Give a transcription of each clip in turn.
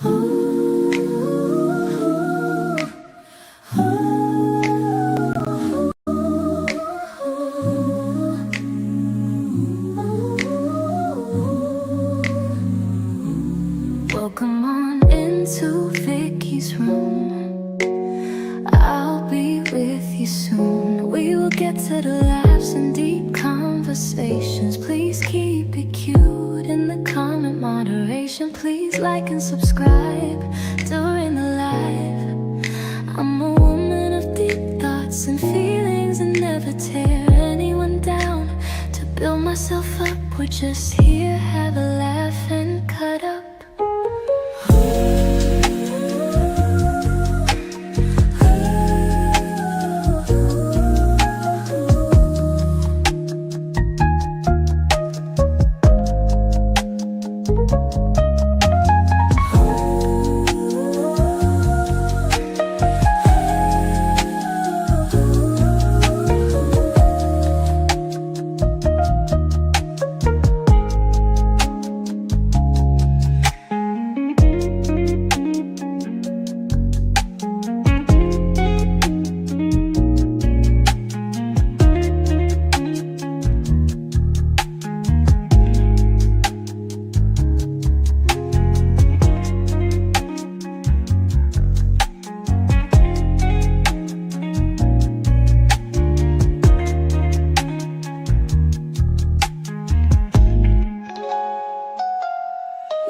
Welcome on into Vicky's room. I'll be with you soon. We will get to the laughs and deep conversations. Please keep it cute in the comment moderation. Please like and subscribe during the live. I'm a woman of deep thoughts and feelings and never tear anyone down. To build myself up, we're just here, have a laugh and cut up.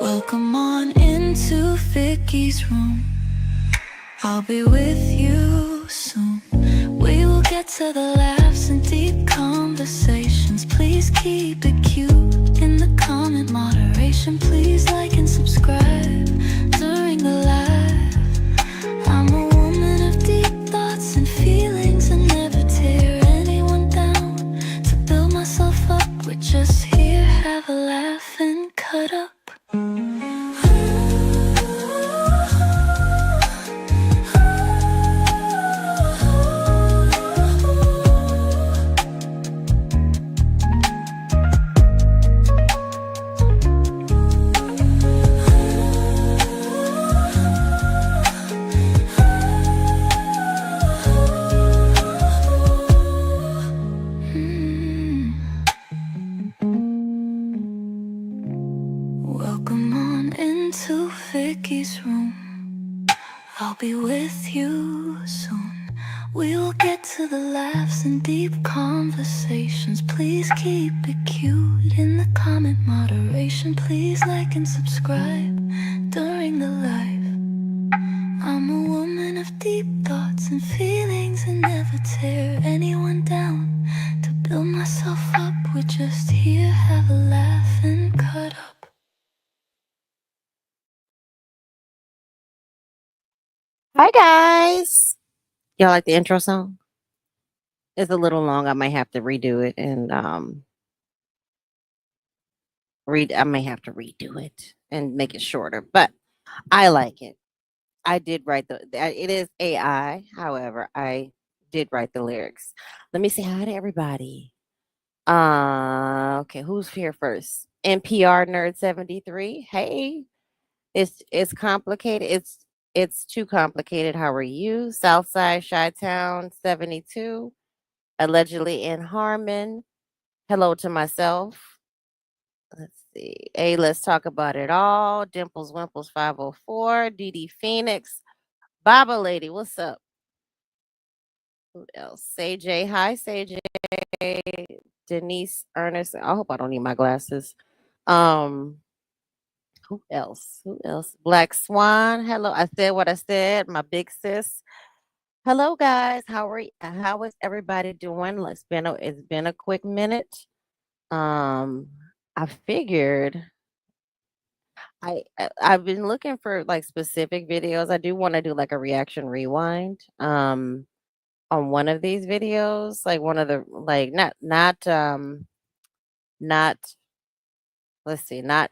Welcome on into Vicky's room. I'll be with you soon. We will get to the laughs and deep conversations. Please keep it cute in the comment moderation. Please like and subscribe during the live. I'm a woman of deep thoughts and feelings and never tear anyone down. To build myself up, we're just here, have a laugh and cut up. Welcome on into Vicky's room. I'll be with you soon. We'll get to the laughs and deep conversations. Please keep it cute in the comment moderation. Please like and subscribe during the live. I'm a woman of deep thoughts and feelings and never tear anyone down. To build myself up, we're just here, have a laugh and cut up. Hi guys. Y'all like the intro song? It's a little long. I might have to redo it and I may have to redo it and make it shorter, but I like it. I did write it is AI, however, I did write the lyrics. Let me say hi to everybody. Okay, who's here first? NPR Nerd 73. Hey, it's complicated. It's too complicated. How are you? Southside Chi-Town 72. Allegedly in Harmon. Hello to myself. Let's see. Hey, let's talk about it all. Dimples Wimples 504. DD Phoenix. Baba Lady, what's up? Who else? Say J. Hi, Say J. Denise Ernest. I hope I don't need my glasses. Um, who else? Who else? Black Swan. Hello. I said what I said. My big sis. Hello, guys. How is everybody doing? It's been a quick minute. Um, I figured I've been looking for like specific videos. I do want to do like a reaction rewind. On one of these videos, like one of the like not let's see, not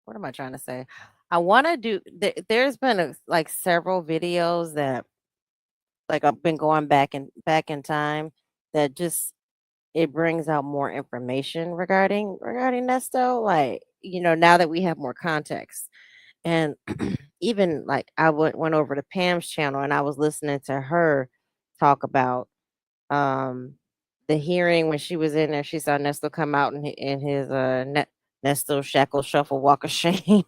what am I trying to say? I want to do there's been like several videos that like I've been going back in time that just it brings out more information regarding Nesto. Like, now that we have more context. And even like I went over to Pam's channel and I was listening to her talk about um the hearing when she was in there. She saw Nesto come out in his Nesto shackle shuffle walk of shame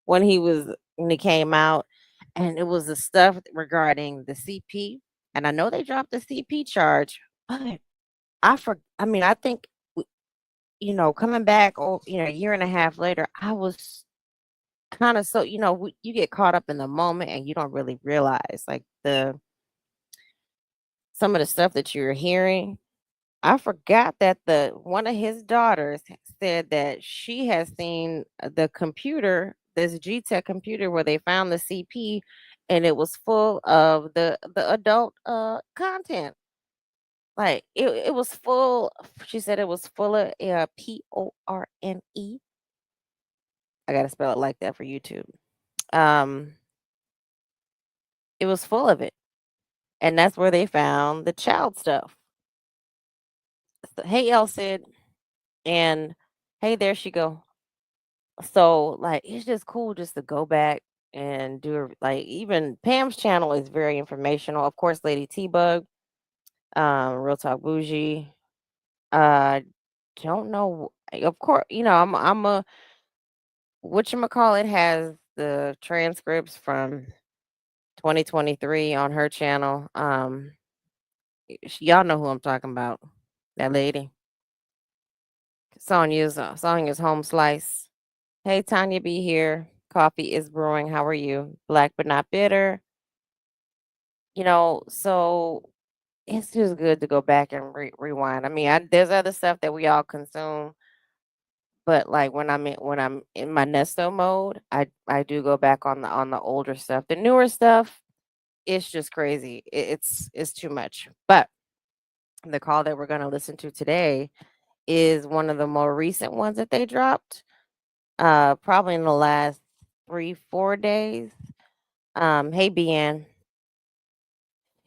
when he came out, and it was the stuff regarding the CP. And I know they dropped the CP charge, but I mean, I think coming back, a year and a half later, I was kind of so you get caught up in the moment and you don't really realize like the some of the stuff that you're hearing. I forgot that the one of his daughters said that she has seen the computer, this G-Tech computer where they found the CP, and it was full of the adult content. Like it was full. She said it was full of PORNE. I gotta spell it like that for YouTube. Um, it was full of it, and that's where they found the child stuff. So, hey, Elsid, and hey, there she go. So, like, it's just cool just to go back and like, even Pam's channel is very informational. Of course, Lady T-Bug, Real Talk Bougie. Uh, don't know. Of course, I'm a whatchamacallit has the transcripts from 2023 on her channel. Y'all know who I'm talking about. That lady. Sonia's home slice. Hey, Tanya B here. Coffee is brewing. How are you? Black but not bitter. So it's just good to go back and rewind. I mean, there's other stuff that we all consume, but like when I'm in my Nesto mode, I do go back on the older stuff. The newer stuff, it's just crazy. It's too much. But the call that we're gonna listen to today is one of the more recent ones that they dropped. Probably in the last 3-4 days. Hey, BN.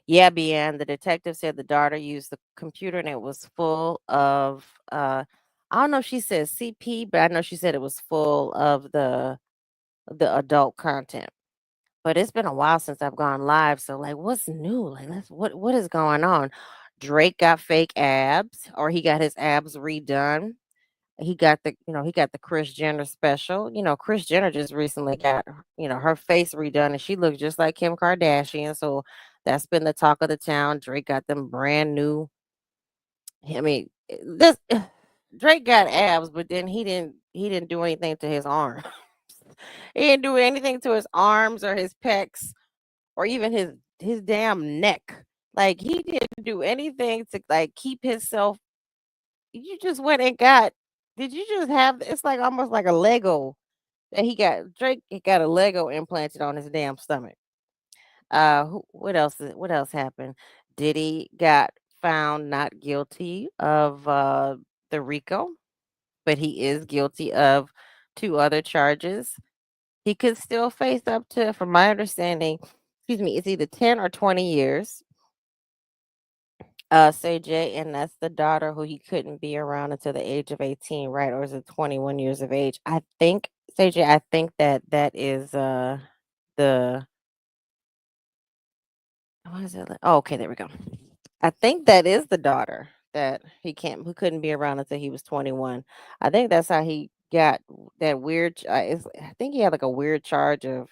Yeah, BN. The detective said the daughter used the computer and it was full of I don't know if she said CP, but I know she said it was full of the adult content. But it's been a while since I've gone live, so like what's new? Like what is going on? Drake got fake abs, or he got his abs redone. He got the Chris Jenner special. Chris Jenner just recently got, her face redone and she looks just like Kim Kardashian. So that's been the talk of the town. Drake got them brand new. I mean, this Drake got abs, but then he didn't do anything to his arm. He didn't do anything to his arms or his pecs or even his damn neck. Like he didn't do anything to like keep himself. You just went and got. Did you just have? It's like almost like a Lego that he got. Drake he got a Lego implanted on his damn stomach. What else happened? Diddy got found not guilty of the RICO, but he is guilty of two other charges. He could still face up to, from my understanding, excuse me, it's either 10 or 20 years. Say Jay, and that's the daughter who he couldn't be around until the age of 18, right? Or is it 21 years of age? I think, Say Jay, I think that is the what is it? Oh, okay, there we go. I think that is the daughter that who couldn't be around until he was 21. I think that's how he got that weird. I think he had like a weird charge of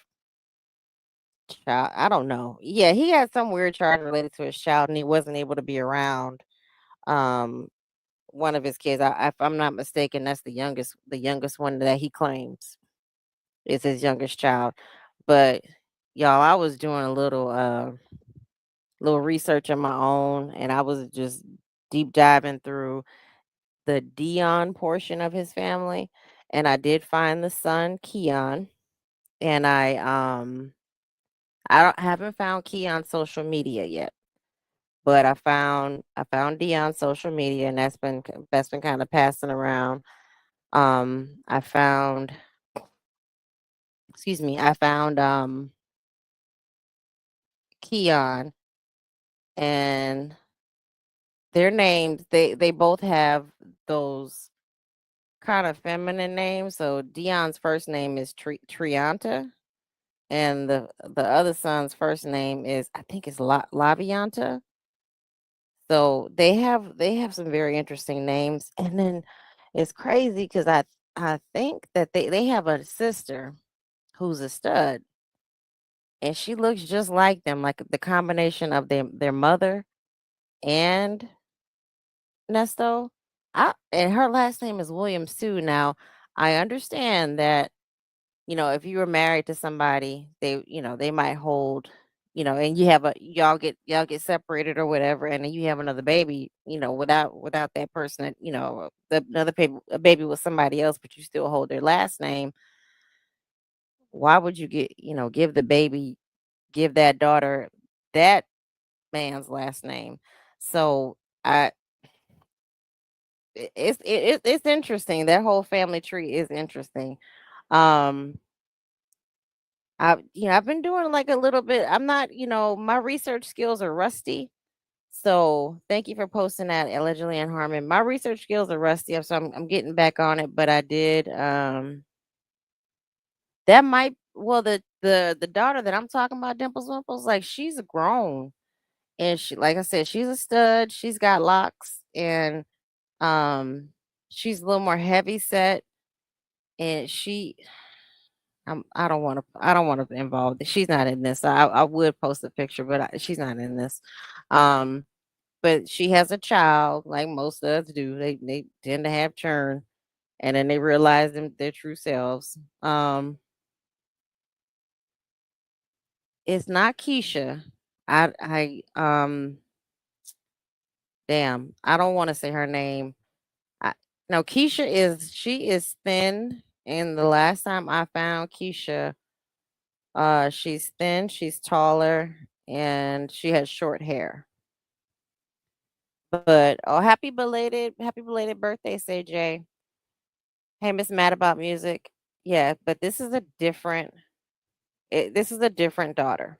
child. I don't know. Yeah, he had some weird charge related to his child, and he wasn't able to be around. Um, one of his kids. If I'm not mistaken, that's the youngest one that he claims is his youngest child. But y'all, I was doing a little research on my own, and I was just deep diving through the Dion portion of his family, and I did find the son Keon, and I haven't found Keon's social media yet. But I found Dion's social media, and that's been kind of passing around. I found excuse me, I found Keon, and Their names, they both have those kind of feminine names. So Dion's first name is Trianta, and the other son's first name is, I think, is Lavianta. So they have some very interesting names, and then it's crazy because I think that they have a sister who's a stud, and she looks just like them, like the combination of their mother and Nesto. And her last name is Williams too. Now, I understand that, if you were married to somebody, they might hold, and y'all get separated or whatever, and then you have another baby, without that person, another baby, a baby with somebody else, but you still hold their last name. Why would you give that daughter that man's last name? So I it's interesting. That whole family tree is interesting. Um, I've been doing like a little bit. I'm not, my research skills are rusty. So thank you for posting that, allegedly and Harmon. My research skills are rusty, so I'm getting back on it. But I did that might well the daughter that I'm talking about, Dimples Wimples, like she's a grown, and she, like I said, she's a stud. She's got locks, and um she's a little more heavy set, and I don't want to involve. She's not in this. I would post a picture, but she's not in this. Um, but she has a child, like most of us do. They tend to have churn, and then they realize their true selves. It's not Keisha. I damn. I don't want to say her name. I, no, she is thin, and the last time I found Keisha, she's thin, she's taller, and she has short hair. But oh, happy belated birthday, CJ. Hey, Miss Mad About Music. Yeah, but this is a different daughter.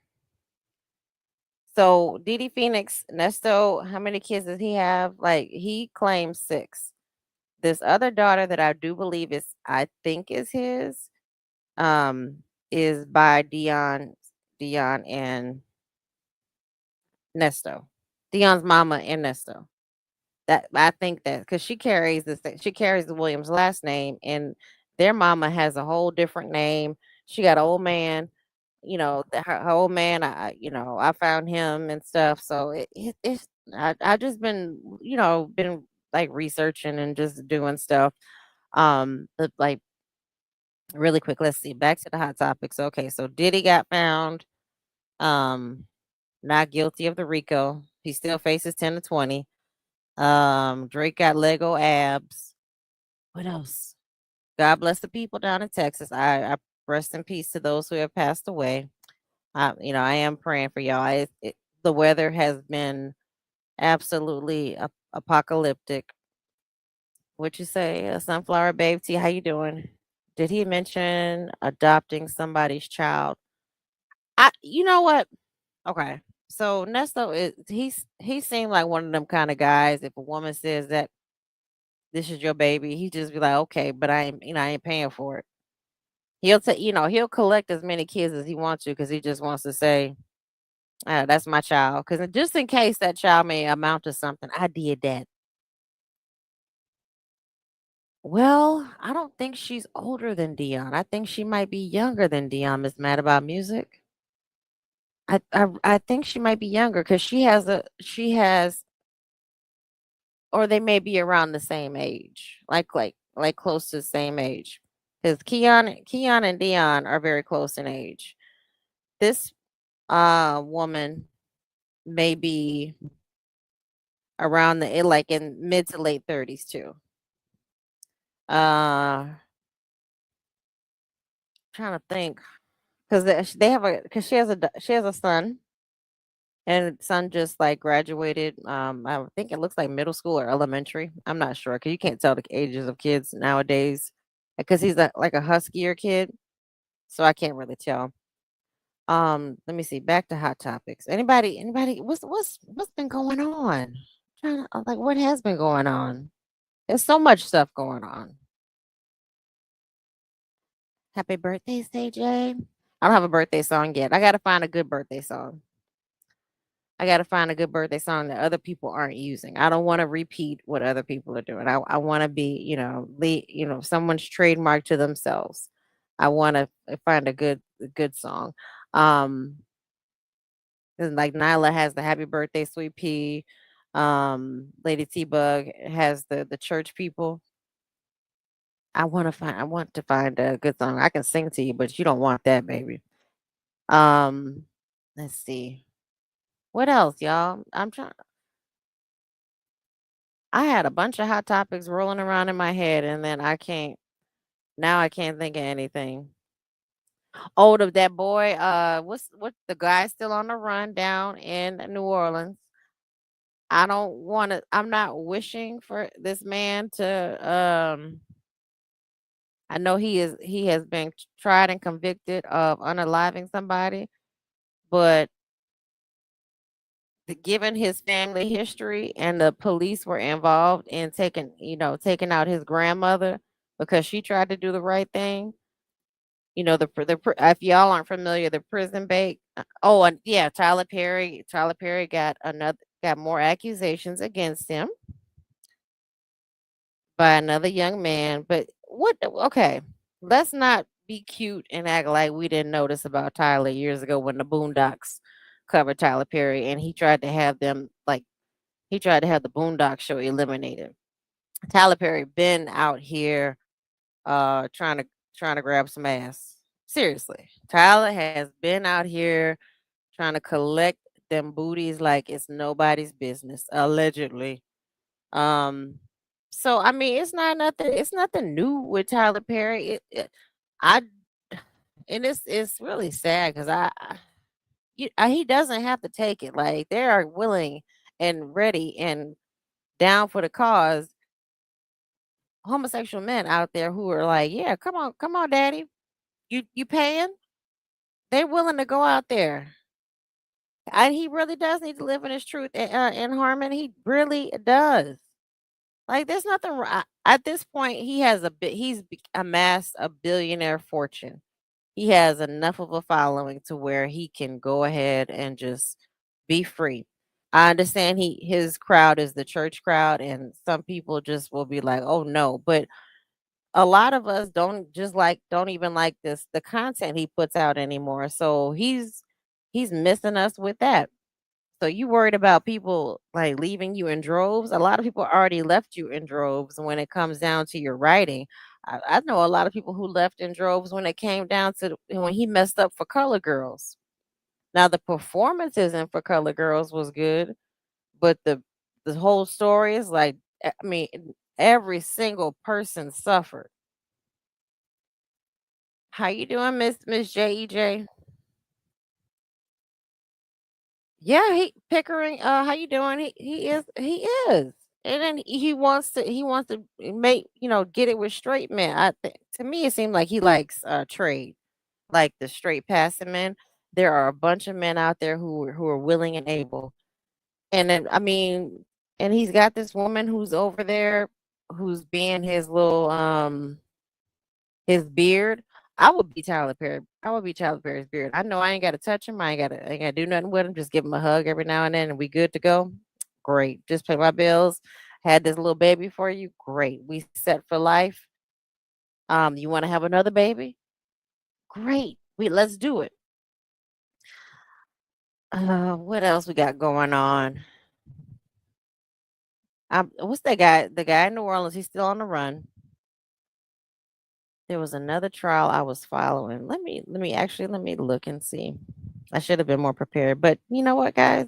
So Didi Phoenix, Nesto, how many kids does he have? Like he claims six. This other daughter that I do believe I think is his, um, is by Dion and Nesto. Dion's mama and Nesto. That I think that because she carries the Williams last name, and their mama has a whole different name. She got an old man, her old man. I found him and stuff. So I just been like researching and just doing stuff. But like really quick, let's see. Back to the hot topics. Okay, so Diddy got found um not guilty of the RICO. He still faces 10 to 20. Drake got Lego abs. What else? God bless the people down in Texas. I rest in peace to those who have passed away. I am praying for y'all. The weather has been absolutely apocalyptic. What you say, Sunflower Babe T? How you doing? Did he mention adopting somebody's child? You know what? Okay, so Nesto he seemed like one of them kind of guys. If a woman says that this is your baby, he just be like, okay, but I ain't paying for it. He'll collect as many kids as he wants to because he just wants to say, that's my child. Because just in case that child may amount to something, I did that. Well, I don't think she's older than Dion. I think she might be younger than Dion is mad about music. I think she might be younger because she has, or they may be around the same age, like close to the same age. Because Keon and Dion are very close in age. This woman may be around like in mid to late 30s too. Trying to think because they have a because she has a son, and son just like graduated. I think it looks like middle school or elementary. I'm not sure because you can't tell the ages of kids nowadays because he's like a huskier kid, so I can't really tell. Let me see. Back to hot topics. Anybody? What's been going on? Like, what has been going on? There's so much stuff going on. Happy birthday, CJ. I don't have a birthday song yet. I gotta find a good birthday song. I gotta find a good birthday song that other people aren't using. I don't want to repeat what other people are doing. I want to be, someone's trademark to themselves. I want to find a good song. Um, and like Nyla has the Happy Birthday Sweet Pea. Lady T Bug has the church people. I want to find a good song. I can sing to you, but you don't want that, baby. Um, let's see. What else, y'all? I had a bunch of hot topics rolling around in my head, and then I can't think of anything. Oh, that boy, what the guy still on the run down in New Orleans. I'm not wishing for this man to, I know he has been tried and convicted of unaliving somebody, but given his family history and the police were involved in taking out his grandmother because she tried to do the right thing. If y'all aren't familiar, the prison bait. Oh, and yeah, Tyler Perry. Tyler Perry got more accusations against him by another young man. But okay, let's not be cute and act like we didn't notice about Tyler years ago when the Boondocks covered Tyler Perry and he tried to have the Boondock show eliminated. Tyler Perry been out here trying to grab some ass. Seriously. Tyler has been out here trying to collect them booties like it's nobody's business, allegedly. Um so I mean it's nothing new with Tyler Perry. I and it's really sad because he doesn't have to take it. Like they are willing and ready and down for the cause homosexual men out there who are like, "Yeah, come on, daddy. You paying?" They're willing to go out there. And he really does need to live in his truth and harmony. He really does. Like there's nothing at this point. Amassed a billionaire fortune. He has enough of a following to where he can go ahead and just be free. I understand his crowd is the church crowd, and some people just will be like, "Oh no," but a lot of us don't even like the content he puts out anymore. So he's missing us with that. So you worried about people like leaving you in droves? A lot of people already left you in droves when it comes down to your writing. I know a lot of people who left in droves when it came down to when he messed up for Color Girls. Now the performances in for Color Girls was good, but the whole story is like I mean every single person suffered. How you doing, Miss JEJ? Yeah, Pickering. How you doing? He is, and then he wants to get it with straight men. To me it seemed like he likes trade, like the straight passing men. There are a bunch of men out there who are willing and able, and then I mean, and he's got this woman who's over there who's being his beard. I would be Tyler Perry's beard. I know I ain't gotta touch him. I ain't gotta do nothing with him. Just give him a hug every now and then and we good to go. Great. Just pay my bills. Had this little baby for you. Great. We set for life. You want to have another baby? Great. Let's do it. What else we got going on? What's that guy? The guy in New Orleans, he's still on the run. There was another trial I was following. Let me look and see. I should have been more prepared, but you know what, guys,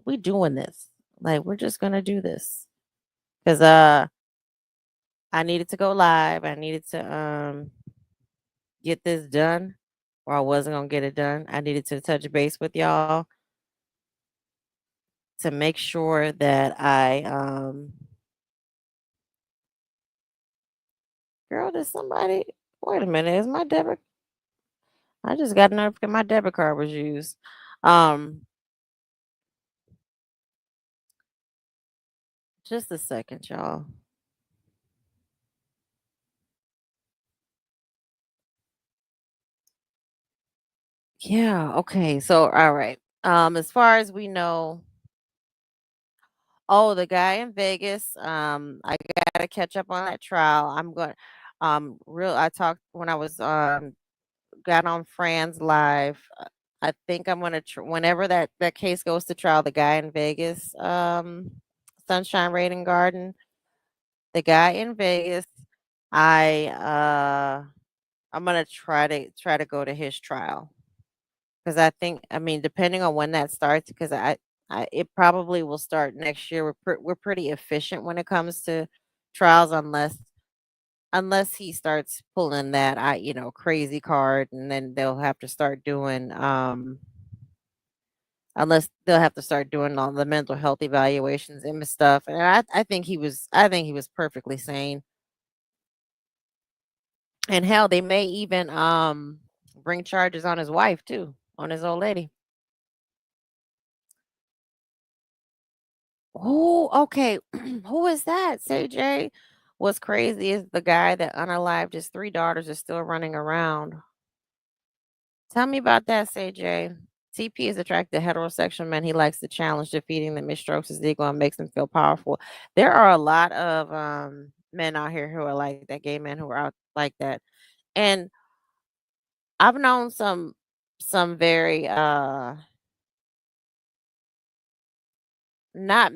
we doing this. Like we're just gonna do this because I needed to go live. I needed to get this done, or I wasn't gonna get it done. I needed to touch base with y'all to make sure that girl, did somebody? Wait a minute, is my debit? I just got a notification my debit card was used. Um, Just a second, y'all. Yeah, okay. So, all right. As far as we know, oh, the guy in Vegas, I gotta catch up on that trial. I'm going real I talked when I was got on Fran's live. I think I'm gonna whenever that case goes to trial, the guy in Vegas, Sunshine Rating Garden, the guy in Vegas, I I'm gonna try to go to his trial. 'Cause I mean, depending on when that starts, because I it probably will start next year. We're pretty efficient when it comes to trials unless he starts pulling that crazy card, and then they'll have to start doing, unless they'll have to start doing all the mental health evaluations and stuff, and I think he was perfectly sane. And hell, they may even, bring charges on his wife too, on his old lady. Oh, okay. Who is that? Say Jay. What's crazy is the guy that unalived his three daughters is still running around. Tell me about that, Say Jay. TP is attracted to heterosexual men. He likes the challenge, defeating them. It strokes his ego and makes him feel powerful. There are a lot of men out here who are like that, gay men who are out like that. And I've known some very not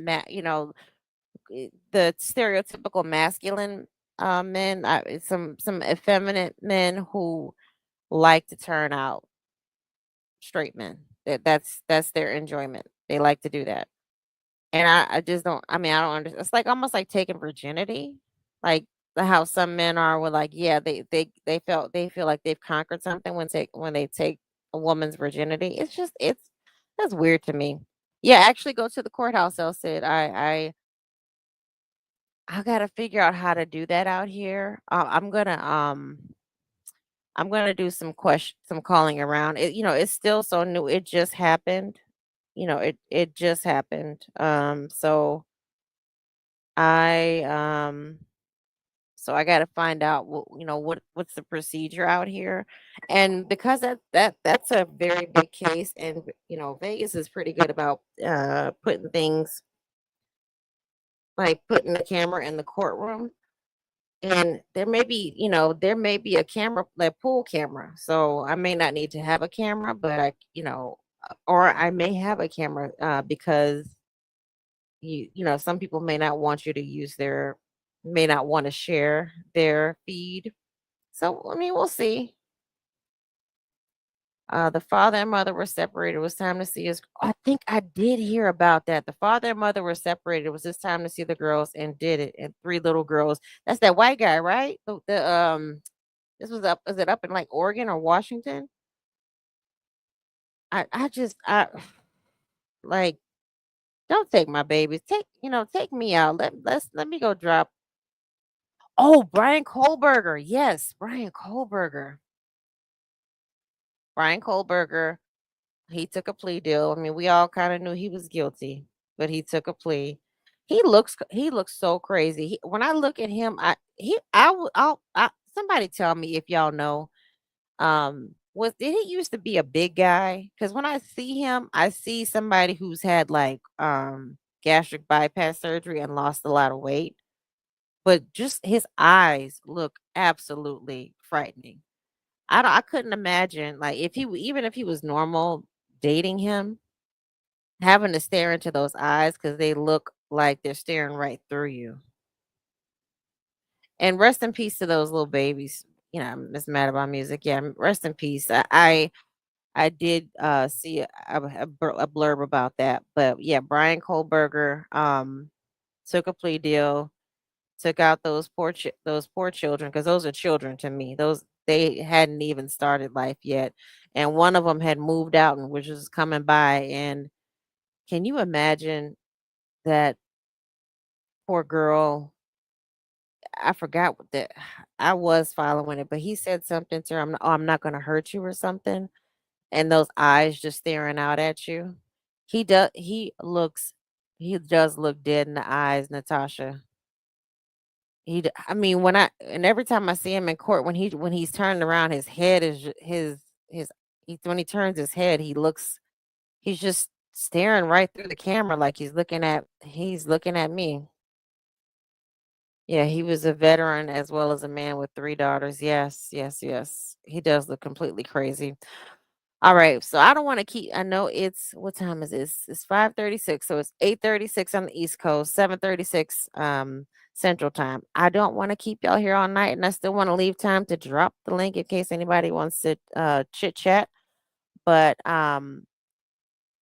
the stereotypical masculine men, some effeminate men who like to turn out straight men. That's their enjoyment. They like to do that, and I just don't. I mean, I don't understand. It's like almost like taking virginity, like how some men are with like, yeah, they feel like they've conquered something when they take a woman's virginity. It's that's weird to me. Yeah, actually, go to the courthouse. El Cid. I gotta figure out how to do that out here. I'm gonna do some calling around. It's still so new. It just happened. It just happened. I um so I gotta find out what's the procedure out here. And because that's a very big case, and Vegas is pretty good about putting things like putting the camera in the courtroom. And there may be a camera, like pool camera. So I may not need to have a camera, but or I may have a camera because some people may not want you to may not want to share their feed. So I mean, we'll see. The father and mother were separated. It was time to see his. I think I did hear about that. The father and mother were separated. It was his time to see the girls, and did it. And three little girls. That's that white guy, right? This was up. Is it up in like Oregon or Washington? I like. Don't take my babies. Take me out. Let me go drop. Oh, Brian Kohlberger. Yes, Brian Kohlberger. Brian Kohlberger. He took a plea deal. I mean, we all kind of knew he was guilty, but he took a plea. He looks so crazy. When I look at him, somebody tell me if y'all know. Was did he used to be a big guy? Because when I see him, I see somebody who's had like gastric bypass surgery and lost a lot of weight, but just his eyes look absolutely frightening. I couldn't imagine like even if he was normal dating him, having to stare into those eyes because they look like they're staring right through you. And rest in peace to those little babies. I'm just mad about music. Yeah, rest in peace. I did see a blurb about that, but yeah, Brian Kohlberger took a plea deal, took out those poor children, because those are children to me. Those they hadn't even started life yet, and one of them had moved out and was just coming by. And can you imagine that poor girl? I forgot what that. I was following it, but he said something to her. I'm not going to hurt you or something, and those eyes just staring out at you. He does. He does look dead in the eyes, Natasha. I mean, every time I see him in court, when he's turned around, his head is his when he turns his head, he's just staring right through the camera like he's looking at me. Yeah, he was a veteran as well as a man with 3 daughters. Yes, yes, yes. He does look completely crazy. Alright, so I don't wanna keep I know it's what time is this? It's 5:36, so it's 8:36 on the East Coast, 7:36, Central Time. I don't wanna keep y'all here all night, and I still wanna leave time to drop the link in case anybody wants to, chit chat, but,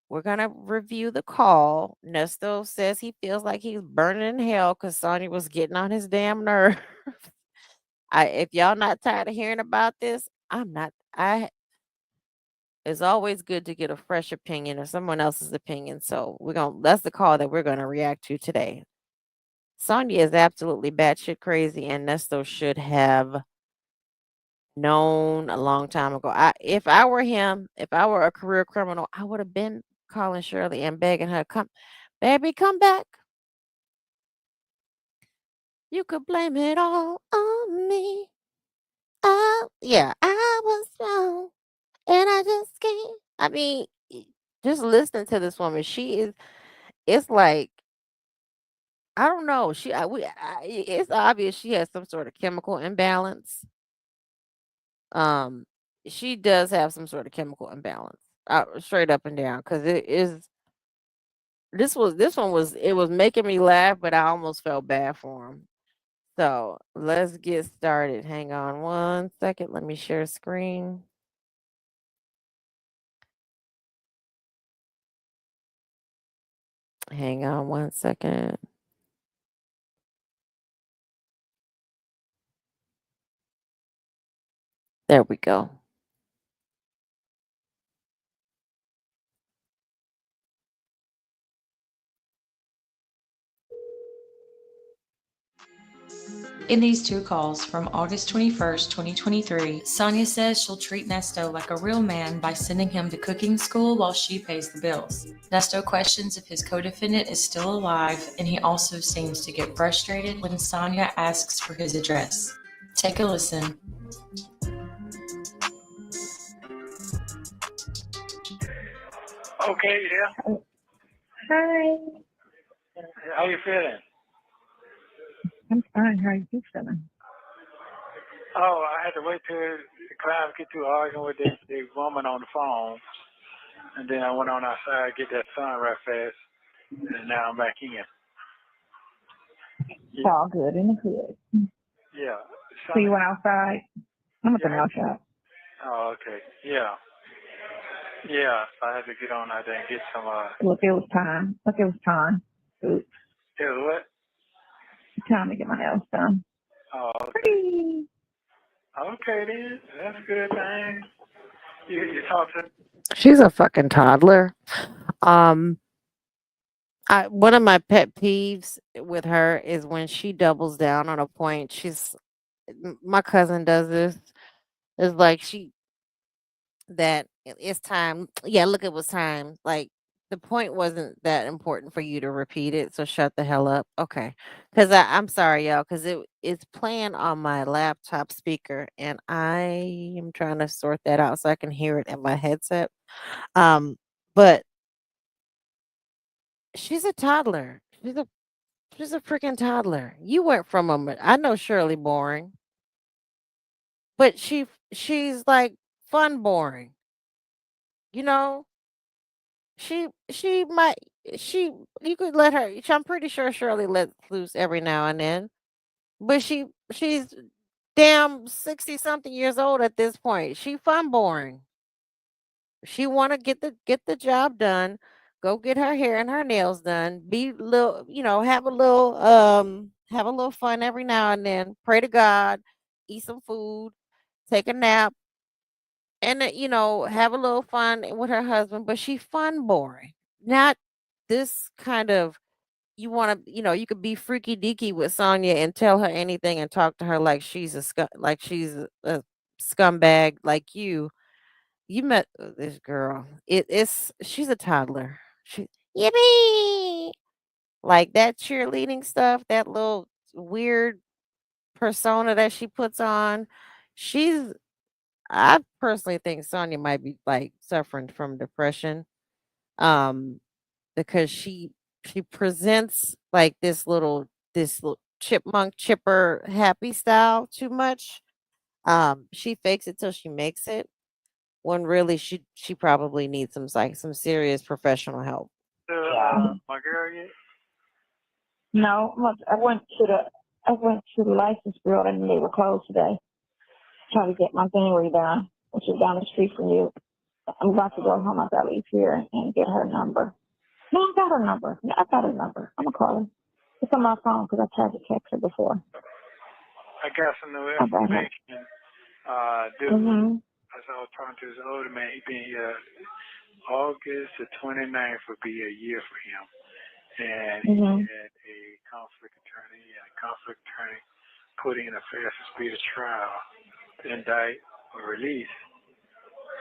we're gonna review the call. Nesto says he feels like he's burning in hell because Sonya was getting on his damn nerve. If y'all not tired of hearing about this, I'm not. It's always good to get a fresh opinion or someone else's opinion. So that's the call that we're gonna react to today. Sonya is absolutely batshit crazy, and Nesto should have known a long time ago. If I were him, if I were a career criminal, I would have been calling Shirley and begging her, "Come, baby, come back. You could blame it all on me. Oh, yeah, I was wrong, and I just can't." I mean, just listening to this woman, it's like, I don't know. It's obvious she has some sort of chemical imbalance. Um, she does have some sort of chemical imbalance, straight up and down. Because it is this one was it was making me laugh, but I almost felt bad for him. So let's get started. Hang on one second. Let me share screen. Hang on one second. There we go. In these two calls from August 21st, 2023, Sonia says she'll treat Nesto like a real man by sending him to cooking school while she pays the bills. Nesto questions if his co-defendant is still alive, and he also seems to get frustrated when Sonia asks for his address. Take a listen. Okay, yeah. Hi, How you feeling? I'm fine. How are you feeling? Oh, I had to wait till the crowd get through arguing with the woman on the phone, and then I went on outside to get that sun right fast, and now I'm back in. It's all good in the hood. Yeah. So you went outside? I'm looking Yeah. outside. Oh, okay. Yeah. Yeah. So I had to get on out there and get some. Look, it was time. Look, it was time. Oops. It was Time to get my nails done. what? Oh, okay. Pretty. Okay then. That's good, man. You talk to. She's a fucking toddler. Um, one of my pet peeves with her is when she doubles down on a point. My cousin does this. It's like it's time. Yeah, look, it was time. Like the point wasn't that important for you to repeat it, so shut the hell up. Okay, because I'm sorry, y'all, because it's playing on my laptop speaker, and I am trying to sort that out so I can hear it in my headset. But she's a toddler. She's a freaking toddler. You went from I know Shirley boring, but she's like fun boring. You know, she might she you could let her. I'm pretty sure Shirley lets loose every now and then, but she's damn 60 something years old at this point. She fun boring. She want to get the job done. Go get her hair and her nails done. Be little, have a little fun every now and then. Pray to God, eat some food, take a nap, and have a little fun with her husband. But she fun boring. Not this kind of you could be freaky deaky with Sonya and tell her anything and talk to her like she's a scumbag like you. You met this girl. She's a toddler. She Yippee! Like that cheerleading stuff, that little weird persona that she puts on. She's I personally think Sonia might be like suffering from depression. Um, because she presents like this little chipmunk chipper happy style too much. She fakes it till she makes it when really she probably needs some serious professional help. Yeah. My girl yet? No, look, I went to the license bureau and they were closed today. Trying to get my thing redone, which is down the street from you. I'm about to go home after I leave here and get her number. No, I got her number. Yeah, I got her number. I'm gonna call her. It's on my phone because I tried to text her before. I got some new I got her. information. Dude, Mhm. as I was talking to this older man, he been here August the 29th would be a year for him. And he Mhm. had a conflict attorney. He had a conflict attorney put in a fast and speedy trial, indict or release.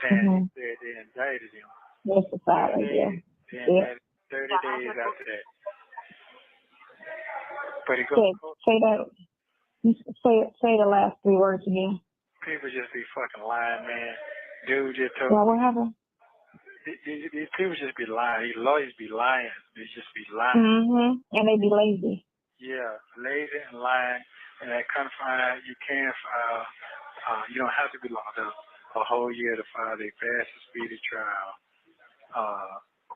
And he Mhm. said they indicted him. That's the side 30 right there. days, they Yeah. indicted 30 days after that. But he goes, Say that. Say the last three words again. people just be fucking lying, man. Dude just told Well, me, what happened? these people just be lying. These lawyers be lying. They just be lying. Mhm. And they be lazy. Yeah, lazy and lying. And that kind of find out you can file, you don't have to be locked up a whole year to file a fast and speedy trial.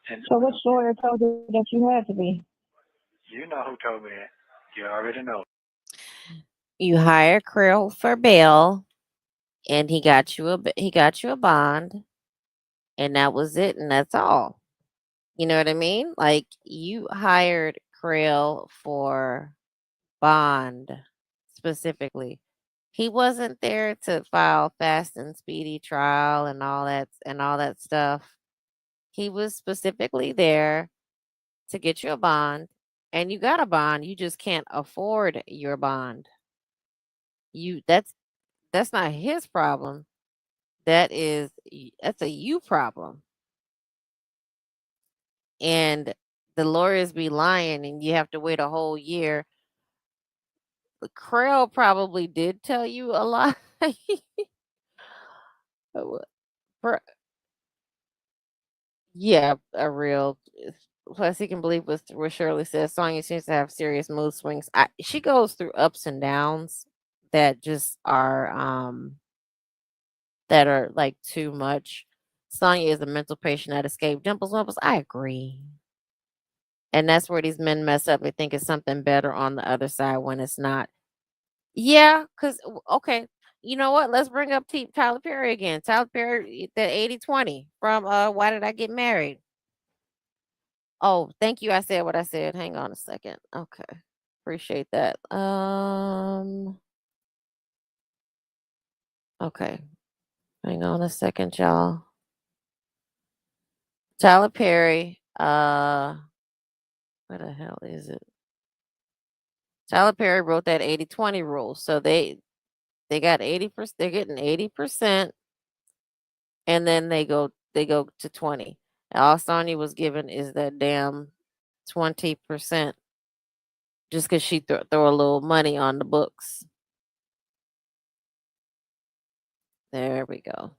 And So which lawyer told you that you had to be? you know who told me that. You already know. You hire Krill for bail, and he got you a bond, and that was it, and that's all. You know what I mean? Like you hired Krill for bond specifically. He wasn't there to file fast and speedy trial and all that stuff. He was specifically there to get you a bond, and you got a bond. You just can't afford your bond. You that's not his problem. That's a you problem. And the lawyers be lying and you have to wait a whole year. Krell probably did tell you a lie. Pr- yeah, a real. Plus, he can believe what Shirley says. Sonya seems to have serious mood swings. She goes through ups and downs that just are like too much. Sonya is a mental patient that escaped Dimples Wimples. I agree. And that's where these men mess up. They think it's something better on the other side when it's not. Yeah, because okay, you know what? Let's bring up Tyler Perry again. Tyler Perry, that 80/20 from Why Did I Get Married? Oh, thank you. I said what I said. Hang on a second. Okay. Appreciate that. Okay. Hang on a second, y'all. Tyler Perry, where the hell is it? Tyler Perry wrote that 80/20 rule. So they got 80%, they're getting 80%, and then they go to 20. And all Sonya was given is that damn 20% just because she throw a little money on the books. There we go.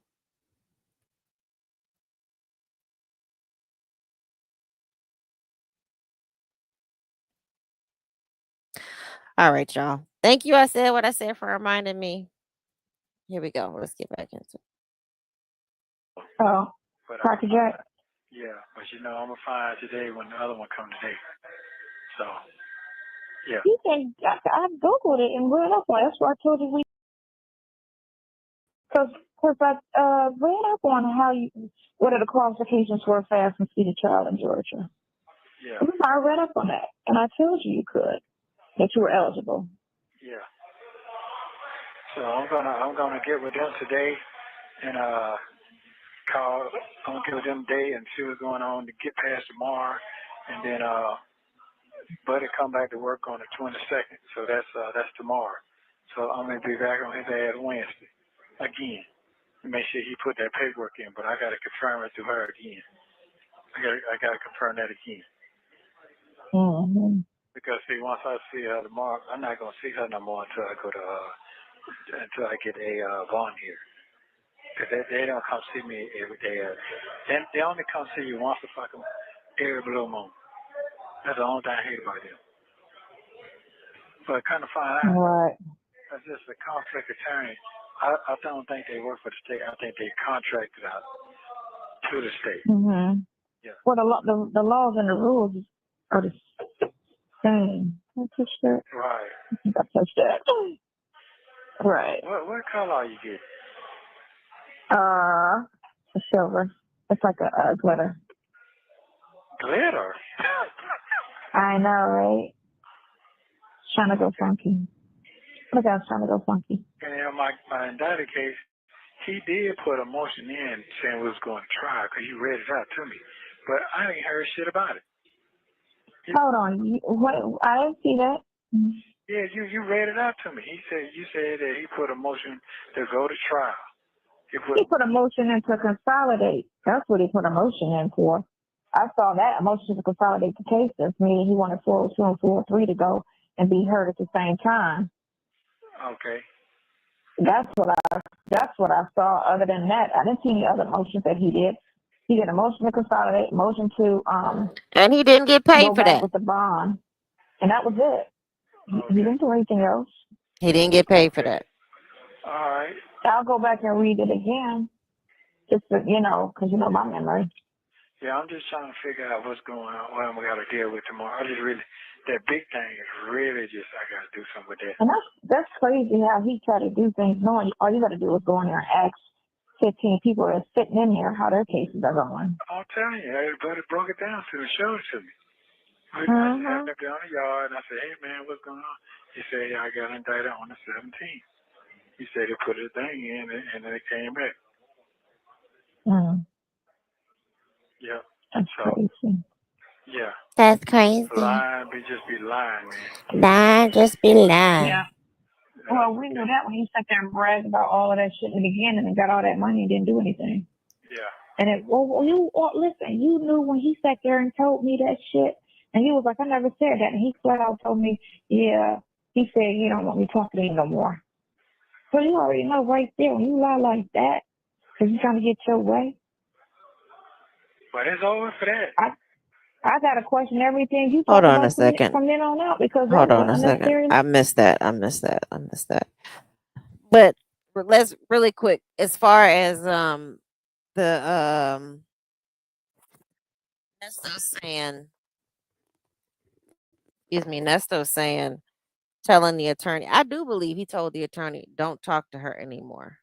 All right, y'all. Thank you. I said what I said for reminding me. Here we go. Let's get back into it. Oh, But Cracker Jack. yeah, but you know, I'm gonna find today when the other one comes today. So yeah. You can. I googled it and read up on it. That's why I told you because I read up on what are the qualifications for a fast and speedy trial in Georgia. Yeah. I read up on that, and I told you could that you were eligible. Yeah. So I'm gonna get with them today and call. I'm gonna get with them today and see what's going on to get past tomorrow, and then Buddy come back to work on the 22nd. So that's tomorrow. So I'm gonna be back on his ass Wednesday again to make sure he put that paperwork in. But I gotta confirm it to her again. I gotta confirm that again. Mm-hmm. Because see, once I see her tomorrow, I'm not gonna see her no more until I go to until I get a bond here. Cause they don't come see me every day. They only come see you once a fucking every blue moon. That's the only thing I hate about them. But kind of find out, Right. that's just a conflict attorney. I don't think they work for the state. I think they contracted out to the state. Mm-hmm. Yeah. Well, the laws and the rules are the same. I touch that. Right. I think I touched that. Right. What color are you getting? The silver. It's like a glitter. Glitter. I know, right? Trying to go funky. Look, I was trying to go funky. And in that case, he did put a motion in saying we was going to try because you read it out to me, but I ain't heard shit about it. Hold on. What? I didn't see that. Yeah, you read it out to me. You said that he put a motion to go to trial. He put a motion in to consolidate. That's what he put a motion in for. I saw that, a motion to consolidate the cases, meaning he wanted 402 and 403 to go and be heard at the same time. Okay. That's what I saw. Other than that, I didn't see any other motions that he did. He did a motion to consolidate, motion to And he didn't get go paid for back that. with the bond, and that was it. He didn't do anything else. He didn't get paid for that. All right. I'll go back and read it again, just to, because my memory. Yeah, I'm just trying to figure out what's going on, what I'm got to deal with tomorrow. That big thing is really just, I got to do something with that. And that's crazy how he tried to do things knowing all you got to do is go in there and ask 15 people that's sitting in there how their cases are going. I'm telling you, everybody broke it down to me, showed it to me. I just happened to be on the yard, and I said, hey, man, what's going on? He said, yeah, I got indicted on the 17th. He said he put his thing in, and then it came back. Yeah. That's crazy. Yeah. That's crazy. Lying, just be lying, man. Lying, just be lying. Yeah. Well, we knew that when he sat there and bragged about all of that shit in the beginning and got all that money and didn't do anything. Yeah. And listen, you knew when he sat there and told me that shit, and he was like, I never said that. And he flat out told me, yeah, he said, you don't want me talking to you no more. So you already know right there when you lie like that, because you're trying to get your way. But it's over for that. I got to question everything you Hold talk on a about second. from then on out because Hold that on was a second. unnecessary. I missed that. But let's really quick, as far as the Nesto saying, Nesto saying, telling the attorney. I do believe he told the attorney, don't talk to her anymore.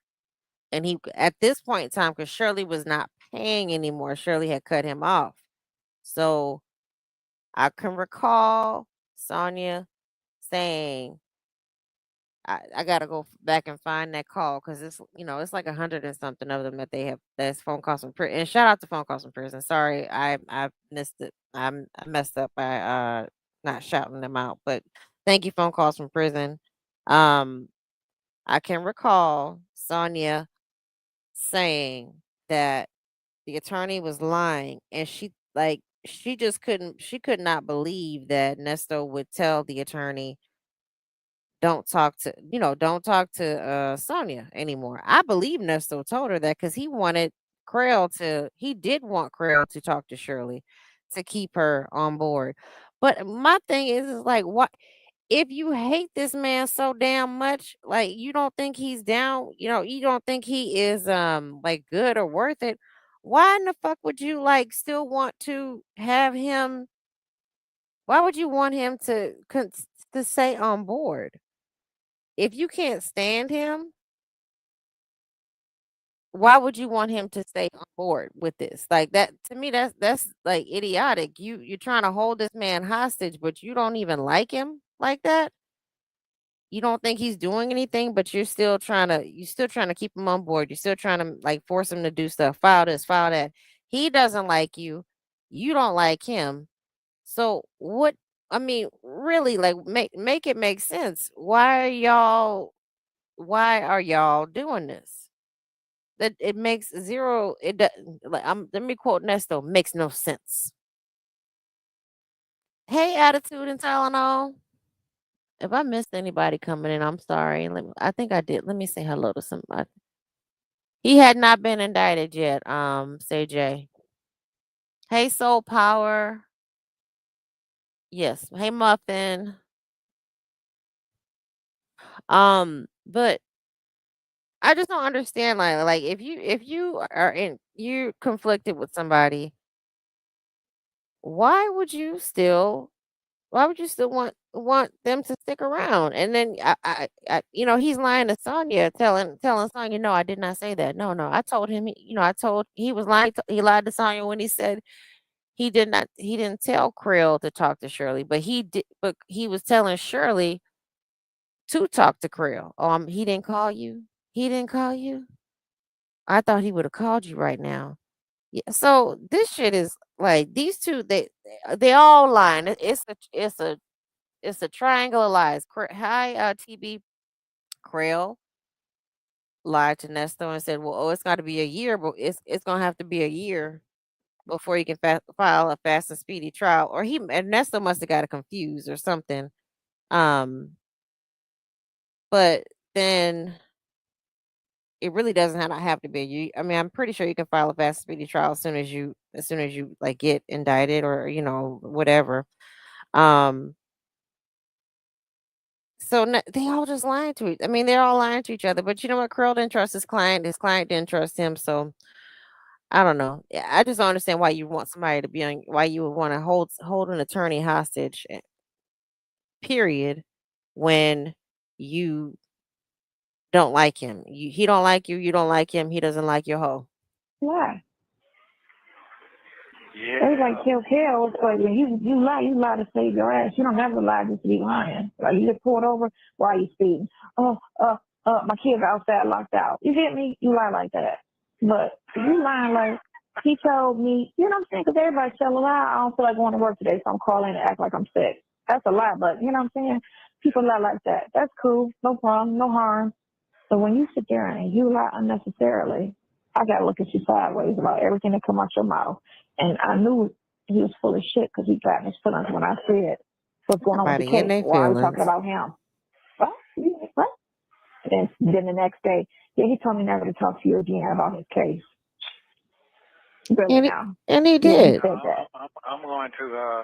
And he, at this point in time, because Shirley was not paying anymore, Shirley had cut him off. So I can recall Sonia saying, I gotta go back and find that call because it's like 100 and something of them that they have. That's phone calls from prison. And shout out to phone calls from prison. Sorry, I missed it. I messed up by not shouting them out. But thank you, phone calls from prison. Um, I can recall Sonia saying that the attorney was lying, and she could not believe that Nesto would tell the attorney don't talk to Sonia anymore. I believe Nesto told her that because he did want Krail to talk to Shirley to keep her on board. But my thing is like, what if you hate this man so damn much? Like, you don't think he's down, you don't think he is like good or worth it. Why in the fuck would you like still want to have him? Why would you want him to stay on board? If you can't stand him, why would you want him to stay on board with this? Like that to me, that's like idiotic. You're trying to hold this man hostage, but you don't even like him like that. You don't think he's doing anything, but you're still trying to keep him on board. You're still trying to like force him to do stuff. File this, file that. He doesn't like you. You don't like him. So what I mean, really, like make it make sense. Why are y'all doing this? That it makes zero like let me quote Nesto, makes no sense. Hey, Attitude and Tylenol. If I missed anybody coming in, I'm sorry. I think I did. Let me say hello to somebody. He had not been indicted yet. Say Jay. Hey, Soul Power. Yes. Hey, Muffin. But I just don't understand. Like if you are in you conflicted with somebody, why would you still why would you still want them to stick around? And then he's lying to Sonia, telling Sonia, no, I did not say that. No, no, I told him. I told he was lying. He lied to Sonia when he said he didn't tell Krill to talk to Shirley, but he did. But he was telling Shirley to talk to Krill. Oh, he didn't call you. He didn't call you. I thought he would have called you right now. Yeah. So this shit is like these two. They all lying. It's a triangle of lies. Hi, TB Krail lied to Nesto and said, "Well, oh, it's got to be a year, but it's gonna have to be a year before you can file a fast and speedy trial." Or Nesto must have got it confused or something. Um, but then it really doesn't have to be a year. I mean, I'm pretty sure you can file a fast and speedy trial as soon as you like get indicted or whatever. Um, So they all just lying to each. I mean, they're all lying to each other. But you know what? Curl didn't trust his client. His client didn't trust him. So I don't know. Yeah, I just don't understand why you want somebody to be on. Why you would want to hold an attorney hostage. Period. When you don't like him, he don't like you. You don't like him. He doesn't like your hoe. Lie. Everybody Yeah. tell it's like when you lie to save your ass. You don't have to lie just to be lying. Like you get pulled over, why are you speeding? Oh, my kids outside locked out. You get me? You lie like that. But if you lying like he told me, you know what I'm saying? Because everybody tell a lie. I don't feel like going to work today, so I'm calling to act like I'm sick. That's a lie, but you know what I'm saying? People lie like that. That's cool. No problem. No harm. So when you sit there and you lie unnecessarily, I gotta look at you sideways about everything that come out your mouth. And I knew he was full of shit because he got in his feelings when I said what's going on with the Everybody in case. their Why are we talking feelings. about him? What? What? Then the next day, yeah, he told me never to talk to you again about his case. Really And he, now. and he Yeah, he did. said that. I'm going to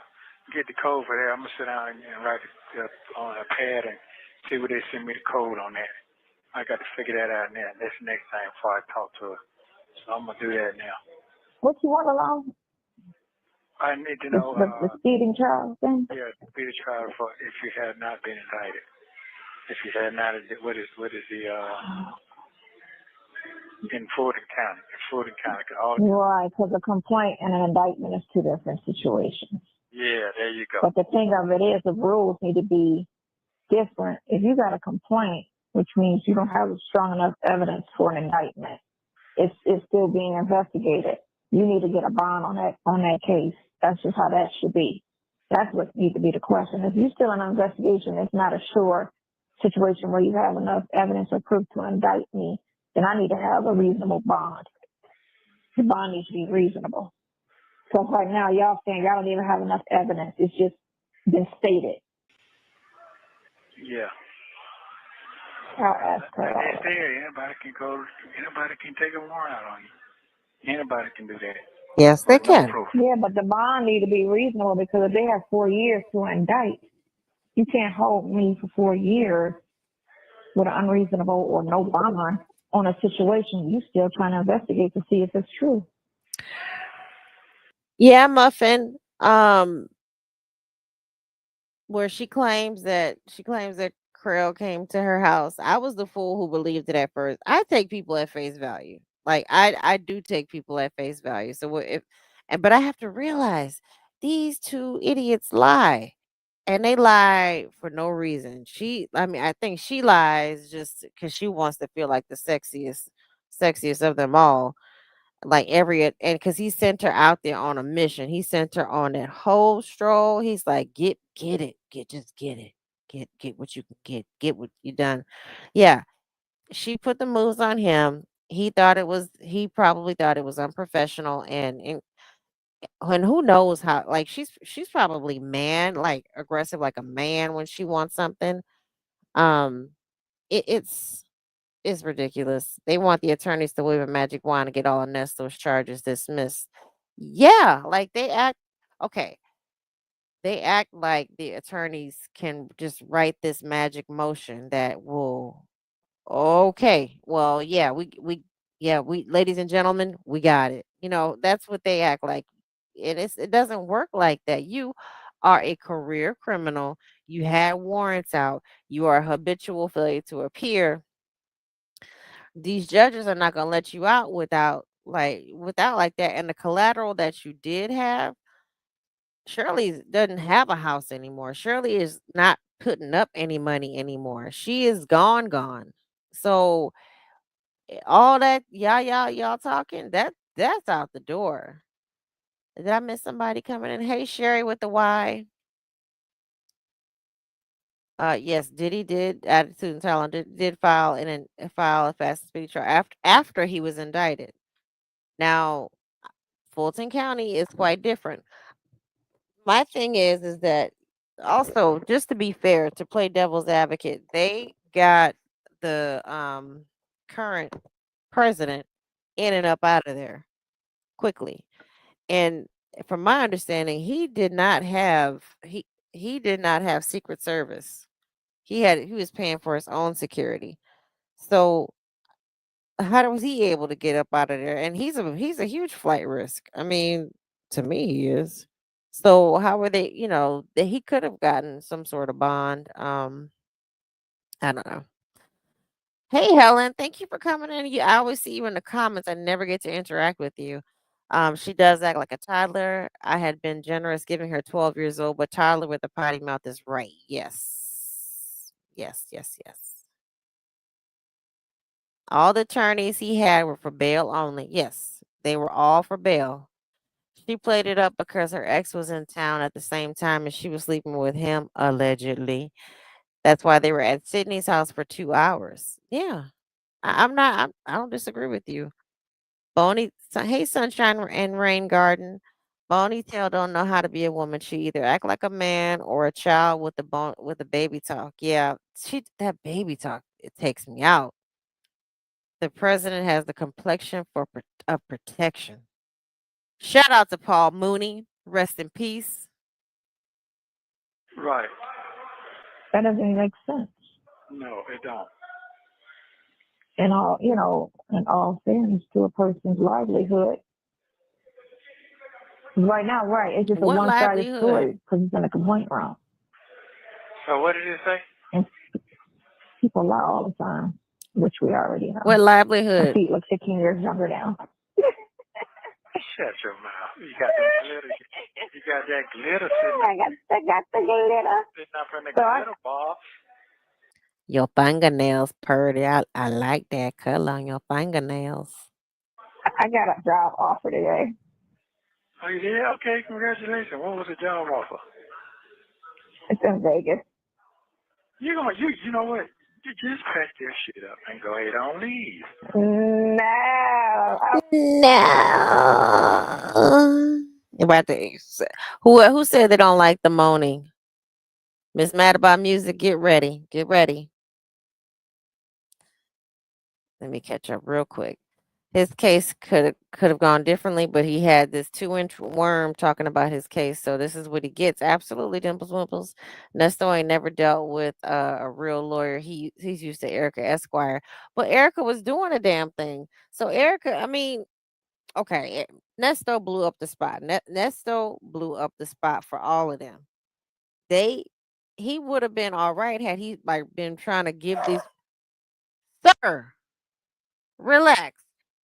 get the code for that. I'm gonna sit down and write it on a pad and see what they send me the code on that. I got to figure that out now. That's the next thing before I talk to her. So I'm gonna do that now. What you want along? I need to The, know, the, the speeding trial thing? yeah, be the trial for if you have not been indicted. If you have not, what is the in Fulton County? In Fulton County, all Right, because a complaint and an indictment is two different situations. yeah, there you go. But the thing of it is, the rules need to be different. If you got a complaint, which means you don't have strong enough evidence for an indictment, it's still being investigated. You need to get a bond on that case. That's just how that should be. That's what needs to be the question. If you're still in an investigation, it's not a sure situation where you have enough evidence or proof to indict me, then I need to have a reasonable bond. The bond needs to be reasonable. Because right now, y'all saying y'all don't even have enough evidence. It's just been stated. Yeah. I'll ask her Like they all that. said, anybody can take a warrant out on you. Anybody can do that Yes, they with no can. proof. Yeah, but the bond need to be reasonable because if they have 4 years to indict, you can't hold me for 4 years with an unreasonable or no bond on a situation you still trying to investigate to see if it's true. Yeah, Muffin. Where she claims that Krill came to her house. I was the fool who believed it at first. I take people at face value. Like I do take people at face value. So but I have to realize these two idiots lie. And they lie for no reason. I think she lies just because she wants to feel like the sexiest of them all. Like and because he sent her out there on a mission. He sent her on that whole stroll. He's like, get it, just get it, get what you can get what you done. Yeah, she put the moves on him. He probably thought it was unprofessional, and And who knows how, like, she's probably man, like aggressive like a man when she wants something. Um it's ridiculous. They want the attorneys to wave a magic wand to get all of Nesto's charges dismissed. Yeah, like okay. They act like the attorneys can just write this magic motion that will. Okay. Well, yeah, we ladies and gentlemen, we got it. That's what they act like. It doesn't work like that. You are a career criminal. You had warrants out. You are a habitual failure to appear. These judges are not going to let you out without like that. And the collateral that you did have, Shirley doesn't have a house anymore. Shirley is not putting up any money anymore. She is gone. So all that y'all talking, that's out the door. Did I miss somebody coming in? Hey, Sherry with the Y. Yes, Diddy did. Attitude and Talent did file a fast and speedy trial after he was indicted. Now, Fulton County is quite different. My thing is that also, just to be fair, to play devil's advocate, they got the current president in and up out of there quickly. And from my understanding, he did not have Secret Service. He was paying for his own security. So how was he able to get up out of there? And he's a huge flight risk. I mean, to me, he is. So how were they? That he could have gotten some sort of bond. I don't know. Hey, Helen, thank you for coming in. I always see you in the comments. I never get to interact with you. She does act like a toddler. I had been generous giving her 12 years old, but toddler with a potty mouth is right. Yes. Yes, yes, yes. All the attorneys he had were for bail only. Yes, they were all for bail. She played it up because her ex was in town at the same time and she was sleeping with him, allegedly. That's why they were at Sydney's house for 2 hours. Yeah. I don't disagree with you. Hey, Sunshine and Rain Garden. Bonnie Tail don't know how to be a woman. She either act like a man or a child with the baby talk. Yeah, that baby talk, it takes me out. The president has the complexion of protection. Shout out to Paul Mooney. Rest in peace. Right. That doesn't make sense. No, it don't. In all fairness to a person's livelihood. Right now, right, it's just a What one-sided livelihood? story because it's in a complaint round. So what did it say? And people lie all the time, which we already know. What My livelihood? feet look 15 years younger now. Shut your mouth. You got that glitter. You got that glitter sitting I got the glitter. up in the So glitter ball. Your fingernails purty. I like that color on your fingernails. I got a job offer today. Oh, you did? Okay, congratulations. What was the job offer? It's in Vegas. You know what? You just pack your shit up and go ahead on leave. No. No. About to, who said they don't like the moaning? Miss Mad About Music, get ready. Get ready. Let me catch up real quick. His case could have gone differently, but he had this 2-inch worm talking about his case. So this is what he gets. Absolutely, Dimples Wimples. Nesto ain't never dealt with a real lawyer. He's used to Erica Esquire, but Erica was doing a damn thing. So Erica, I mean, okay, Nesto blew up the spot. Nesto blew up the spot for all of them. They He would have been all right had he like been trying to give these. Sir, relax.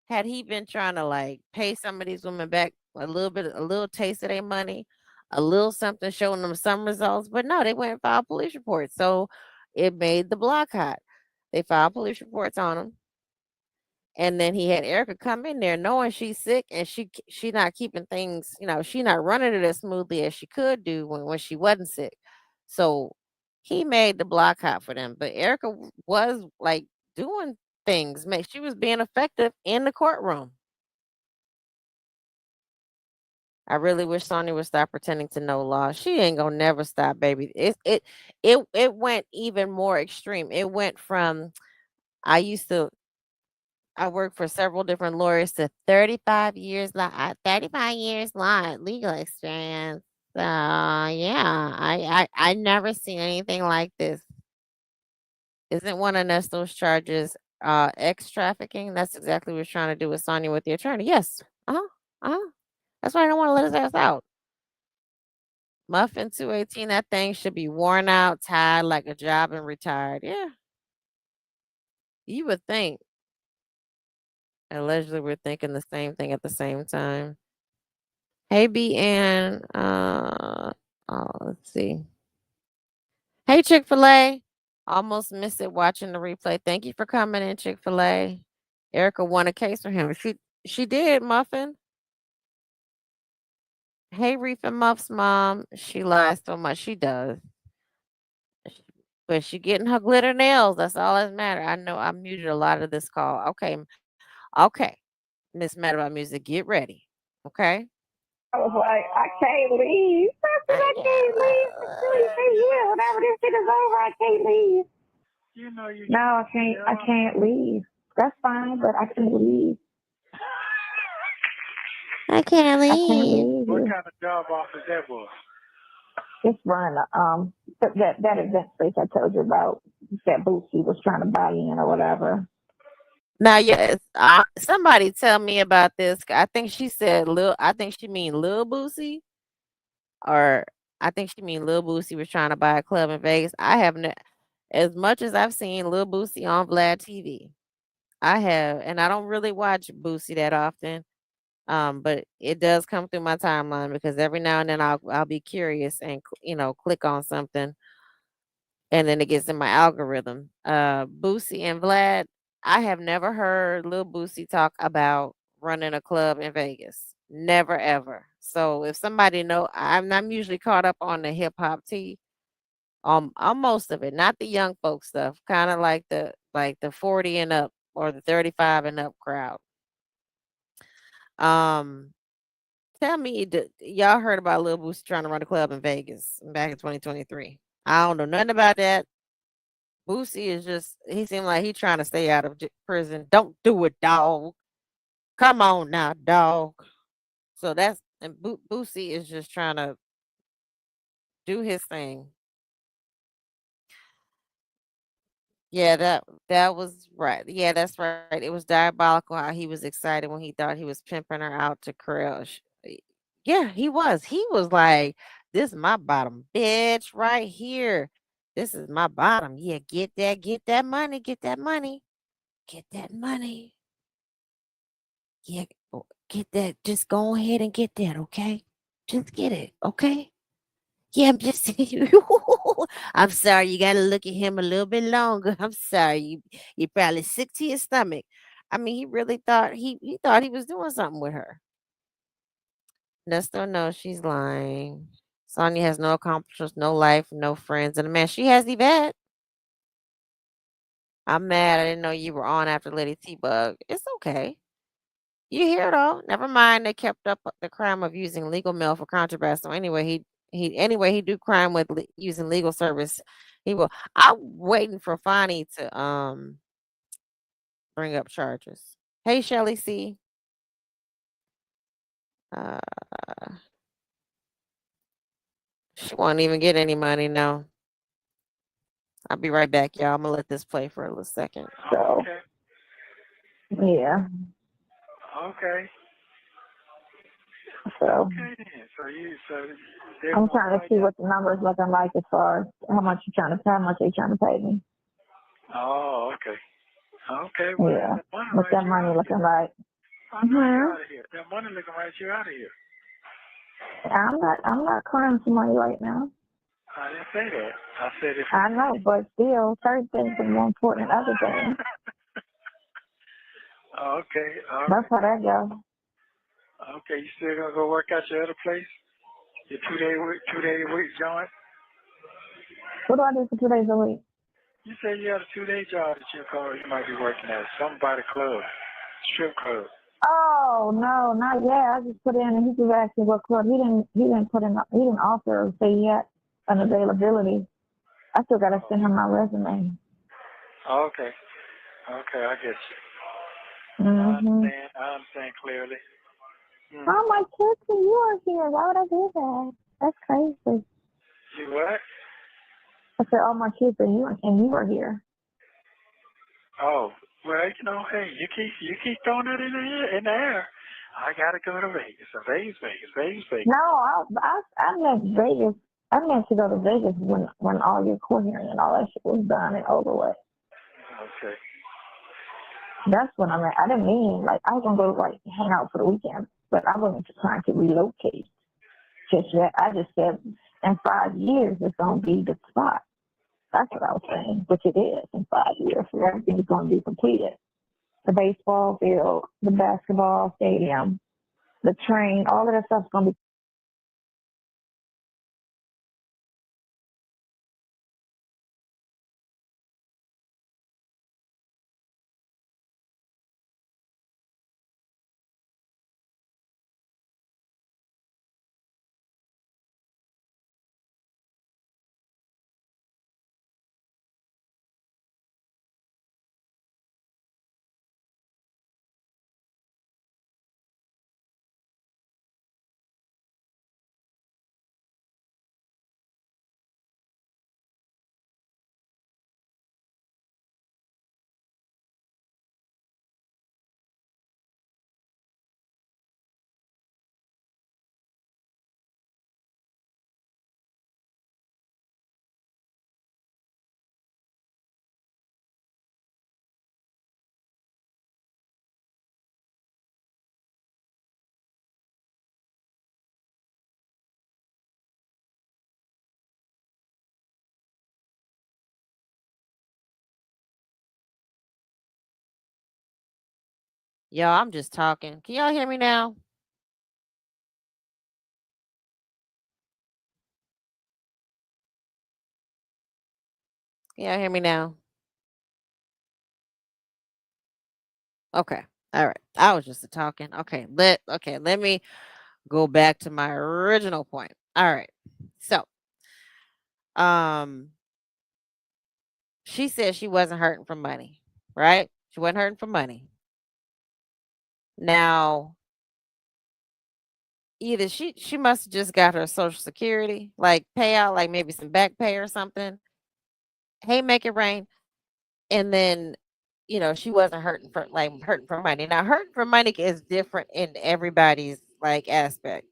Had he been trying to like pay some of these women back a little taste of their money, a little something showing them some results, but no, they went and filed police reports. So it made the block hot. They filed police reports on him. And then he had Erica come in there knowing she's sick and she not keeping things, she not running it as smoothly as she could do when she wasn't sick. So he made the block hot for them. But Erica was like doing things. She was being effective in the courtroom. I really wish Sonya would stop pretending to know law. She ain't gonna never stop, baby. It went even more extreme. It went from I used to I worked for several different lawyers to 35 years 35 years law legal experience. So yeah, I never seen anything like this. Isn't one of Nesto's charges ex trafficking? That's exactly what we're trying to do with Sonya with the attorney. Yes. Uh-huh. Uh-huh. That's why I don't want to let his ass out. Muffin 218, that thing should be worn out, tied like a job and retired. Yeah. You would think. Allegedly we're thinking the same thing at the same time. Hey B and let's see. Hey Chick-fil-A. Almost missed it watching the replay. Thank you for coming in, Chick-fil-A. Erica won a case for him. She did, Muffin. Hey Reef and Muff's mom. She lies so much. She does. But she getting her glitter nails. That's all that matters. I know I muted a lot of this call. Okay. Okay. Miss Mad About Music, get ready. Okay. I was like, I can't leave. I said, I I can't leave until you say, yeah, whenever this shit is over, I can't leave. You know you No, I can't. I can't leave. That's fine, but I can't leave. can't I can't leave. leave. What kind of job offer that was? Just running that event space I told you about that Boosie was trying to buy in or whatever. Now, yes, somebody tell me about this. I think she said Lil. I think she mean Lil Boosie, or I think she mean Lil Boosie was trying to buy a club in Vegas. I haven't, as much as I've seen Lil Boosie on Vlad TV. I have, and I don't really watch Boosie that often. But it does come through my timeline because every now and then I'll be curious and click on something, and then it gets in my algorithm. Boosie and Vlad, I have never heard Lil Boosie talk about running a club in Vegas. Never ever. So if somebody know, I'm usually caught up on the hip hop tea, on most of it, not the young folk stuff, kind of like the 40 and up or the 35 and up crowd. Um, Tell me, y'all heard about Lil Boosie trying to run a club in Vegas back in 2023? I don't know nothing about that. Boosie is he seemed like he trying to stay out of prison. Don't do it, dog. Come on now, dog. So and Boosie is just trying to do his thing. Yeah, that was right. Yeah, that's right. It was diabolical how he was excited when he thought he was pimping her out to crush. Yeah, he was. He was like, "This is my bottom, bitch, right here. This is my bottom. Yeah, get that money, get that money, get that money. Yeah, get that. Just go ahead and get that, okay? Just get it, okay? Yeah, I'm just I'm sorry, you gotta look at him a little bit longer. I'm sorry. You probably sick to your stomach. I mean, he really thought he thought he was doing something with her. Nesto knows she's lying. Sonya has no accomplishments, no life, no friends, and a man. She has Yvette. I'm mad. I didn't know you were on after Lady T Bug. It's okay. You hear though. Never mind. They kept up the crime of using legal mail for contraband. So anyway, he do crime with using legal service. He will. I'm waiting for Fonnie to bring up charges. Hey Shelly C. Uh, she won't even get any money. No. I'll be right back, y'all. I'm gonna let this play for a little second. So Okay. yeah. Okay. So Okay then. So they're I'm gonna trying to fight see out. what the numbers looking like as far as how much they trying to pay me. Oh, okay. Okay. Well, Yeah. that money What's right that you money out of here. looking like? I know you Hmm. out of here. That money looking right you out of here. I'm not crying for money right now. I didn't say that. I said if. I know, but still certain things are more important than other things. Okay. All That's right. how that goes. Okay. You still gonna go work out your other place? Your 2 day week joint? What do I do for 2 days a week? You said you had a 2 day job that you might be working at. Somebody club. Strip club. Oh no, not yet. I just put in, and he just asked me what club. He didn't put in. He didn't offer or say yet an availability. I still gotta send him my resume. Okay. Okay, I get you. Mhm. I understand clearly. Hmm. Oh my kids, you are here. Why would I do that? That's crazy. You what? I said, all my kids are you, and you are here. Oh, well, hey, you keep throwing that in the air. I gotta go to Vegas. So Vegas. No, I meant Vegas. I meant to go to Vegas when all your court hearing and all that shit was done and over with. Okay. That's what I meant. I didn't mean like I was gonna go like hang out for the weekend, but I wasn't trying to relocate just yet. I just said in 5 years it's gonna be the spot. That's what I was saying, which it is in 5 years. So everything is gonna be completed. The baseball field, the basketball stadium, the train, all of that stuff's gonna be. Y'all, I'm just talking. Can y'all hear me now? Can y'all hear me now? Okay. All right. I was just talking. Let me go back to my original point. All right. So, um she said she wasn't hurting for money, right? She wasn't hurting for money. Now, either she must have just got her social security like payout, like maybe some back pay or something. Hey, make it rain. And then, she wasn't hurting for money. Now, hurting for money is different in everybody's like aspect.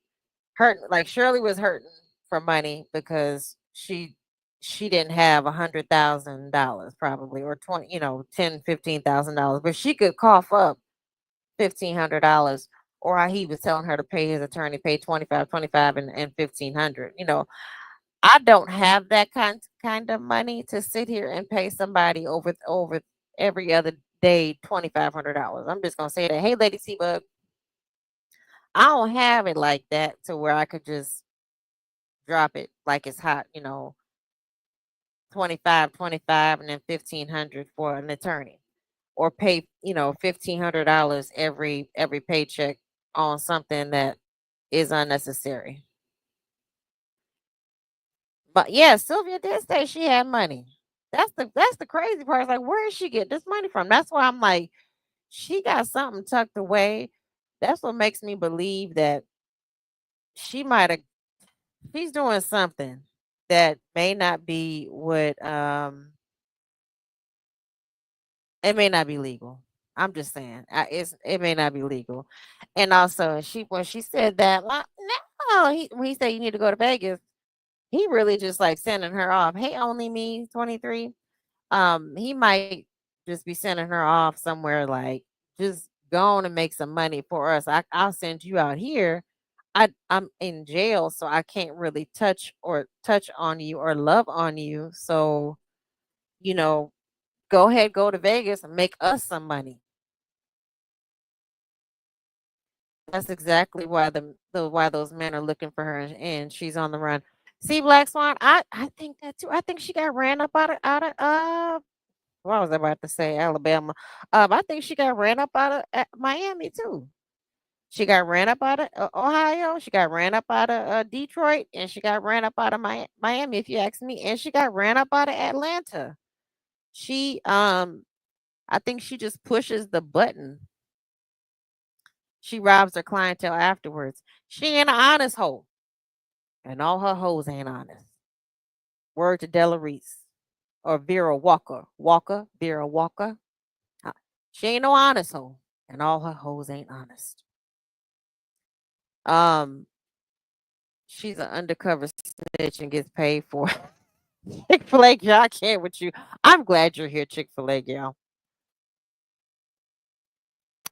Hurting like Shirley was hurting for money because she didn't have $100,000 probably, or 20, 10, $15,000, but she could cough up $1,500, or how he was telling her to pay his attorney, pay 25 and 1,500. I don't have that kind of money to sit here and pay somebody over every other day $2,500. I'm just gonna say that. Hey, Lady C Bug, I don't have it like that to where I could just drop it like it's hot. 25 and then 1,500 for an attorney, or pay $1,500 every paycheck on something that is unnecessary. But yeah, Sylvia did say she had money. That's the crazy part. It's like, where did she get this money from? That's why I'm like, she got something tucked away. That's what makes me believe that she might have she's doing something that may not be what it may not be legal. I'm just saying, it may not be legal. And also, she when she said that, like, no, when he said you need to go to Vegas, he really just like sending her off. Hey, only me 23. He might just be sending her off somewhere like, just go on and make some money for us. I'll send you out here. I'm in jail, so I can't really touch on you or love on you. So, you know, go ahead, go to Vegas and make us some money. That's exactly why why those men are looking for her, and she's on the run. See, Black Swan, I think that too. I think she got ran up out of what was I about to say? Alabama. I think she got ran up out of Miami too. She got ran up out of Ohio. She got ran up out of Detroit, and she got ran up out of Miami, if you ask me, and she got ran up out of Atlanta. She, I think she just pushes the button. She robs her clientele afterwards. She ain't an honest hoe, and all her hoes ain't honest. Word to Della Reese or Vera Walker. Vera Walker. Uh, She ain't no honest hoe, and all her hoes ain't honest. Um, she's an undercover snitch and gets paid for it. Chick-fil-A girl, I can't with you. I'm glad you're here, Chick-fil-A girl.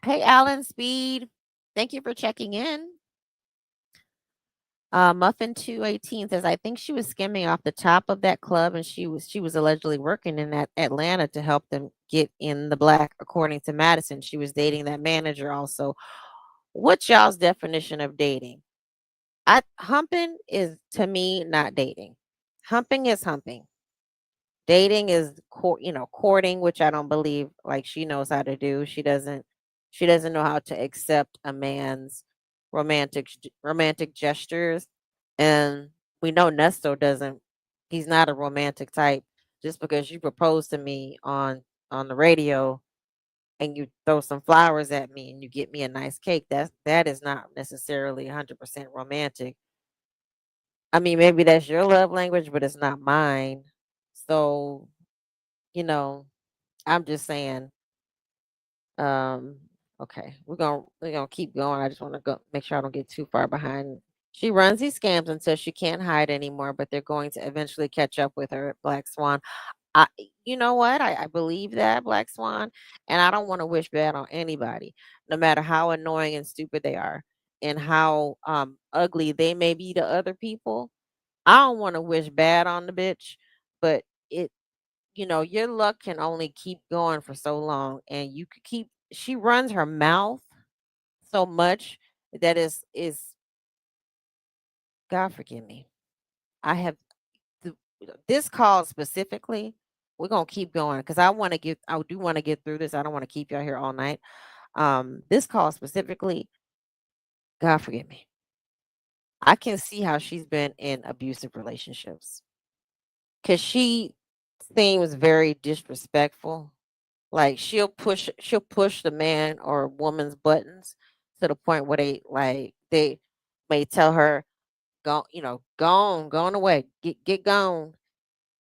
Hey, Alan Speed. Thank you for checking in. Muffin 218 says, I think she was skimming off the top of that club and she was allegedly working in that Atlanta to help them get in the black, according to Madison. She was dating that manager also. What's y'all's definition of dating? Humping is to me not dating. Humping is humping. Dating is courting, which I don't believe like she knows how to do. She doesn't know how to accept a man's romantic gestures. And we know Nesto doesn't. He's not a romantic type. Just because you propose to me on the radio and you throw some flowers at me and you get me a nice cake, that is not necessarily 100% romantic. I mean, maybe that's your love language, but it's not mine. So, you know, I'm just saying, um, okay, we're gonna keep going. I just want to go make sure I don't get too far behind. She runs these scams until she can't hide anymore, but they're going to eventually catch up with her, Black Swan. I, you know what? I believe that, Black Swan, and I don't want to wish bad on anybody, no matter how annoying and stupid they are, and how ugly they may be to other people. I don't want to wish bad on the bitch, but it your luck can only keep going for so long, and you could keep she runs her mouth so much that is God forgive me. I have th- this call specifically. We're gonna keep going because I do want to get through this. I don't want to keep y'all here all night. This call specifically, God forgive me. I can see how she's been in abusive relationships because she seems very disrespectful. Like she'll push the man or woman's buttons to the point where they may tell her, go, gone away, get gone.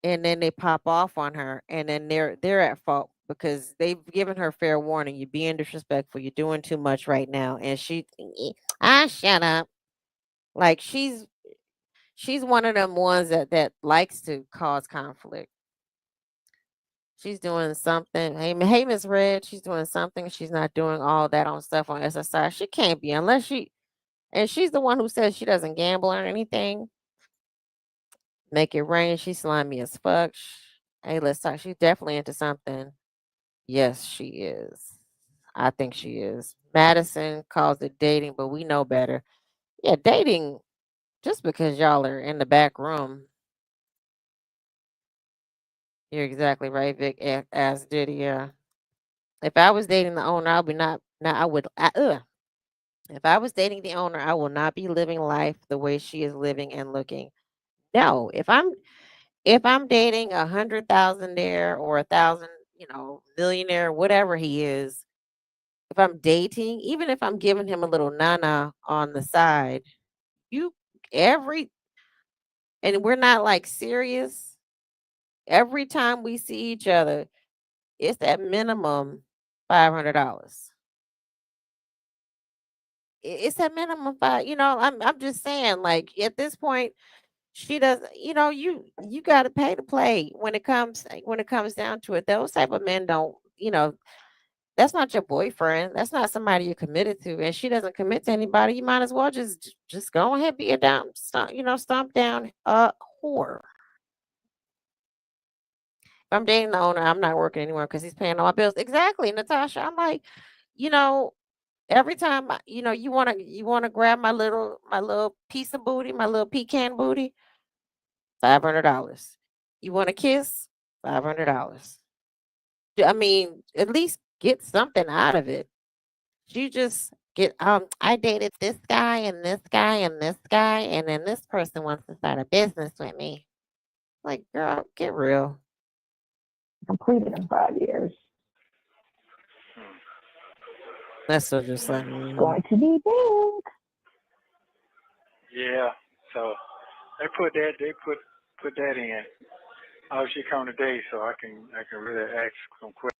And then they pop off on her and then they're at fault because they've given her fair warning. You're being disrespectful, you're doing too much right now. And shut up. Like she's one of them ones that likes to cause conflict. She's doing something. Hey, Miss Red. She's doing something. She's not doing all that on stuff on SSI. She can't be unless and she's the one who says she doesn't gamble or anything. Make it rain. She's slimy as fuck. Hey, let's talk. She's definitely into something. Yes, she is. I think she is. Madison calls it dating, but we know better. Yeah, dating. Just because y'all are in the back room, you're exactly right, Vic. As did yeah. If I was dating the owner, I would not. Now I would. If I was dating the owner, I will not be living life the way she is living and looking. No, if I'm dating 100,000 or 1,000, millionaire, whatever he is, if I'm dating, even if I'm giving him a little nana on the side, you every and we're not like serious. Every time we see each other, it's at minimum $500. It's at minimum five. I'm just saying, like at this point, she does. You got to pay to play when it comes down to it. Those type of men don't. That's not your boyfriend. That's not somebody you're committed to. And she doesn't commit to anybody. You might as well just go ahead, be a down, stomp down a whore. If I'm dating the owner, I'm not working anymore because he's paying all my bills. Exactly, Natasha. I'm like, you know, every time you wanna grab my little piece of booty, my little pecan booty, $500. You want a kiss, $500. I mean, at least get something out of it. She just I dated this guy and this guy and this guy, and then this person wants to start a business with me. Like, girl, get real. Completed in 5 years. That's so just like, It's going to be big. Yeah. So they put that in. Oh, she come today, so I can really ask some questions.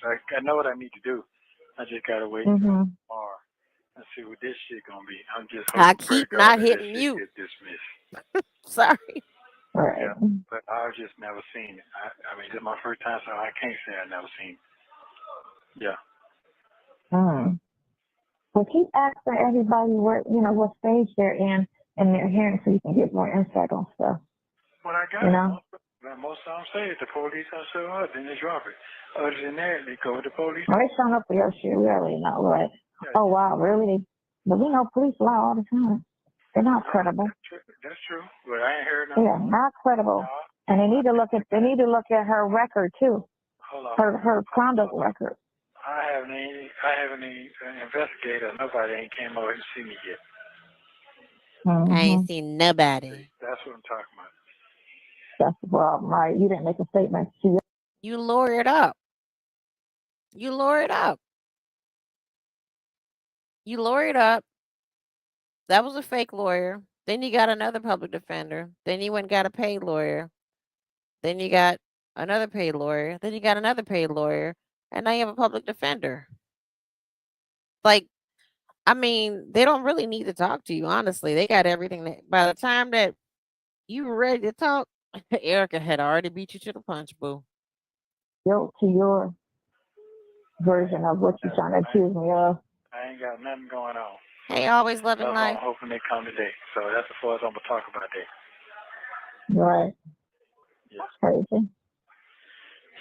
I know what I need to do. I just gotta wait Mm-hmm. tomorrow and see what this shit gonna be. I'm just I hoping, pray to keep God, not that this hitting shit mute. gets dismissed. Sorry. Right. Yeah, but I've just never seen it. I mean, this is my first time, so I can't say I've never seen it. Yeah. Mm. Well, keep asking everybody what stage they're in their hearing so you can get more insight on stuff. But I got it. Most of them say it. The police are show up, then they drop it. Other than that, they go with the police. Well, they showing up for your shit. We already know, right? Yeah, Oh, wow, really? But we know police lie all the time. They're not credible. that's true. But I ain't heard They nothing. are not credible. No. And they need to look at her record too. Hold on. Her conduct record. I haven't any investigator. Nobody ain't came over and see me yet. I Mm-hmm. ain't seen nobody. That's what I'm talking about. That's the problem, right? You didn't make a statement to you. You lawyered up. You lawyered up. You lawyered up. That was a fake lawyer. Then you got another public defender. Then you went and got a paid lawyer. Then you got another paid lawyer. Then you got another paid lawyer. And now you have a public defender. Like, I mean, they don't really need to talk to you, honestly. They got everything that by the time that you were ready to talk, Erica had already beat you to the punch, boo. To your version of what you're trying to accuse me of. I ain't got nothing going on. Hey, always loving That's life. why I'm hoping they come today. So that's as far as I'm gonna talk about that. Right. Yeah. Crazy.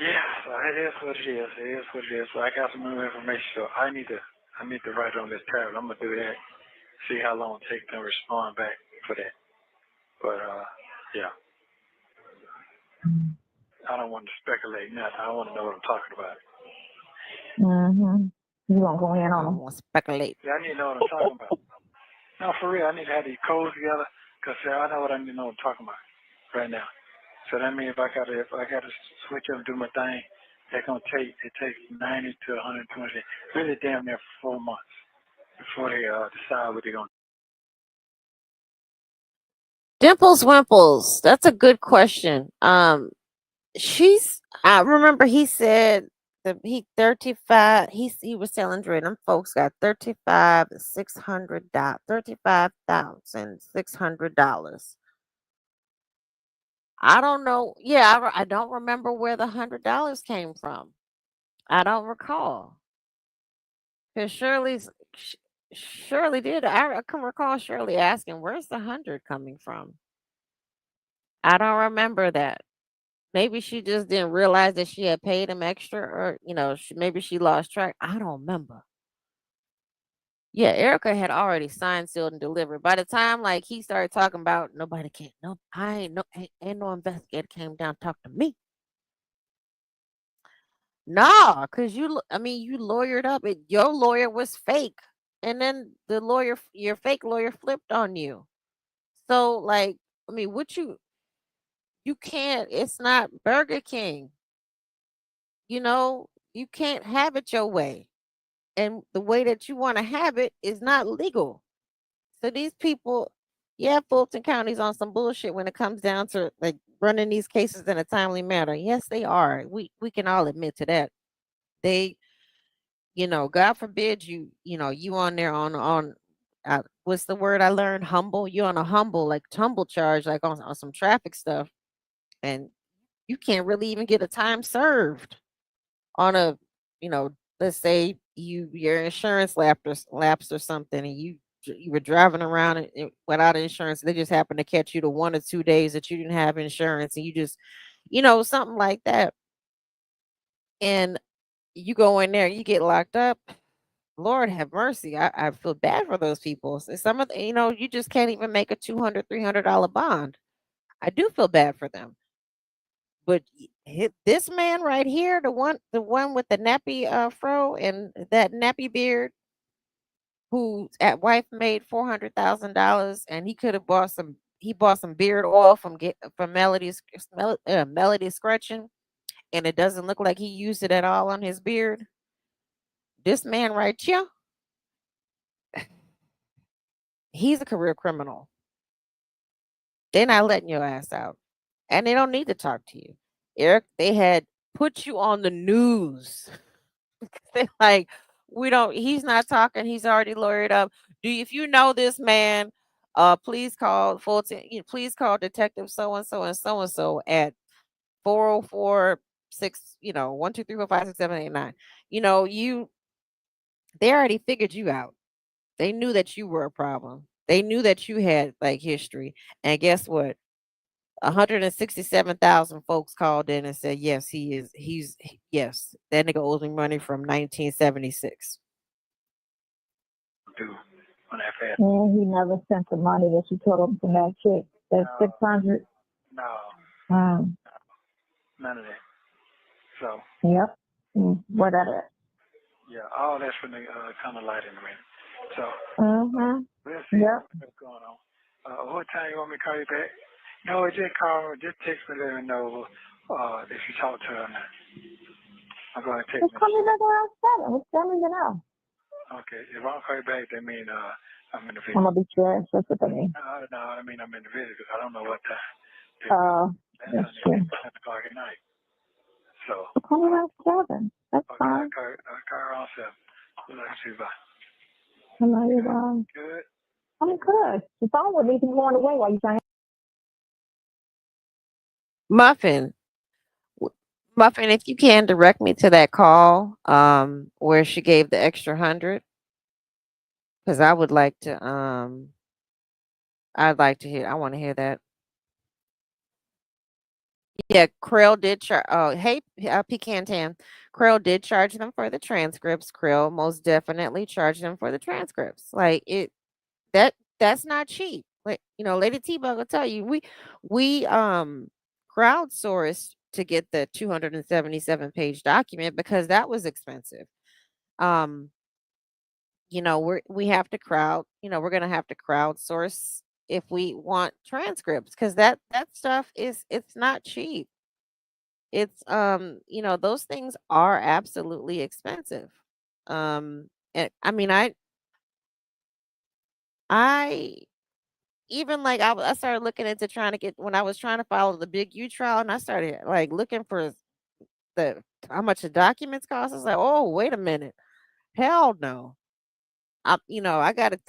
Yeah, so it is what it is. It is what it is. So I got some new information. So I need to write on this tablet. I'm gonna do that. See how long it takes them to respond back for that. But yeah. I don't want to speculate nothing. I want to know what I'm talking about. Mm-hmm. You gonna go in I on don't them? want to speculate. Yeah, I need to know what I'm talking about. No, for real. I need to have these codes together because I know what I need to know what I'm talking about right now. So that means if I gotta switch up and do my thing, it takes 90 to 120 days, really damn near 4 months before they decide what they're gonna. Dimples Wimples. That's a good question. I remember he said that he 35 he was telling Dre them folks got $35,600. I don't know. Yeah, I don't remember where the $100 came from. I don't recall. Because Shirley did. I can recall Shirley asking, "Where's the 100 coming from?" I don't remember that. Maybe she just didn't realize that she had paid him extra, or maybe she lost track. I don't remember. Yeah, Erica had already signed, sealed, and delivered. By the time like he started talking about nobody can't, no, I ain't no, ain't no investigator came down and talked to me. Nah, cause I mean, you lawyered up. Your lawyer was fake, and then your fake lawyer flipped on you. So like, I mean, you can't. It's not Burger King. You can't have it your way. And the way that you want to have it is not legal. So these people, yeah, Fulton County's on some bullshit when it comes down to like running these cases in a timely manner. Yes, they are. We can all admit to that. They, God forbid you on there on what's the word I learned? Humble. You on a humble like tumble charge like on some traffic stuff, and you can't really even get a time served on a let's say your insurance lapsed or something, and you were driving around without insurance. They just happened to catch you the 1 or 2 days that you didn't have insurance, and you just, something like that, and you go in there, you get locked up. Lord have mercy. I feel bad for those people. Some of you just can't even make a $200, $300 bond. I do feel bad for them. But this man right here, the one with the nappy fro and that nappy beard, who at wife made $400,000, and he could have bought some. He bought some beard oil from Melody Scratching, and it doesn't look like he used it at all on his beard. This man right here, he's a career criminal. They're not letting your ass out, and they don't need to talk to you, Eric. They had put you on the news. They're like, we don't. He's not talking. He's already lawyered up. If you know this man, please call Fulton. Please call Detective so and so at 404-6. 1 2 3 4 5 6 7 8 9. You. They already figured you out. They knew that you were a problem. They knew that you had like history. And guess what? 167,000 folks called in and said, yes, he is. Yes, that nigga owes me money from 1976. Do on that fast. And he never sent the money that you told him from that chick. That's No. 600. No, none of that. So, Yep. Whatever. yeah, all that's for the kind of light in a minute. So, we'll see Yep. what's going on. What time you want me to call you back? No, just call me, just text me, let me know if you talk to her now. I'm going to text Just me. call me back around 7. It's 7 to know. Okay, if I don't call you back, that means I'm in the I'm video. going to be stressed. That's what I mean. No, I mean I'm in the video because I don't know what time. That's true. 10 o'clock at night. So, So call me around 7. That's okay, fine. I'll call around 7. We'll let you bye. I love you, Bob. Good. I'm good. The phone wouldn't even go on the way while you're trying. Muffin, Muffin, if you can direct me to that call, where she gave the extra 100, because I would like to, I'd like to hear. I want to hear that. Yeah, Krill did charge. Oh, hey, Pecan Tan. Krill did charge them for the transcripts. Krill most definitely charged them for the transcripts. Like that's not cheap. Like, Lady T-Bug will tell you, we crowdsourced to get the 277-page document because that was expensive. Um, we have to we're gonna have to crowdsource if we want transcripts, because that stuff it's not cheap. It's those things are absolutely expensive. And I mean, I even like I started looking into trying to get when I was trying to follow the Big U trial, and I started like looking for the how much the documents cost. I was like, oh, wait a minute, hell no. I gotta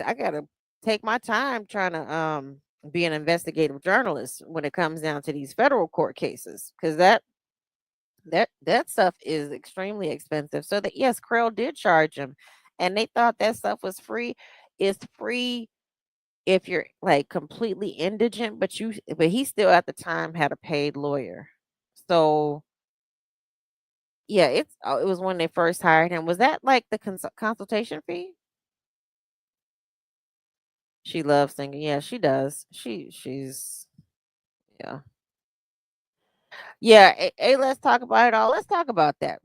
take my time trying to be an investigative journalist when it comes down to these federal court cases, because that stuff is extremely expensive. So that, yes, Krill did charge him, and they thought that stuff was free. It's free if you're like completely indigent, but he still at the time had a paid lawyer. So yeah, it was when they first hired him. Was that like the consultation fee? She loves singing. Yeah, she does. She's yeah. Yeah, hey, let's talk about it all. Let's talk about that.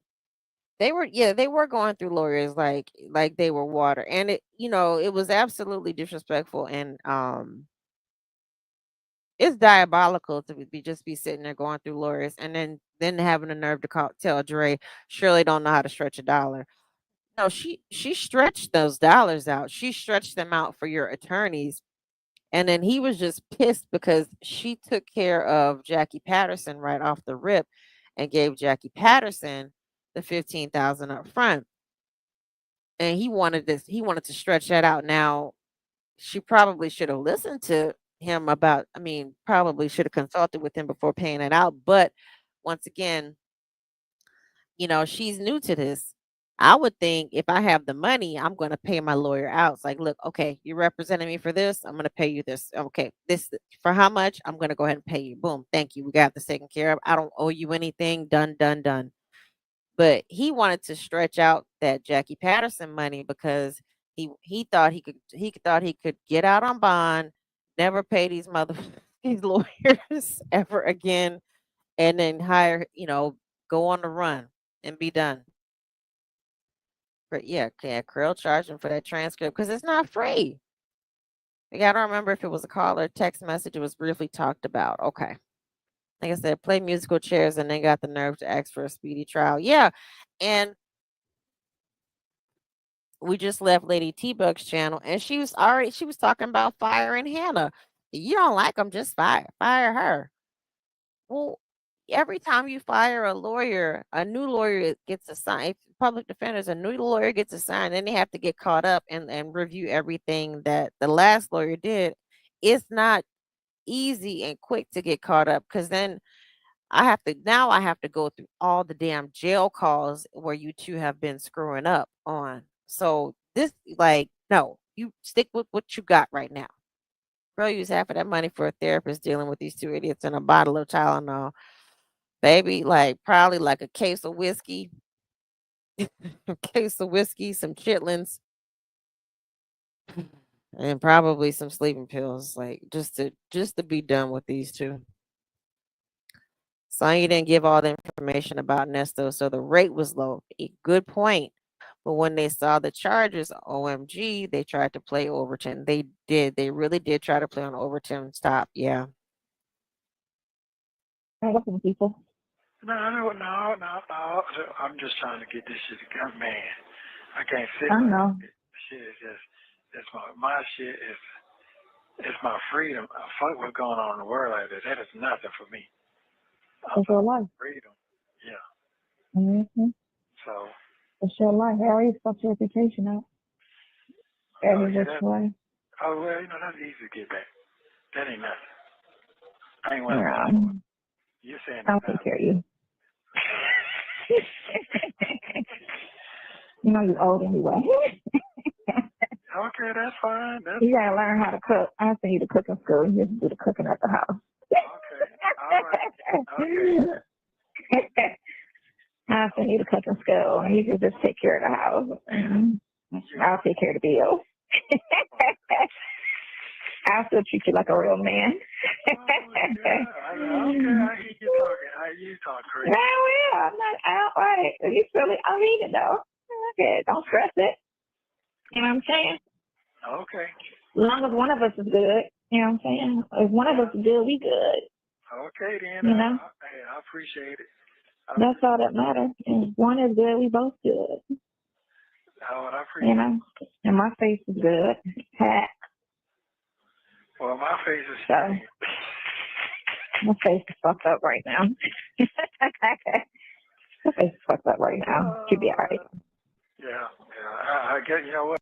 They were going through lawyers like they were water, and it was absolutely disrespectful, and it's diabolical to be sitting there going through lawyers, and then having the nerve to tell Dre Shirley don't know how to stretch a dollar. No, she stretched those dollars out. She stretched them out for your attorneys. And then he was just pissed because she took care of Jackie Patterson right off the rip and gave Jackie Patterson the 15,000 up front. And he wanted to stretch that out. Now, she probably should have listened to him probably should have consulted with him before paying it out. But once again, she's new to this. I would think if I have the money, I'm going to pay my lawyer out. It's like, look, okay, you're representing me for this. I'm going to pay you this. Okay, this for how much? I'm going to go ahead and pay you. Boom, thank you. We got this taken care of. I don't owe you anything. Done, done, done. But he wanted to stretch out that Jackie Patterson money because he thought he could get out on bond, never pay these mother these lawyers ever again, and then hire go on the run and be done. But yeah, Krill charge him for that transcript because it's not free. You gotta remember if it was a call or text message, it was briefly talked about. Okay. Like I said, play musical chairs and then got the nerve to ask for a speedy trial. Yeah. And we just left Lady T Bug's channel and she was talking about firing Hannah. You don't like them, just fire her. Well, every time you fire a lawyer, a new lawyer gets assigned. Public defenders, a new lawyer gets assigned, then they have to get caught up and review everything that the last lawyer did. It's not easy and quick to get caught up because then I have to go through all the damn jail calls where you two have been screwing up on. So this like no, you stick with what you got right now. Girl, use half of that money for a therapist dealing with these two idiots and a bottle of Tylenol. Baby, like probably like a case of whiskey, a case of whiskey, some chitlins, and probably some sleeping pills, like just to be done with these two. Sonya didn't give all the information about Nesto, so the rate was low. A good point. But when they saw the charges, OMG, they tried to play Overton. They did. They really did try to play on Overton's top. Yeah. I got some people. No, no, no, no, no. I'm just trying to get this shit together, man. I can't sit I like know. this. Shit is just, it's my shit is, it's my freedom. Fuck what's going on in the world like this. That is nothing for me. I'm It's your talking life. freedom. Yeah. Mm-hmm. So, It's your life. How are you supposed to reputation out? oh, Every yeah, which way. oh, well, that's easy to get back. That ain't nothing. I ain't one of Yeah. them. You're saying I'll it's take not. care of you. You know you're old anyway. Okay, that's fine. That's You gotta learn how to cook. I'll send you to cooking school. You just do the cooking at the house. okay. All right. Okay. I'll send you to cooking school and you can just take care of the house. And I'll take care of the bills. I'll still treat you like a real man. Oh, yeah. Okay, I hear you talking. I hear you talk crazy. I will. I'm not outright. You really, I mean it though. Okay, don't stress it. You know what I'm saying? Okay. As long as one of us is good, you know what I'm saying? If one of us is good, we good. Okay, then. You know? I appreciate it. That's all that matters. If one is good, we both good. Oh, I You appreciate it. know? And my face is good. Hat. Well, my face is So shitty. my face is fucked up right now. My face is fucked up right now. She'll be alright. Yeah. I get, you know what?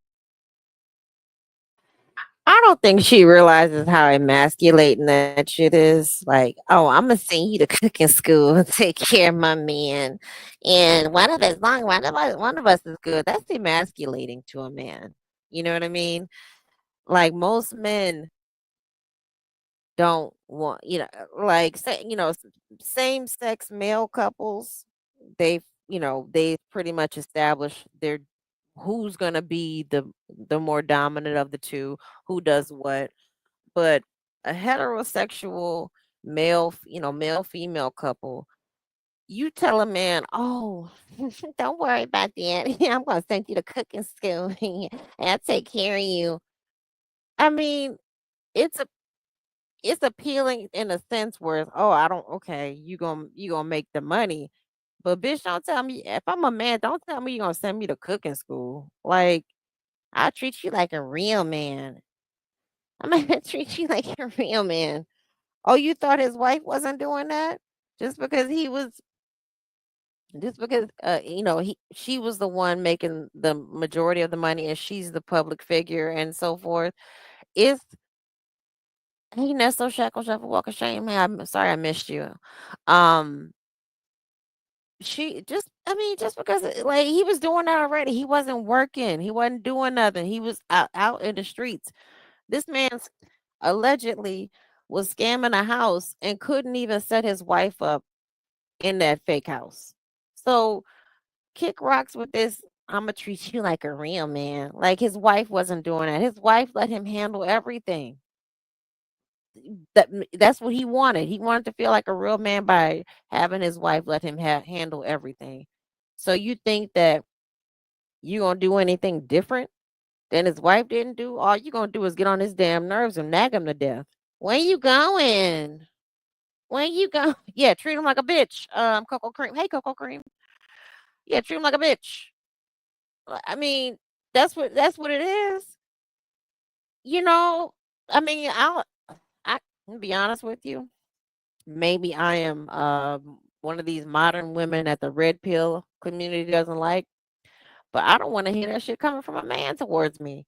I don't think she realizes how emasculating that shit is. Like, oh, I'm gonna send you to cooking school and take care of my man. And one of us is good. That's emasculating to a man. You know what I mean? Like most men don't want, like say, same sex male couples, they pretty much establish their who's gonna be the more dominant of the two, who does what. But a heterosexual male female couple, you tell a man, oh, don't worry about that. I'm gonna send you to cooking school and I'll take care of you. I mean, it's it's appealing in a sense where oh I don't okay you gonna make the money, but bitch don't tell me if I'm a man, don't tell me you're gonna send me to cooking school. Like I treat you like a real man. I'm gonna treat you like a real man. Oh, you thought his wife wasn't doing that just because he was just because she was the one making the majority of the money and she's the public figure and so forth. It's hey Nesto Shackle Shuffle Walk of Shame. Hey, I'm sorry I missed you. Um she just I mean, just because like he was doing that already. He wasn't working. He wasn't doing nothing. He was out in the streets. This man's allegedly was scamming a house and couldn't even set his wife up in that fake house. So kick rocks with this. I'm gonna treat you like a real man. Like his wife wasn't doing that. His wife let him handle everything. That's what he wanted. He wanted to feel like a real man by having his wife let him handle everything. So you think that you gonna do anything different than his wife didn't do? All you gonna do is get on his damn nerves and nag him to death. Where you going? Where you go? Yeah, treat him like a bitch. Cocoa Cream. Hey, Cocoa Cream. Yeah, treat him like a bitch. I mean, that's what it is. You know. I mean, I'll be honest with you. Maybe I am one of these modern women that the red pill community doesn't like, but I don't want to hear that shit coming from a man towards me.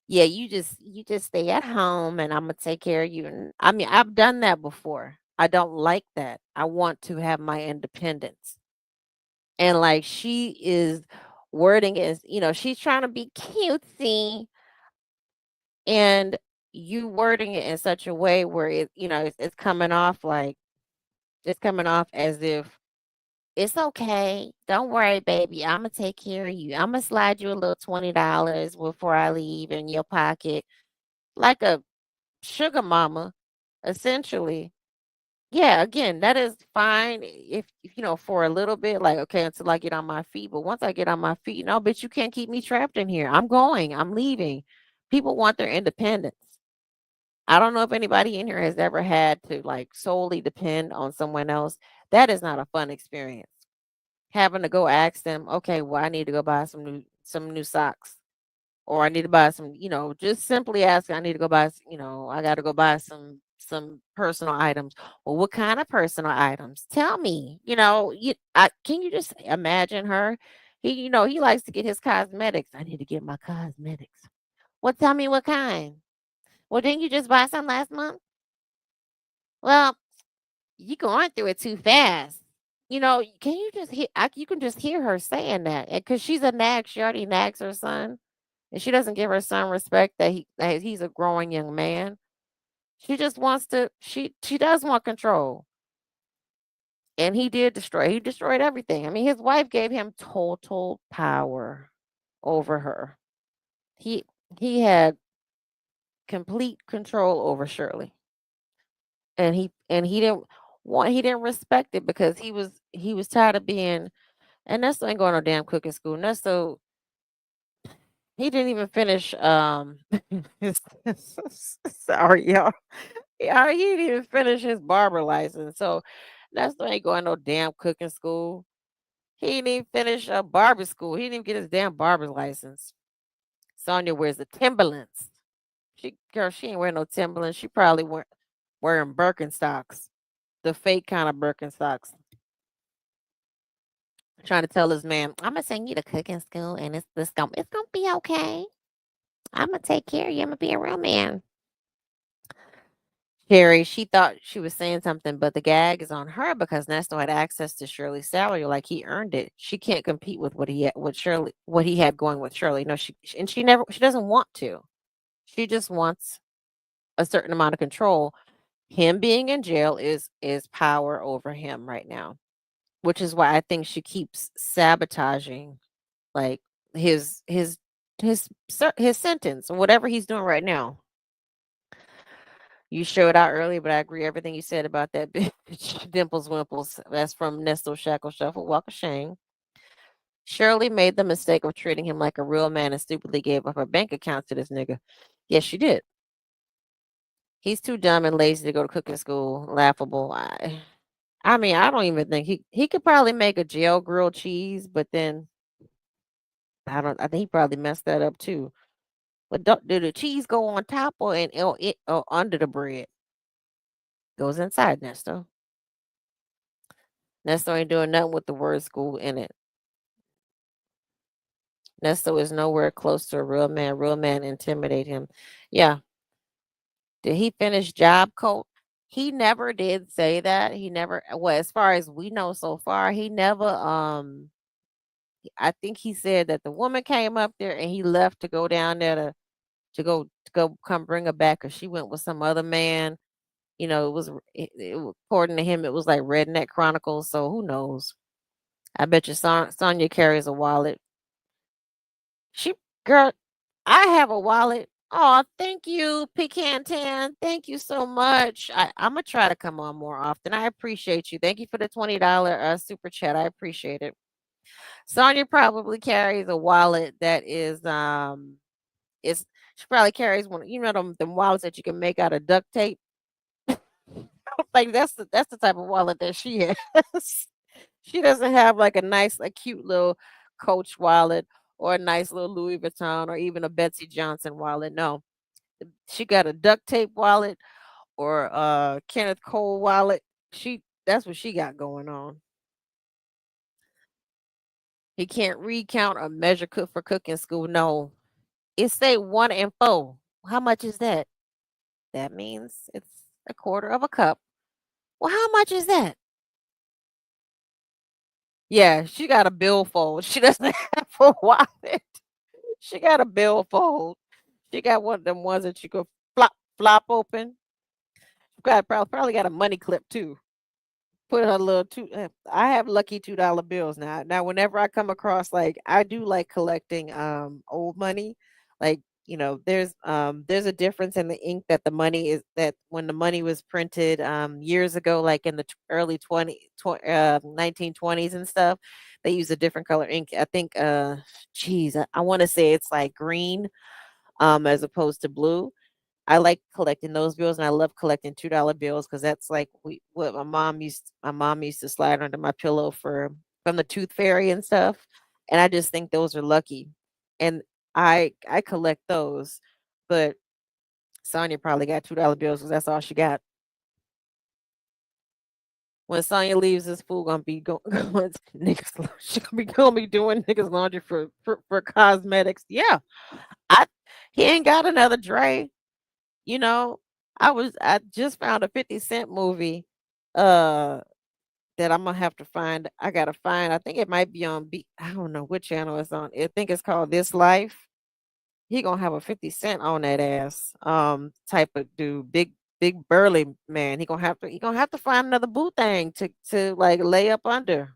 Yeah, you just stay at home and I'm gonna take care of you. And I mean, I've done that before. I don't like that. I want to have my independence. And like she is wording is, she's trying to be cutesy and you wording it in such a way where it's coming off like it's coming off as if it's okay. Don't worry, baby. I'm gonna take care of you. I'm gonna slide you a little $20 before I leave in your pocket, like a sugar mama, essentially. Yeah, again, that is fine if for a little bit, like okay, until I get on my feet. But once I get on my feet, no, bitch, you can't keep me trapped in here. I'm going. I'm leaving. People want their independence. I don't know if anybody in here has ever had to like solely depend on someone else. That is not a fun experience. Having to go ask them, okay, well, I need to go buy some new socks. Or I need to buy some, just simply asking, I need to go buy, I got to go buy some personal items. Well, what kind of personal items? Tell me. Can you just imagine her? He likes to get his cosmetics. I need to get my cosmetics. Well, tell me what kind. Well, didn't you just buy some last month? Well, you going through it too fast. Can you just hear? You can just hear her saying that because she's a nag. She already nags her son, and she doesn't give her son respect that he's a growing young man. She just wants to. She does want control, and he did destroy. He destroyed everything. I mean, his wife gave him total power over her. He he had complete control over Shirley, and he didn't respect it because he was tired of being. And Nesto ain't going no damn cooking school. Nesto, he didn't even finish. Sorry, y'all. Yeah, he didn't even finish his barber license. So Nesto ain't going no damn cooking school. He didn't even finish barber school. He didn't even get his damn barber's license. Sonia wears the Timberlands. She ain't wearing no Timberlands. She probably wearing Birkenstocks, the fake kind of Birkenstocks. Trying to tell this man, I'm gonna send you to cooking school, and it's gonna be okay. I'm gonna take care of you. I'm gonna be a real man. Sherry, she thought she was saying something, but the gag is on her because Nesto had access to Shirley's salary, like he earned it. She can't compete with what he had going with Shirley. No, she doesn't want to. She just wants a certain amount of control. Him being in jail is power over him right now, which is why I think she keeps sabotaging like his sentence or whatever he's doing right now. You showed out early, but I agree everything you said about that bitch. Dimples Wimples. That's from Nesto Shackle Shuffle Walk of Shame. Shirley made the mistake of treating him like a real man and stupidly gave up her bank account to this nigga. Yes, she did. He's too dumb and lazy to go to cooking school. Laughable. I mean, I don't even think he could probably make a jail grilled cheese, but then I think he probably messed that up too. But do the cheese go on top or under the bread? Goes inside, Nesto. Nesto ain't doing nothing with the word school in it. Nesto is nowhere close to a real man. Real man intimidate him. Yeah. Did he finish job coat? He never did say that. He never, well, as far as we know so far, he never I think he said that the woman came up there and he left to go down there to go come bring her back because she went with some other man. According to him, it was like Redneck Chronicles. So who knows? I bet you Sonya carries a wallet. She girl, I have a wallet. Oh, thank you, Pecan Tan. Thank you so much. I'm gonna try to come on more often. I appreciate you. Thank you for the $20 super chat. I appreciate it. Sonya probably carries a wallet that is she probably carries one. You know them wallets that you can make out of duct tape. Like that's the type of wallet that she has. She doesn't have like a cute little Coach wallet or a nice little Louis Vuitton or even a Betsy Johnson wallet. No, she got a duct tape wallet or a Kenneth Cole wallet. That's what she got going on. He can't recount or measure cook for cooking school. No, it say 1 and 4. How much is that? That means it's a quarter of a cup. Well, how much is that? Yeah, she got a billfold. She doesn't have a wallet. She got a billfold. She got one of them ones that you could flop open. Probably got a money clip too. Put her little two. I have lucky $2 bills now. Now, whenever I come across I do like collecting old money. Like there's a difference in the ink that the money is that when the money was printed years ago, like in the early 1920s and stuff. They use a different color ink. I think geez, I want to say it's like green as opposed to blue. I like collecting those bills, and I love collecting $2 bills because that's like what my mom used to slide under my pillow from the tooth fairy and stuff, and I just think those are lucky, and I collect those, but Sonya probably got $2 bills because that's all she got. When Sonya leaves, this fool gonna be going to niggas. She gonna be doing niggas laundry for cosmetics. Yeah, I he ain't got another Dre. You know, I just found a 50 Cent movie, uh, that I'm gonna have to find. I gotta find. I think it might be on I don't know what channel it's on. I think it's called This Life. He gonna have a 50 Cent on that ass. Type of dude, big burly man. He gonna have to find another boo thing to like lay up under.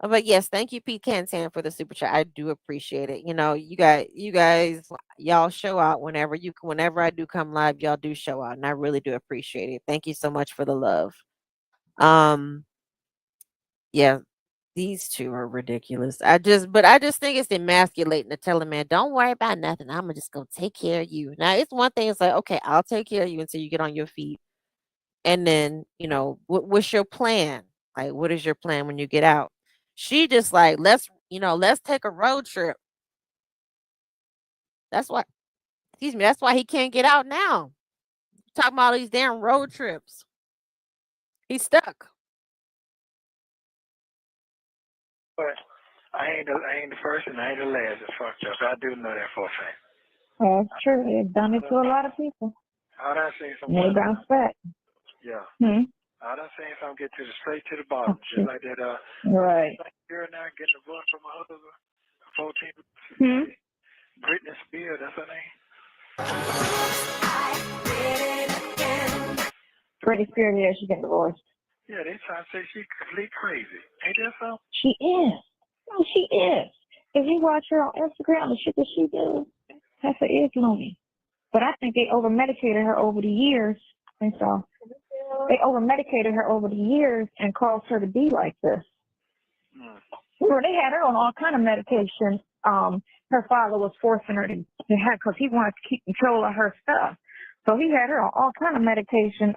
But yes, thank you, Pete Cantan, for the super chat. I do appreciate it. You guys, y'all show out whenever I do come live, y'all do show out, and I really do appreciate it. Thank you so much for the love. Um, yeah, these two are ridiculous. But I just think it's emasculating to tell a man, "Don't worry about nothing. I'm gonna just go take care of you." Now, it's one thing. It's like, okay, I'll take care of you until you get on your feet, and then what's your plan? Like, what is your plan when you get out? She just like, let's take a road trip. That's why, excuse me, that's why he can't get out now. Talking about all these damn road trips. He's stuck. But I ain't the first and I ain't the last that fucked up. I do know that for a fact. That's true. They've done it to a lot of people. I done seen some. And they bounce back. Yeah. Hmm. I done seen some get to the straight to the bottom, just like that. Right. Girl now getting divorced from her husband, 14. Hmm. Britney Spears, that's her name. Pretty Spears, yeah, she got divorced. Yeah, they trying to say she complete crazy. Ain't that so? She is. No, she is. If you watch her on Instagram, the shit that she does, that's her is loony. But I think they over medicated her over the years. And so they over medicated her over the years and caused her to be like this. Remember, they had her on all kind of medication. Her father was forcing her to have because he wanted to keep control of her stuff. So he had her on all kind of medication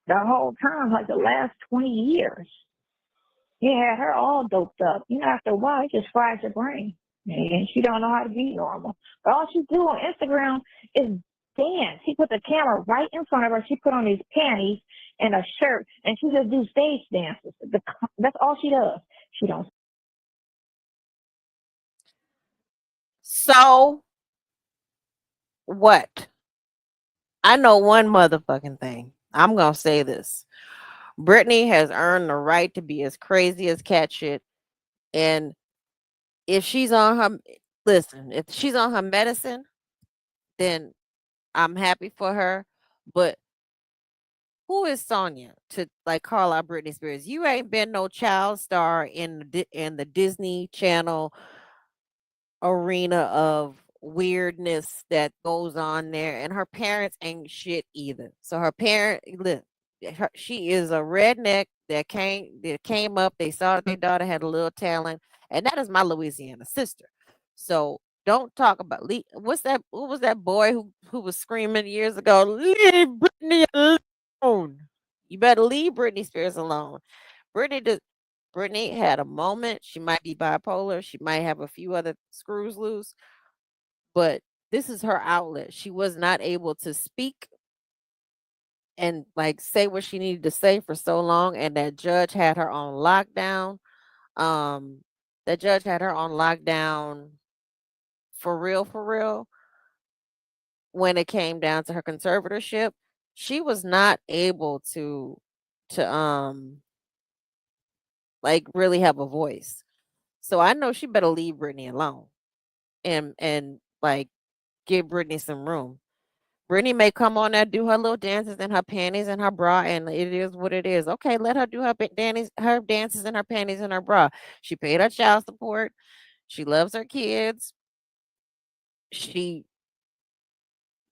the whole time, like the last 20 years. He had her all doped up. After a while, it just fries your brain. And she don't know how to be normal. But all she do on Instagram is dance. She put the camera right in front of her. She put on these panties and a shirt, and she just do stage dances. That's all she does. She don't. So what? I know one motherfucking thing. I'm gonna say this. Brittany has earned the right to be as crazy as cat shit. And if she's on her listen, if she's on her medicine, then I'm happy for her. But who is Sonia to like call out Britney Spears? You ain't been no child star in in the Disney Channel arena of weirdness that goes on there, and her parents ain't shit either. So her parent, look, she is a redneck that came up. They saw that their daughter had a little talent, and that is my Louisiana sister. So don't talk about what's that? What was that boy who was screaming years ago? Leave Britney alone. You better leave Britney Spears alone. Britney does. Brittany had a moment. She might be bipolar. She might have a few other screws loose, but this is her outlet. She was not able to speak and like say what she needed to say for so long, and that judge had her on lockdown. Um, that judge had her on lockdown for real. When it came down to her conservatorship, she was not able to like really have a voice. So I know she better leave Brittany alone and like give Brittany some room. Brittany may come on there, do her little dances in her panties and her bra, and it is what it is. Okay, let her do her dances in her panties and her bra. She paid her child support. She loves her kids. She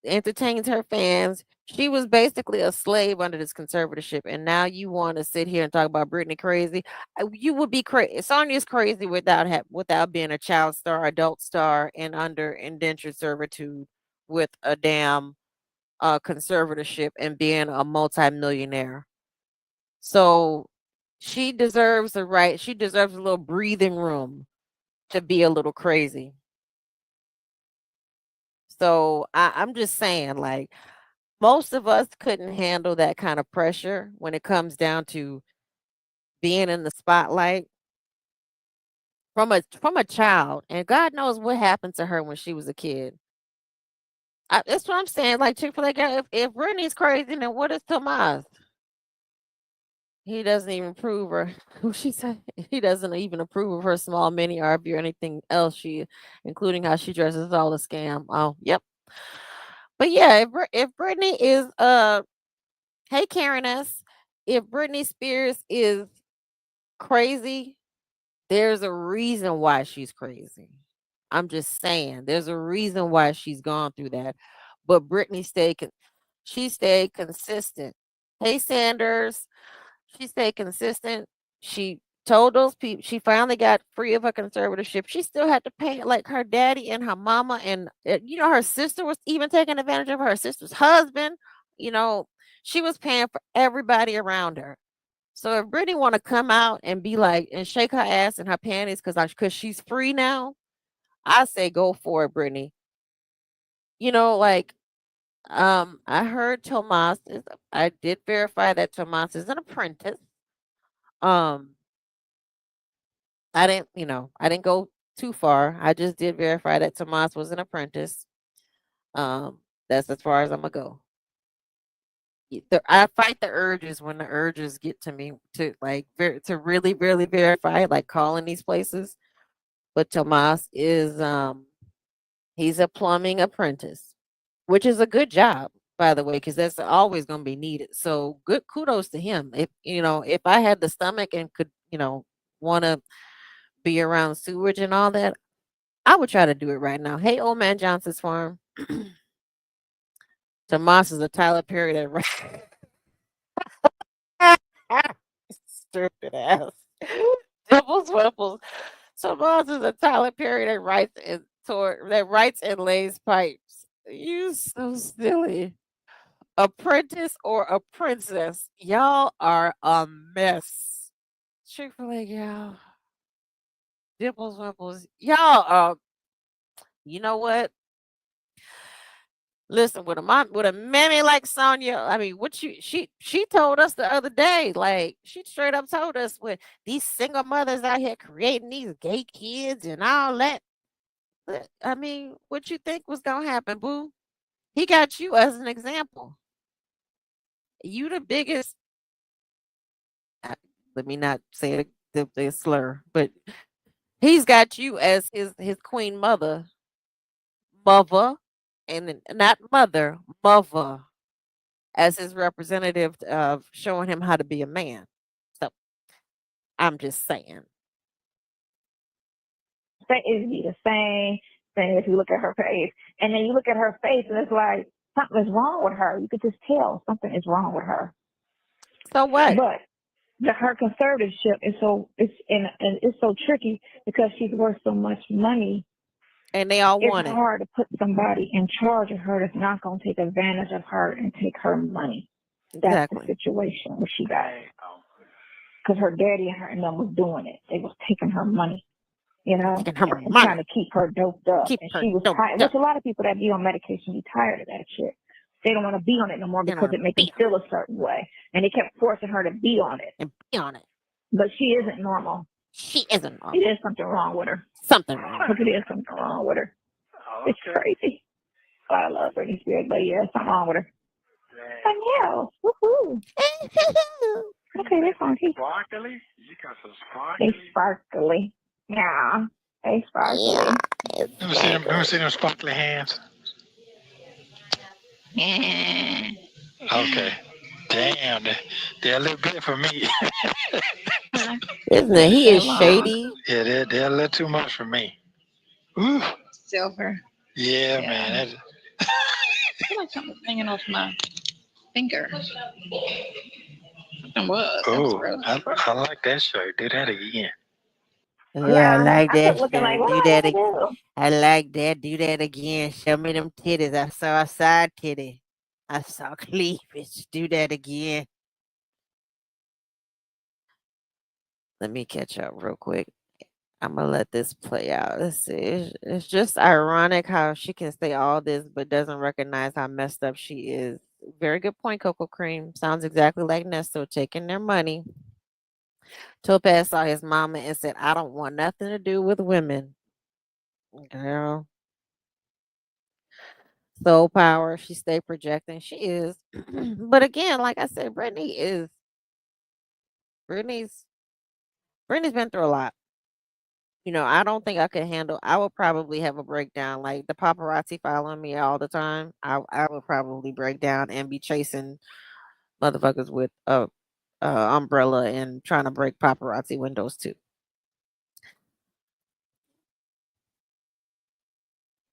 entertains her fans. She was basically a slave under this conservatorship, and now you want to sit here and talk about Brittany crazy. You would be crazy. Sonya's crazy without being a child star, adult star, and under indentured servitude with a damn conservatorship and being a multimillionaire. So she deserves the right. She deserves a little breathing room to be a little crazy. So I'm just saying, like, most of us couldn't handle that kind of pressure when it comes down to being in the spotlight from a child, and God knows what happened to her when she was a kid. That's what I'm saying. Like Chick-fil-A, girl, if Brittany's crazy, then what is Tomas? He doesn't even approve her. Who she said he doesn't even approve of her small mini RV or anything else. Including how she dresses, all a scam. Oh, yep. But yeah, if Brittany is hey Karen S, if Britney Spears is crazy, there's a reason why she's crazy. I'm just saying, there's a reason why she's gone through that. But she stayed consistent. Hey Sanders, she stayed consistent. She told those people she finally got free of her conservatorship. She still had to pay like her daddy and her mama and her sister was even taking advantage of her sister's husband. You know, she was paying for everybody around her. So if Brittany want to come out and be like and shake her ass in her panties because she's free now, I say go for it, Brittany. Like I heard I did verify that Tomas is an apprentice. Um, I didn't go too far. I just did verify that Tomas was an apprentice. Um, that's as far as I'm gonna go. I fight the urges when the urges get to me to to really, really verify, like calling these places. But Tomas is he's a plumbing apprentice, which is a good job, by the way, because that's always gonna be needed. So good kudos to him. If I had the stomach and could, wanna be around sewage and all that, I would try to do it right now. Hey, old man Johnson's farm. Tomas is a Tyler Perry that stupid ass. Dibbles Wimples. Tomas is a Tyler Perry that writes and lays pipes. You so silly. Apprentice or a princess. Y'all are a mess. Chick-fil-A, y'all. Dibbles Wimples. Y'all are, you know what? Listen, with a mammy like Sonia, I mean, what she told us the other day, like she straight up told us with these single mothers out here creating these gay kids and all that. I mean, what you think was gonna happen, boo? He got you as an example. You the biggest. uh, Let me not say the slur, but he's got you as his queen mother, and not mother, mother, as his representative of showing him how to be a man. So I'm just saying. It'd be the same thing if you look at her face. And then you look at her face and it's like something is wrong with her. You could just tell something is wrong with her. So what? But her conservatorship is it's so tricky because she's worth so much money. And they all It's want it. hard to put somebody in charge of her that's not going to take advantage of her and take her money. That's the Exactly. situation where she got it. Because her daddy and her and them was doing it. They was taking her money, you know, Taking her and trying money. to keep her doped up. Keep And her she was doped tired. up. Which a lot of people that be on medication be tired of that shit. They don't want to be on it no more They don't because wanna it makes them be feel a certain way. And they kept forcing her to be on it. And be on it. But she isn't normal. She isn't It normal. is something wrong with her. Something wrong. Look, it is something wrong with her. It's crazy. But I love Britney Spears, but yeah, something wrong with her. Something else. Woohoo. Okay, they're funky. Sparkly? You got some They sparkly? sparkly. Yeah. They sparkly. Yeah. Let me see them sparkly hands. Okay. Damn, they're a little bit for me. Isn't it? He is shady. Yeah, they're a little too much for me. Ooh. Silver. Yeah, man. I feel like something was hanging off my finger. Something was. That was Oh, gross. I like that shirt. Do that again. Oh, I Yeah. like I that kept looking like, shirt. what Do do that I again. do? I like that. Do that again. Show me them titties. I saw a side titty. I saw cleavage. Do that again. Let me catch up real quick. I'm gonna let this play out. Let's see. It's just ironic how she can say all this but doesn't recognize how messed up she is. Very good point, Cocoa Cream. Sounds exactly like Nesto taking their money. Topaz saw his mama and said, I don't want nothing to do with women. Girl. Soul power. She stay projecting. She is. But again, like I said, Brittany's Brittany's been through a lot. I don't think I could handle. I would probably have a breakdown. Like the paparazzi following me all the time. I would probably break down and be chasing motherfuckers with a umbrella and trying to break paparazzi windows too.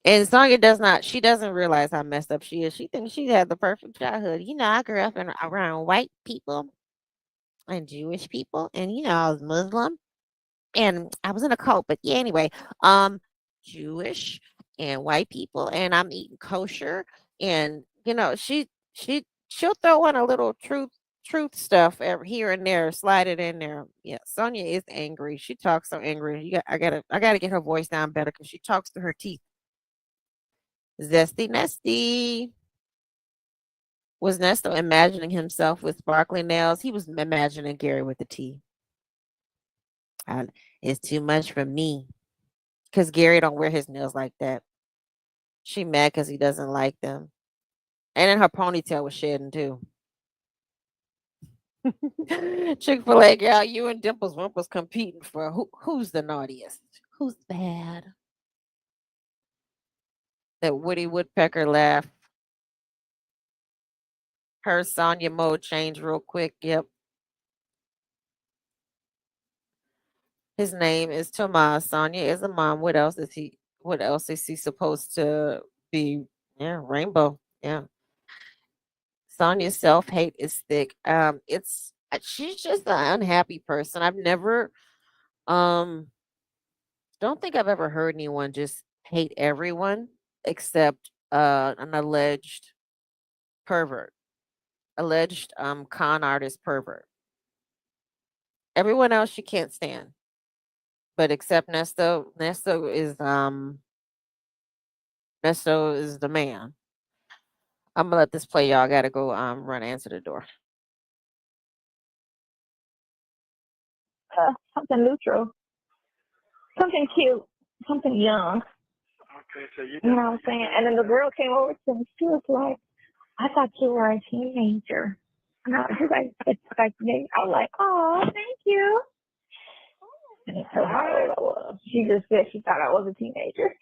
And Sonya does not. She doesn't realize how messed up she is. She thinks she had the perfect childhood. I grew up around white people and Jewish people, and I was Muslim, and I was in a cult. But yeah, anyway, Jewish and white people, and I'm eating kosher, and she'll throw in a little truth stuff here and there, slide it in there. Yeah, Sonia is angry. She talks so angry. I gotta get her voice down better because she talks through her teeth. Zesty Nesty. Was Nesto imagining himself with sparkly nails? He was imagining Gary with the T. It's too much for me. Because Gary don't wear his nails like that. She mad because he doesn't like them. And then her ponytail was shedding too. Chick-fil-A gal, you and Dimples Wimples competing for who's the naughtiest? Who's bad? That Woody Woodpecker laugh. Her Sonya mode change real quick. Yep. His name is Tomas. Sonya is a mom. What else is he supposed to be? Yeah, rainbow. Yeah. Sonya's self-hate is thick. She's just an unhappy person. I've never um don't think I've ever heard anyone just hate everyone except an alleged pervert. Alleged con artist pervert. Everyone else she can't stand. But except Nesto. Nesto is the man. I'm gonna let this play, y'all. I gotta go run answer the door. Something neutral. Something cute. Something young. Okay, so you You know what I'm definitely saying? And then the girl came over to me. She was like, I thought you were a teenager. And I was like, I was like, oh, thank you. I didn't tell her how old I was. She just said she thought I was a teenager.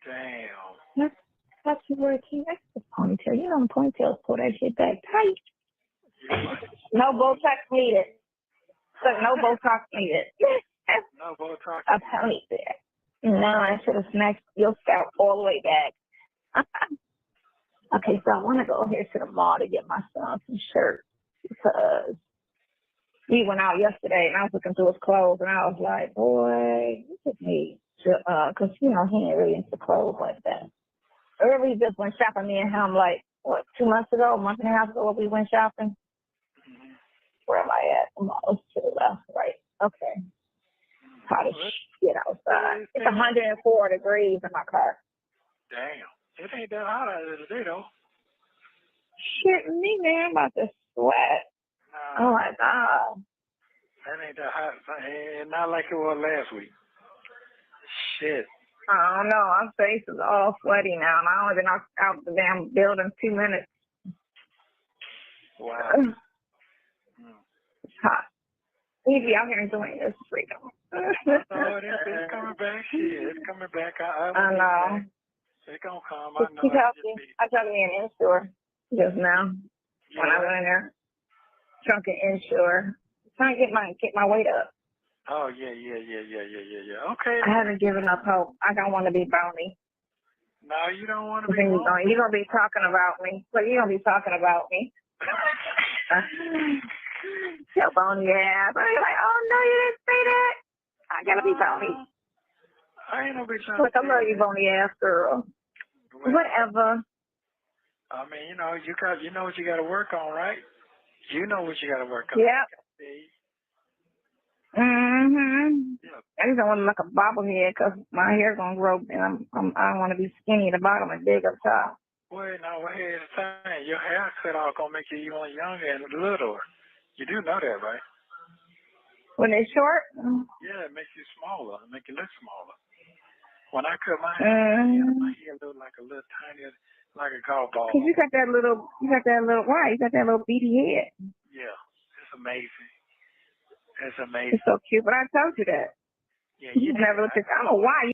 Damn. I thought you were a teenager. Ponytail. You know, ponytails pull that shit back tight. No Botox needed. Look, no Botox needed. No Botox. A ponytail. No, I should have snatched your scalp all the way back. Okay, so I want to go here to the mall to get my son some shirts because we went out yesterday and I was looking through his clothes and I was like, boy, you just need to, because, you know, he ain't really into clothes like that. Early just went shopping, me and him, like, what, 2 months ago, a month and a half ago, we went shopping. Where am I at? I'm almost to the left, right. Okay. Hot as shit outside. It's 104 degrees in my car. Damn. It ain't that hot out there today, though. Shit, me, man, I'm about to sweat. Nah, Oh, my God. that ain't that hot. It's not like it was last week. Shit. I don't know. My face is all sweaty now, and I only been out the damn building 2 minutes. Wow. It's hot. We be out here enjoying this freedom. Oh, it's coming back. Shit, it's coming back. I know. It's gonna come. I know. He talked to me in in-store just now when I went in there. Trunk and in-store. Trying to get my weight up. Oh, yeah. Okay. I haven't given up hope. I don't want to be bony. No, you don't want to be You're going to be talking about me. But you're going to be talking about me. Your bony ass. I'm like, oh, no, you didn't say that. I got to be bony. I ain't no bitch. Look, I love you, bony ass girl. Whatever. I mean, you know what you got to work on, right? You know what you got to work on. Yep. Mhm. Yeah. I just don't want to look like a bobblehead because my hair's gonna grow, and I don't want to be skinny at the bottom and big up top. Wait, no, here's the thing. Your haircut all gonna make you even younger and littler. You do know that, right? When it's short. Yeah, it makes you smaller. It make you look smaller. When I cut my hair, my hair look like a little tiny, like a golf ball. Cause you got that little, why? You got that little beady head. Yeah, it's amazing. It's amazing. It's so cute, but I told you that. Yeah, you never looked at. I don't know why.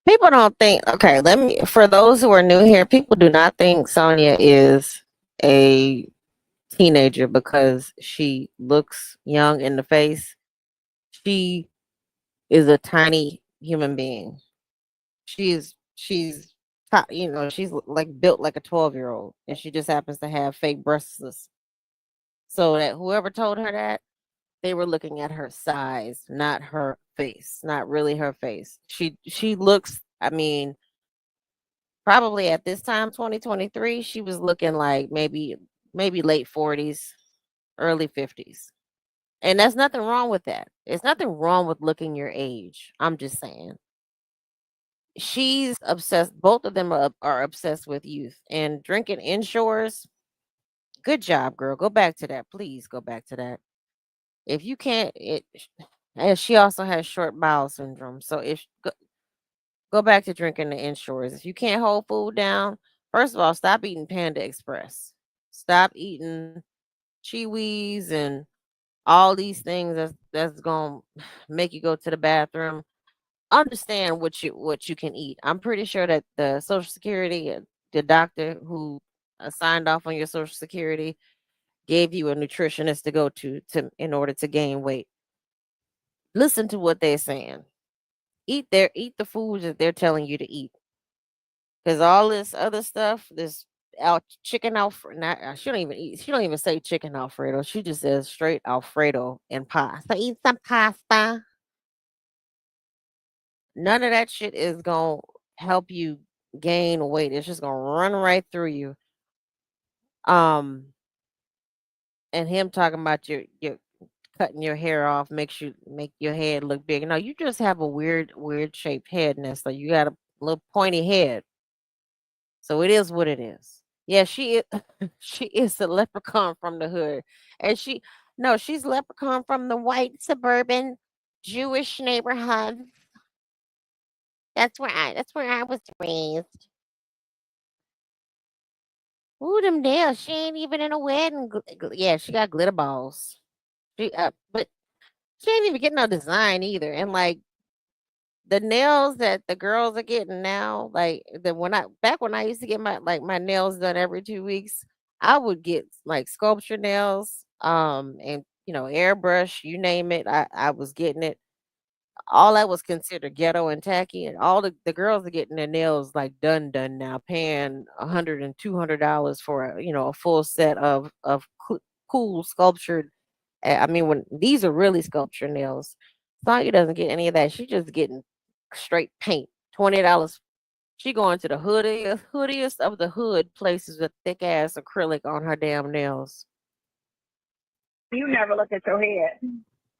People don't think, okay, for those who are new here, people do not think Sonia is a teenager because she looks young in the face. She is a tiny human being. She's she's she's like built like a 12-year-old, and she just happens to have fake breasts. So that whoever told her that, they were looking at her size, not her face, not really her face. She looks, I mean, probably at this time, 2023, she was looking like maybe late 40s, early 50s. And there's nothing wrong with that. There's nothing wrong with looking your age. I'm just saying. She's obsessed. Both of them are obsessed with youth and drinking inshores. Good job, girl. Go back to that. Please go back to that. If you can't, and she also has short bowel syndrome. So if go back to drinking the inshores. If you can't hold food down, first of all, stop eating Panda Express. Stop eating Chewies and all these things that's gonna make you go to the bathroom. Understand what you can eat. I'm pretty sure that the Social Security, the doctor who signed off on your Social Security, gave you a nutritionist to go to in order to gain weight. Listen to what they're saying. Eat the foods that they're telling you to eat. Because all this other stuff, this chicken Alfredo, she don't even say chicken Alfredo. She just says straight Alfredo and pasta. Eat some pasta. None of that shit is gonna help you gain weight. It's just gonna run right through you. Um, and him talking about your cutting your hair off make your head look big. No, you just have a weird shaped head, Nesta. You got a little pointy head. So it is what it is. Yeah, she is she is the leprechaun from the hood. And she's leprechaun from the white suburban Jewish neighborhood. That's where I was raised. Ooh, them nails. She ain't even in a wedding. Yeah, she got glitter balls. But she ain't even getting no design either. And like the nails that the girls are getting now, like the when I back when I used to get my nails done every 2 weeks, I would get like sculpture nails, and airbrush, you name it. I was getting it. All that was considered ghetto and tacky, and all the girls are getting their nails like done now, paying $100 and $200 for a full set of cool sculptured. I mean, when these are really sculpture nails, Sonya doesn't get any of that. She just getting straight paint. $20. She going to the hoodiest of the hood places with thick ass acrylic on her damn nails. You never look at your head.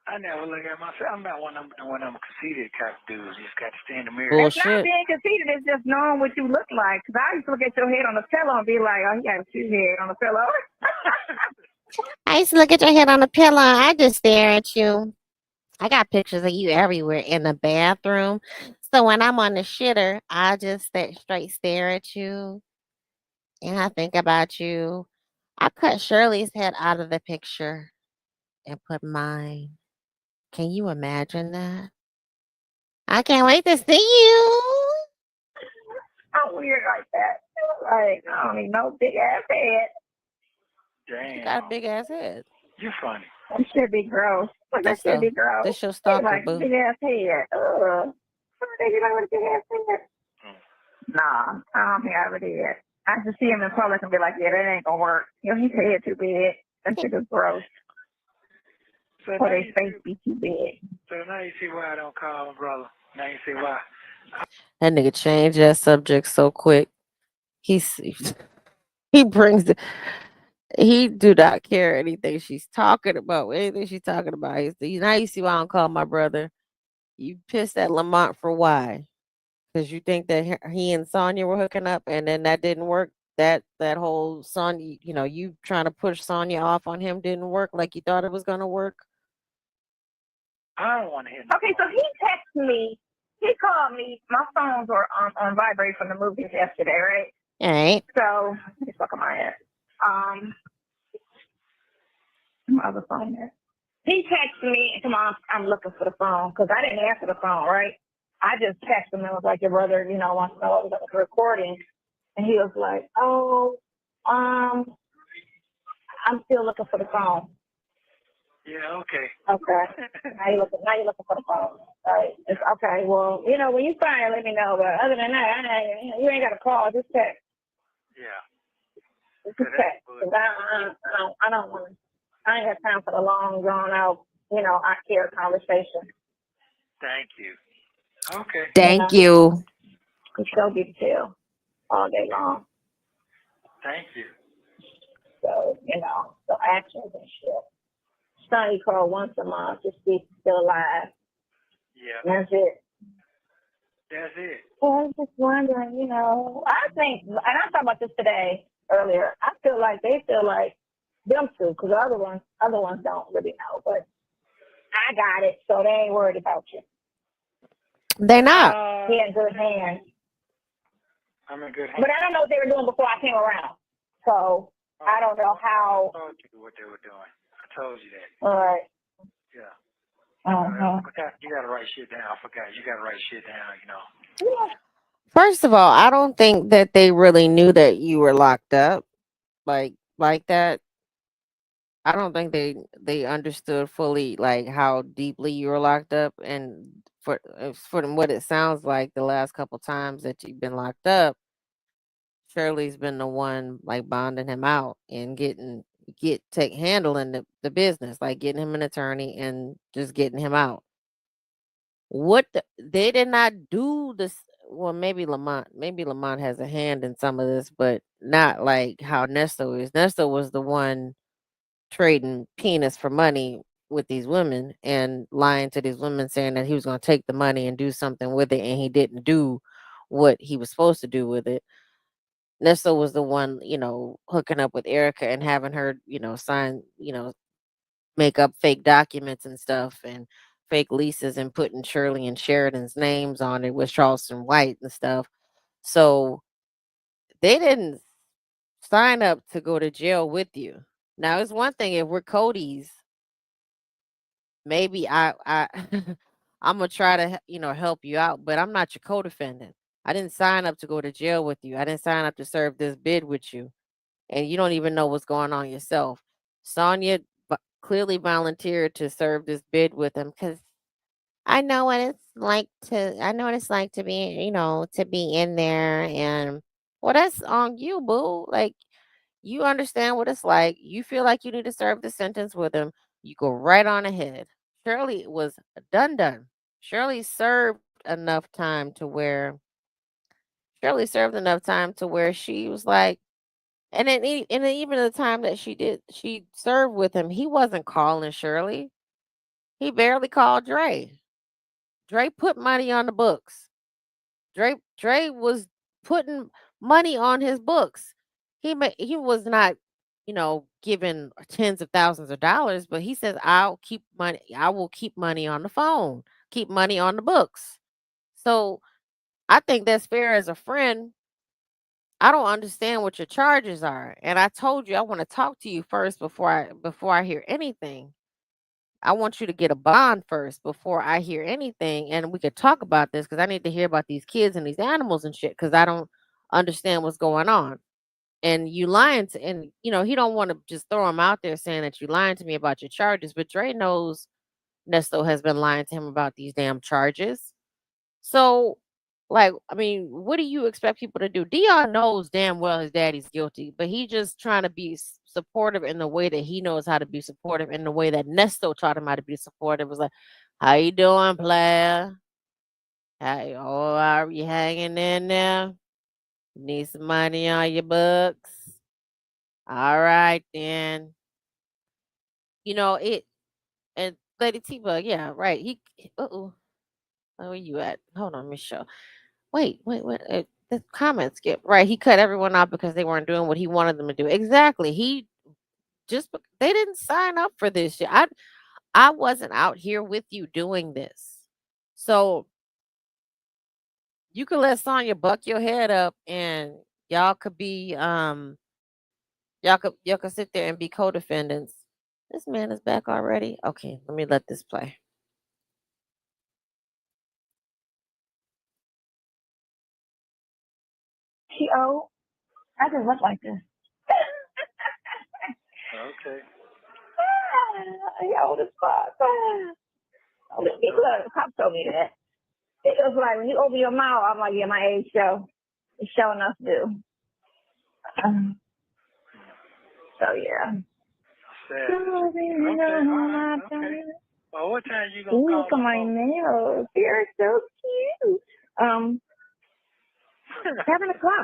I never look at myself. I'm not one of them conceited type dudes. You just got to stay in the mirror. It's not Bullshit. being conceited. It's just knowing what you look like. Because I used to look at your head on the pillow and be like, oh, he got a cute head on the pillow. I used to look at your head on the pillow. I just stare at you. I got pictures of you everywhere in the bathroom. So when I'm on the shitter, I just straight stare at you and I think about you. I cut Shirley's head out of the picture and put mine. Can you imagine that? I can't wait to see you. I'm weird like that. Like, I don't need no big ass head. You got a Damn. big ass head. You're funny. That should be gross. Like, that This should your be gross. this your It's stalker, like boo. big ass head. Ugh. You know what a big ass head? Nah, I don't think I ever did. I just see him in public and be like, yeah, that ain't gonna work. His head too big. That shit is gross. So Or now his you face see, be too big. now you see why I don't call him brother. Now you see why. That nigga changed that subject so quick. He's he brings it. He do not care anything she's talking about. Anything she's talking about. Now you see why I don't call my brother. You pissed at Lamont for why? Because you think that he and Sonya were hooking up, and then that didn't work. That whole Sonya, you trying to push Sonya off on him didn't work like you thought it was gonna work. I don't want to hear no Okay, so he texted me. He called me. My phones were on vibrate from the movies yesterday, right? All right. So, he's fucking my head. My other phone there. He texted me and come on, I'm looking for the phone because I didn't answer the phone, right? I just texted him and was like, your brother, wants to know what was recording. And he was like, oh, I'm still looking for the phone. Yeah, okay. Okay. Now you're looking for the phone. All right. It's okay. Well, when you find it, let me know. But other than that, you ain't got to call. Just text. Yeah. Just text. Because I don't want to. I ain't got time for the long, drawn out, I care conversation. Thank you. Okay. Thank you. You still be chill all day long. Thank you. So, so actions and shit. Sonny called once a month to see if he's still alive. Yeah. And that's it. That's it. Well, I was just wondering, I think, and I talked about this today earlier. I feel like they feel like them two, because the other ones don't really know. But I got it, so they ain't worried about you. They're not. He in good hands. I'm in good hands. But I don't know what they were doing before I came around. So I don't know how. I told you what they were doing. I told you that. All right. Yeah. Uh-huh. You gotta write shit down. I forgot. You gotta write shit down. Yeah. First of all, I don't think that they really knew that you were locked up like that. I don't think they understood fully like how deeply you were locked up, and for what it sounds like the last couple times that you've been locked up, Shirley's been the one like bonding him out and handling the business, like getting him an attorney and just getting him out. They did not do this. Well, maybe Lamont has a hand in some of this, but not like how Nesto is. Nesto was the one trading penis for money with these women and lying to these women saying that he was going to take the money and do something with it, and he didn't do what he was supposed to do with it. Nesto was the one, hooking up with Erica and having her, sign, make up fake documents and stuff and fake leases and putting Shirley and Sheridan's names on it with Charleston White and stuff. So they didn't sign up to go to jail with you. Now it's one thing if we're Cody's, maybe I I'm gonna try to help you out, but I'm not your co-defendant. I didn't sign up to go to jail with you. I didn't sign up to serve this bid with you, and you don't even know what's going on yourself. Sonia clearly volunteered to serve this bid with him because I know what it's like to. I know what it's like to be, to be in there, and well, that's on you, boo. Like you understand what it's like. You feel like you need to serve the sentence with him. You go right on ahead. Shirley was done. Shirley served enough time to where Shirley served enough time to where she was like, and then even the time that she served with him, he wasn't calling Shirley. He barely called Dre. Dre put money on the books. Dre was putting money on his books. He was not, giving tens of thousands of dollars, but he says, I'll keep money. I will keep money on the phone, keep money on the books. So I think that's fair as a friend. I don't understand what your charges are. And I told you I want to talk to you first before I hear anything. I want you to get a bond first before I hear anything, and we could talk about this because I need to hear about these kids and these animals and shit because I don't understand what's going on. And you lying to, and he don't want to just throw him out there saying that you lying to me about your charges, but Dre knows Nesto has been lying to him about these damn charges. So, like, I mean, what do you expect people to do? Dion knows damn well his daddy's guilty, but he just trying to be supportive in the way that he knows how to be supportive, in the way that Nesto taught him how to be supportive. It was like, "How you doing, player? Hey, oh, are you hanging in there? Need some money on your books? All right, then. It." And Lady T-Bug, yeah, right. Uh-oh. Where you at? Hold on, Miss Show. Wait. The comments skip. Right. He cut everyone off because they weren't doing what he wanted them to do. Exactly. They didn't sign up for this shit. I wasn't out here with you doing this. So you could let Sonya buck your head up and y'all could be y'all could sit there and be co-defendants. This man is back already. Okay, let me let this play. She old. I just look like this. Okay. He old as fuck. Oh, look, the cop told me that. It was like, when you open your mouth, I'm like, yeah, my age show. It's showing us do. So, yeah. Sad. Okay. Well, what time you gonna call Look at my nails. They're so cute. 7:00,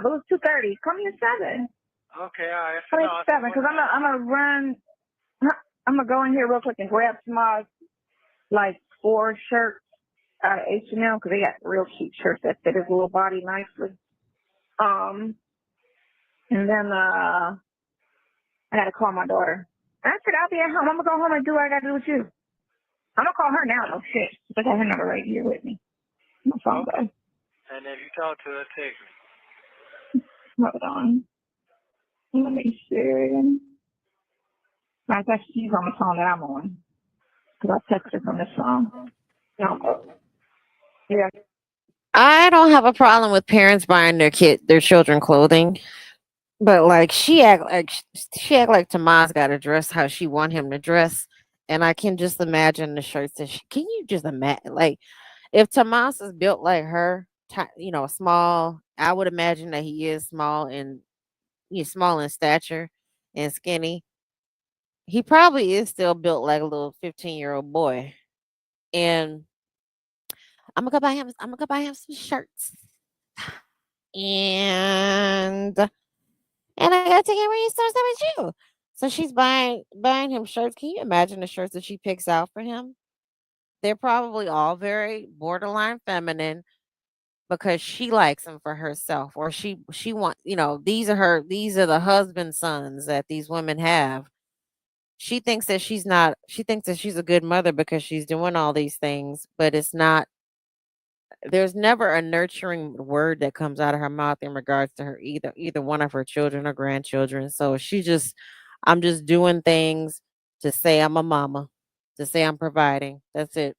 but it was 2:30. Call me at 7. Okay, all right. Call me at 7, because I'm gonna run. I'm gonna go in here real quick and grab some like 4 shirts out of H&M because they got real cute shirts that fit his little body nicely. And then I gotta call my daughter. I said I'll be at home. I'm gonna go home and do what I gotta do with you. I'm gonna call her now. No shit. I got her number right here with me. My phone goes. And if you talk to her, text me. Hold on. Let me see. I guess she's on the phone that I'm on. Because I text her from this phone. No. Yeah. I don't have a problem with parents buying their children clothing. But like she act like Tomas got to dress how she want him to dress, and I can just imagine the shirts that can you just imagine like if Tomas is built like her, small. I would imagine that he is small and he's small in stature and skinny. He probably is still built like a little 15-year-old boy, and I'm gonna go buy him some shirts, and I gotta take him where he starts with you. So she's buying him shirts. Can you imagine the shirts that she picks out for him? They're probably all very borderline feminine because she likes them for herself, or she wants, these are the husband sons that these women have. she thinks that she's a good mother because she's doing all these things, but it's not there's never a nurturing word that comes out of her mouth in regards to her either one of her children or grandchildren. So I'm just doing things to say I'm a mama, to say I'm providing. That's it.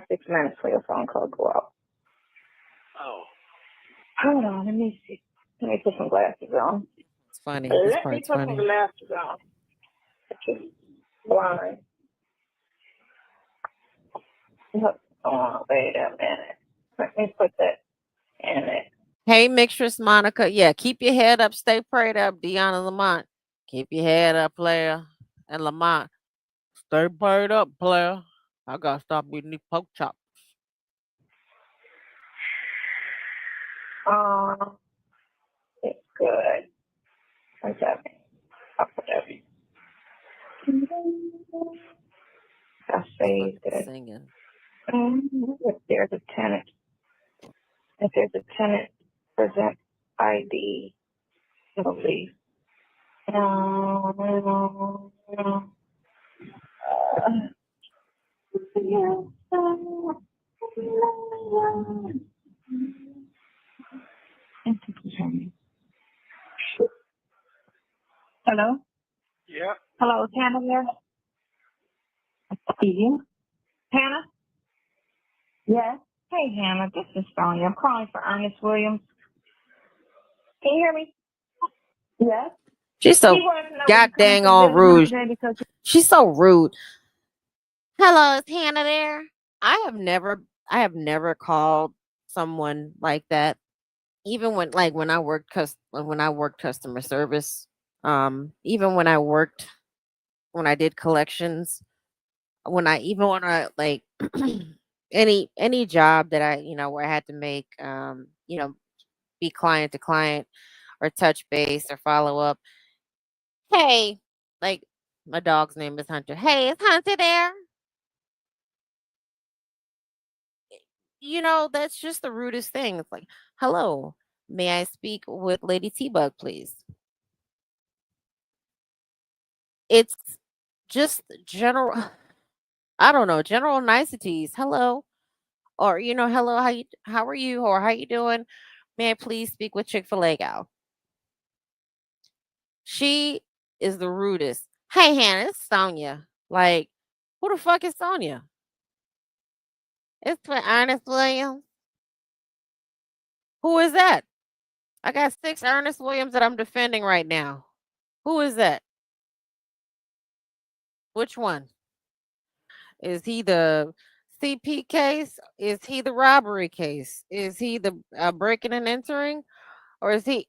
6 minutes for your phone call to go out. Oh, Hold on, let me see. Let me put some glasses on. It's funny. This Let me part's put some funny. glasses on. It's just blind. Oh, wait a minute. Let me put that in it. Hey, Mixtress Monica. Yeah, keep your head up. Stay prayed up, Deanna Lamont. Keep your head up, player. And Lamont, stay prayed up, player. I gotta stop eating these pork chops. It's good. What's that mean? I'll put that in. I saved Fucking it. singing. If there's a tenant, present ID, it'll leave. Hello? yeah. Hello, is Hannah there? Speaking. Hannah? Yes. Hey, Hannah, this is Sonia. I'm calling for Ernest Williams. Can you hear me? Yes. She's He so wanted to know when god you coming dang to on visit him rude. today because She's so rude. Hello, is Hannah there? I have never called someone like that. Even when I worked customer service, even when I did collections, when I like any job that where I had to make be client to client or touch base or follow up. Hey, like my dog's name is Hunter. Hey, is Hunter there? That's just the rudest thing. It's like, hello, may I speak with Lady T Bug, please? It's just general, I don't know, general niceties. Hello, or hello, how are you, or how you doing? May I please speak with Chick-fil-A gal? She is the rudest. Hey, Hannah, it's Sonia. Like, who the fuck is Sonia? It's for Ernest Williams. Who is that? I got 6 Ernest Williams that I'm defending right now. Who is that? Which one? Is he the CP case? Is he the robbery case? Is he the breaking and entering? Or is he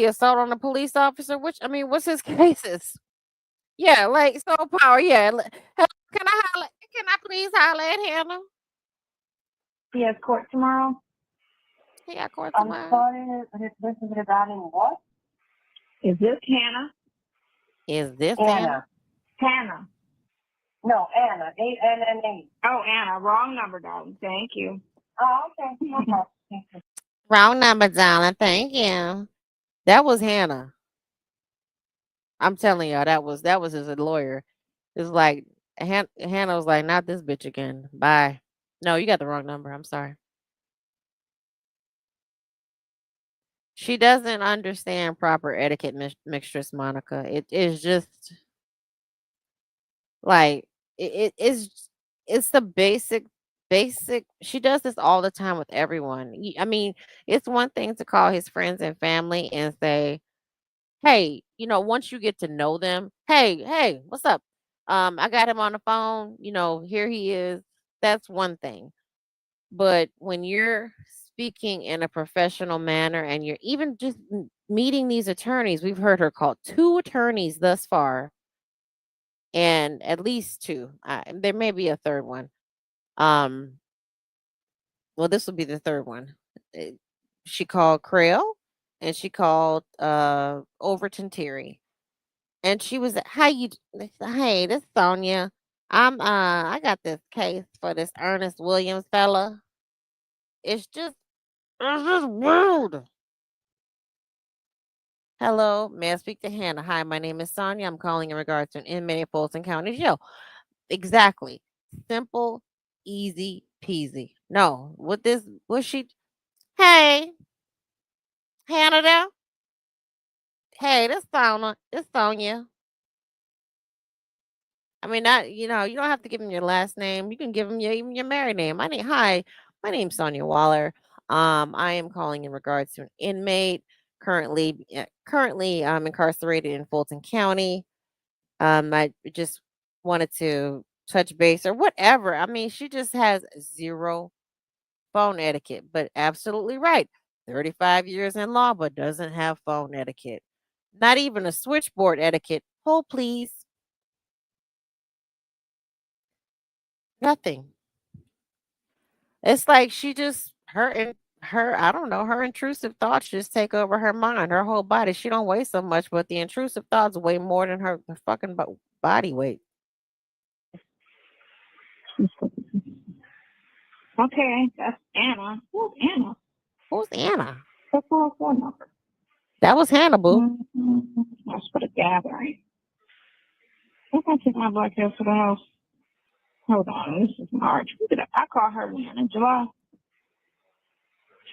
assault on a police officer? What's his cases? Yeah, like soul power. Yeah. Can I holler? Can I please holler at Hannah? he has court tomorrow. He got court I'm tomorrow. sorry, this is regarding what? Is this Hannah? Is this Hannah? Anna. Hannah. No, Anna. A-N-N-A. Oh, Anna. Wrong number, darling. Thank you. Oh, okay. No problem. Wrong number, darling. Thank you. That was Hannah. I'm telling y'all, that was his lawyer. It's like Hannah was like, not this bitch again. Bye. No, you got the wrong number. I'm sorry. She doesn't understand proper etiquette, Mistress Monica. It is just like it's the basic. She does this all the time with everyone. It's one thing to call his friends and family and say, "Hey, once you get to know them, hey, what's up? I got him on the phone. Here he is." That's one thing. But when you're speaking in a professional manner and you're even just meeting these attorneys, we've heard her call 2 attorneys thus far, and at least 2. There may be a third one. Um, well, this will be the third one. Uh, She called Crail and she called Overton Terry. And she was hey, this is Sonia. I got this case for this Ernest Williams fella. It's just rude. Hello, may I speak to Hannah? Hi, my name is Sonia. I'm calling in regards to an inmate at Fulton County Jail. Exactly. Simple, easy peasy. No, what this, what she, hey, Hannah there? Hey, this Sonia. I mean, not, you don't have to give him your last name. You can give him even your married name. Hi, my name's Sonia Waller. I am calling in regards to an inmate currently incarcerated in Fulton County. I just wanted to touch base or whatever. I mean, she just has zero phone etiquette, but absolutely right. 35 years in law, but doesn't have phone etiquette. Not even a switchboard etiquette. Hold, please. Nothing. It's like she just her I don't know, her intrusive thoughts just take over her mind, her whole body. She don't weigh so much, but the intrusive thoughts weigh more than her fucking body weight. Okay, that's Anna. Who's Anna? Who's Anna? That's our phone number. That was Hannibal. Mm-hmm. That's for the gathering. I can take my black hair to the house. Hold on, this is March. I call her when? In July?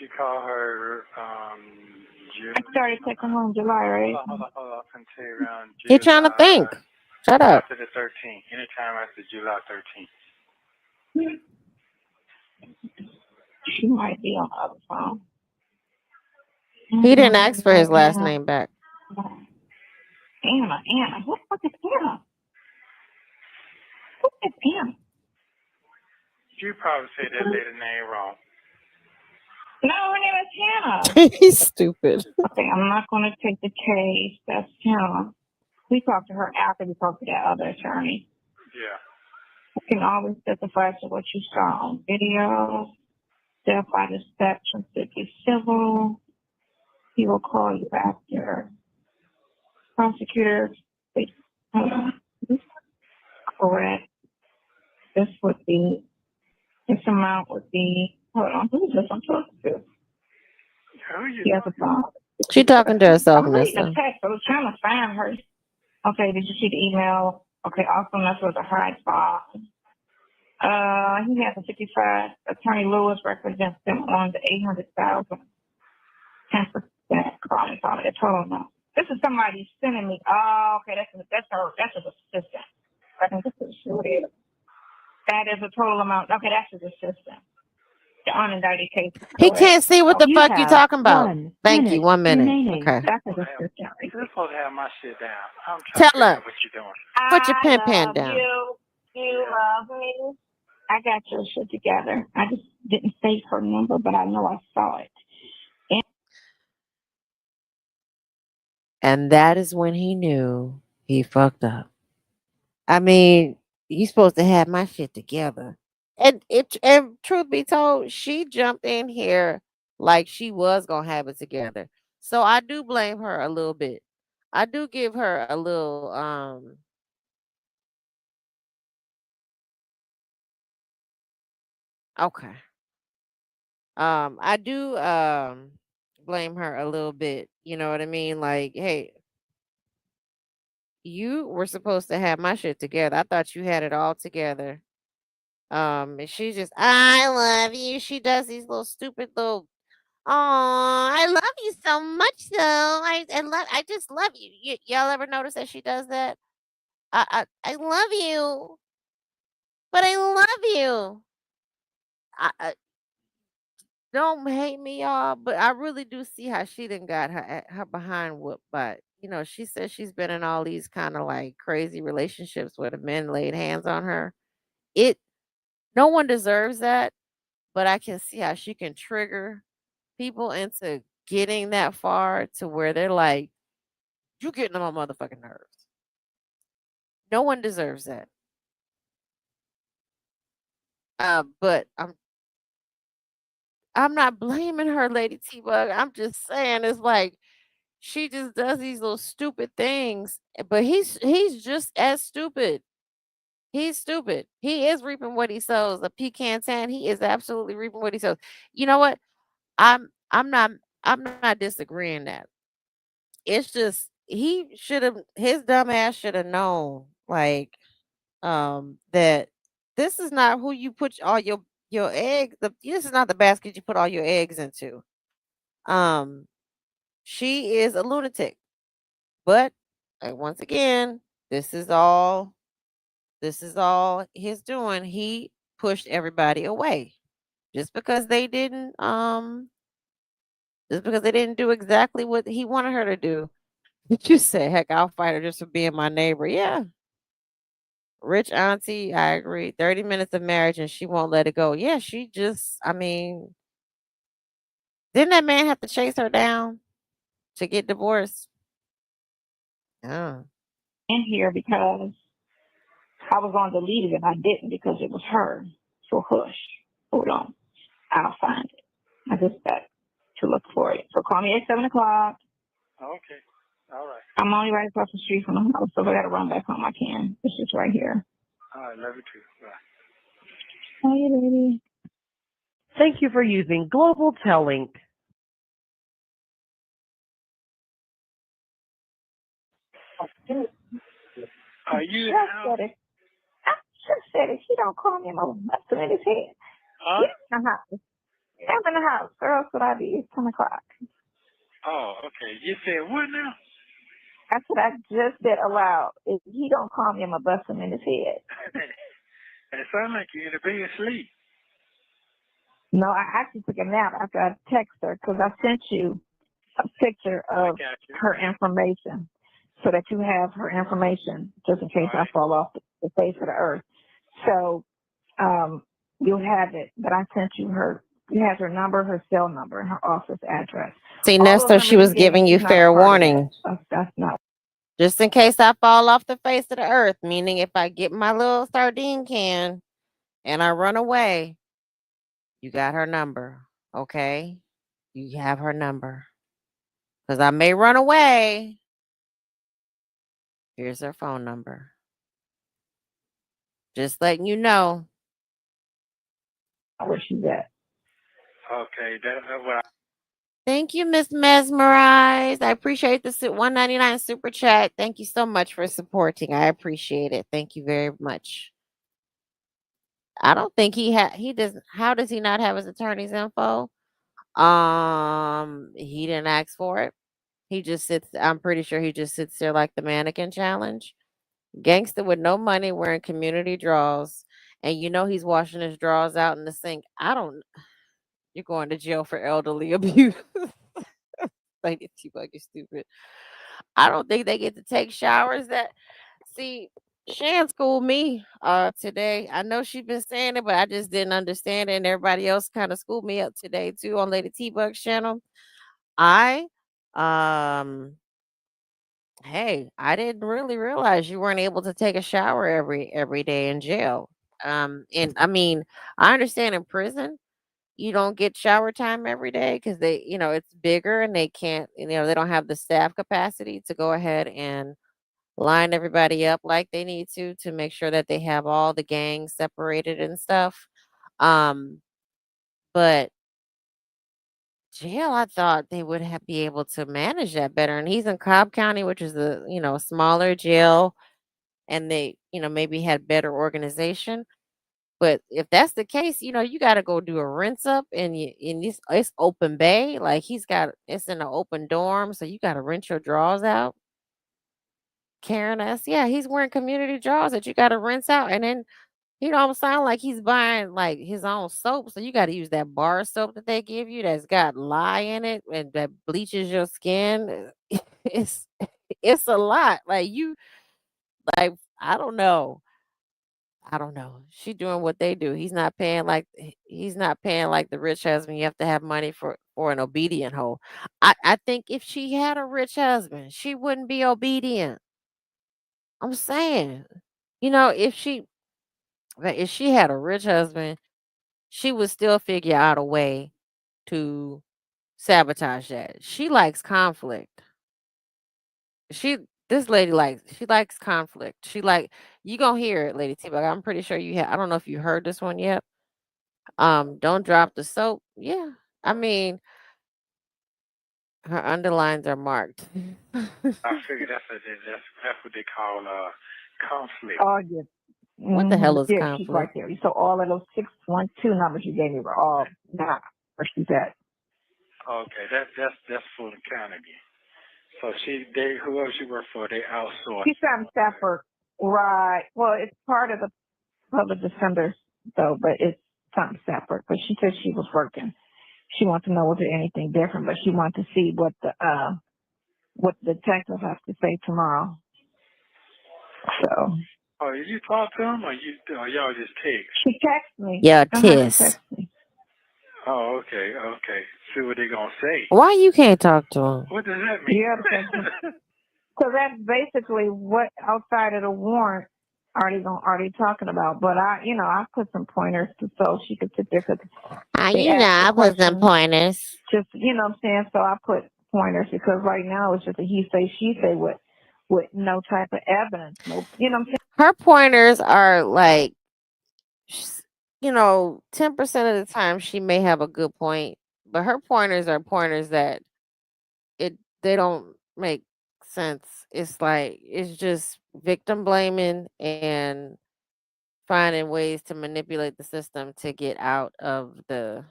You call her I started taking her in July, right? hold on. I can say around He trying to think. July Shut up. after the 13th. Anytime after July 13th. She might be on the other phone. He didn't ask for his last name back. Anna. Who the fuck is Anna? Who is Anna? You probably say that lady name wrong. No, her name is Hannah. He's stupid. Okay, I'm not going to take the case. That's Hannah. We talked to her after we talked to that other attorney. Yeah. You can always testify to what you saw on video. Verify the steps and be civil. He will call you after. Prosecutor, wait, hold on. This is correct. This would be, this amount would be, hold on, who is this I'm talking to? Who you? He has a phone. She talking to herself, I'm reading a Nesto. text. I was trying to find her. Okay, did you see the email? Okay, also that's was a hard file. He has a 55. Attorney Lewis represents him on the 800,000, 10% calling the total amount. This is somebody sending me. Oh, okay, that's his assistant. I think this is who it is. That is the total amount. Okay, that's his assistant. The unindicted case. He Correct. can't see what the You fuck you have talking about. 1 Thank you. minute 1 minute. remaining. Okay. That's his assistant. You're supposed to have my shit down. I'm trying to Tell figure her. out what you're doing. Put your I pen pen love down. you. You love me. I got your shit together. I just didn't save her number, but I know I saw it. And that is when he knew he fucked up. I mean, you supposed to have my shit together. And truth be told, she jumped in here like she was gonna have it together. So I do blame her a little bit. I do give her a little okay. I do blame her a little bit. You know what I mean? Like, hey, you were supposed to have my shit together. I thought you had it all together. And she just, I love you. She does these little stupid little, oh, I love you so much though. I just love you. Y'all ever notice that she does that? I love you, but I love you. I don't hate me, y'all, but I really do see how she done got her behind whooped. But she says she's been in all these kind of like crazy relationships where the men laid hands on her. It No one deserves that, but I can see how she can trigger people into getting that far to where they're like, "You getting on my motherfucking nerves." No one deserves that. But I'm not blaming her, Lady T Bug. I'm just saying it's like she just does these little stupid things. But he's just as stupid. He's stupid. He is reaping what he sows. A pecan tan. He is absolutely reaping what he sows. You know what? I'm I'm not I'm not disagreeing that. it's just he should have his dumb ass should have known like that this is not who you put all your eggs this is not the basket you put all your eggs into. Um she is a lunatic. But once again, this is all this is all his doing. He pushed everybody away just because they didn't just because they didn't do exactly what he wanted her to do. Did you say, heck, I'll fight her just for being my neighbor? Yeah. Rich auntie, I agree. 30 minutes of marriage and she won't let it go. Yeah, she just, I mean, didn't that man have to chase her down to get divorced? Oh. In here because I was going to delete it and I didn't because it was her. So hush. Hold on. I'll find it. I just got to look for it. So call me at 7 o'clock. Okay. All right. I'm only right across the street from the house, so if I got to run back home, I can. It's just right here. All right. Love you too. Bye. Hey, baby. Thank you for using Global Tellink. Are you Just said it. I just said it. She don't call me, I'm going to bust him in his head. Huh? Get in the house. I'm in the house. Or else would I be? It's 10 o'clock. Oh, okay. You said what now? That's what I just said aloud. If he don't call me, I'm going to bust him in his head. It sounds like you're in the bed asleep. No, I actually took a nap after I texted her because I sent you a picture I of got you. her information so that you have her information just in case All I right. fall off the face of the earth. So you'll have it. But I sent you her. You have her number, her cell number, and her office address. See, All those Nesto, she numbers you was gave me, giving you she's not a fair part of that. warning. That's not. Just in case I fall off the face of the earth, meaning if I get my little sardine can and I run away, you got her number, okay? You have her number. Because I may run away. Here's her phone number. Just letting you know. Where she's at. Okay. That's what Thank you, Miss Mesmerized. I appreciate the 199 super chat. Thank you so much for supporting. I appreciate it. Thank you very much. I don't think he does. How does he not have his attorney's info? He didn't ask for it. He just sits. I'm pretty sure he just sits there like the mannequin challenge. Gangster with no money wearing community draws. And you know he's washing his drawers out in the sink. I don't You're going to jail for elderly abuse. Like this T-Bug is stupid. I don't think they get to take showers that see Shan schooled me today. I know she's been saying it, but I just didn't understand it. And everybody else kind of schooled me up today too on Lady T-Bug's channel. I um hey, I didn't really realize you weren't able to take a shower every day in jail. And I mean, I understand in prison you don't get shower time every day because it's bigger and they can't, they don't have the staff capacity to go ahead and line everybody up like they need to make sure that they have all the gangs separated and stuff. Um, but jail, I thought they would have be able to manage that better. And he's in Cobb County, which is a smaller jail, and they maybe had better organization. But if that's the case, you got to go do a rinse up in this it's open bay. Like it's in an open dorm, so you got to rinse your drawers out. Karen us, yeah, he's wearing community drawers that you got to rinse out, and then he don't sound like he's buying like his own soap. So you got to use that bar soap that they give you that's got lye in it and that bleaches your skin. It's it's a lot. Like I don't know. I don't know. She doing what they do. He's not paying like the rich husband. You have to have money for an obedient hoe. I think if she had a rich husband, she wouldn't be obedient. I'm saying, if she had a rich husband, she would still figure out a way to sabotage that. She likes conflict. She this lady likes conflict. You gonna hear it, Lady T. But I'm pretty sure you have. I don't know if you heard this one yet. Don't drop the soap. Yeah. I mean, Her underlines are marked. I figure that's what they call conflict. Oh, yeah. What the hell is Yeah, she's right conflict? there. So all of those 612 numbers you gave me were all not where she's at. Okay, that's for the county. So whoever she worked for, they outsourced. She's from Stafford. Right. Well, it's part of the public defenders, though, but it's something separate. But she said she was working. She wanted to know was there anything different, but she wanted to see what the detectives have to say tomorrow. So Oh, did you talk to him, or y'all just text? she texted me. Yeah, She Tiss. texted me. Oh, okay. See what they gonna say. Why you can't talk to him? What does that mean? Yeah, so that's basically what outside of the warrant are they talking about. But I put some pointers so she could sit there because they asked the I put some questions. pointers. Just what I'm saying. So I put pointers because right now it's just a he say she say with no type of evidence. No, what I'm saying. Her pointers are like, 10% of the time she may have a good point, but her pointers are pointers that they don't make sense. It's just victim blaming and finding ways to manipulate the system to get out of to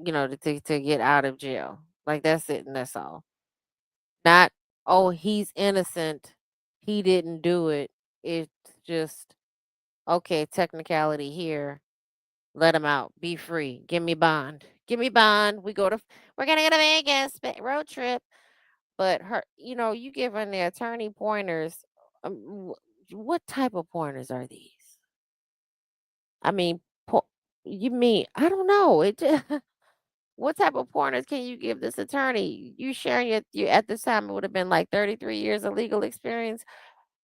get out of jail. Like that's it and that's all. Not, oh, he's innocent. He didn't do it. It's just, okay, technicality here. Let him out. Be free. Give me bond. Give me bond. We're gonna go to Vegas road trip. But you giving the attorney pointers. What type of pointers are these? I mean, you mean I don't know. It just, what type of pointers can you give this attorney? You sharing your at this time it would have been like 33 years of legal experience.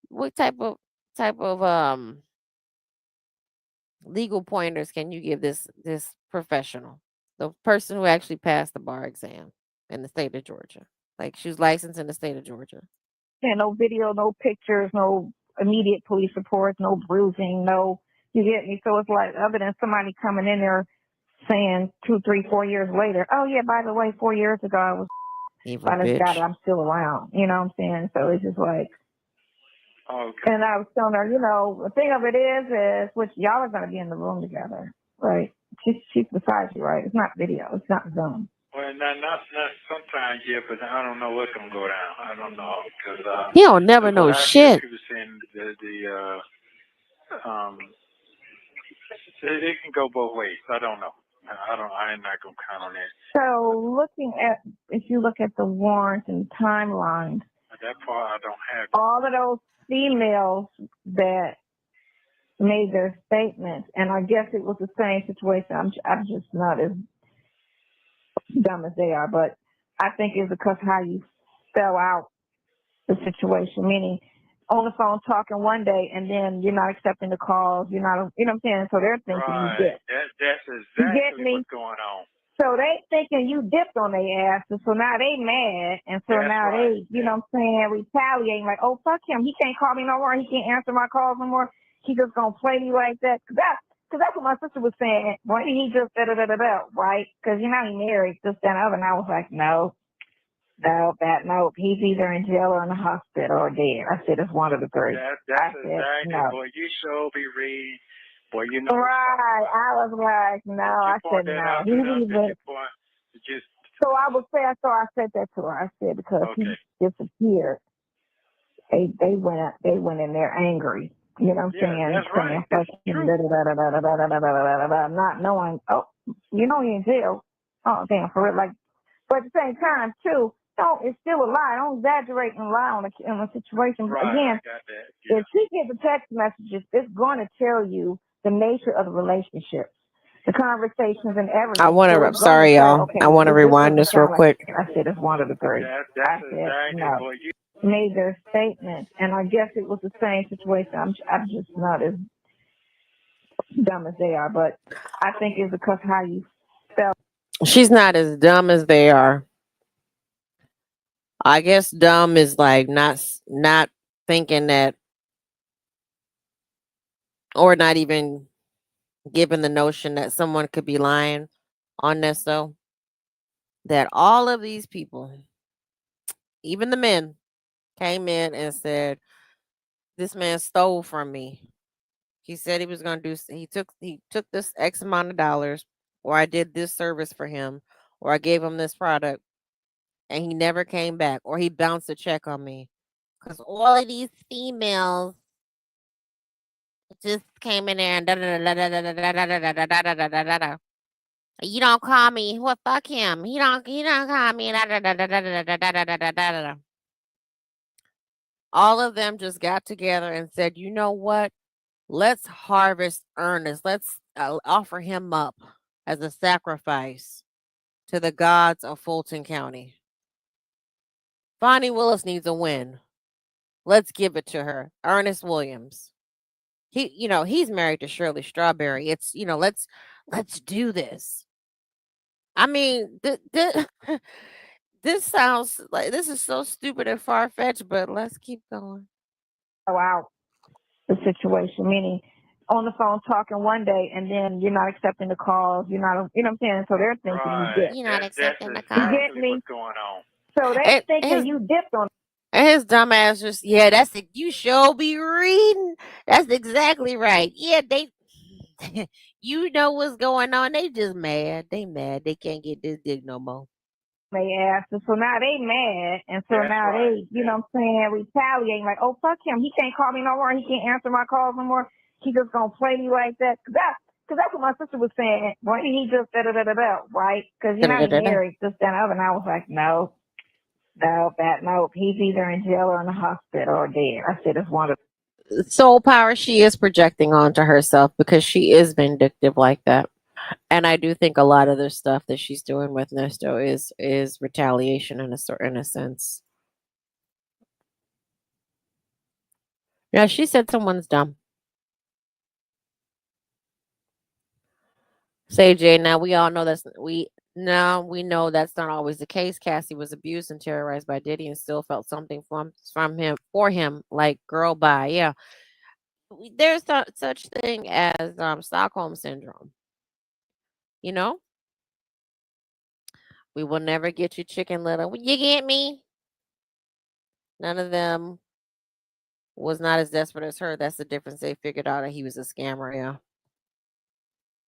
What type of legal pointers can you give this professional, the person who actually passed the bar exam in the state of Georgia? Like she was licensed in the state of Georgia. No video, no pictures, no immediate police reports, no bruising, no. You get me? So it's like other than somebody coming in there saying 2, 3, 4 years later, oh yeah, by the way, 4 years ago I was Evil by this guy that bitch. I'm still around. You know what I'm saying? So it's just like. Okay. And I was telling her, the thing of it is which y'all are gonna be in the room together, right? She's beside you, right? It's not video, it's not Zoom. Well, not sometimes, yeah, but I don't know what's gonna go down. I don't know because He don't never know what I hear shit. people saying they can go both ways. I don't know. I ain't not gonna count on that. So if you look at the warrants and timelines, That part I don't have. all of those females that made their statements, and I guess it was the same situation. I'm just not as dumb as they are, but I think it's because how you spell out the situation, meaning on the phone talking one day and then you're not accepting the calls, you're not, you know what I'm saying? So they're thinking you dipped. That's You get exactly me? what's going on. So they thinking you dipped on their asses, so now they mad, and so That's now right. they, you know what I'm saying, retaliating like, oh, fuck him, he can't call me no more, he can't answer my calls no more, he just gonna play me like that. Cause that's what my sister was saying. Why didn't he just da-da-da-da-da, right? Because you know he married, this, that, and other, and I was like, no, he's either in jail or in the hospital or dead. I said it's one of the three. That's exactly. No. Boy, you sure be reading. Boy, you know. Right. I was like, no. I said no. He's either. So I would say, so I said that to her. I said because he disappeared, they went in there angry. You know what I'm saying? That's right. Saying not knowing. Oh, you know he in jail. Oh damn, for real. Like, but at the same time too, it's still a lie. Don't exaggerate and lie in a situation. Right, Again, I got that. Yeah. if she gets the text messages, it's going to tell you the nature of the relationship, the conversations and everything. I want to. Sorry, y'all. I want to rewind this real quick. I said it's one of the three. That's exactly. No. Boy, Made their statement, and I guess it was the same situation. I'm just not as dumb as they are, but I think it's because how you spell. She's not as dumb as they are. I guess dumb is like not thinking that, or not even given the notion that someone could be lying on Nesto. That all of these people even the men came in and said, "This man stole from me." He said he was going to do. He took this X amount of dollars, or I did this service for him, or I gave him this product, and he never came back, or he bounced a check on me. Because all of these females just came in there and da da da da da da da da da da da da da da da. You don't call me. Well, fuck him. He don't call me. Da da da da da da da da da da da da da. All of them just got together and said, you know what? Let's harvest Ernest. Let's offer him up as a sacrifice to the gods of Fulton County. Bonnie Willis needs a win. Let's give it to her. Ernest Williams. He's married to Shirley Strawberry. It's, let's do this. I mean, this sounds like this is so stupid and far fetched, but let's keep going. Out the situation, meaning on the phone talking one day and then you're not accepting the calls, you're not, you know what I'm saying? So they're thinking you Right. dipped. You're not That's accepting the You call. get exactly me? what's going on. So they And thinking his you dipped on and his dumb ass just, yeah, that's it. You sure be reading. That's exactly right. Yeah, they you know what's going on. They just mad. They mad. They can't get this dick no more. their asses. So now they mad and so That's now right. they, you know what I'm saying, retaliating like, oh fuck him. He can't call me no more. He can't answer my calls no more. He just gonna play me like that. Cause that's what my sister was saying. Why did he just da da da da da, right? Cause you know he Da-da-da-da-da. married this that and other. And I was like, no, no. He's either in jail or in the hospital or dead. I said it's one of Soul power she is projecting onto herself because she is vindictive like that. And I do think a lot of the stuff that she's doing with Nesto is retaliation in a sense. Yeah, she said someone's dumb. Say Jay, now we all know we know that's not always the case. Cassie was abused and terrorized by Diddy and still felt something from him for him, like girl bye. Yeah. There's such thing as Stockholm syndrome. You know? We will never get you Chicken Little. You get me? None of them was not as desperate as her. That's the difference. They figured out that he was a scammer, yeah.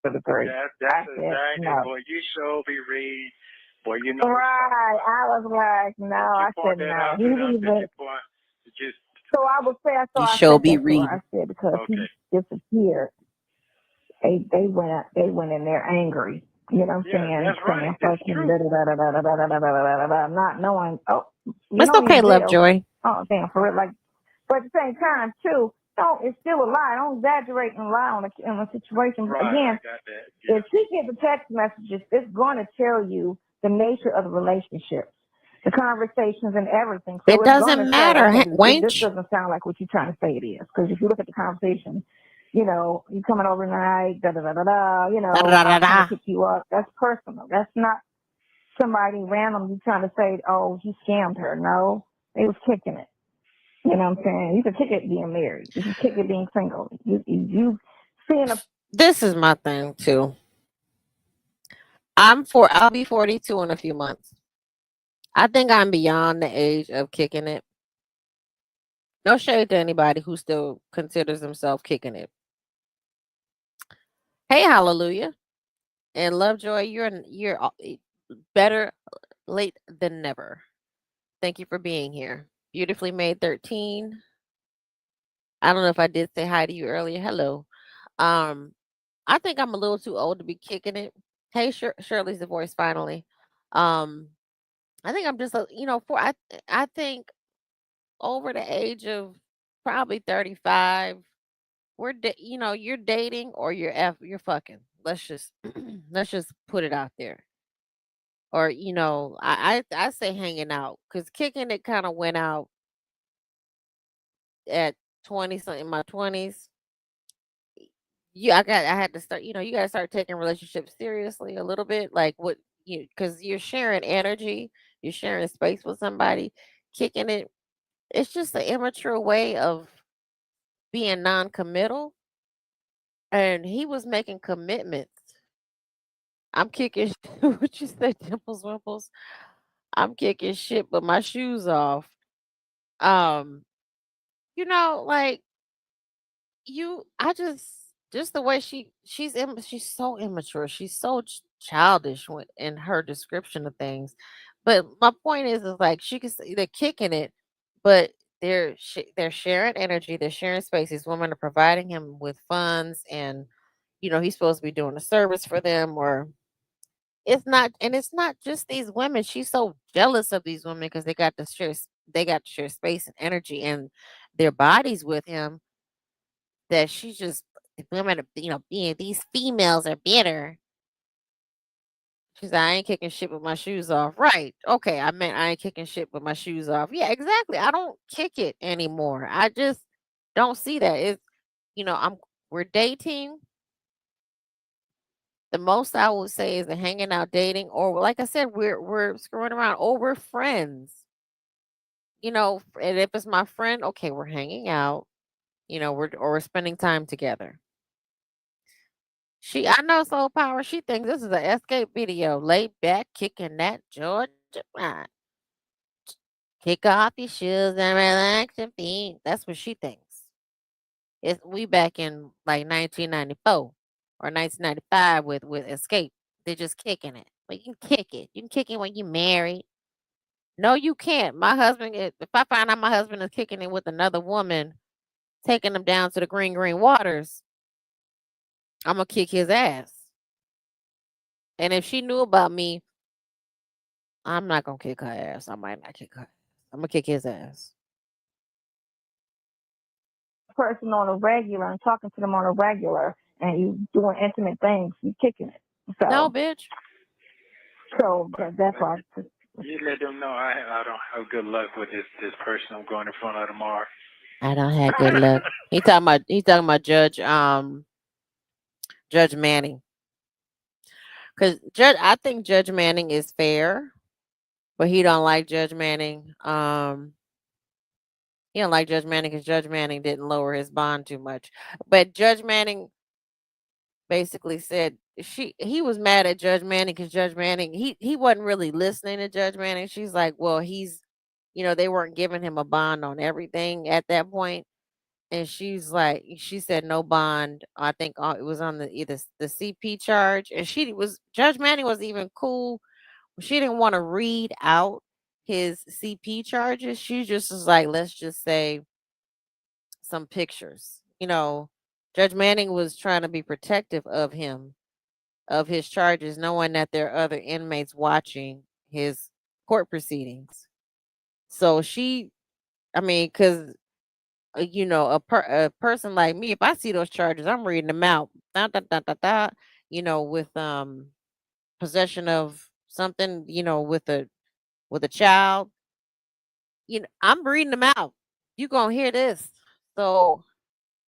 the three. That's I said exactly, no. boy, you sure be reading. Boy, you know. Right. I was like, no. I said no. Out He there, I even. said, boy, just So I would say, so You I sure said be that to her. I reading. said because okay. he disappeared, they went in there angry. You know what I'm Yeah, saying? that's right. Saying That's fucking true. da da da da da da da da da da da da, not knowing. Oh, you It's know he's okay, in jail. Lovejoy. Oh damn, for it. Like, but at the same time too, don't. It's still a lie. Don't exaggerate and lie on a situation. Right, Again, I got that. Yeah. if he gets the text messages, it's going to tell you the nature of the relationship, the conversations and everything. So It it's going to doesn't show, matter, okay, this wench. doesn't sound like what you're trying to say it is. Because if you look at the conversation, you know, you coming over tonight, da da da da da, you Da, know, da, da, I'll come da. and pick you up. That's personal. That's not somebody random you trying to say, oh, he scammed her. No, they was kicking it. You know what I'm saying? You can kick it being married. You can kick it being single. You seeing a This is my thing too. I'll be 42 in a few months. I think I'm beyond the age of kicking it. No shade to anybody who still considers themselves kicking it. Hey, hallelujah. And Lovejoy, you're better late than never. Thank you for being here. Beautifully made 13. I don't know if I did say hi to you earlier. Hello. Um, I think I'm a little too old to be kicking it. Hey, Shirley's the voice finally. Um, I think I'm just I think over the age of probably 35, you're dating or you're fucking. Let's just let's just put it out there. Or I say hanging out because kicking it kind of went out at 20 something in my 20s. I had to start, you got to start taking relationships seriously a little bit, like what because you're sharing energy, you're sharing space with somebody. Kicking it, it's just an immature way of being non-committal, and he was making commitments. I'm kicking what you say, dimples wimples. I'm kicking shit with my shoes off. Um, like I just the way she's so immature. She's so childish in her description of things. But my point is like they're kicking it, but they're sharing energy, they're sharing space. These women are providing him with funds, and he's supposed to be doing a service for them, or it's not just these women. She's so jealous of these women because they got to share space and energy and their bodies with him, that she's just women are, being these females are bitter. She's like, I ain't kicking shit with my shoes off. Right. Okay. I meant I ain't kicking shit with my shoes off. Yeah, exactly. I don't kick it anymore. I just don't see that. We're dating. The most I would say is the hanging out dating, or like I said, we're screwing around, or we're friends. And if it's my friend, okay, we're hanging out, we're spending time together. I know Soul Power. She thinks this is an escape video. Lay back, kicking that Georgia line. Kick off your shoes and relax your feet. That's what she thinks. We back in like 1994 or 1995 with Escape. They're just kicking it. But you can kick it. You can kick it when you married. No, you can't. My husband, if I find out my husband is kicking it with another woman, taking him down to the green waters, I'm gonna kick his ass. And if she knew about me, I'm not gonna kick her ass. I might not kick her ass. I'm gonna kick his ass. Person on a regular and talking to them on a regular, and you doing intimate things, you kicking it. No, So, bitch. That's why. You let them know I don't have good luck with this person I'm going in front of tomorrow. I don't have good luck. He talking about Judge Manning. Cause I think Judge Manning is fair, but he don't like Judge Manning. He don't like Judge Manning because Judge Manning didn't lower his bond too much. But Judge Manning basically said he was mad at Judge Manning because Judge Manning he wasn't really listening to Judge Manning. She's like, well, they weren't giving him a bond on everything at that point. And she said no bond. I think it was on either the CP charge, and Judge Manning was even cool. She didn't want to read out his CP charges. She just was like, let's just say some pictures. Judge Manning was trying to be protective of him, of his charges, knowing that there are other inmates watching his court proceedings. So because a person like me, if I see those charges, I'm reading them out. Da, da, da, da, da, with possession of something, with a child. I'm reading them out. You gonna hear this. So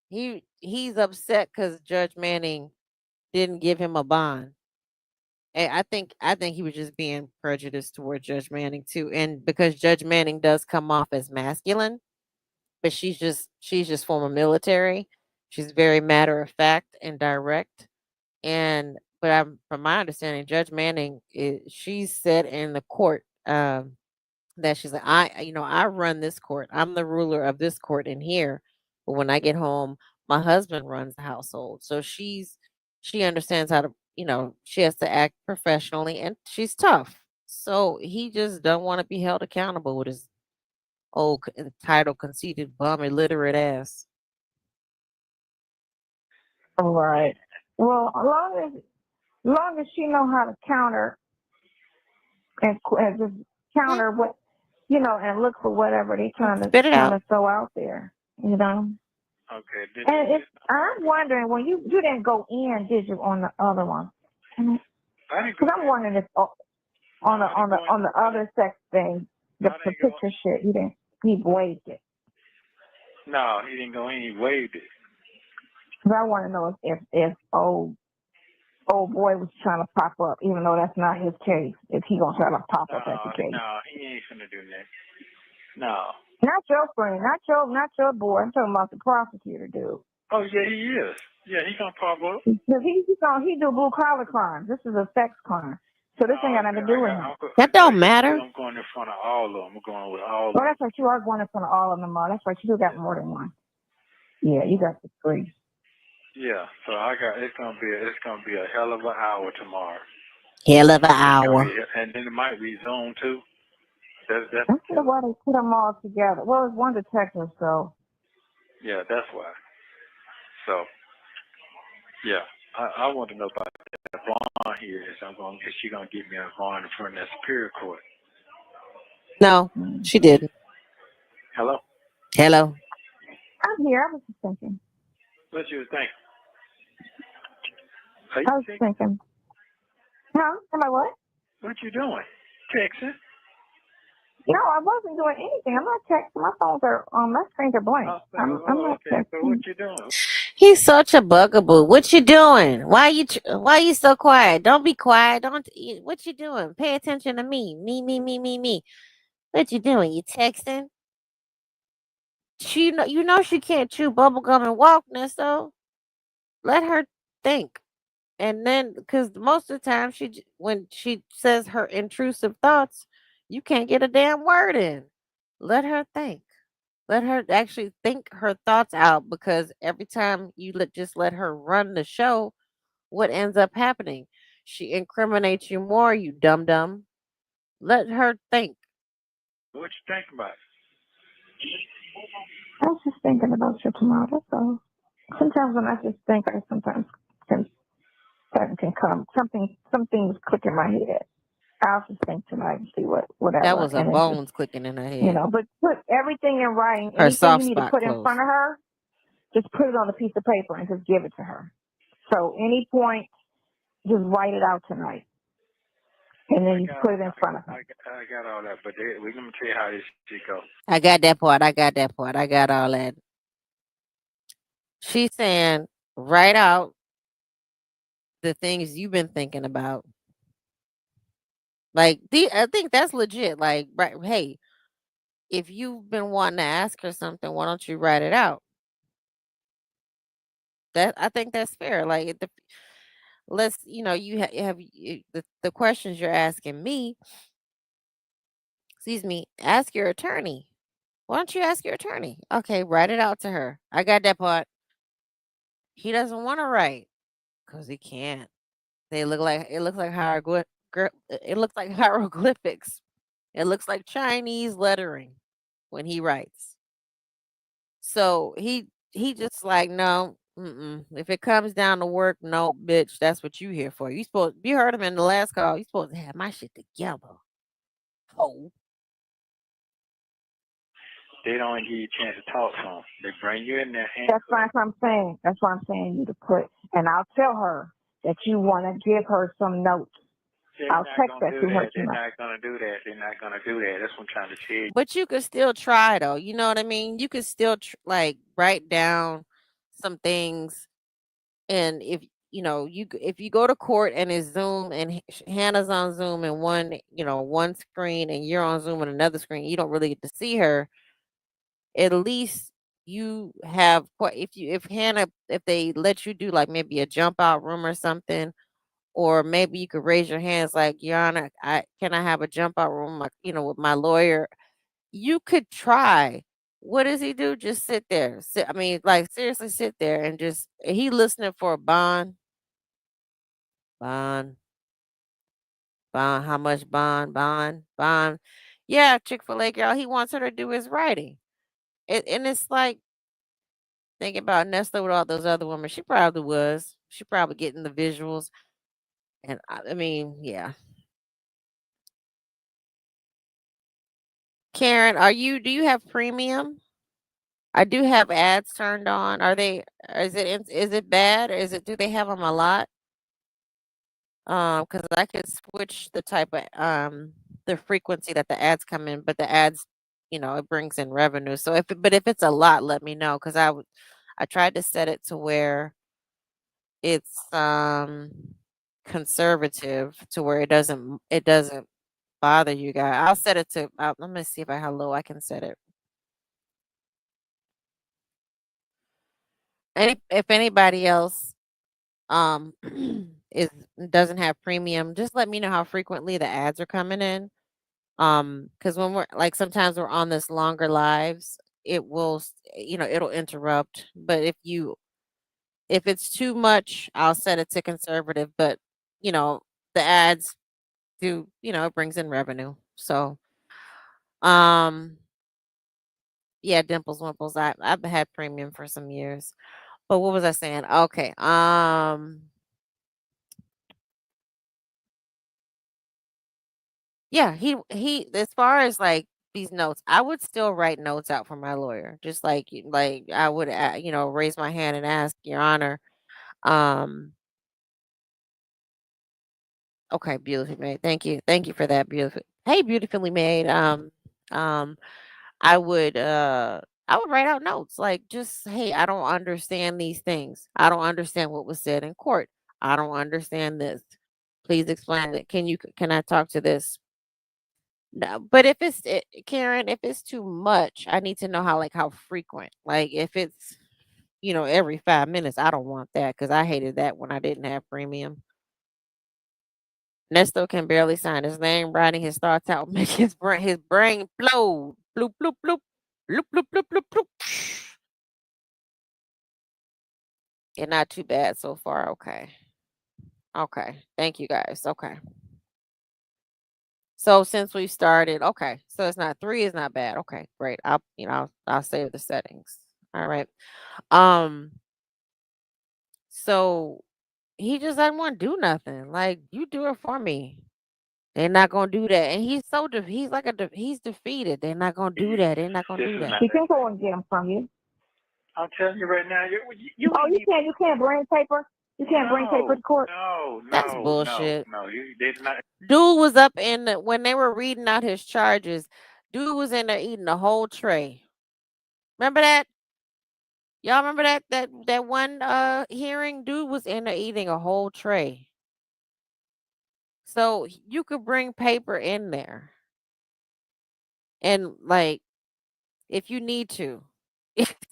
he's upset because Judge Manning didn't give him a bond. And I think he was just being prejudiced toward Judge Manning too. And because Judge Manning does come off as masculine, but she's just former military. She's very matter of fact and direct. But from my understanding, Judge Manning, she said in the court that she's like, I run this court. I'm the ruler of this court in here. But when I get home, my husband runs the household. So she understands how to, she has to act professionally, and she's tough. So he just don't want to be held accountable with his old title conceited bum illiterate ass. Right. Well, as long as she know how to counter and just Yeah, counter what and look for whatever they trying spit it out. to throw out there, Okay. And I'm wondering when you didn't go in, did you, on the other one? I didn't go. Because I'm wondering if on the other sex thing, the picture shit, he waived it. No, he didn't go in. He waived it. Because I want to know if old boy was trying to pop up, even though that's not his case. If he gonna try to pop up at the case. No, he ain't finna do that. No. Not your friend, not your boy. I'm talking about the prosecutor dude. Oh yeah, he is. Yeah, he gonna pop up. Because he do blue collar crimes. This is a sex crime. So this ain't got nothing to do with him. That don't matter. I'm going in front of all of them. I'm going with all of Oh, them. that's right. You are going in front of all of them tomorrow. That's right. You got more than one. Yeah, you got the 3. Yeah, so it's gonna be a hell of an hour tomorrow. Hell of an hour. And then it might be Zoom too. That's why they put them all together. Well, it's one detective, so. Yeah, that's why. So, yeah, I want to know about that. Vaughn here is she gonna get me a Vaughn in front of that Superior Court? No, she didn't. Hello? Hello. I'm here. I was just thinking. What you think? I was thinking. Huh? Am I what? What you doing? Texting? No, I wasn't doing anything. I'm not texting. My phones are my screens are blank. I'm not okay. texting. So what you doing? He's such a bugaboo. What you doing? Why you so quiet? Don't be quiet. What you doing? Pay attention to me. Me. What you doing? You texting? You know she can't chew bubblegum and walk, Nesto. Let her think. And then, because most of the time, when she says her intrusive thoughts, you can't get a damn word in. Let her think. Let her actually think her thoughts out, because every time you just let her run the show, what ends up happening? She incriminates you more, you dum dum. Let her think. What you think about? I was just thinking about you tomorrow. That's all. Sometimes when I just think, I sometimes something can come. Something's click in my head. I'll just think tonight and see whatever. That was a and then just, bones clicking in her head. but put everything in writing. Her Anything soft you need to spot put in closed. front of her, just put it on a piece of paper and just give it to her. So any point, just write it out tonight. And then you put it in front of her. I got all that, but we're going to tell you how this shit go. I got that part. I got all that. She's saying, write out the things you've been thinking about. Like, I think that's legit. Like, right, hey, if you've been wanting to ask her something, why don't you write it out? I think that's fair. Like, let's, you have the questions you're asking me. Excuse me. Ask your attorney. Why don't you ask your attorney? Okay, write it out to her. I got that part. He doesn't want to write because he can't. It looks like it looks like hieroglyphics. It looks like Chinese lettering when he writes. So he just like, no, if it comes down to work, no, bitch, that's what you here for. You heard him in the last call. You supposed to have my shit together. Oh. They don't give you a chance to talk to them. They bring you in there. That's what I'm saying. That's what I'm saying you to put. And I'll tell her that you want to give her some notes. I'll text that to her. They're not going to do that. That's what I'm trying to tell you. But you could still try though. You know what I mean? You could still like write down some things, and if you go to court and it's Zoom and Hannah's on Zoom and one screen and you're on Zoom and another screen, you don't really get to see her. At least you have if they let you do like maybe a jump out room or something, or maybe you could raise your hands like, Your Honor, can I have a jump out room, like, with my lawyer? You could try. What does he do? Just sit there. Like seriously, sit there and he listening for a bond. Bond. Bond. How much bond? Bond. Bond. Yeah, Chick-fil-A girl. He wants her to do his writing. And it's like thinking about Nesto with all those other women. She probably was. She probably getting the visuals. And I mean, yeah. Karen, do you have premium? I do have ads turned on. Is it bad, or do they have them a lot? Because I could switch the frequency that the ads come in, but the ads, it brings in revenue. So if it's a lot, let me know, because I tried to set it to where it's conservative, to where it doesn't bother you guys. I'll set it to let me see how low I can set it. If anybody else is doesn't have premium, just let me know how frequently the ads are coming in. Because when we're like sometimes we're on this longer lives, it will it'll interrupt. But if it's too much, I'll set it to conservative. But you know, the ads do, it brings in revenue. So um yeah, Dimples Wimples. I've had premium for some years. But what was I saying? Okay. Yeah, he as far as like these notes, I would still write notes out for my lawyer. Just like I would raise my hand and ask, Your Honor. Um okay, beautifully made. Thank you. Thank you for that, beautiful. Hey, beautifully made. Um I would I would write out notes like just, hey, I don't understand these things. I don't understand what was said in court. I don't understand this. Please explain it. Can I talk to this? No, but if Karen, if it's too much, I need to know how frequent. Like if it's every 5 minutes, I don't want that because I hated that when I didn't have premium. Nesto can barely sign his name, writing his thoughts out, make his brain blow. Bloop bloop bloop. Bloop bloop bloop bloop bloop. Yeah, not too bad so far. Okay. Okay. Thank you guys. Okay. So since we started, okay. So it's not 3 is not bad. Okay, great. I'll save the settings. All right. Um, so he just doesn't want to do nothing. Like, you do it for me. They're not gonna do that. And he's so he's like he's defeated. They're not gonna do that. They're not gonna This do is that. not. She can go and get them from you. I'm telling you right now, you Oh, ain't you even. can't. You can't bring paper. You can't bring paper to court. That's bullshit. No. They did not. Dude was up when they were reading out his charges. Dude was in there eating a whole tray. Remember that? Y'all remember that one hearing? Dude was in there eating a whole tray. So you could bring paper in there and like if you need to.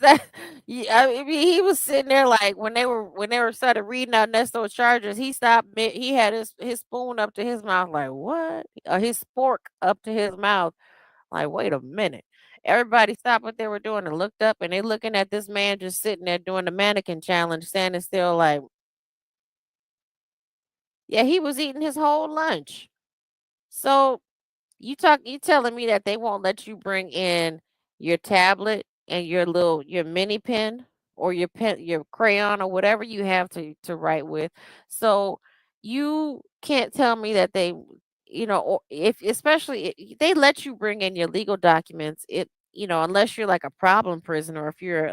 That- yeah, I mean, he was sitting there like when they were started reading out Nesto's charges, he stopped he had his spoon up to his mouth like what? His fork up to his mouth like wait a minute. Everybody stopped what they were doing and looked up and they looking at this man just sitting there doing the mannequin challenge, standing still like yeah, he was eating his whole lunch. So you telling me that they won't let you bring in your tablet and your mini pen or your crayon or whatever you have to write with. So you can't tell me that or if especially they let you bring in your legal documents, unless you're like a problem prisoner or if you're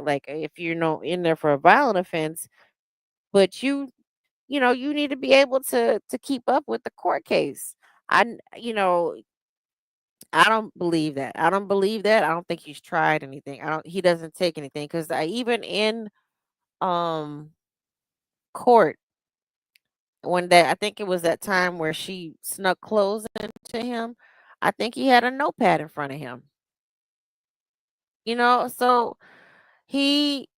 in there for a violent offense, but you need to be able to keep up with the court case. I don't believe that. I don't believe that. I don't think he's tried anything. He doesn't take anything cuz even in um court when that I think it was that time where she snuck clothes into him, I think he had a notepad in front of him. So he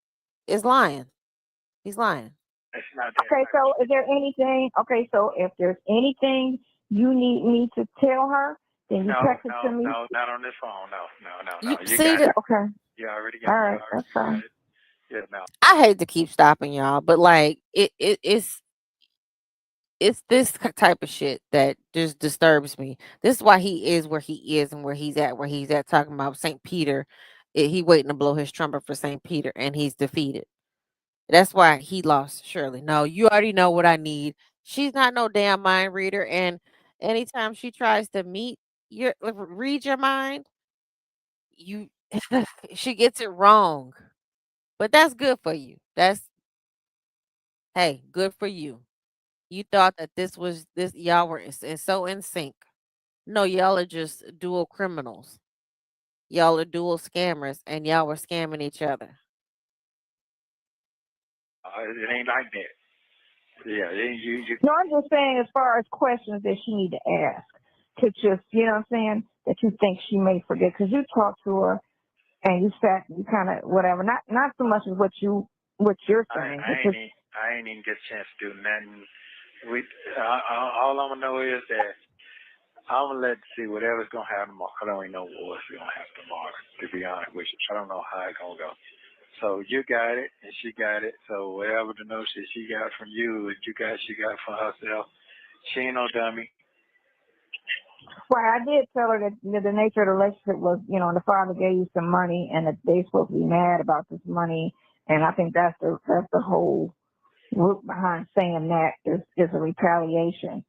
is lying. He's lying. It's not that. Okay, so is there anything? Okay, so if there's anything you need me to tell her, then you text it to me. No, not on this phone. No. You You see got it. Okay. You already All got it. right, that's fine. Yeah, no. I hate to keep stopping y'all, but like it's this type of shit that just disturbs me. This is why he is where he is and where he's at talking about St. Peter. He waiting to blow his trumpet for St. Peter and he's defeated. That's why he lost Shirley. No, you already know what I need. She's not no damn mind reader. And anytime she tries to read your mind, you she gets it wrong. But that's good for you. Hey, good for you. You thought that this y'all were so in sync. No, y'all are just dual criminals. Y'all are dual scammers and y'all were scamming each other. It ain't like that. Yeah, you. No, I'm just saying as far as questions that she need to ask to just, you know what I'm saying, that you think she may forget. Because you talked to her and you kind of whatever. Not so much as what you're saying. I ain't even get a chance to do nothing We all I'm gonna know is that I'm gonna let see whatever's gonna happen tomorrow. I don't even know what's gonna happen tomorrow. To be honest with you, so I don't know how it's gonna go. So you got it, and she got it. So whatever the notion she got from you, she got for herself. She ain't no dummy. Well, I did tell her that the nature of the relationship was, the father gave you some money and that they supposed to be mad about this money. And I think that's the whole root behind saying that is a retaliation,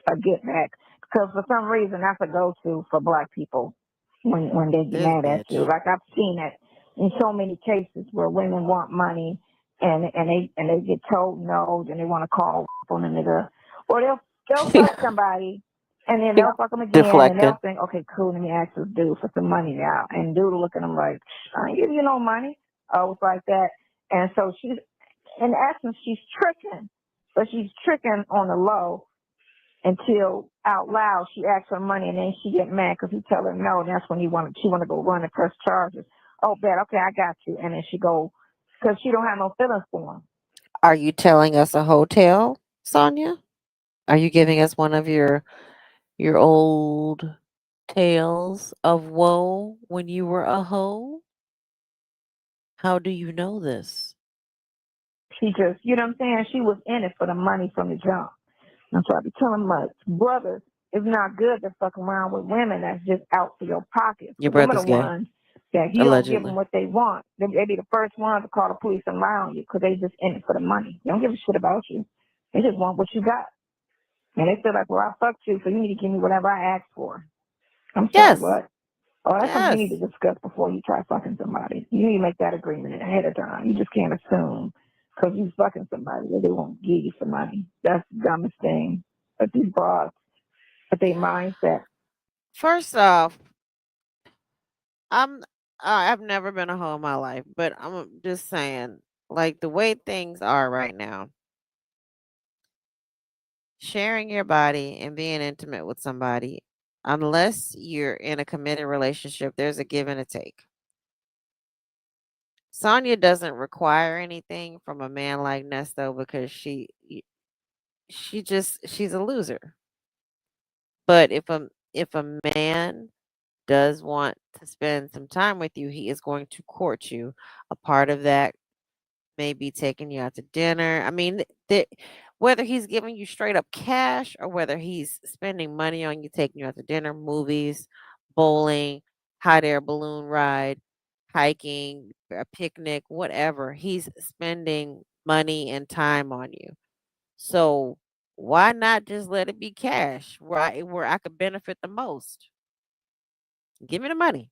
a get back. Because for some reason that's a go-to for black people when they get This mad at you. bitch. Like I've seen it in so many cases where women want money and they get told no, then they want to call on the nigga, or they'll fuck somebody and then they'll fuck them again and they'll Deflecting. think, okay, cool, let me ask this dude for some money now, and dude will look at them like, I ain't give you no money. Oh, it's like that, and so she's in essence she's tricking, but she's tricking on the low until out loud she asks for money and then she get mad because he tell her no, and that's when she want to go run and press charges. Oh, bet, okay, I got you, and then she go because she don't have no feelings for him. Are you telling us a hotel, Sonia? Are you giving us one of your old tales of woe when you were a hoe? How do you know this? She just, you know what I'm saying? She was in it for the money from the jump. And so I be telling my brothers, it's not good to fuck around with women that's just out for your pockets. Your Because them are brother's the gay, ones that if you don't give them allegedly. what they want, they be the first ones to call the police and lie on you because they just in it for the money. They don't give a shit about you. They just want what you got. And they feel like, well, I fucked you, so you need to give me whatever I asked for. I'm sorry, Yes. what? Oh, that's something you need Yes. to discuss before you try fucking somebody. You need to make that agreement ahead of time. You just can't assume because you fucking somebody that they won't give you some money. That's the dumbest thing. But these broads, but they mindset. First off, I'm I've never been a hoe in my life, but I'm just saying, like the way things are right now, sharing your body and being intimate with somebody, unless you're in a committed relationship, there's a give and a take. Sonia doesn't require anything from a man like Nesto because she's a loser. But if a man does want to spend some time with you, he is going to court you. A part of that may be taking you out to dinner. I mean, whether he's giving you straight up cash or whether he's spending money on you, taking you out to dinner, movies, bowling, hot air balloon ride, hiking, a picnic, whatever, he's spending money and time on you. So why not just let it be cash where I could benefit the most? Give me the money.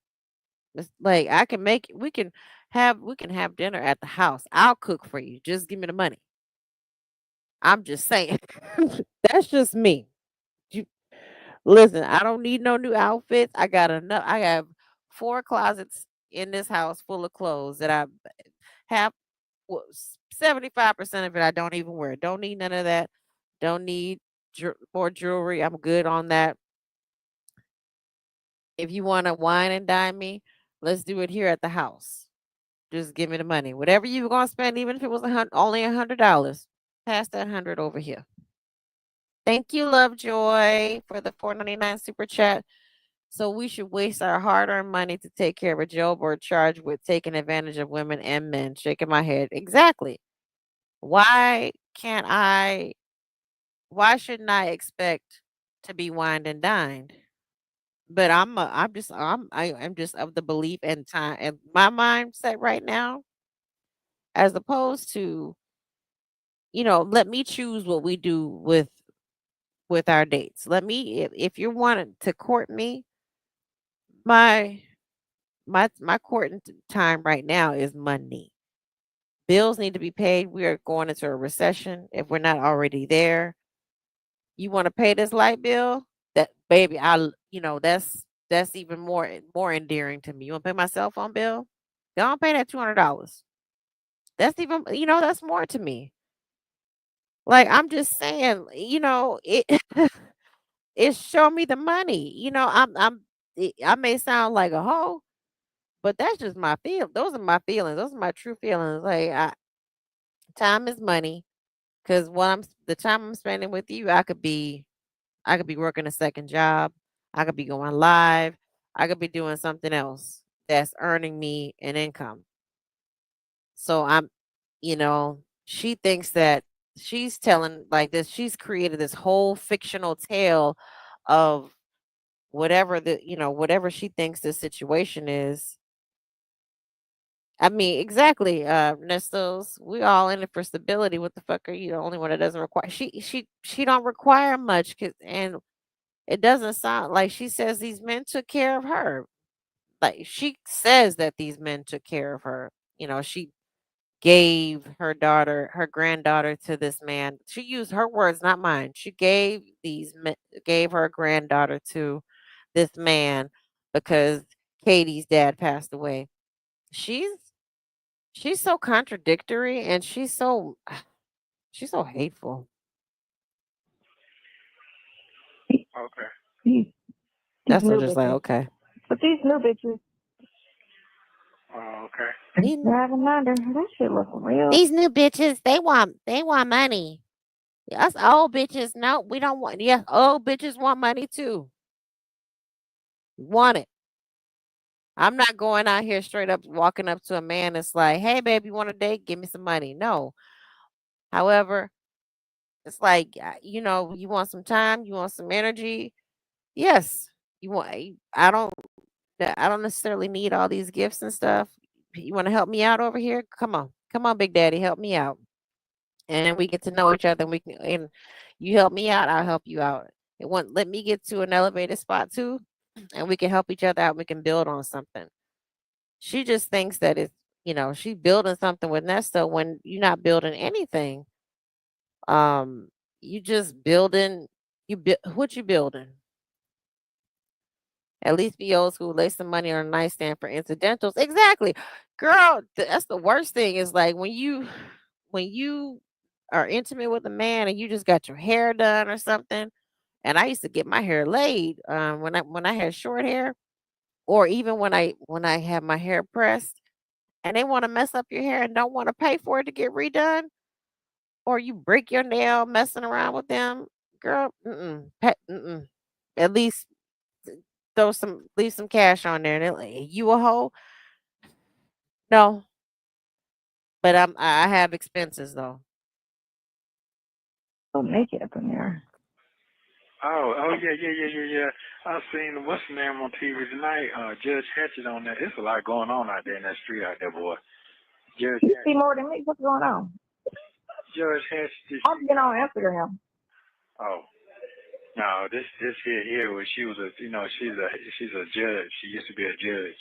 It's like I can make we can have dinner at the house. I'll cook for you. Just give me the money. I'm just saying. That's just me. You listen, I don't need no new outfits. I got enough. I have 4 closets in this house full of clothes that I have 75% of it I don't even wear. Don't need none of that. Don't need more jewelry. I'm good on that. If you want to wine and dine me, let's do it here at the house. Just give me the money. Whatever you were gonna spend, even if it was only $100, pass that 100 over here. Thank you, Lovejoy, for the 4.99 super chat. So we should waste our hard-earned money to take care of a job or charged with taking advantage of women and men. Shaking my head. Exactly. Why can't I? Why shouldn't I expect to be wined and dined? But I'm just of the belief and time and my mindset right now, as opposed to let me choose what we do with our dates. Let me if you're wanting to court me, my my courting time right now is money. Bills need to be paid. We are going into a recession if we're not already there. You want to pay this light bill? That baby, that's even more endearing to me. You want to pay my cell phone bill? Don't pay that $200. That's even that's more to me. Like I'm just saying, it it's show me the money. I may sound like a hoe, but that's just my feel. Those are my feelings. Those are my true feelings. Like time is money. Because the time I'm spending with you, I could be working a second job. I could be going live. I could be doing something else that's earning me an income. So she thinks that she's telling like this, she's created this whole fictional tale of whatever she thinks the situation is. I mean, exactly, Nestos. We all in it for stability. What the fuck are you the only one that doesn't require? She don't require much, and it doesn't sound like she says these men took care of her. Like she says that these men took care of her. She gave her granddaughter to this man. She used her words, not mine. She gave her granddaughter to this man because Katie's dad passed away. She's she's so contradictory and she's so hateful. Okay. These That's what new I'm just like, bitches. okay. But these new bitches, Oh, okay. These, driving under, that shit look real. these new bitches, they want money. Us old bitches, no, we don't want. Yeah, old bitches want money too. Want it. I'm not going out here straight up walking up to a man that's like, "Hey, baby, you want a date? Give me some money." No. However, it's like, you want some time, you want some energy. Yes, you want. I don't necessarily need all these gifts and stuff. You want to help me out over here? Come on, Big Daddy, help me out, and then we get to know each other. And you help me out, I'll help you out. It want let me get to an elevated spot too, and we can help each other out. We can build on something. She just thinks that she building something with Nesto when you're not building anything. Um, you just building. What you building? At least be old school. Lay some money on a nightstand for incidentals. Exactly, girl. That's the worst thing. Is like when you are intimate with a man and you just got your hair done or something. And I used to get my hair laid when I had short hair, or even when I have my hair pressed, and they want to mess up your hair and don't want to pay for it to get redone, or you break your nail messing around with them, girl. Mm-mm. At least leave some cash on there. And they're like, you a hoe? No, but I have expenses though. So naked up in there. Oh, yeah. I seen what's the name on TV tonight? Judge Hatchet on there. There's a lot going on out there in that street out there, boy. Judge You see Hatchet. more than me? What's going on? Judge Hatchet. I'm getting on Instagram. Oh. No, this here was she was a she's a judge. She used to be a judge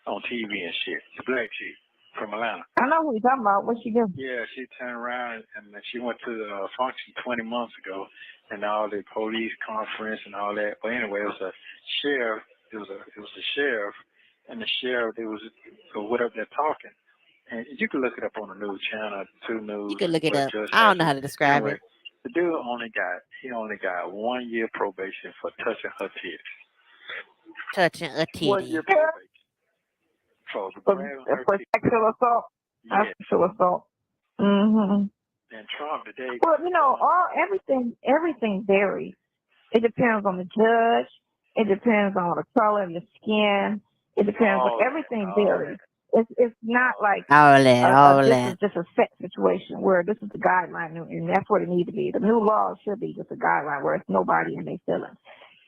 on TV and shit. It's a black chick from Atlanta. I know who you're talking about. What she do? Yeah, she turned around and she went to the function 20 months ago, and all the police conference and all that. But anyway, it was a sheriff. It was a sheriff, and the sheriff. It was whatever they're talking, and you can look it up on the news channel, Two You News, can look it but up. Judge I don't know how Hatcher. to describe Anyway, it. the dude only got 1 year probation for touching her titties. Touching a 1 year titty. probation for grabbing her For titties. sexual assault. Yeah, Sexual assault. Mm-hmm. and Trump today. Well, everything varies. It depends on the judge. It depends on the color of your skin. It depends on everything varies. It's not like All this is that. just a set situation where this is the guideline, and that's what it needs to be. The new law should be just a guideline where it's nobody in their feelings.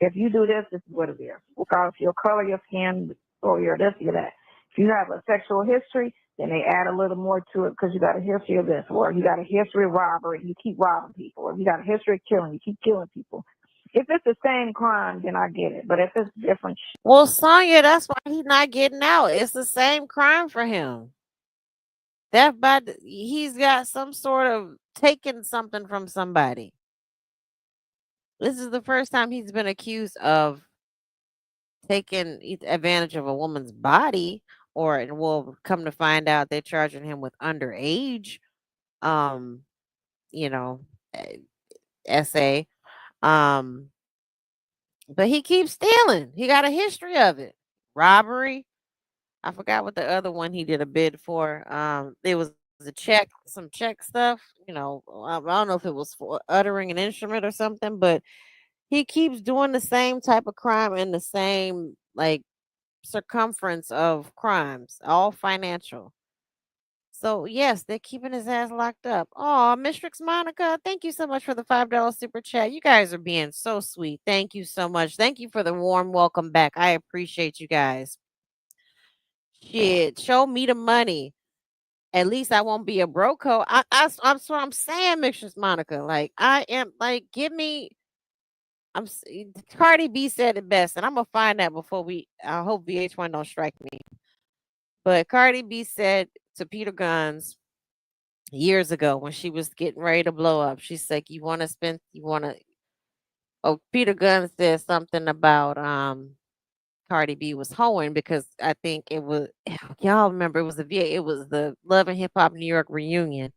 If you do this, this is what it is. Because your color, your skin, or your this, or that. If you have a sexual history, then they add a little more to it because you got a history of this, or you got a history of robbery, you keep robbing people, or you got a history of killing, you keep killing people. If it's the same crime, then I get it. But if it's different, Well, Sonya, that's why he's not getting out. It's the same crime for him. He's got some sort of taking something from somebody. This is the first time he's been accused of taking advantage of a woman's body, or and we'll come to find out they're charging him with underage, um, you know, eh, essay. Um, but he keeps stealing. He got a history of it. Robbery. I forgot what the other one he did a bid for. It was the check, some check stuff. I don't know if it was for uttering an instrument or something, but he keeps doing the same type of crime in the same like circumference of crimes, all financial. So yes, they're keeping his ass locked up. Oh, Mistress Monica, thank you so much for the $5 super chat. You guys are being so sweet. Thank you so much. Thank you for the warm welcome back. I appreciate you guys. Shit, show me the money. At least I won't be a broco. That's what I'm saying, Mistress Monica. Like I am. Like give me. Cardi B said it best, and I'm gonna find that before we. I hope VH1 don't strike me. But Cardi B said to Peter Guns years ago when she was getting ready to blow up. She's like, "You want to spend? You want to?" Oh, Peter Gunn said something about Cardi B was hoeing because I think it was y'all remember it was it was the Love and Hip Hop New York reunion,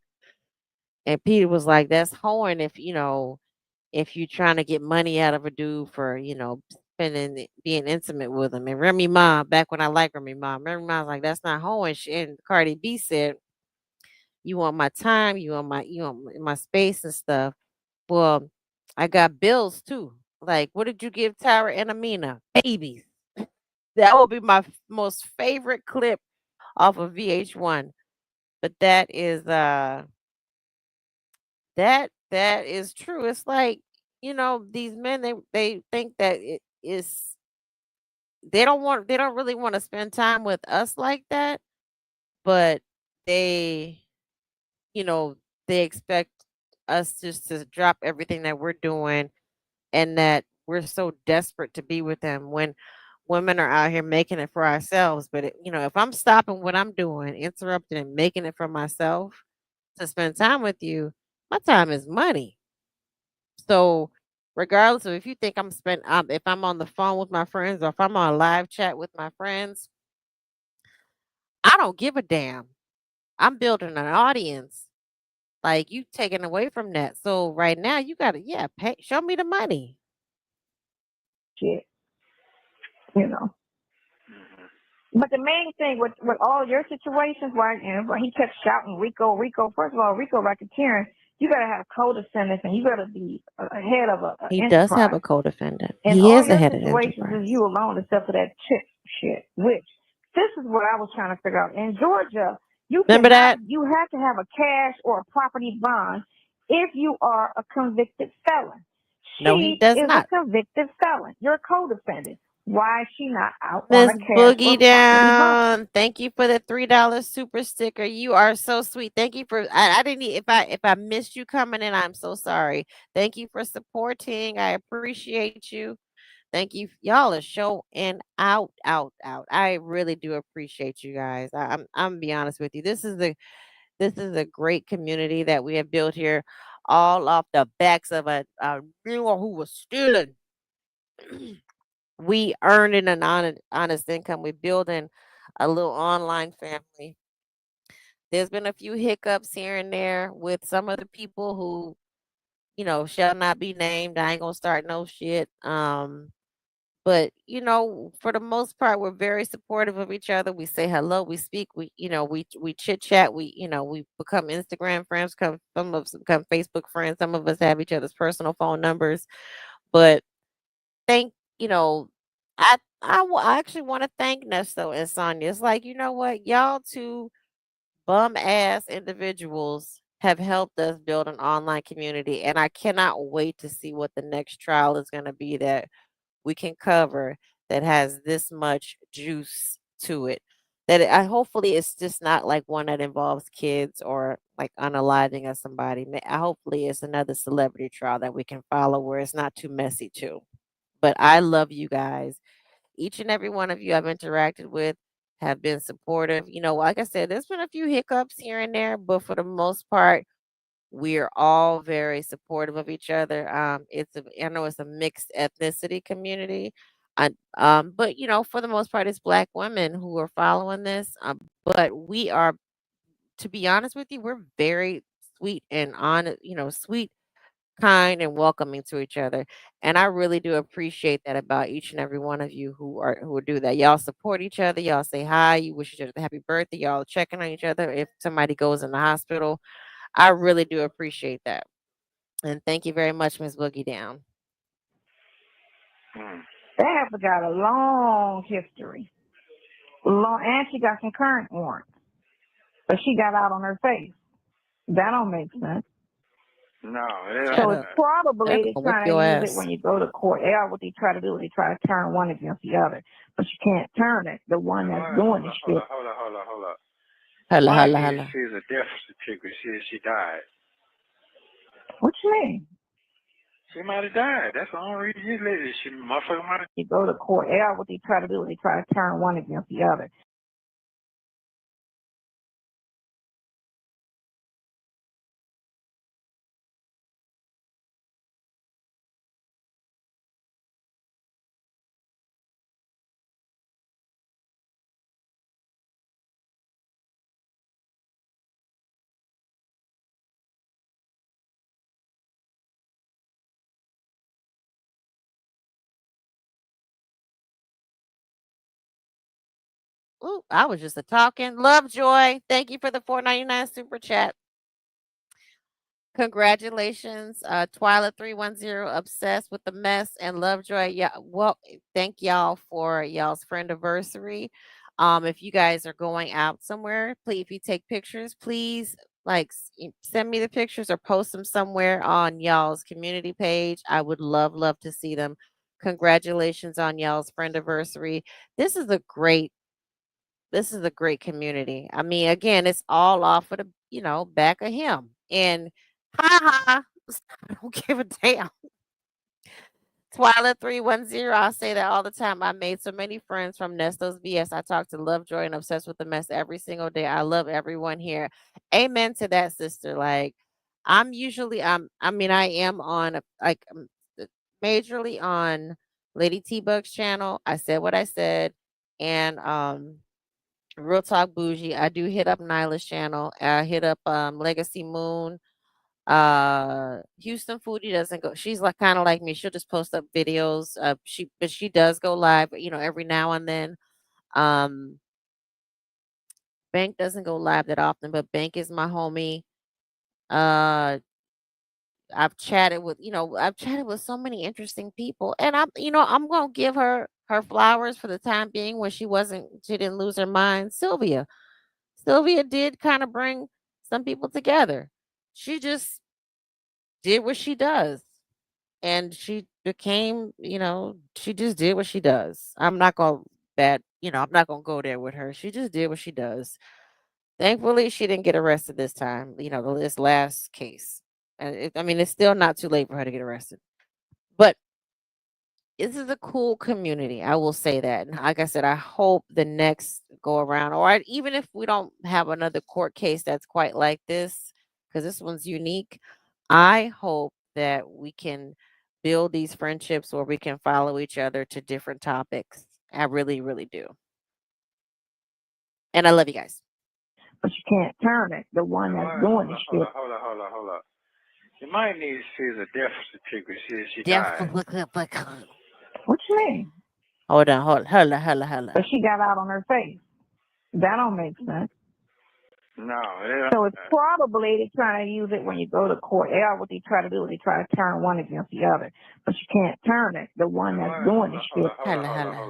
and Peter was like, "That's hoeing if you trying to get money out of a dude for being intimate with him." And Remy Ma, back when I liked Remy Ma, was like, "That's not hoeing." And Cardi B said, "You want my time, you want my space and stuff." Well, I got bills too. Like, what did you give Tyra and Amina? Babies. That would be my most favorite clip off of VH1. But that is true. It's like, these men they think that it is they don't really want to spend time with us like that, but they, you know, they expect us just to drop everything that we're doing and that we're so desperate to be with them when women are out here making it for ourselves. But if I'm stopping what I'm doing, interrupting and making it for myself to spend time with you, my time is money. So regardless of if you think if I'm on the phone with my friends or if I'm on a live chat with my friends, I don't give a damn. I'm building an audience. Like you taking away from that. So right now you gotta, yeah, pay, show me the money. Shit, you know. But the main thing with all your situations, where he kept shouting Rico, Rico. First of all, Rico racketeering, you gotta have co-descendants and you gotta be ahead of a He does have enterprise. a co-defendant. And He all is a your head of situations is enterprise. you alone except for that chick shit. Which this is what I was trying to figure out. In Georgia, Remember that? you have to have a cash or a property bond if you are a convicted felon. No, he She does is a not. convicted felon. You're a co-defendant. Why is she not out on Miss a cash or Boogie property bond? Down, thank you for the $3 super sticker. You are so sweet. Thank you for. I didn't. If I missed you coming in, I'm so sorry. Thank you for supporting. I appreciate you. Thank you. Y'all are showing out, out, out. I really do appreciate you guys. I'm gonna be honest with you. This is a great community that we have built here, all off the backs of a nigga who was stealing. We earning an honest income. We're building a little online family. There's been a few hiccups here and there with some of the people who, shall not be named. I ain't gonna start no shit. But for the most part, we're very supportive of each other. We say hello, we speak, we chit chat, we become Instagram friends, some of us become Facebook friends, some of us have each other's personal phone numbers. But thank you know, I actually want to thank Nesto and Sonia. It's like, you know what, y'all two bum ass individuals have helped us build an online community, and I cannot wait to see what the next trial is going to be that we can cover that has this much juice to it. I hopefully it's just not like one that involves kids or like unaliving of somebody. Hopefully it's another celebrity trial that we can follow where it's not too messy too. But I love you guys. Each and every one of you I've interacted with have been supportive. Like I said, there's been a few hiccups here and there, but for the most part, we're all very supportive of each other. I know it's a mixed ethnicity community. But for the most part, it's Black women who are following this. But we are, to be honest with you, we're very sweet and honest, sweet kind and welcoming to each other. And I really do appreciate that about each and every one of you who do that. Y'all support each other. Y'all say hi. You wish each other a happy birthday. Y'all checking on each other if somebody goes in the hospital. I really do appreciate that. And thank you very much, Miss Boogie Down. They have got a long history. And she got some current warrants. But she got out on her face. That don't make sense. No, So it's probably They're they're gonna whip trying your to use ass. it when you go to court. They are what they try to do. They try to turn one against the other. But you can't turn it. The one that's doing the shit. Hold up. Holla, Mine holla, is holla. she's a death certificate. She died. What you mean? She might have died. That's the only reason you let it. She motherfucker might have. You go to court. They are what they try to do. They try to turn one against the other. Ooh, I was just a talking. Lovejoy, thank you for the $4.99 super chat. Congratulations, Twyla310, obsessed with the mess, and Lovejoy. Yeah, well, thank y'all for y'all's friend anniversary. If you guys are going out somewhere, please, if you take pictures, please like send me the pictures or post them somewhere on y'all's community page. I would love to see them. Congratulations on y'all's friend anniversary. This is a great this is a great community. I mean, again, it's all off of the, back of him. And ha, I don't give a damn. Twyla310, I say that all the time. I made so many friends from Nesto's BS. I talk to Lovejoy and Obsessed with the Mess every single day. I love everyone here. Amen to that, sister. Like, I am on, like, majorly on Lady T Bug's channel. I said what I said. And, Real Talk Bougie. I do hit up Nyla's channel. I hit up Legacy Moon. Houston Foodie doesn't go. She's like kind of like me. She'll just post up videos. She does go live, every now and then. Um, Bank doesn't go live that often, but Bank is my homie. Uh, I've chatted with so many interesting people, and I'm gonna give her flowers for the time being when she didn't lose her mind. Sylvia did kind of bring some people together. She just did what she does. And she became, she just did what she does. I'm not gonna go there with her. She just did what she does. Thankfully, she didn't get arrested this time, this last case. And it's still not too late for her to get arrested. But this is a cool community. I will say that. And like I said, I hope the next go around, even if we don't have another court case that's quite like this, because this one's unique, I hope that we can build these friendships where we can follow each other to different topics. I really, really do. And I love you guys. But you can't turn it. The one that's doing the shit. Hold up. You might need to see the death certificate. She died. What you mean? Hold on, hold. But she got out on her face. That don't make sense. No, so it's probably they're trying to use it when you go to court. They are what they try to do. They try to turn one against the other. But you can't turn it. The one that's doing the shit. Hold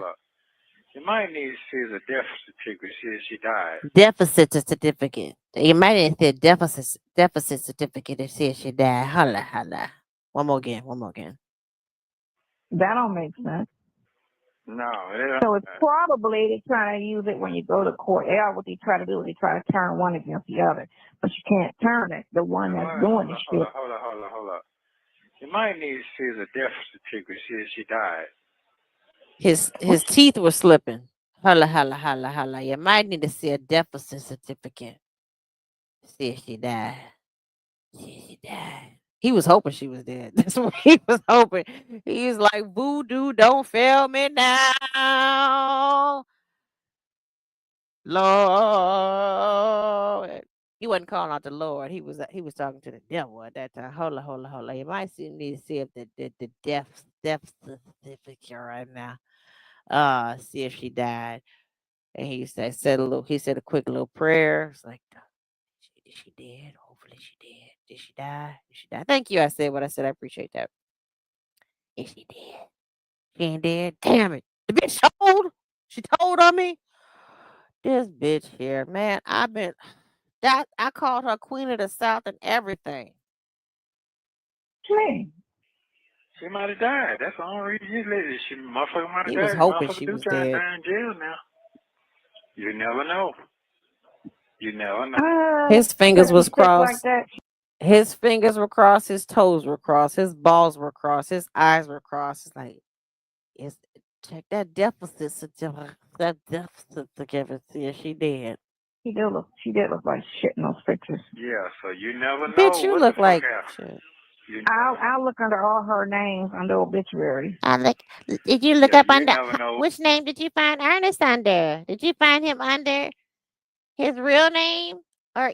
up. You might need to see the death certificate. She died. Deficit certificate. You might need to see a deficit certificate that says she died. Holla. One more again. That don't make sense. No, so it's probably they're trying to use it when you go to court. They are what they try to do. They try to turn one against the other. But you can't turn it. The one that's doing the shit. Hold up. You might need to see the death certificate. She died. His teeth were slipping. Holla. You might need to see a deficit certificate. See if she died. He was hoping she was dead. That's what he was hoping. He's like, voodoo, don't fail me now. Lord. He wasn't calling out the Lord. He was talking to the devil at that time. Hold on. You might need to see if the death certificate right now. See if she died. And he said a quick little prayer. It's like, she dead? Hopefully she dead. Did she die? Did she die? Thank you. I said what I said. I appreciate that. Is she dead? She ain't dead. Damn it. The bitch told. She told on me. This bitch here, man. I called her Queen of the South and everything. Hey, She might have died. That's the only reason you let it. She motherfucker might have He was died. hoping Motherfucker she do was try and dead. die in jail now. You never know. You never know. His fingers Christmas was sick like crossed. that. His fingers were crossed. His toes were crossed. His balls were crossed. His eyes were crossed. It's like, it's check that deficit certificate. That deficit certificate. See if she dead. She did look like shit in those pictures. Yeah, so you never Bitch, know you what the look fuck like happened. shit. You I'll never know. I'll look under all her names under obituary. I look. Did you look Yeah, up you under never know. which name did you find Ernest under? Did you find him under his real name or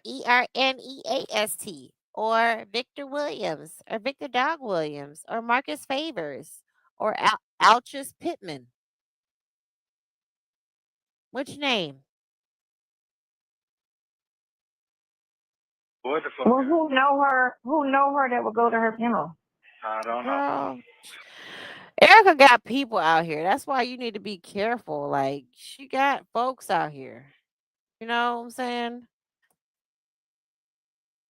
Erneast or Victor Williams or Victor Dog Williams or Marcus Favors or Alchus Pittman? Which name? What the fuck Well, happened? who know her? Who know her that would go to her funeral? I don't know. Girl, Erica got people out here. That's why you need to be careful. Like, she got folks out here. You know what I'm saying?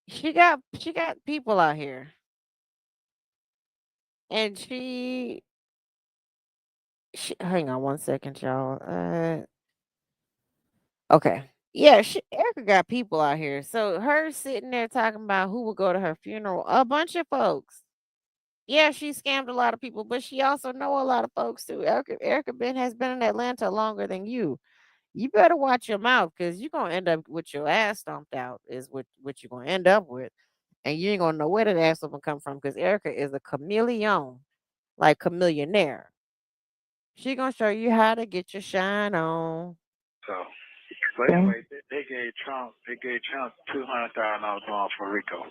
She got people out here. And she hang on one second, y'all. Okay. Yeah, Erica got people out here. So her sitting there talking about who would go to her funeral, a bunch of folks. Yeah, she scammed a lot of people, but she also know a lot of folks too. Erica has been in Atlanta longer than you. You better watch your mouth because you're gonna end up with your ass stomped out, is what you're gonna end up with. And you ain't gonna know where that ass gonna come from because Erica is a chameleon, like chameleonaire. She gonna show you how to get your shine on. So, but anyway, they gave Trump $200,000 going for Rico.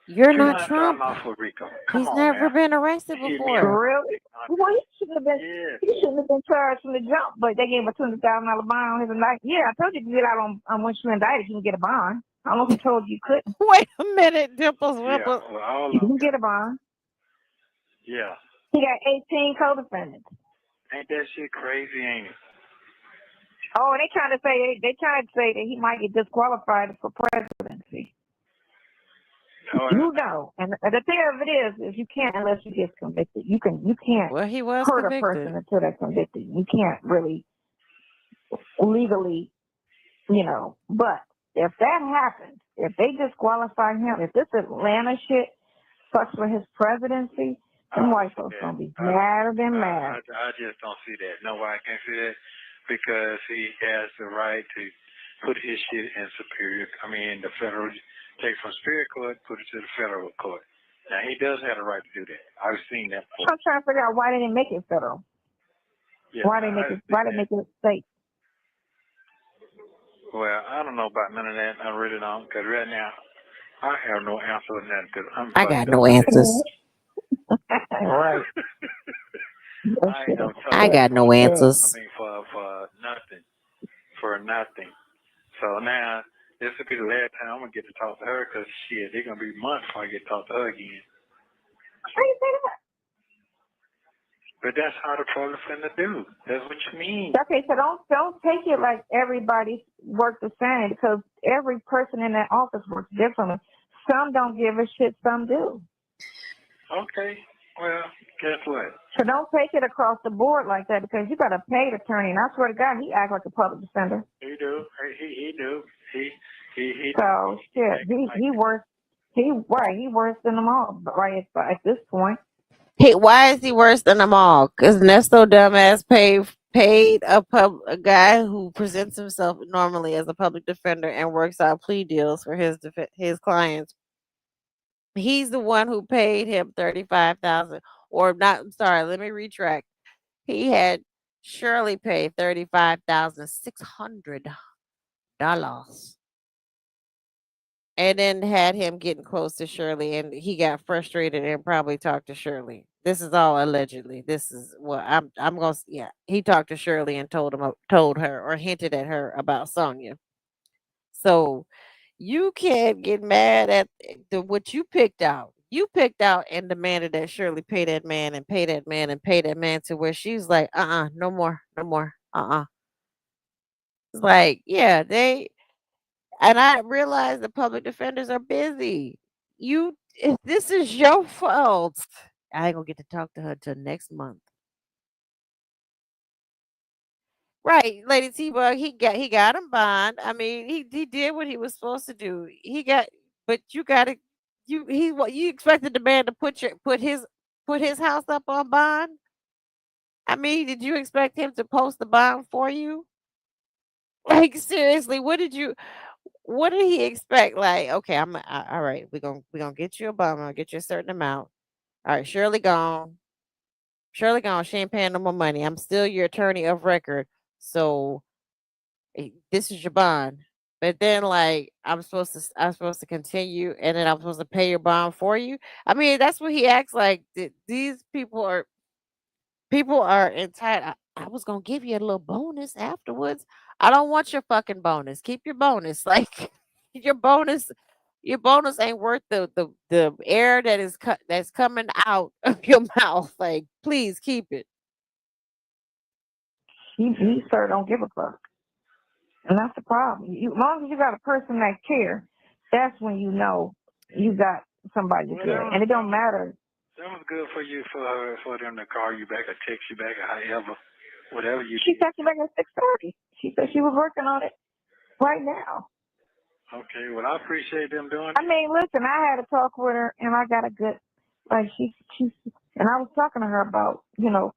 You're Two not hundred thousand Trump. dollars for Rico. Come He's on, never man. been arrested Hit me up. before. Really? Well, he shouldn't have been. Yeah. He shouldn't have been charged from the jump, but they gave him a $200,000 bond on his indictment. Yeah, I told you to get out on once you're indicted, you can get a bond. I don't know who told you couldn't. Wait a minute, Dimples Yeah. Wimples. Well, all You of them can got. get a bond. Yeah. He got 18 co-defendants. Ain't that shit crazy? Ain't it? Oh, and they trying to say that he might get disqualified for presidency. Oh, You know, and the thing of it is you can't unless you get convicted. You can't Well, he was hurt a person convicted. until they're convicted. You can't really legally, But if that happens, if they disqualify him, if this Atlanta shit fucks with his presidency, them white folks gonna be madder than mad. I just don't see that. No, why I can't see that? Because he has the right to put his shit in the federal, take from superior court, put it to the federal court. Now, he does have the right to do that. I've seen that before. I'm trying to figure out why they didn't make it federal. Yeah, Why they make it state? Well, I don't know about none of that. I really don't. Because right now, I have no answer on that because I'm I got fucked no up. answers. Right. I ain't no I got no answers. for nothing. For nothing. So now, this will be the last time I'm going to get to talk to her because shit, they're going to be months before I get to talk to her again. How you say that? But that's how the probably finna do. That's what you mean. Okay, so don't take it like everybody works the same because every person in that office works differently. Some don't give a shit, some do. Okay. Well, guess what? So don't take it across the board like that because you got a paid attorney, and I swear to God, he acts like a public defender. He do. He do. He So do. shit, he worse. He worse than them all. Right at this point. Why is he worse than them all? Because Nesto dumbass paid a guy who presents himself normally as a public defender and works out plea deals for his clients. He's the one who paid him 35,000, or not. I'm sorry. Let me retract. He had Shirley pay $35,600 and then had him getting close to Shirley, and he got frustrated and probably talked to Shirley. This is all allegedly. This is what I'm gonna yeah. He talked to Shirley and told her or hinted at her about Sonia. So you can't get mad at what you picked out. You picked out and demanded that Shirley pay that man and pay that man and pay that man to where she's like, no more, no more, It's like, yeah, they and I realize the public defenders are busy. If this is your fault, I ain't gonna get to talk to her till next month. Right, Lady T Bug, he got him bond. I mean, he did what he was supposed to do. But you gotta you expected the man to put his house up on bond? I mean, did you expect him to post the bond for you? Like seriously, what did he expect? Like, okay, all right, we're gonna get you a bond, I'll get you a certain amount. All right, Shirley gone. Shirley gone. She ain't paying no more money. I'm still your attorney of record. So this is your bond. But then like I'm supposed to continue and then I'm supposed to pay your bond for you. I mean, that's what he acts like. These people are entitled. I was gonna give you a little bonus afterwards. I don't want your fucking bonus. Keep your bonus. Like your bonus your bonus ain't worth the air that's coming out of your mouth. Like, please keep it. He sure don't give a fuck. And that's the problem. As long as you got a person that cares, that's when you know you got somebody to care. And it don't matter. That was good for you for them to call you back or text you back or however, whatever you She did. texted back at 6:30. She said she was working on it right now. Okay, well I appreciate them doing I mean, listen, I had a talk with her and I got a good she's and I was talking to her about,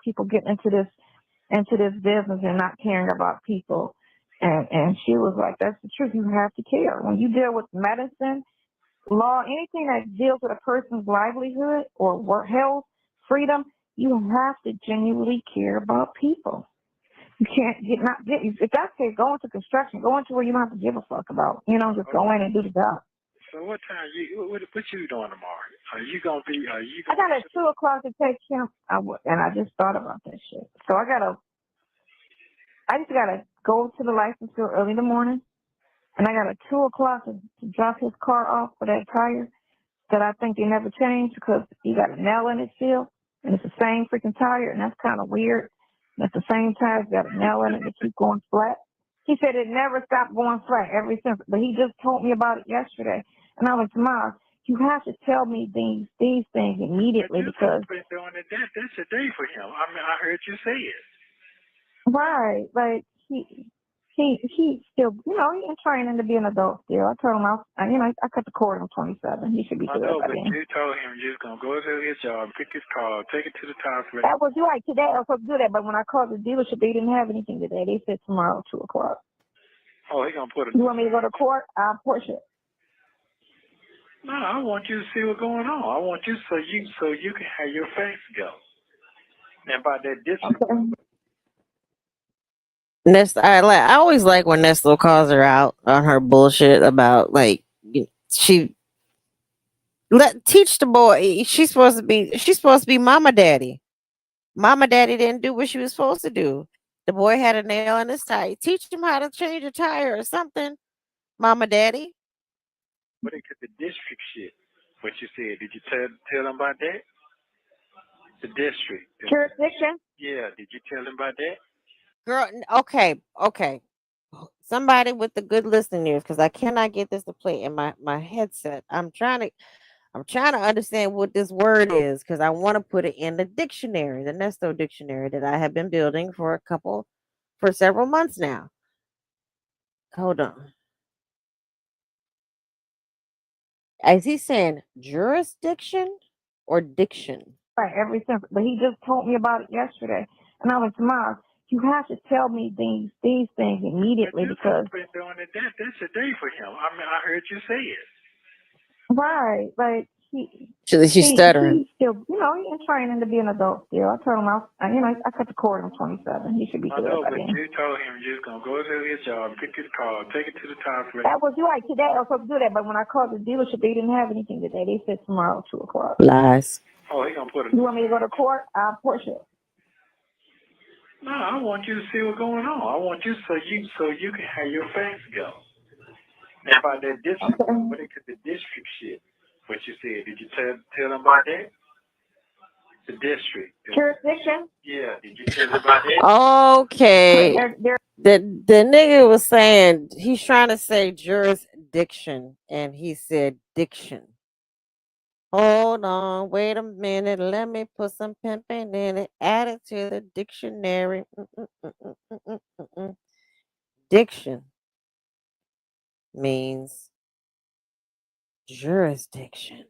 people getting into this business and not caring about people. And she was like, that's the truth. You have to care. When you deal with medicine, law, anything that deals with a person's livelihood or work, health, freedom, you have to genuinely care about people. You can't if that's it, go into construction, go into where you don't have to give a fuck about, just go in and do the job. So what time what you doing tomorrow? Are you gonna I got at 2:00 to take him, and I just thought about that shit. So I just gotta go to the license field early in the morning, and I got at 2:00 to drop his car off for that tire that I think they never changed because he got a nail in his seal, and it's the same freaking tire, and that's kind of weird. And at the same time, it's got a nail in it that keep going flat. He said it never stopped going flat ever since, but he just told me about it yesterday, and I was like, Mom, you have to tell me these things immediately because been doing it. That's a day for him. I mean, I heard you say it. right, like he still, he in training to be an adult still. I told him I cut the cord on 27. He should be good by But then. you told him you was gonna go to his job, pick his car, take it to the top. That was right today. I was supposed to do that, but when I called the dealership, they didn't have anything today. They said tomorrow at 2:00. Oh, he gonna put it. You want me to go to court? I'll push it. No, I want you to see what's going on. I want you so you can have your facts go. And by that district. Okay. I always like when Nesto calls her out on her bullshit about like she teach the boy. She's supposed to be mama daddy. Mama daddy didn't do what she was supposed to do. The boy had a nail in his tire. Teach him how to change a tire or something. Mama daddy. What it could the district shit? What you said? Did you tell them about that? The district Jurisdiction? Yeah. Did you tell them about that? Girl, okay. Somebody with the good listening ears, because I cannot get this to play in my headset. I'm trying to understand what this word is because I want to put it in the dictionary, the Nesto dictionary that I have been building for several months now. Hold on. Is he saying jurisdiction or diction? Right, every single. But he just told me about it yesterday, and I was like, Mom, you have to tell me these things immediately because been doing it. That's a day for him. I mean, I heard you say it. right, like She's stuttering. he's still, he's training to be an adult still. I told him, I cut the cord on 27. He should be I good know, by but then. you told him you was gonna go to his job, pick his car, take it to the top plate. That was right today. I was supposed to do that, but when I called the dealership, they didn't have anything today. They said tomorrow, 2:00. Lies. Oh, he gonna put it. You want me to go to court? I'll push it. No, I want you to see what's going on. I want you so you can have your facts go. Now about that district, Okay. what they the district shit? What you said? Did you tell them about that? The district. Jurisdiction? Yeah. Did you tell them about that? Okay. They're The nigga was saying he's trying to say jurisdiction, and he said diction. Hold on, wait a minute. Let me put some pimping in it. Add it to the dictionary. Diction means jurisdiction.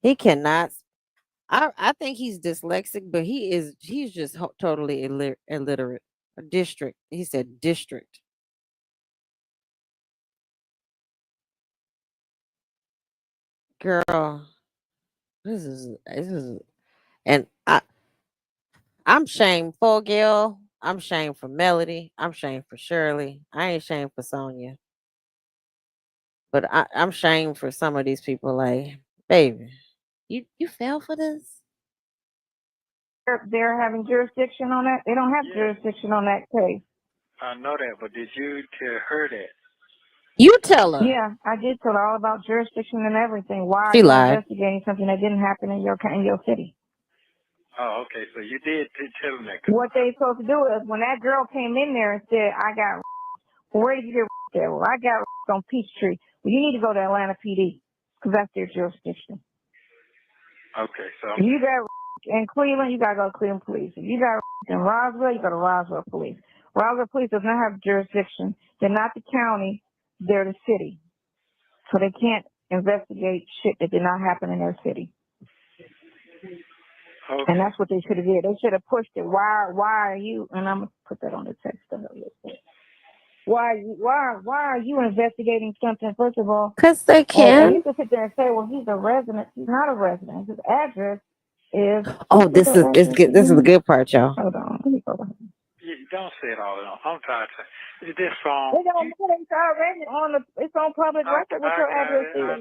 He cannot. I think he's dyslexic, but he's just totally illiterate. A district. He said district. Girl, this is and I'm shamed for Gil. I'm shamed for Melody. I'm shamed for Shirley. I ain't shamed for Sonia. But I'm shamed for some of these people. Like, baby, you fell for this? they're having jurisdiction on that. They don't have jurisdiction on that case. I know that, but did you tell her that? You tell her. Yeah, I did tell her all about jurisdiction and everything. Why are She you lied. investigating something that didn't happen in your city? Oh, okay. So you did tell them that. What they supposed to do is when that girl came in there and said, "I got," well, where did you get there? Well, I got on Peachtree. Well, you need to go to Atlanta PD because that's their jurisdiction. Okay, so If you got in Cleveland, you gotta go to Cleveland Police. If you got in Roswell, you go to Roswell Police. Roswell Police does not have jurisdiction. They're not the county. They're the city. So they can't investigate shit that did not happen in their city. okay. And that's what they should have did. They should have pushed it. Why are you? And I'm gonna put that on the text. Why are you investigating something? First of all, Cause they you can. can sit there and say, well, he's a resident. He's not a resident. His address is. Oh, this is good. This is the good part, y'all. Hold on. Let me go back. Don't say it all along. I'm tired of it. This song. They don't know. It's already on the. It's on public record what your address is. I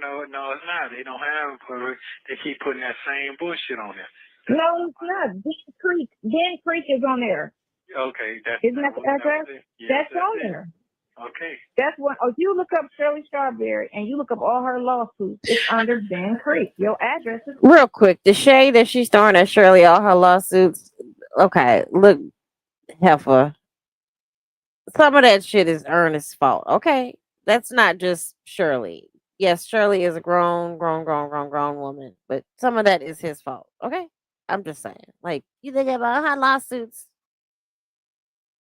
know it. No, it's not. They don't have it. They keep putting that same bullshit on there. No, it's not. Den Creek is on there. Okay, Isn't that the address? That's on there. Okay. That's what. Oh, if you look up Shirley Strawberry and you look up all her lawsuits, it's under Dan Creek. Your address is. Real quick, the shade that she's throwing at Shirley, all her lawsuits. Okay, look, heifer. Some of that shit is Ernest's fault. Okay, that's not just Shirley. Yes, Shirley is a grown woman, but some of that is his fault. Okay, I'm just saying. Like, you think about her lawsuits.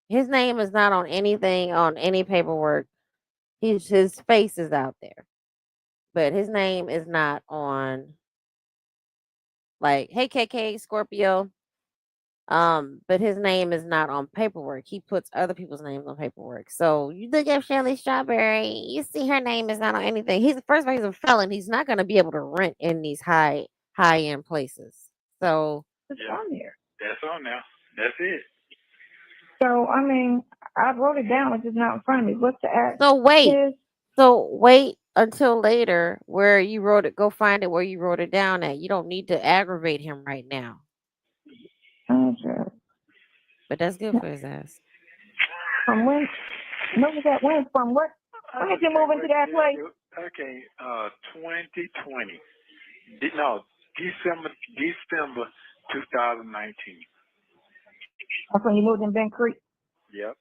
His name is not on anything on any paperwork. His face is out there, but his name is not on. Like, hey KK Scorpio. But his name is not on paperwork. He puts other people's names on paperwork. So you look at Shirley Strawberry, you see her name is not on anything. He's first of all, he's a felon. He's not gonna be able to rent in these high end places. So It's on there. That's on there. That's it. So I mean, I wrote it down. It's just not in front of me. What's the address? so wait until later where you wrote it. Go find it where you wrote it down at. You don't need to aggravate him right now. Address. But that's good for his ass. From when? When was that? When from what? When did you move into that place? Okay, 2020. No, December 2019. That's when you moved in Ben Creek. Yep.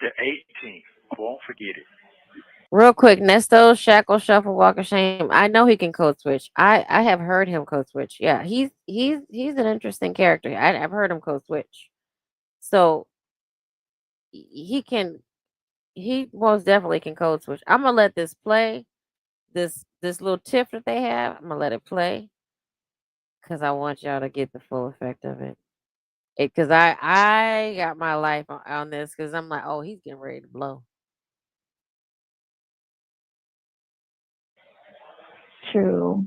The 18th. Won't forget it. Real quick, Nesto, Shackle, Shuffle, Walk of Shame. I know he can code switch. I have heard him code switch. Yeah, he's an interesting character. I've heard him code switch. So he most definitely can code switch. I'm gonna let this play. This little tiff that they have, I'm gonna let it play because I want y'all to get the full effect of it. Because I got my life on this because I'm like, oh, he's getting ready to blow. to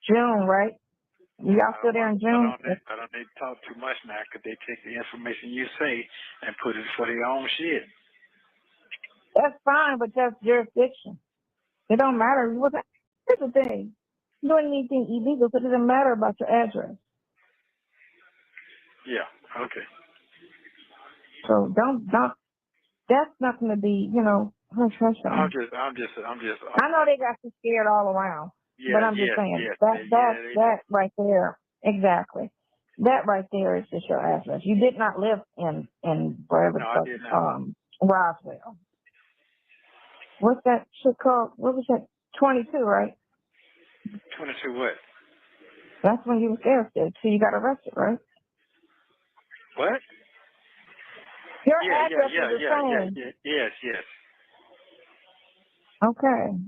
June, right? Y'all still there in June? I don't need to talk too much now because they take the information you say and put it for their own shit. That's fine, but that's jurisdiction. It don't matter. Here's the thing. You doing anything illegal, so it doesn't matter about your address. Yeah, okay. So don't, that's not going to be, hush. I'm just. I know they got you scared all around, but I'm just saying that right there, exactly. That right there is just your address. You did not live in wherever No, I did not. Roswell. What's that shit called? What was that? 22, right? 22 what? That's when you was there still. So you got arrested, right? What? Your address is the same. Yes. Okay.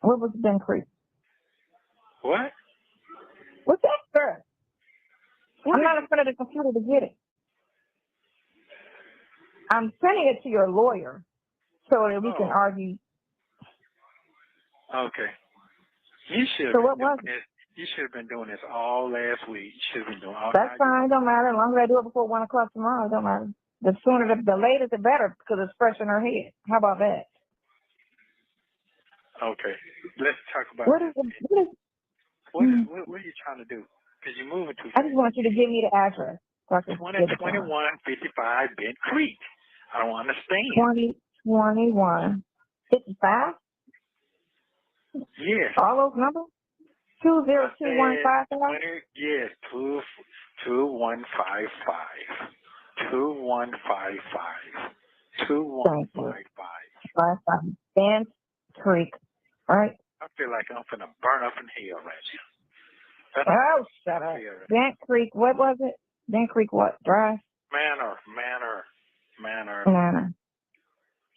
What was Ben Creek? What? What's that, sir? I'm not in front of the computer to get it. I'm sending it to your lawyer so that we can argue. Okay. You should have been doing this all last week. You should have been doing all. That's fine. Don't matter. As long as I do it before 1 o'clock tomorrow, it don't matter. The sooner, the later, the better, because it's fresh in her head. How about that? Okay. Let's talk about What are you trying to do? Because you're moving too fast. I just want you to give me the address. 2155 Bent Creek. I don't understand. 2021 55? Yes. All those numbers? 202155? Yes, 2155. 2155. Bent Creek, right? I feel like I'm finna burn up in hell right now. Oh, shut up. Bent Creek, what was it? Bent Creek what? Drive? Manor.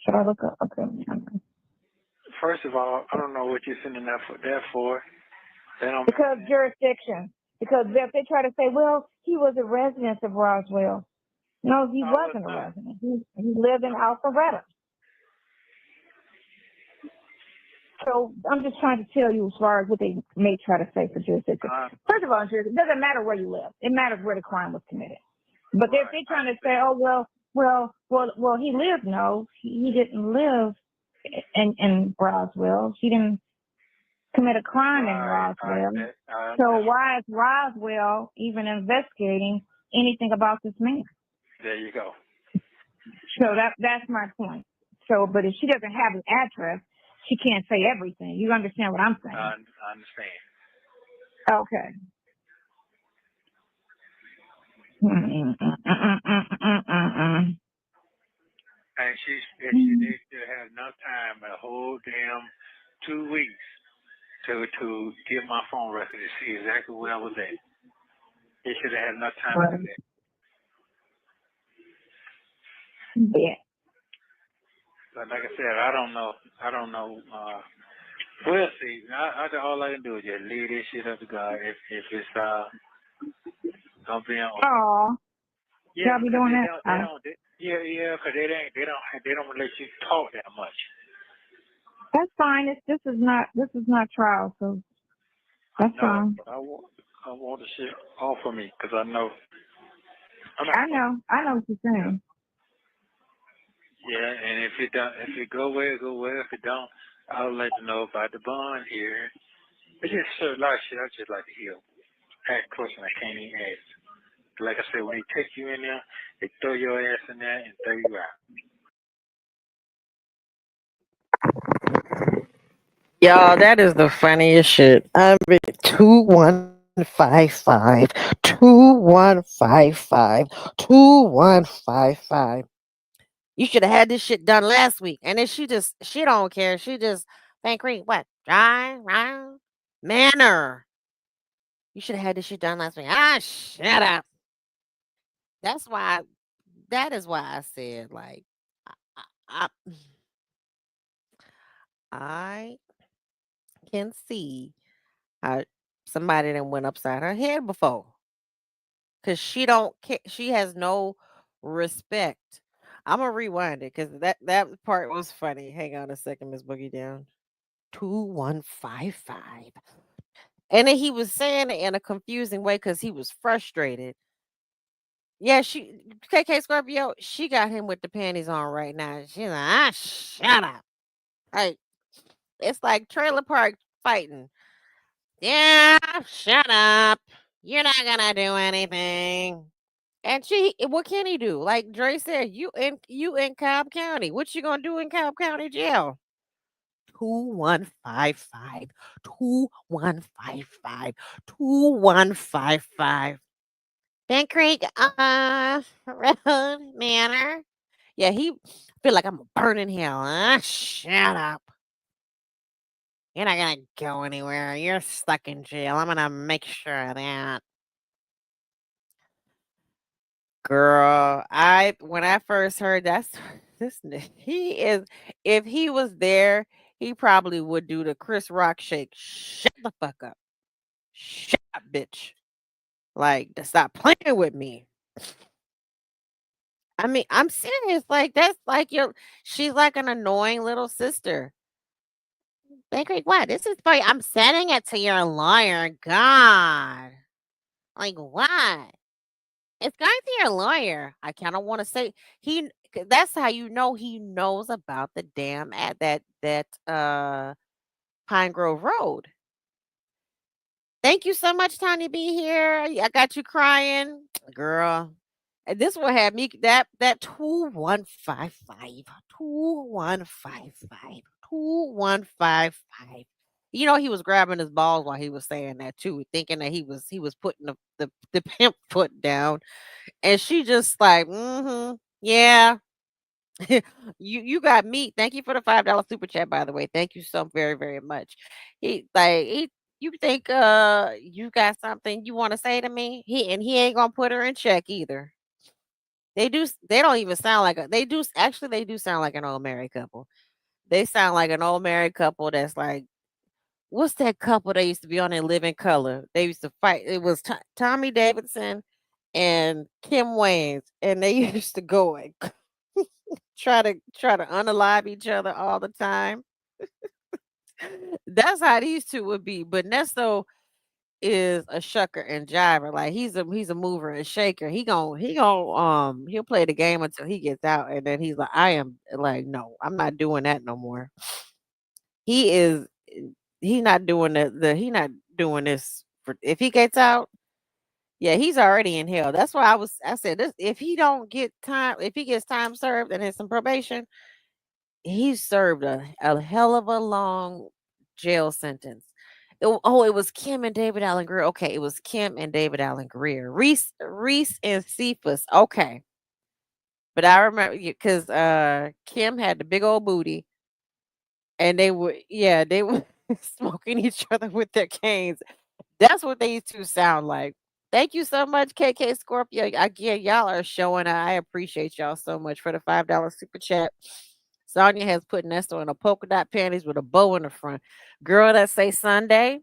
Should I look up? Okay. First of all, I don't know what you're sending that for. Because jurisdiction. Because if they try to say, well, he was a resident of Roswell. No, he wasn't a resident. He lived in Alpharetta. So I'm just trying to tell you as far as what they may try to say for jurisdiction. First of all, it doesn't matter where you live. It matters where the crime was committed. But if they're trying to say, oh, well, he lived. No, he didn't live in Roswell. He didn't commit a crime in Roswell. So why is Roswell even investigating anything about this man? There you go. So that's my point. So, but if she doesn't have an address, she can't say everything. You understand what I'm saying? I understand. Okay. And she needs to have enough time, a whole damn 2 weeks, to get my phone record to see exactly where I was at. He should have had enough time to do that. Yeah. But like I said, I don't know. We'll see. All I can do is just leave this shit up to God. If it's gonna be on. Oh. Yeah, y'all be doing that. Because they don't let you talk that much. That's fine. This is not trial, so that's fine. I want the shit off of me because I know. I know what you're saying. Yeah, and if it go well, it go well. If it don't, I'll let you know about the bond here. It's just a lot of shit I just like to hear. Ask questions I can't even ask. Like I said, when they take you in there, they throw your ass in there and throw you out. Y'all, that is the funniest shit. I mean, 2155, 2155, 2155. You should have had this shit done last week. And then she don't care. She just, Bank Creek, what? Drive, round, manner. You should have had this shit done last week. Shut up. That is why I said, like, I, I can see how somebody that went upside her head before. Cause she don't care. She has no respect. I'm gonna rewind it because that part was funny. Hang on a second, Miss Boogie Down. 2155. And then he was saying it in a confusing way because he was frustrated. Yeah, she KK Scorpio, she got him with the panties on right now. She's like, shut up. Like, it's like trailer park fighting. Yeah, shut up. You're not gonna do anything. And what can he do? Like Dre said, you in Cobb County. What you gonna do in Cobb County jail? 2155, 2155, 2155. Bank Creek, Road Manor. Yeah, he feel like I'm burning hell. Shut up. You're not gonna go anywhere. You're stuck in jail. I'm gonna make sure of that. Girl, I when I first heard that's he is if he was there, he probably would do the Chris Rock shake. Shut the fuck up. Shut up, bitch. Like, to stop playing with me. I mean, I'm serious. Like, that's like she's like an annoying little sister. Bakery, what? This is for I'm sending it to your lawyer. God. Like, what? It's going to your lawyer. I kind of want to say that's how you know he knows about the dam at that Pine Grove Road. Thank you so much, Tanya B here. I got you crying, girl. And this will have me that 2155 2155 2155. You know he was grabbing his balls while he was saying that too, thinking that he was putting the pimp foot down, and she just like, yeah. You got meat. Thank you for the $5 super chat, by the way. Thank you so very, very much. He you think you got something you want to say to me? He ain't gonna put her in check either. They don't even sound like they do sound like an old married couple. They sound like an old married couple that's like, what's that couple that used to be on in Living Color? They used to fight. It was Tommy Davidson and Kim Wayans, and they used to go and try to unalive each other all the time. That's how these two would be. But Nesto is a shucker and jiver. Like he's a mover and shaker. He'll play the game until he gets out, and then he's like, I am like, no, I'm not doing that no more. He is he not doing he not doing this for if he gets out. Yeah, he's already in hell. That's why I said this if he don't get time if he gets time served and has some probation, he served a hell of a long jail sentence. It was Kim and David Allen Greer. Okay, it was Kim and David Allen Greer. Reese and Cephas. Okay. But I remember because Kim had the big old booty and they were smoking each other with their canes. That's what these two sound like. Thank you so much, KK Scorpio. Again, y'all are showing out. I appreciate y'all so much for the $5 super chat. Sonia has put Nesto in a polka dot panties with a bow in the front. Girl that say Sunday,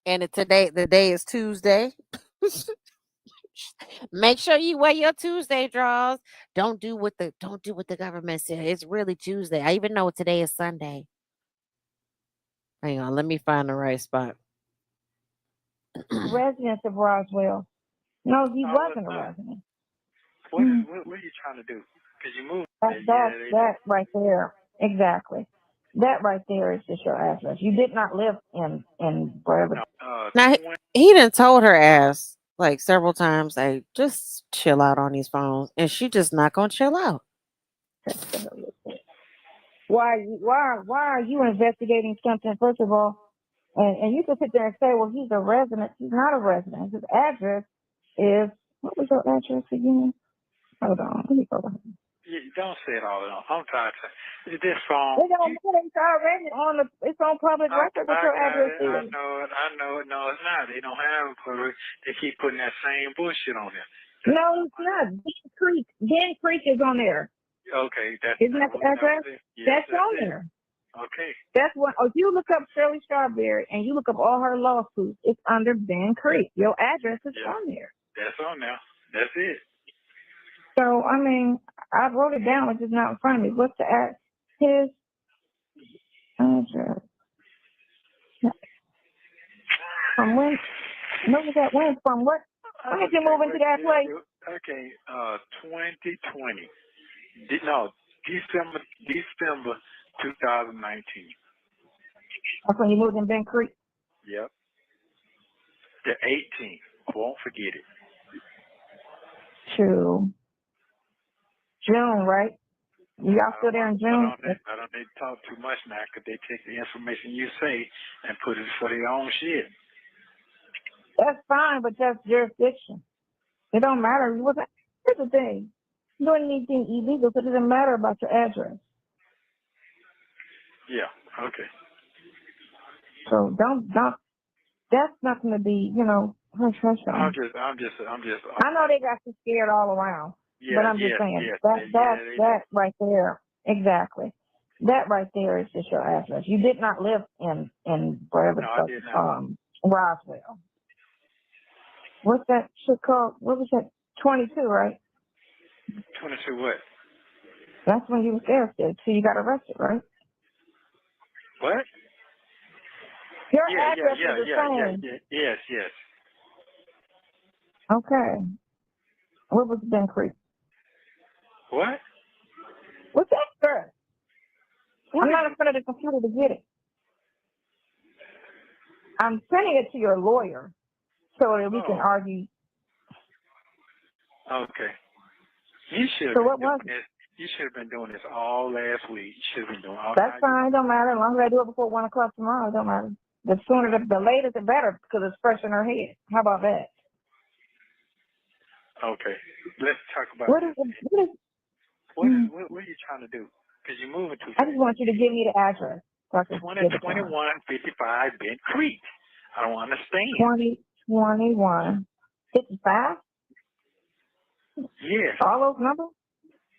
and the day is Tuesday. Make sure you wear your Tuesday draws. Don't do what the government said. It's really Tuesday. I even know today is Sunday. Hang on, let me find the right spot. Residents of Roswell. No, he No, wasn't it's a not. resident. What are you trying to do? Because you moved. That right there. Exactly. That right there is just your address. You did not live in wherever. Now he done told her ass like several times, "Hey, just chill out on these phones," and she just not gonna chill out. Why are you investigating something, first of all? And you can sit there and say, well, he's a resident. He's not a resident. His address is, what was your address again? Hold on. Let me go back. Don't say it all at all. I'm tired of this phone. It don't matter. It's already it's on public record what your address is. I know it. No, it's not. They don't have it. They keep putting that same bullshit on there. No, it's not. Ben Creek is on there. Okay, isn't that the address? Yes, that's on there. Okay. That's what. If you look up Shirley Strawberry and you look up all her lawsuits, it's under Ben Creek. Your address is on there. That's on there. That's it. So I mean, I wrote it down. It's just not in front of me. What's his address? from when? When was that? When from what? When did you move into that place? Okay, 2020. No, December 2019. That's when you moved in Ben Creek. Yep. The 18th. Won't forget it. True. June, right? Y'all still there in June? I don't need to talk too much now because they take the information you say and put it for their own shit. That's fine, but that's jurisdiction. It don't matter. Here's the thing. You don't do anything illegal, so it doesn't matter about your address. Yeah, okay. So don't, that's not going to be, hush. I'm just. I know they got you scared all around, but I'm just saying, that right there, exactly. That right there is just your address. You did not live in wherever Roswell. What's that shit called? What was that? 22, right? 22 what? That's when you was there, so you got arrested, right? What? Your address is the same. Yes. Okay. What was Ben Creek? What? What's that, sir? I'm not in front of the computer to get it. I'm sending it to your lawyer so that we can argue. Okay. You should have been doing this all last week. You should have been doing all. That's fine. Don't matter. As long as I do it before 1 o'clock tomorrow, it don't matter. The sooner, the later, the better, because it's fresh in her head. How about that? Okay. Let's talk about what are you trying to do? Because you're moving to. I just want you to give me the address. 2155 Bent Creek. I don't understand. 2021 55. Yes. All those numbers.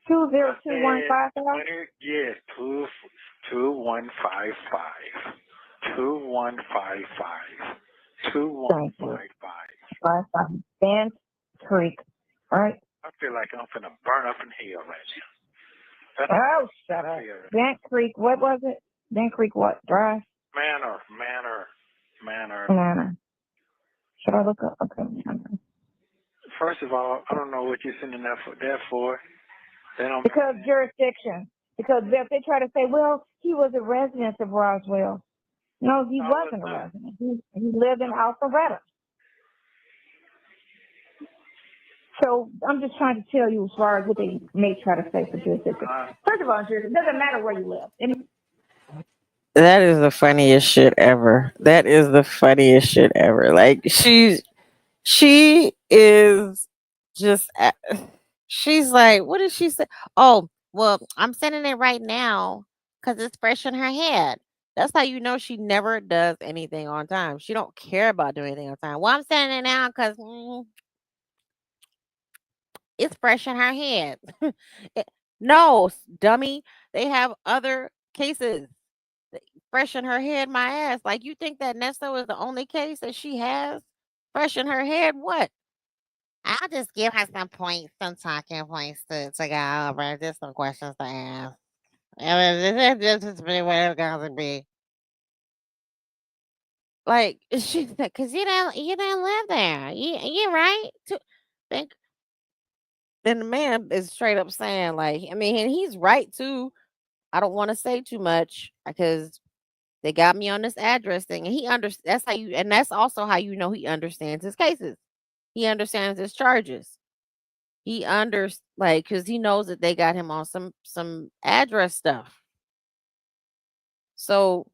202155. Yes. 2155. 2155. 2155. Bent Creek. All right. I feel like I'm finna burn up in hell right now. Oh, shut up. Bent Creek. What was it? Bent Creek what? Drive? Manor. Should I look up? Okay, Manor. First of all, I don't know what you're sending that for. Because jurisdiction. Because if they try to say, well, he was a resident of Roswell. No, he wasn't a resident. He lived in Alpharetta. So I'm just trying to tell you as far as what they may try to say for jurisdiction. First of all, it doesn't matter where you live. That is the funniest shit ever. Like she is just. She's like, what did she say? Oh, well, I'm sending it right now because it's fresh in her head. That's how you know she never does anything on time. She don't care about doing anything on time. Well, I'm sending it now because it's fresh in her head. No, dummy. They have other cases fresh in her head. My ass. Like, you think that Nesto is the only case that she has fresh in her head? What? I'll just give her some points, some talking points to go over, just some questions to ask. This is really what it's going to be. Like, she said, because you didn't live there. You right? Think. Then the man is straight up saying, like, I mean, and he's right too. I don't want to say too much because they got me on this address thing, and that's also how you know he understands his cases. He understands his charges. Because he knows that they got him on some address stuff. So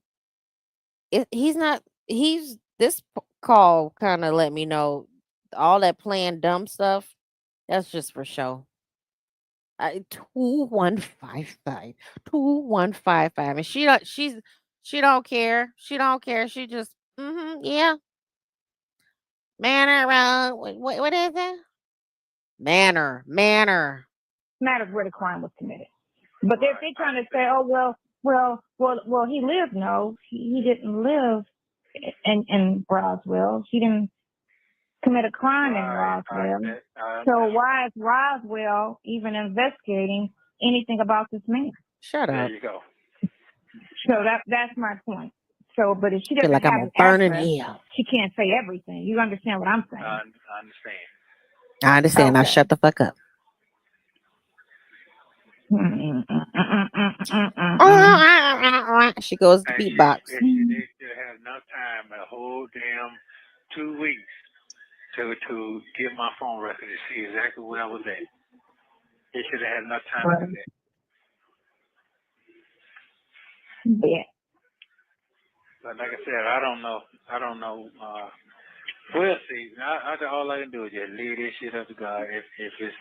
this call kind of let me know all that playing dumb stuff. That's just for show. 2155, 2155, and she don't care. She don't care. She just yeah. Manor Road. What is it? Manor. Matters where the crime was committed. But if they're trying to say, oh well, he lived. No, he didn't live in Roswell. He didn't commit a crime in Roswell. So why is Roswell even investigating anything about this man? Shut up. There you go. So that's my point. So So, but if she Feel doesn't like I'm have on an burning address, hell. she can't say everything. You understand what I'm saying? I understand. I understand. Now Okay. shut the fuck up. She goes to And beatbox. they should have enough time, a whole damn 2 weeks, to get my phone record to see exactly where I was at. They should have had enough time to do that. Yeah. But like I said, I don't know. We'll see. All I can do is just leave this shit up to God. If it's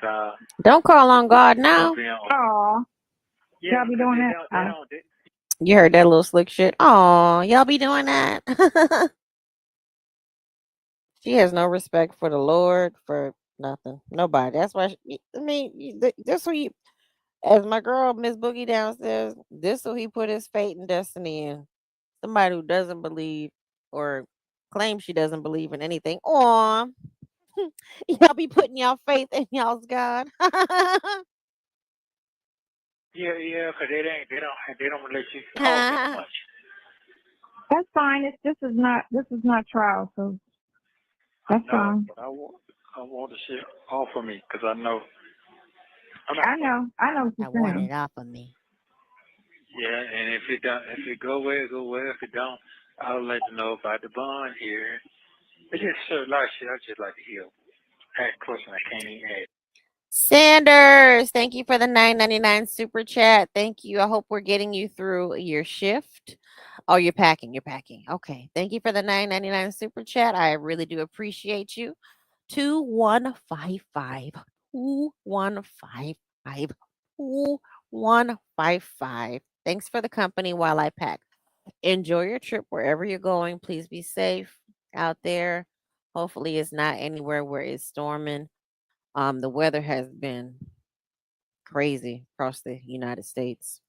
Don't call on God now. Oh, yeah, y'all be because doing they that? don't. You heard that little slick shit? Oh, y'all be doing that? She has no respect for the Lord, for nothing. Nobody. That's why, this who you, as my girl, Miss Boogie downstairs, this who he put his fate and destiny in. Somebody who doesn't believe or claims she doesn't believe in anything. Aw, y'all be putting y'all faith in y'all's God. Yeah, because they don't let you talk as much. That's fine. This is not trial, so that's fine. But I want the shit off of me because I know. I know what I you're want saying. it off of me. Yeah, and if it go well, it go well. If it don't, I'll let you know about the bond here. It's just a lot of shit I just like to hear. Ask question I can't even ask. Sanders, thank you for the $9.99 super chat. Thank you. I hope we're getting you through your shift. Oh, you're packing. You're packing. Okay. Thank you for the $9.99 super chat. I really do appreciate you. 2155. 2155. 2155. Thanks for the company while I pack. Enjoy your trip wherever you're going. Please be safe out there. Hopefully, it's not anywhere where it's storming. The weather has been crazy across the United States.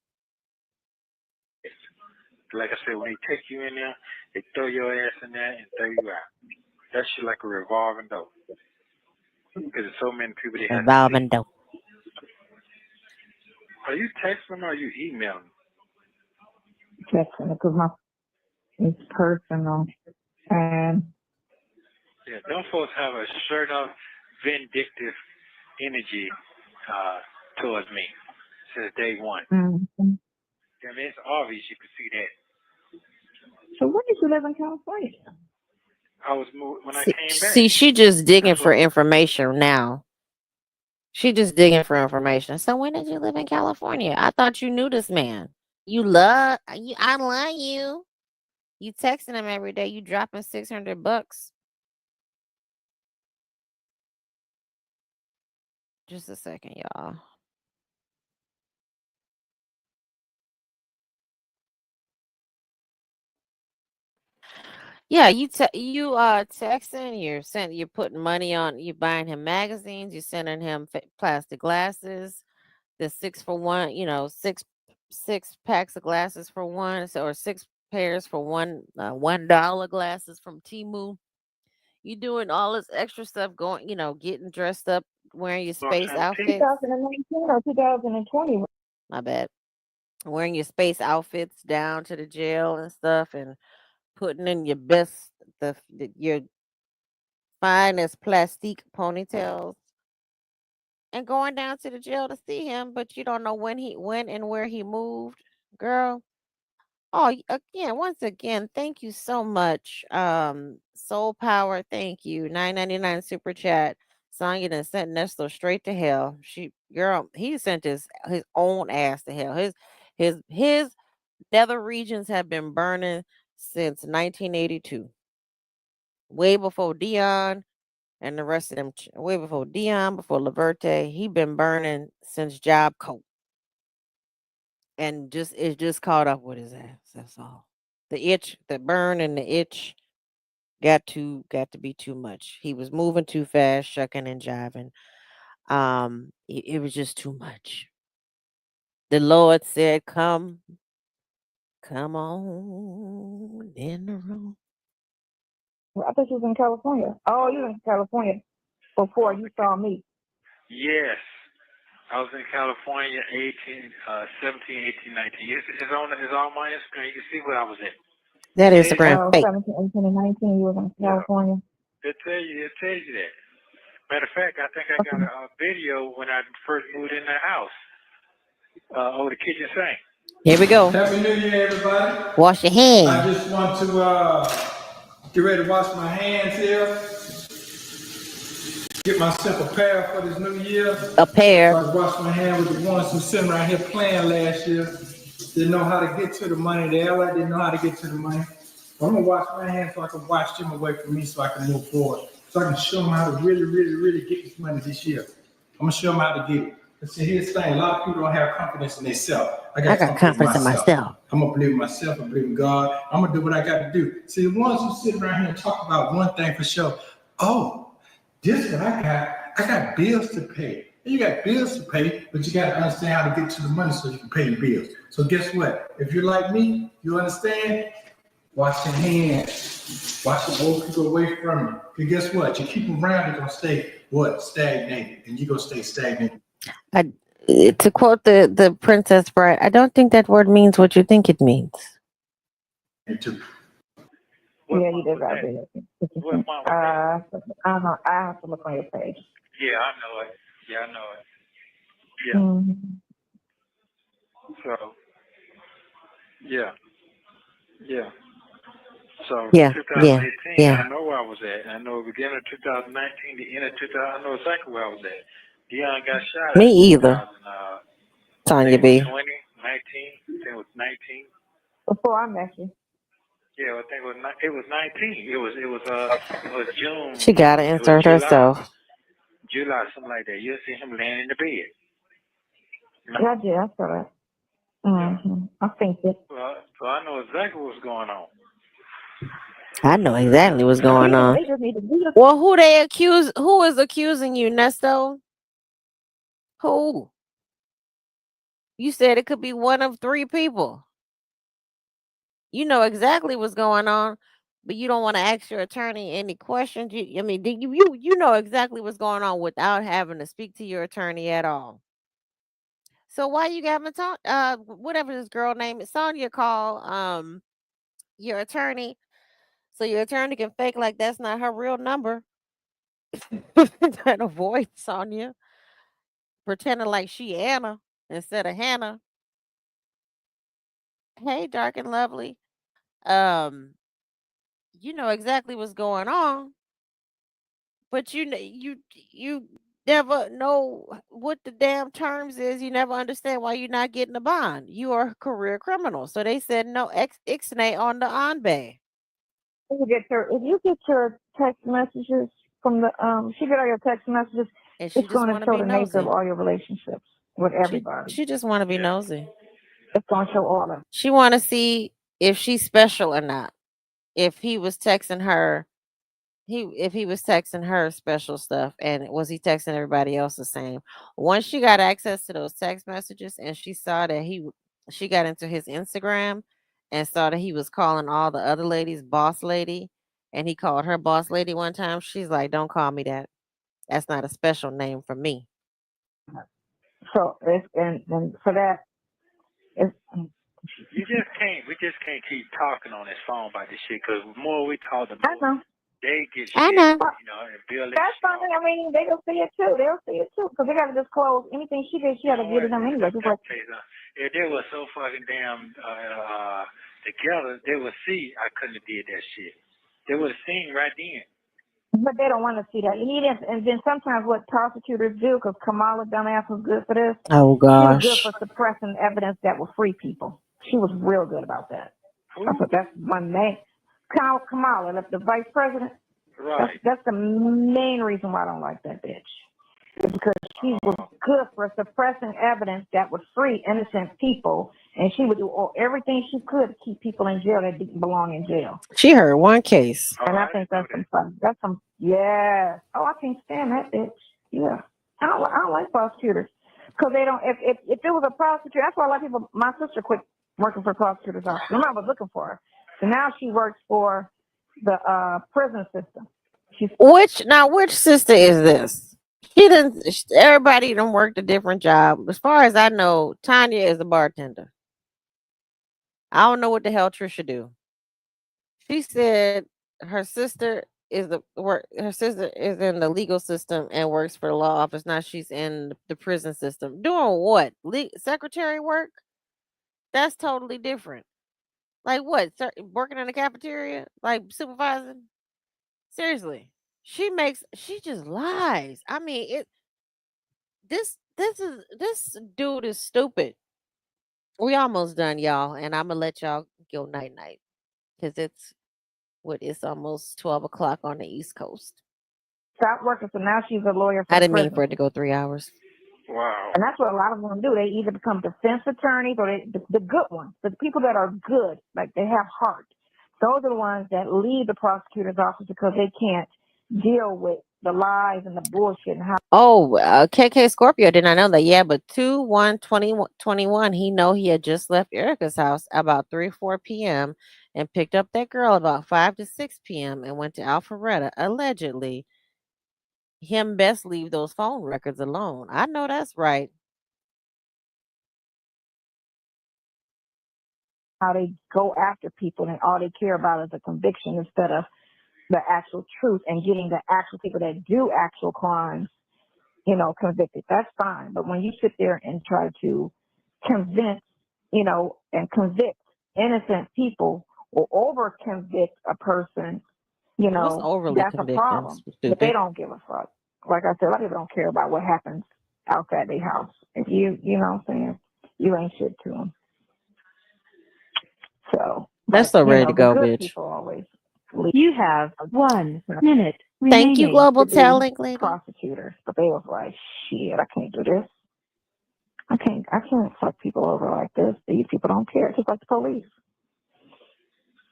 Like I said, when they take you in there, they throw your ass in there and throw you out. That shit like a revolving door. Because there's so many people they have to Revolving see. door. Are you texting or are you emailing? Texting because it's personal, and Yeah, them folks have a straight up vindictive energy towards me since day one. mm-hmm. I mean, it's obvious you can see that. So when did you live in California? I was moved when I See, came back. see, she just digging That's for what, information now. She just digging for information. So when did you live in California? I thought you knew this man. I love you. You texting him every day. You dropping $600. Just a second, y'all. Yeah, texting, you're putting money on, you buying him magazines, you're sending him plastic glasses, the 6 for 1, six packs of glasses for one, or 6 pairs for $1 glasses from Temu. You doing all this extra stuff, going, getting dressed up, wearing your space outfits. 2019 or 2020? My bad. Wearing your space outfits down to the jail and stuff, and putting in your best, your finest plastique ponytails, and going down to the jail to see him, but you don't know when and where he moved, girl. Oh, once again, thank you so much. Soul Power, thank you. 9.99 super chat. Sonya done sent Nesto straight to hell. He sent his own ass to hell. His nether regions have been burning since 1982. Way before Dion and the rest of them, way before Dion, before Laverte. He been burning since Job Coat. And it's just caught up with his ass. That's all. The burn and the itch got to be too much. He was moving too fast, shucking and jiving. It was just too much. The Lord said, come on in the room. Well, I thought you was in California. Oh, you were in California before you saw me. yes. I was in California 17, 18, 19. It's on my Instagram. You can see where I was at. That It tells you. Instagram fake. 17, 18, and 19, you was in Yeah. California. It tells you that. Matter of fact, I think I got a video when I first moved in the house over the kitchen sink. Here we go. Happy New Year, everybody. Wash your I hands. just want to get ready to wash my hands here. Get myself a pair for this new year. A pair. So I wash my hands with the ones who sitting right here playing last year. Didn't know how to get to the money. They all didn't know how to get to the money. I'm gonna wash my hands so I can wash them away from me so I can move forward. So I can show them how to really, really, really get this money this year. I'm gonna show them how to get it. But see, here's the thing, a lot of people don't have confidence in themselves. I got confidence in myself. I'm gonna believe in myself, I believe in God. I'm gonna do what I gotta do. See, the ones who sit around here and talk about one thing for sure. Oh, this what I got bills to pay. You got bills to pay, but you gotta understand how to get to the money so you can pay your bills. So guess what? If you're like me, you understand? Wash your hands. Wash the old people away from you. Because guess what? You keep them around, they're gonna stay what? Stagnated. And you're gonna stay stagnated. To quote the Princess Bride, I don't think that word means what you think it means. Me too. Yeah, you did right there. I don't know. I have to look on your page. Yeah, I know it. Yeah, I know it. Yeah. Mm-hmm. So, yeah. Yeah. So, Yeah, 2018, yeah. I know where I was at. I know the beginning of 2019, the end of 2000, I know exactly where I was at. Dion got shot. Me either. Sonia B. 20, 19, I think it was 19. Before I met you. Yeah, I think it was 19. It was June. She gotta insert herself. July, something like that. You'll see him laying in the bed. Yeah, I did. I saw that. Mm-hmm. I think it. So I know exactly what's going on. I know exactly what's going on. Well, who is accusing you, Nesto? Who? You said it could be one of three people. You know exactly what's going on, but you don't want to ask your attorney any questions. You know exactly what's going on without having to speak to your attorney at all. So why you haven't talked? Whatever this girl name is, Sonia, call your attorney, so your attorney can fake like that's not her real number. And avoid Sonia pretending like she Anna instead of Hannah. Hey, dark and lovely. You know exactly what's going on, but you never know what the damn terms is. You never understand why you're not getting a bond. You are a career criminal. So they said no ixnay on the onbay. If you get your text messages from the she get all your text messages, And she it's just going to want to show be the nature of nosy. all your relationships with everybody. She just want to be nosy. It's going to show all of them. She want to see if she's special or not. If he was texting her, if he was texting her special stuff, and was he texting everybody else the same? Once she got access to those text messages and she saw that she got into his Instagram and saw that he was calling all the other ladies boss lady, and he called her boss lady one time. She's like, "Don't call me that. That's not a special name for me." So and for that, it's. We just can't keep talking on this phone about this shit, because the more we talk, the I more know. they get shit. I know. And Bill. That's fine. I mean, they'll see it too. They'll see it too, because they got to disclose anything she did. She had to get it them anyway. Just like, if they were so fucking damn together, they would see I couldn't have did that shit. They would have seen right then. but they don't want to see that. You need it, and then sometimes what prosecutors do, because Kamala dumbass was good for this. Oh She was good gosh. for suppressing evidence that will free people. She was real good about that. That's my main. Kamala, the vice president. Right. That's the main reason why I don't like that bitch. It's because she was good for suppressing evidence that would free innocent people, and she would do everything she could to keep people in jail that didn't belong in jail. She heard one case. And I think that's some fun. That's some, yeah. Oh, I can't stand that bitch. Yeah. I don't like prosecutors. Because they don't, if it was a prosecutor, that's why a lot of people, my sister quit working for prosecutor's office. Remember, I was looking for her. So now she works for the prison system. Which sister is this? She didn't. Everybody done worked a different job. As far as I know, Tanya is a bartender. I don't know what the hell Trisha do. She said her sister is the work. Her sister is in the legal system and works for the law office. Now she's in the prison system. Doing what? Secretary work? That's totally different. Like what? Working in the cafeteria? Like supervising? Seriously. She just lies. I mean, this dude is stupid. We almost done, y'all, and I'm gonna let y'all go night night because it's almost 12 o'clock on the East Coast. Stopped working, so now she's a lawyer for I the didn't mean prison. for it to go 3 hours. Wow. And that's what a lot of them do. They either become defense attorneys or the good ones, the people that are good, like they have heart. Those are the ones that leave the prosecutor's office because they can't deal with the lies and the bullshit and how Oh, KK Scorpio did not know that. Yeah, but 2/1/2021, he know he had just left Erica's house about 3 4 p.m. and picked up that girl about 5 to 6 p.m. and went to Alpharetta. Allegedly, him best leave those phone records alone. I know that's right. they go after people and all they care about is a conviction instead of the actual truth and getting the actual people that do actual crimes, convicted. That's fine. But when you sit there and try to convince, and convict innocent people or over convict a person, What's overly that's a convicting? problem. But they Stupid. don't give a fuck. Like I said, a lot of people don't care about what happens outside their house. If you know what I'm saying, you ain't shit to them. So, That's but so ready to the go, good bitch. people always leave. You have 1 minute Thank you, remaining. Global To be Talent Lady. prosecutors, but they was like, shit, I can't do this. I can't fuck people over like this. These people don't care. It's just like the police.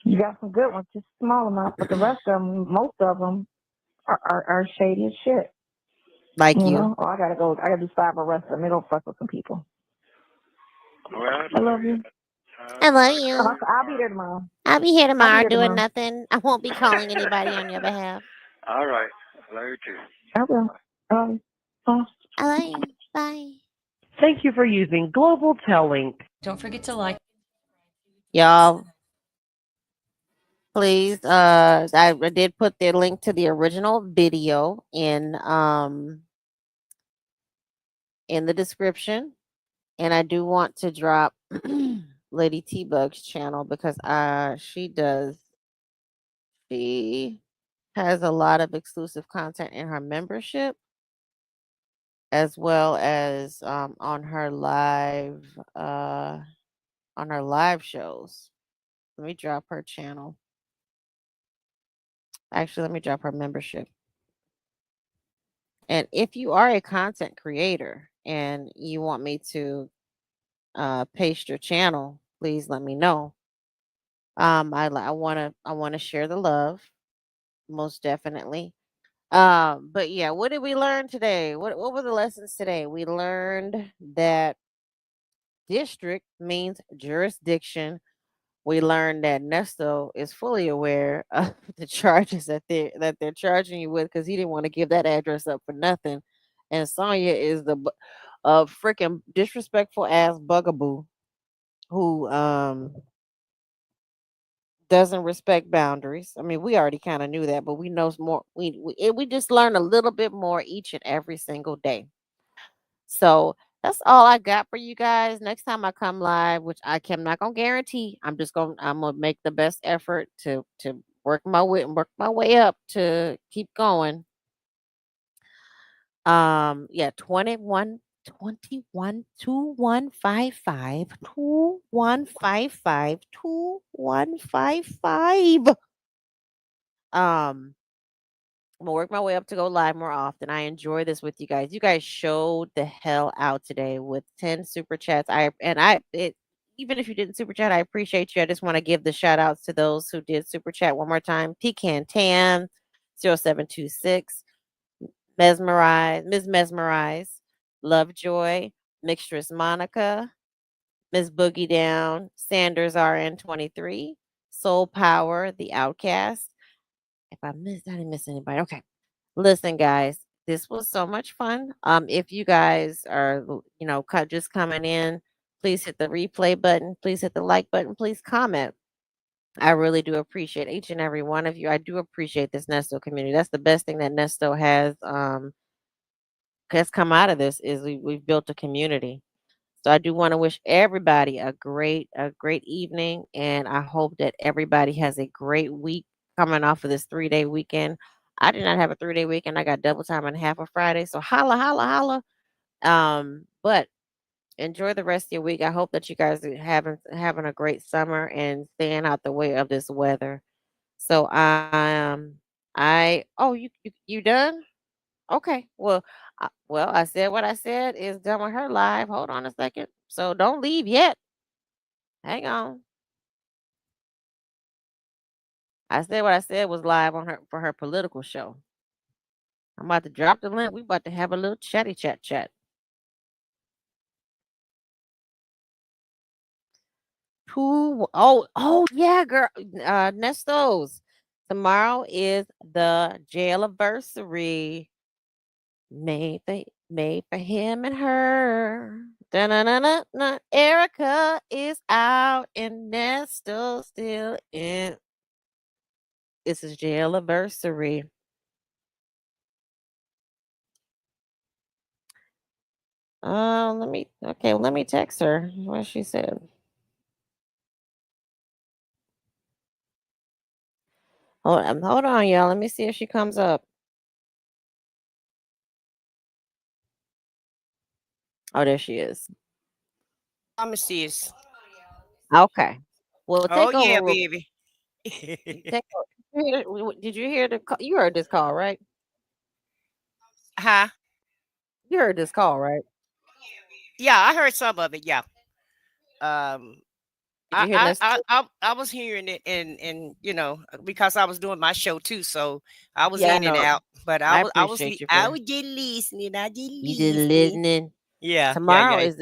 You got some good ones, just small enough, but the rest of them, most of them, are shady as shit. Like you. Oh, I gotta do 5 arrests. Let me go fuck with some people. Well, I love you. I love I'll, you. I'll be there tomorrow. I'll be here I'll be tomorrow here doing tomorrow. nothing. I won't be calling anybody on your behalf. all right. Love you too. I will. Bye. I love you. Bye. Thank you for using Global Telling. Don't forget to like. Y'all, please, I did put the link to the original video in the description. And I do want to drop Lady T Bug's channel because she has a lot of exclusive content in her membership as well as uh on her live shows. Let me drop her channel. Actually, let me drop her membership. And if you are a content creator and you want me to paste your channel, please let me know. I want to share the love, most definitely. But yeah, what did we learn today? What were the lessons today? We learned that district means jurisdiction. We learned that Nesto is fully aware of the charges that they're charging you with because he didn't want to give that address up for nothing. And Sonia is a freaking disrespectful ass bugaboo who doesn't respect boundaries. I mean, we already kind of knew that, but we know more. We just learn a little bit more each and every single day. So that's all I got for you guys. Next time I come live, which I'm not gonna guarantee, I'm gonna make the best effort to work my way up to keep going. Yeah, 2155. I'm gonna work my way up to go live more often. I enjoy this with you guys. You guys showed the hell out today with 10 super chats. Even if you didn't super chat, I appreciate you. I just want to give the shout outs to those who did super chat one more time. Pecan Tan 0726, Mesmerize, Lovejoy, Mixtress Monica, Miss Boogie Down, Sanders RN23, Soul Power, The Outcast. If I didn't miss anybody. Okay. Listen, guys, this was so much fun. If you guys are, just coming in, please hit the replay button. Please hit the like button. Please comment. I really do appreciate each and every one of you. I do appreciate this Nesto community. That's the best thing that Nesto has come out of this is we've built a community. So I do want to wish everybody a great evening, and I hope that everybody has a great week coming off of this 3-day weekend. I did not have a 3-day weekend. I got double time and a half of Friday. So holla, holla, holla. But enjoy the rest of your week. I hope that you guys are having a great summer and staying out the way of this weather. So I oh you done? Okay. Well, I said what I said is done with her live. Hold on a second. So don't leave yet. Hang on. I said what I said was live on her for her political show. I'm about to drop the link. We about to have a little chatty chat. Oh yeah, girl. Nestos. Tomorrow is the jail anniversary. Made for him and her. Da-na-na-na-na. Erica is out and Nesto still in. It's his jail anniversary. Let me text her what she said. Hold on, y'all. Let me see if she comes up. Oh, there she is. Promises. Okay. Well, Oh take yeah, over. baby. Take over. Did you hear the call? You heard this call, right? Huh? You heard this call, right? Yeah, I heard some of it. Yeah. Um, Did you hear this? I was hearing it and because I was doing my show too, so I was Yeah, I in and know. out. But I appreciate you I for was just listening. I just you did listening. listening. Yeah, yeah, Tomorrow yeah. is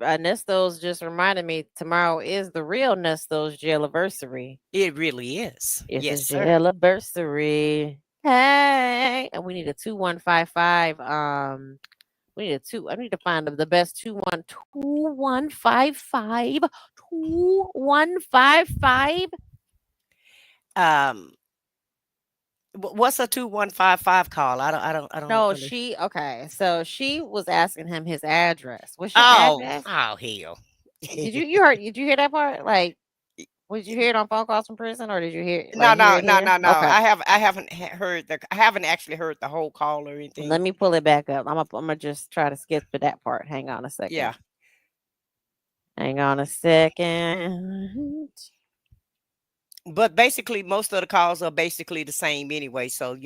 Nesto's just reminded me. Tomorrow is the real Nesto's jail anniversary. It really is. It's Yes, his sir. jail anniversary. Hey, and we need a 2155. We need a two. I need to find the best 2155. 2155. Um, what's a 2155 call? I don't No, really. okay. So she was asking him his address. What's your Oh, address? oh hell. Did you hear that part? Like, did you hear it on phone calls from prison, or did you No, hear no, it no, here? no, no. Okay, I haven't heard I haven't actually heard the whole call or let anything. me pull it back up. I'm gonna just try to skip to that part. Hang on a Yeah. second. Hang on a second. But basically most of the calls are basically the same anyway, so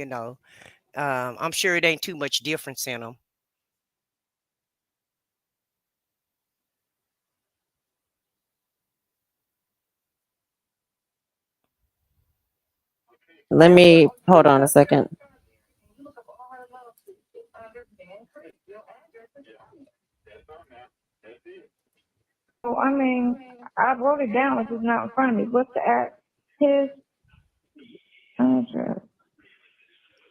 I'm sure it ain't too much difference in them. Let me hold on a second. So, I mean, I wrote it down. It's just not in front of me. What's the his address?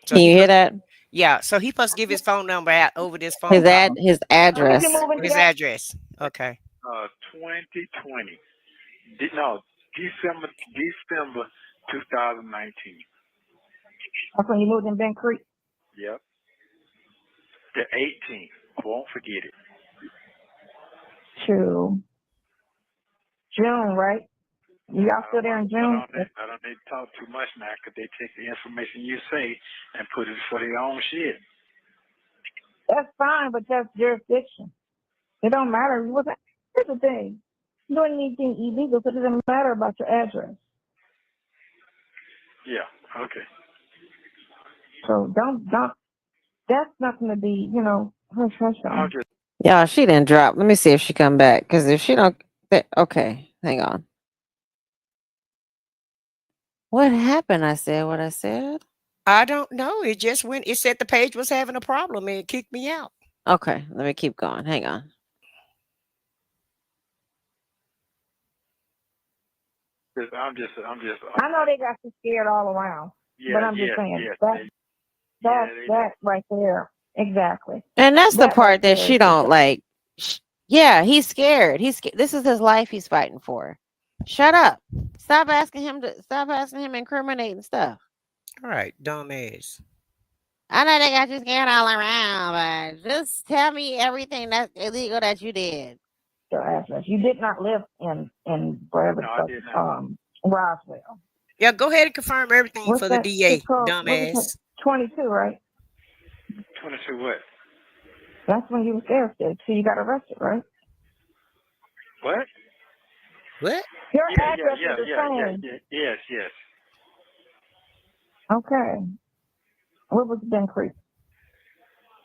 So Can you hear that? yeah, so he supposed to give his phone number out over this phone call. His When is he address. moving His today? address. Okay. 2020. No, December 2019. That's when you moved in Ben Creek. Yep. The 18th. Won't forget it. True. June, right? Y'all still there in June? I don't need to talk too much now because they take the information you say and put it for their own shit. That's fine, but that's jurisdiction. It don't matter. Here's the thing. Doing anything illegal, so it doesn't matter about your address. Yeah, okay. So don't, that's not going to be, hush hush on. Yeah, she didn't drop. Let me see if she come back. Because if she don't, okay, hang on. What happened? I said what I said. I don't know. It just went. It said the page was having a problem and it kicked me out. Okay, let me keep going. Hang on. I know they got you scared all around, but I'm just saying that right there, exactly. And that's the That right part that there she is don't like. Yeah, he's scared. This is his life he's fighting for. Shut up. Stop asking him incriminating stuff. All right, dumbass. I know they got you scared all around, but just tell me everything that's illegal that you did. Your address. You did not live in wherever No, the I fuck, did not. Roswell. Yeah, go ahead and confirm everything What's for the that shit DA, called? What is it? dumbass. 22, right? 22 what? That's when you was there still. So you got arrested, right? What? What? Your Yeah, yeah, address is yeah, the yeah, yeah, same. yeah. Yes, yes. Okay. What was Ben Creek?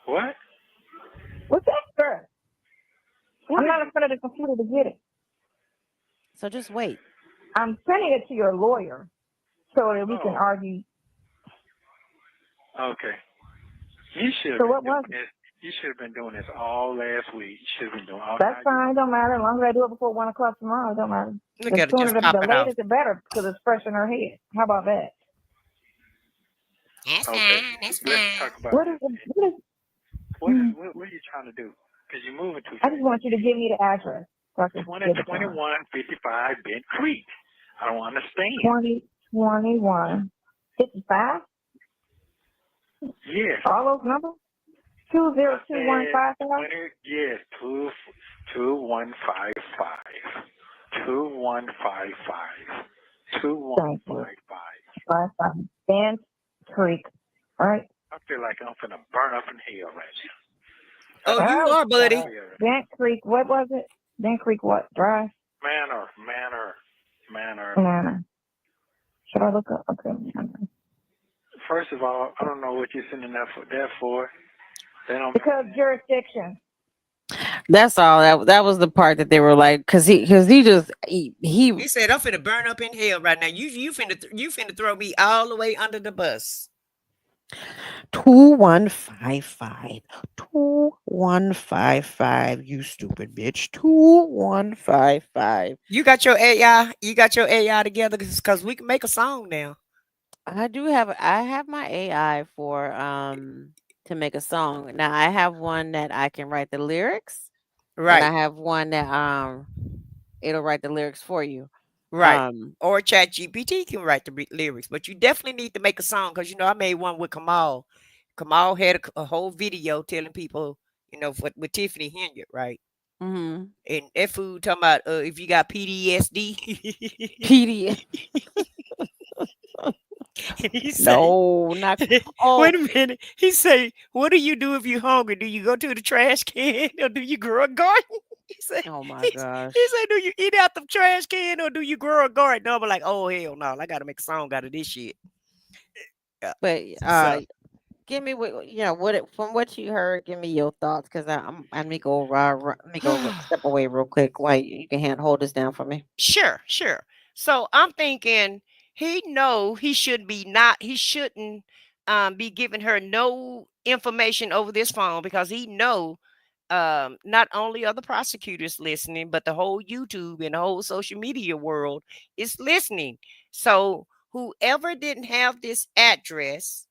What? What's that address? What I'm is not in front of the computer to get it. So just wait. I'm sending it to your lawyer so that we can Oh, argue. okay. You should So have what been was doing it? this. You should have been doing this all last week. You should have been doing all That's night. fine. Don't matter. As long as I do it before 1 o'clock tomorrow, it don't matter. Look The at it, sooner just pop the it off. later, the better because it's fresh in her head. How about that? That's Okay. fine. That's Let's fine. talk about What this. is it? What is, What are you trying to do? Because you're moving too I just fast. want you to give me the address so I can give it to her. 2021-55 Bent Creek. I don't understand. 2021 55. Yes. All those numbers. I 202155. 20, yes, 2155. 2155. Thank you. 2155. 55. Band Creek. All right. I feel like I'm finna burn up in hell right now. Oh, you Oh, are, buddy. Bent Creek. What was it? Bent Creek. What? Drive. Manor. Banana. Should I look up? Okay. First of all, I don't know what you're sending that for. They don't. Because jurisdiction. That's all. That was the part that they were like, cause he just he He said, "I'm finna burn up in hell right now. You finna throw me all the way under the bus." 2155 2155. You stupid bitch. 2155. You got your AI. You got your AI together because we can make a song now. I have my AI for to make a song. Now I have one that I can write the lyrics, and I Right. have one that it'll write the lyrics for you. Right. Or Chat GPT can write the lyrics, but you definitely need to make a song because I made one with Kamal. Kamal had a whole video telling people, with Tiffany Henyard, right? Mm-hmm. And that food talking about if you got PTSD. PD. And he say, No, not. wait Oh, a minute. He say, what do you do if you're hungry? Do you go to the trash can or do you grow a garden? He say, oh my he gosh. say, do you eat out the trash can or do you grow a garden? No, I'm like, oh hell no, I gotta make a song out of this shit. Yeah. But So give me what from what you heard. Give me your thoughts, cause let me go let me go step away real quick. While you can hold this down for me. sure. So I'm thinking he shouldn't be giving her no information over this phone because he know not only are the prosecutors listening, but the whole YouTube and the whole social media world is listening. So whoever didn't have this address,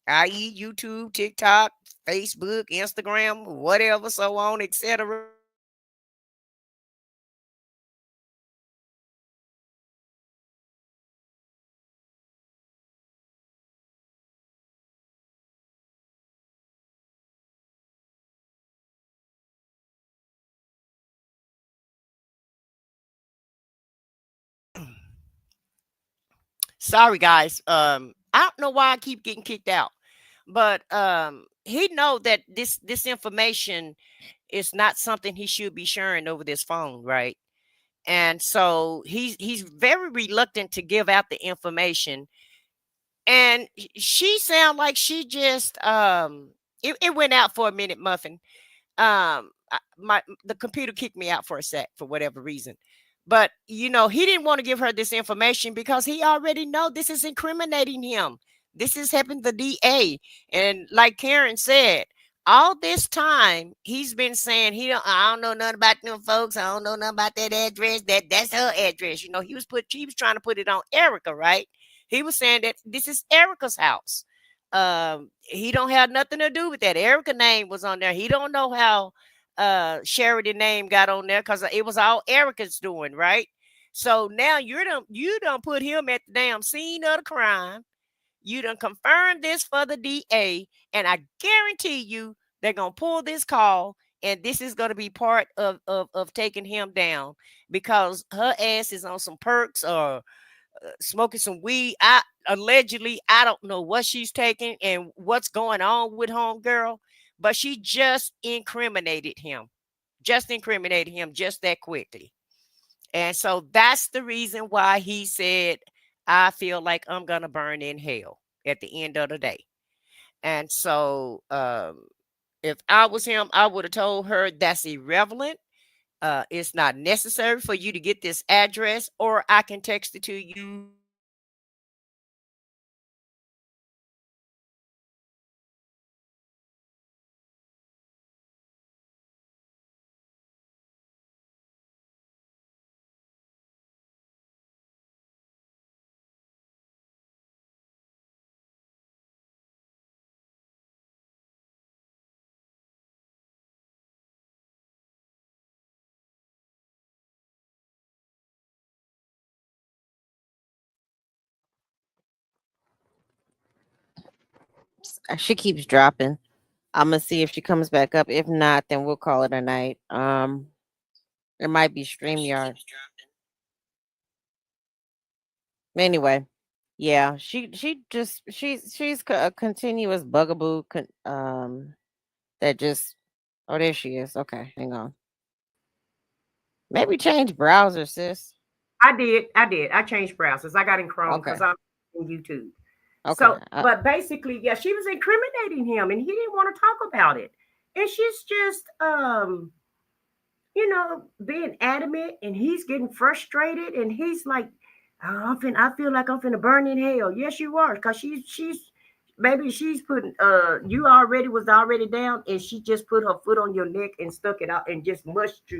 i.e., YouTube, TikTok, Facebook, Instagram, whatever, so on, etc., sorry guys. I don't know why I keep getting kicked out, but he know that this information is not something he should be sharing over this phone, right? And so he's very reluctant to give out the information. And she sound like she just it went out for a minute, Muffin. The computer kicked me out for a sec for whatever reason, but he didn't want to give her this information because he already know this is incriminating him. This is helping the DA. And like Karen said, all this time he's been saying I don't know nothing about them folks. I don't know nothing about that address. That's her address. He was trying to put it on Erica, right? He was saying that this is Erica's house. He don't have nothing to do with that. Erica name was on there. He don't know how Sheridan name got on there because it was all Erica's doing, right? So now you done put him at the damn scene of the crime. You done confirmed this for the DA, and I guarantee you they're gonna pull this call, and this is gonna be part of taking him down because her ass is on some perks or smoking some weed. I don't know what she's taking and what's going on with homegirl, but she just incriminated him. Just incriminated him just that quickly. And so that's the reason why he said, I feel like I'm gonna burn in hell at the end of the day. And so if I was him, I would have told her that's irrelevant. It's not necessary for you to get this address, or I can text it to you. She keeps dropping. I'm gonna see if she comes back up. If not, then we'll call it a night. It might be StreamYard. Anyway, yeah, she's a continuous bugaboo. That just oh, there she is. Okay, hang on. Maybe change browser, sis. I did. I changed browsers. I got in Chrome Okay, because I'm in YouTube. okay. So, but basically, yeah, she was incriminating him and he didn't want to talk about it. And she's just being adamant, and he's getting frustrated, and he's like, I feel like I'm finna burn in hell. Yes, you are, because she's maybe she's putting you already down, and she just put her foot on your neck and stuck it out and just smushed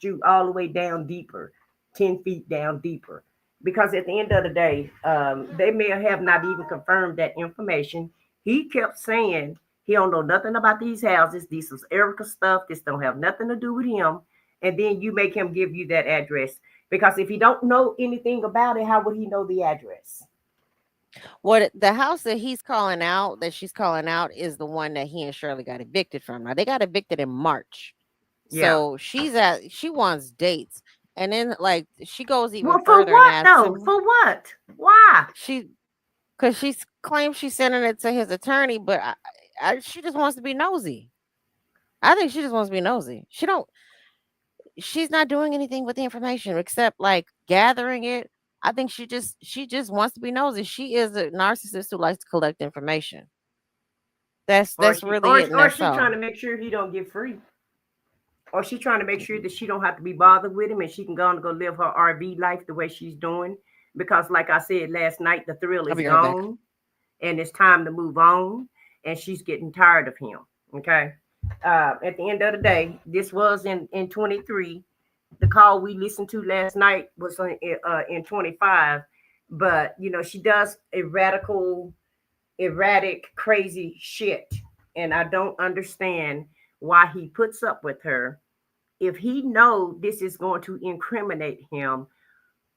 you all the way down deeper, 10 feet down deeper. Because at the end of the day, they may have not even confirmed that information. He kept saying he don't know nothing about these houses. This is Erica stuff. This don't have nothing to do with him. And then you make him give you that address. Because if he don't know anything about it, how would he know the address? What the house that he's calling out, that she's calling out, is the one that he and Shirley got evicted from. Now they got evicted in March, Yeah. so she wants dates, and then like she goes even Well, for further and what asks though? him For what? Why? because she claims she's sending it to his attorney, but she just wants to be nosy. I think she just wants to be nosy. She's not doing anything with the information except like gathering it. I think she just wants to be nosy. She is a narcissist who likes to collect information. That's really it in Or that she so. trying to make sure he don't get free. Or she trying to make sure that she don't have to be bothered with him and she can go and go live her RV life the way she's doing. Because like I said last night, the thrill I'll is be right back. gone and it's time to move on. And she's getting tired of him. Okay. At the end of the day, this was in 23. The call we listened to last night was in 25. But she does erratic, crazy shit. And I don't understand why he puts up with her. If he know this is going to incriminate him,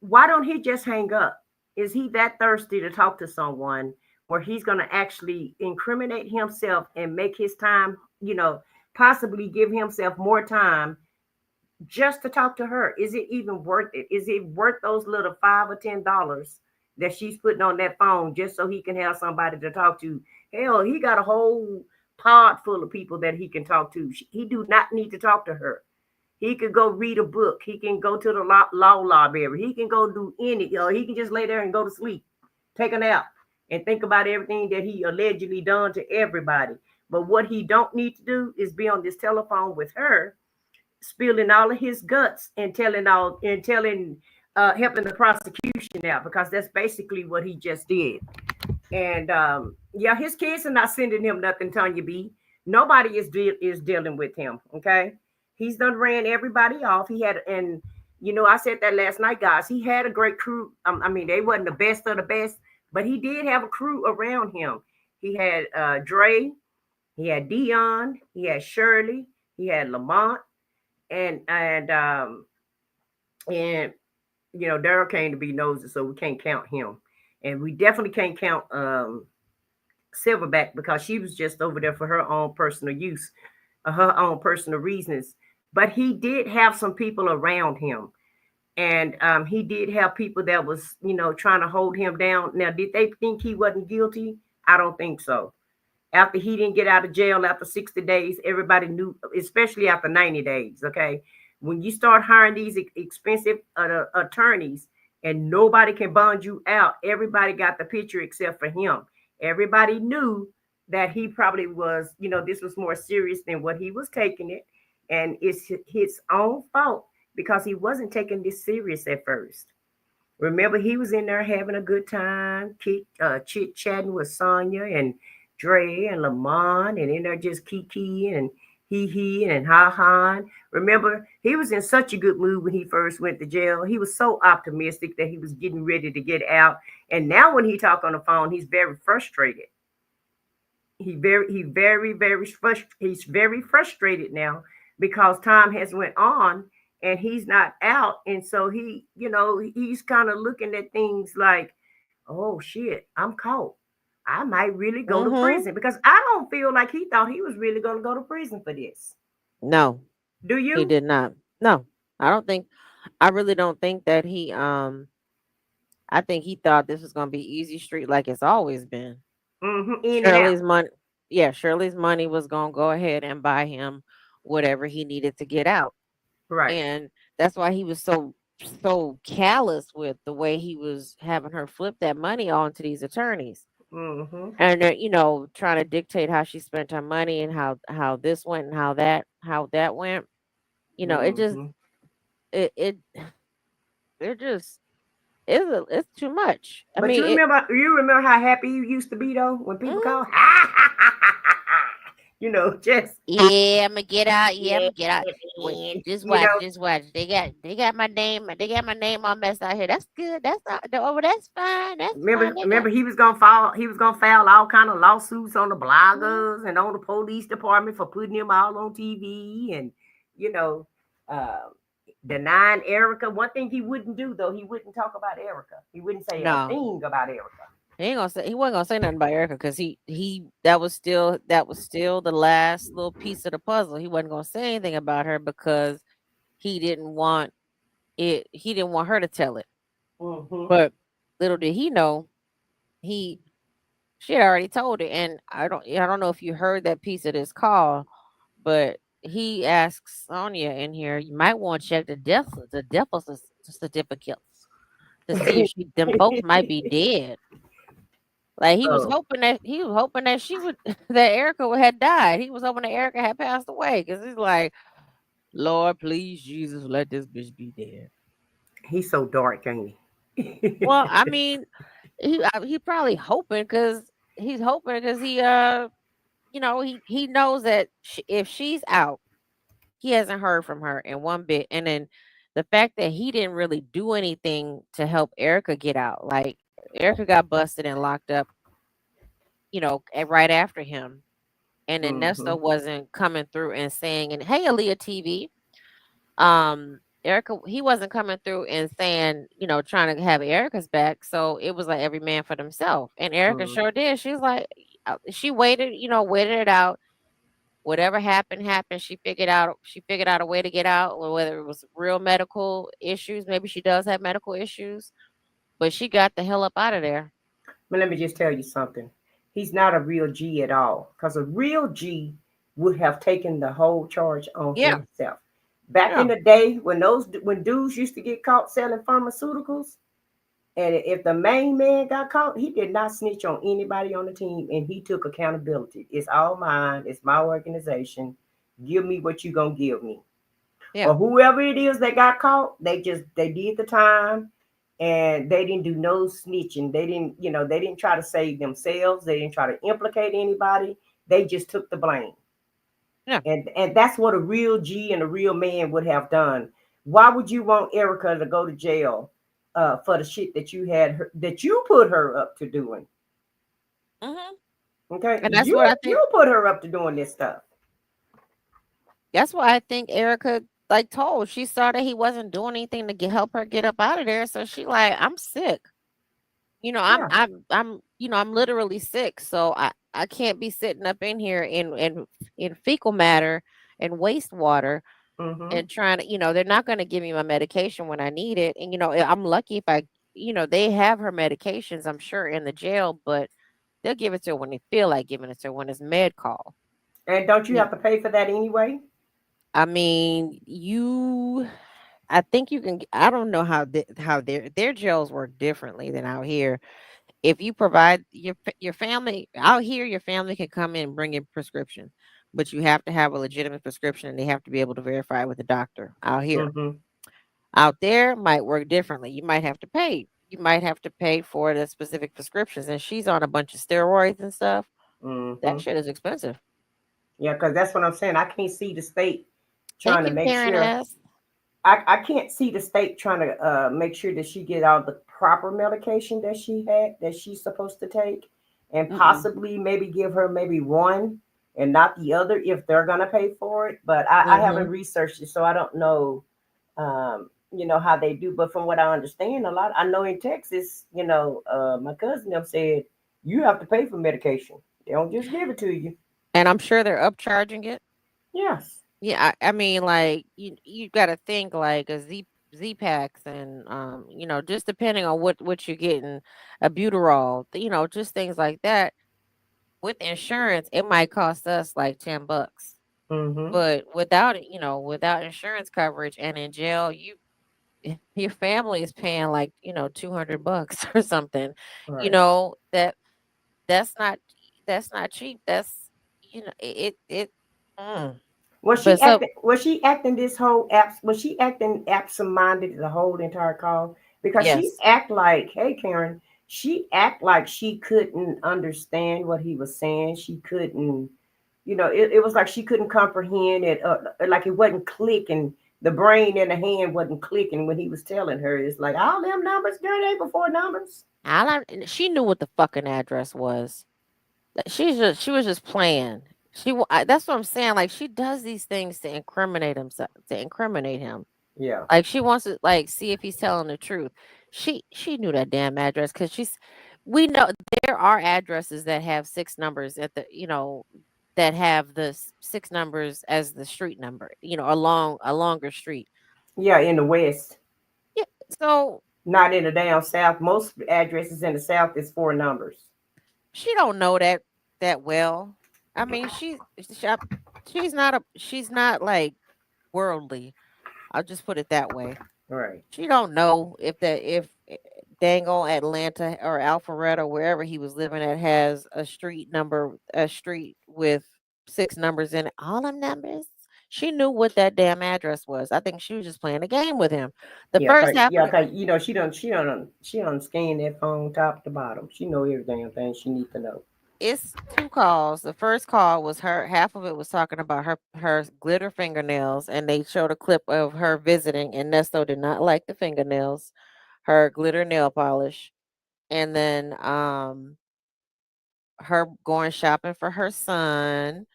why don't he just hang up? Is he that thirsty to talk to someone where he's going to actually incriminate himself and make his time, possibly give himself more time just to talk to her? Is it even worth it? Is it worth those little $5 or $10 that she's putting on that phone just so he can have somebody to talk to? Hell, he got a whole pod full of people that he can talk to. He do not need to talk to her. He could go read a book. He can go to the law library. He can go do he can just lay there and go to sleep, take a nap, and think about everything that he allegedly done to everybody. But what he don't need to do is be on this telephone with her, spilling all of his guts and helping the prosecution out, because that's basically what he just did. And yeah, his kids are not sending him nothing, Tanya B. Nobody is dealing with him. Okay, he's done ran everybody off. He had, and I said that last night, guys. He had a great crew. I mean, they wasn't the best of the best, but he did have a crew around him. He had Dre, he had Dion, he had Shirley, he had Lamont, and Daryl came to be nosy, so we can't count him, and we definitely can't count Silverback because she was just over there for her own personal use, her own personal reasons. But he did have some people around him, and he did have people that was trying to hold him down. Now, did they think he wasn't guilty? I don't think so. After he didn't get out of jail after 60 days, everybody knew, especially after 90 days. Okay. When you start hiring these expensive attorneys and nobody can bond you out, everybody got the picture except for him. Everybody knew that he probably was, this was more serious than what he was taking it. And it's his own fault because he wasn't taking this serious at first. Remember, he was in there having a good time, chit chatting with Sonia and Dre and Lamont, and in there just kiki and he and ha ha. Remember, he was in such a good mood when he first went to jail. He was so optimistic that he was getting ready to get out. And now, when he talk on the phone, he's very frustrated. He's very frustrated now because time has went on and he's not out, and so he's kind of looking at things like, oh shit, I'm caught, I might really go to Mm-hmm. prison, because I don't feel like he thought he was really going to go to prison for this. No, Do he you? did not. No, I don't think. I really don't think that he. I think he thought this was gonna be easy street like it's always been. In and out. Shirley's money. Yeah, Shirley's money was gonna go ahead and buy him whatever he needed to get out, Right. and that's why he was so callous with the way he was having her flip that money on to these attorneys. Mm-hmm. And trying to dictate how she spent her money and how this went and how that went. It just Mm-hmm. it just it's too much. I But mean it. you remember how happy you used to be though when people Mhm. call. Just Yeah, I'm gonna get out. Yeah, I'm yeah, gonna get out. Wait, man. just watch, just watch. They got my name. They got my name on mess out here. That's good. That's not. Oh, that's fine. That's fine. They got. Remember, he was gonna file all kind of lawsuits on the Mhm. bloggers and on the police department for putting him all on TV and you know, uh, denying Erica. One thing he wouldn't do though, he wouldn't talk about Erica. He wouldn't say a No, thing about Erica. he wasn't gonna say nothing about Erica because he that was still the last little piece of the puzzle. He wasn't gonna say anything about her because he didn't want he didn't want her to tell it. Mm-hmm. But little did he know, he she had already told it. And I don't know if you heard that piece of this call, but he asks Sonia in here, you might want to check certificates to see if them folks might be dead. Like So he was hoping that she would that Erica had died. He was hoping that Erica had passed away because he's like, Lord, please, Jesus, let this bitch be dead. he's so dark, ain't he? Well, I mean, he probably hoping because he he knows that if she's out, he hasn't heard from her in one bit. And then the fact that he didn't really do anything to help Erica get out, like Erica got busted and locked up, right after him. And then Mm-hmm. Nesto wasn't coming through and saying, and hey, Aaliyah TV, Erica, he wasn't coming through and saying, trying to have Erica's back. So it was like every man for themselves. And Erica Mm-hmm. sure did. She's like, she waited it out. Whatever happened, happened. She figured out a way to get out, or whether it was real medical issues. Maybe she does have medical issues, but she got the hell up out of there. But let me just tell you something. He's not a real G at all. Because a real G would have taken the whole charge on Yeah, himself. Back in yeah. the day when dudes used to get caught selling pharmaceuticals, and if the main man got caught, he did not snitch on anybody on the team, and he took accountability. It's all mine. It's my organization. Give me what you gonna give me. Yeah. Or whoever it is that got caught, they did the time, and they didn't do no snitching. They didn't try to save themselves. They didn't try to implicate anybody. They just took the blame. Yeah. And that's what a real G and a real man would have done. Why would you want Erica to go to jail for the shit that you put her up to doing? Hmm. Okay, And that's you what I think. you put her up to doing this stuff. That's why I think Erica. like told, she saw that he wasn't doing anything to help her get up out of there. So she like, I'm sick. Yeah. I'm literally sick. So I can't be sitting up in here in fecal matter and wastewater Mm-hmm. and trying to, they're not going to give me my medication when I need it. And I'm lucky if they have her medications, I'm sure, in the jail, but they'll give it to her when they feel like giving it to her when it's med call. And don't you Yeah. have to pay for that anyway? I mean, I think you can. I don't know how their jails work differently than out here. If you provide your family out here, your family can come in and bring in prescription, but you have to have a legitimate prescription, and they have to be able to verify it with the doctor out here. Mm-hmm. Out there might work differently. You might have to pay. You might have to pay for the specific prescriptions, and she's on a bunch of steroids and stuff. Mm-hmm. That shit is expensive. Yeah, because that's what I'm saying. I can't see the state trying Thank to you, make Karen sure. S. I can't see the state trying to make sure that she get all the proper medication that she's supposed to take, and Mm-mm. possibly maybe give her maybe one and not the other if they're gonna pay for it. But I haven't Mhm. researched it, so I don't know. How they do. But from what I understand, a lot I know in Texas, my cousin them said you have to pay for medication. They don't just give it to you. And I'm sure they're upcharging it. Yes. Yeah, I mean, like you got to think like a Z packs and just depending on what you're getting, a buterol, just things like that. With insurance, it might cost us like $10, Mm-hmm. but without it, without insurance coverage and in jail, your family is paying like $200 or something. You Right. know that that's not that's not cheap. That's it. Mm. But so Was she acting this whole abs was she acting absent minded the whole entire call? Because she yes. act like, hey Karen, she act like she couldn't understand what he was saying. She couldn't, it was like she couldn't comprehend it, like it wasn't clicking. The brain in the hand wasn't clicking when he was telling her. It's like all them numbers, girl, they before numbers. She knew what the fucking address was. She was just playing. That's what I'm saying. Like she does these things to incriminate himself, to incriminate him. Yeah. Like she wants to like see if he's telling the truth. She knew that damn address because we know there are addresses that have six numbers at that have the six numbers as the street number. Along a longer street. Yeah, in the West. Yeah. So Not in the down south. Most addresses in the south is four numbers. she don't know that well. I mean, she's not like worldly. I'll just put it that way. Right. She don't know if Dangle, Atlanta, or Alpharetta, wherever he was living at, has a street with six numbers in it. All them numbers. She knew what that damn address was. I think she was just playing a game with him. The first half of Yeah, the 'cause, she don't scan that phone top to bottom. She know every damn thing she needs to know. it's two calls. The first call was her. Half of it was talking about her glitter fingernails, and they showed a clip of her visiting, and Nesto did not like the fingernails, her glitter nail polish, and then her going shopping for her son.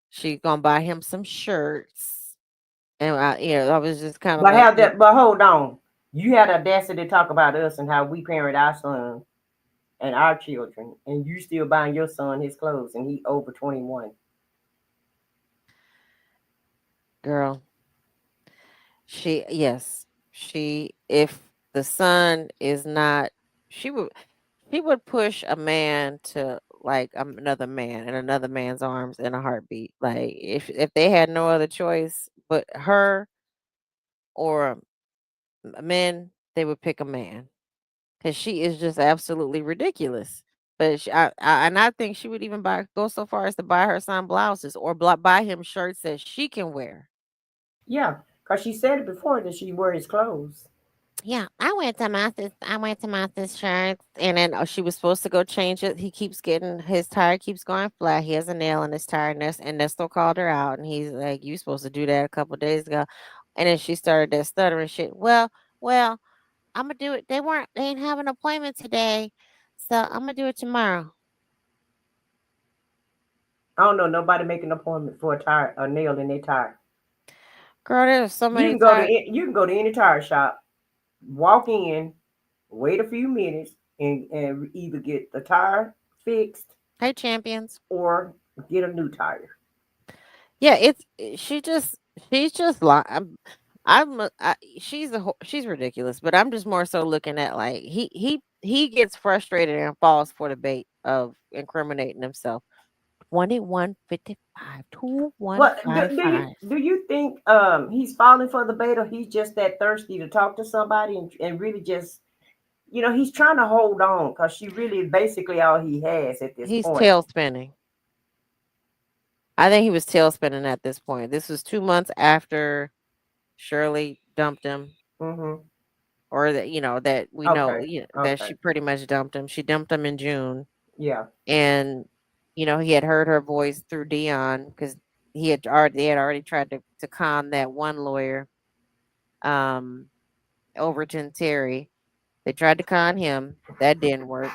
She's gonna buy him some shirts, and I was just kind of But like, have that. But hold on, you had audacity to talk about us and how we parent our son and our children, and you still buying your son his clothes, and he over 21. girl, yes, if the son is not, she would. He would push a man to like another man in another man's arms in a heartbeat. Like if they had no other choice but her or men, they would pick a man because she is just absolutely ridiculous. But and I think she would even go so far as to buy her son blouses or buy him shirts that she can wear. Yeah, cause she said it before that she wear his clothes. Yeah, I went to Martha's shirts, and then she was supposed to go change it. He keeps getting his tire keeps going flat. He has a nail in his tire, and Nesto called her out, and he's like, "You supposed to do that a couple days ago," and then she started that stuttering shit. Well, I'm gonna do it. They ain't have an appointment today, so I'm gonna do it tomorrow. I don't know nobody making an appointment for a nail in their tire. Girl, there's so You many can go to times. you can go to any tire shop, walk in, wait a few minutes, and either get the tire fixed Hey, champions. or get a new tire. Yeah, she's just lying. She's ridiculous, but I'm just more so looking at like he gets frustrated and falls for the bait of incriminating himself. 2155 What do, 2155. do you think he's falling for the bait, or he's just that thirsty to talk to somebody and really just he's trying to hold on because she really is basically all he has at this He's point. tail spinning. I think he was tail spinning at this point. This was 2 months after Shirley dumped him, Mm-hmm. or that that we know, Okay. that Okay. she pretty much dumped him. She dumped him in June, Yeah. and he had heard her voice through Dion because they had already tried to con that one lawyer, um, Overton Terry. They tried to con him. That didn't work.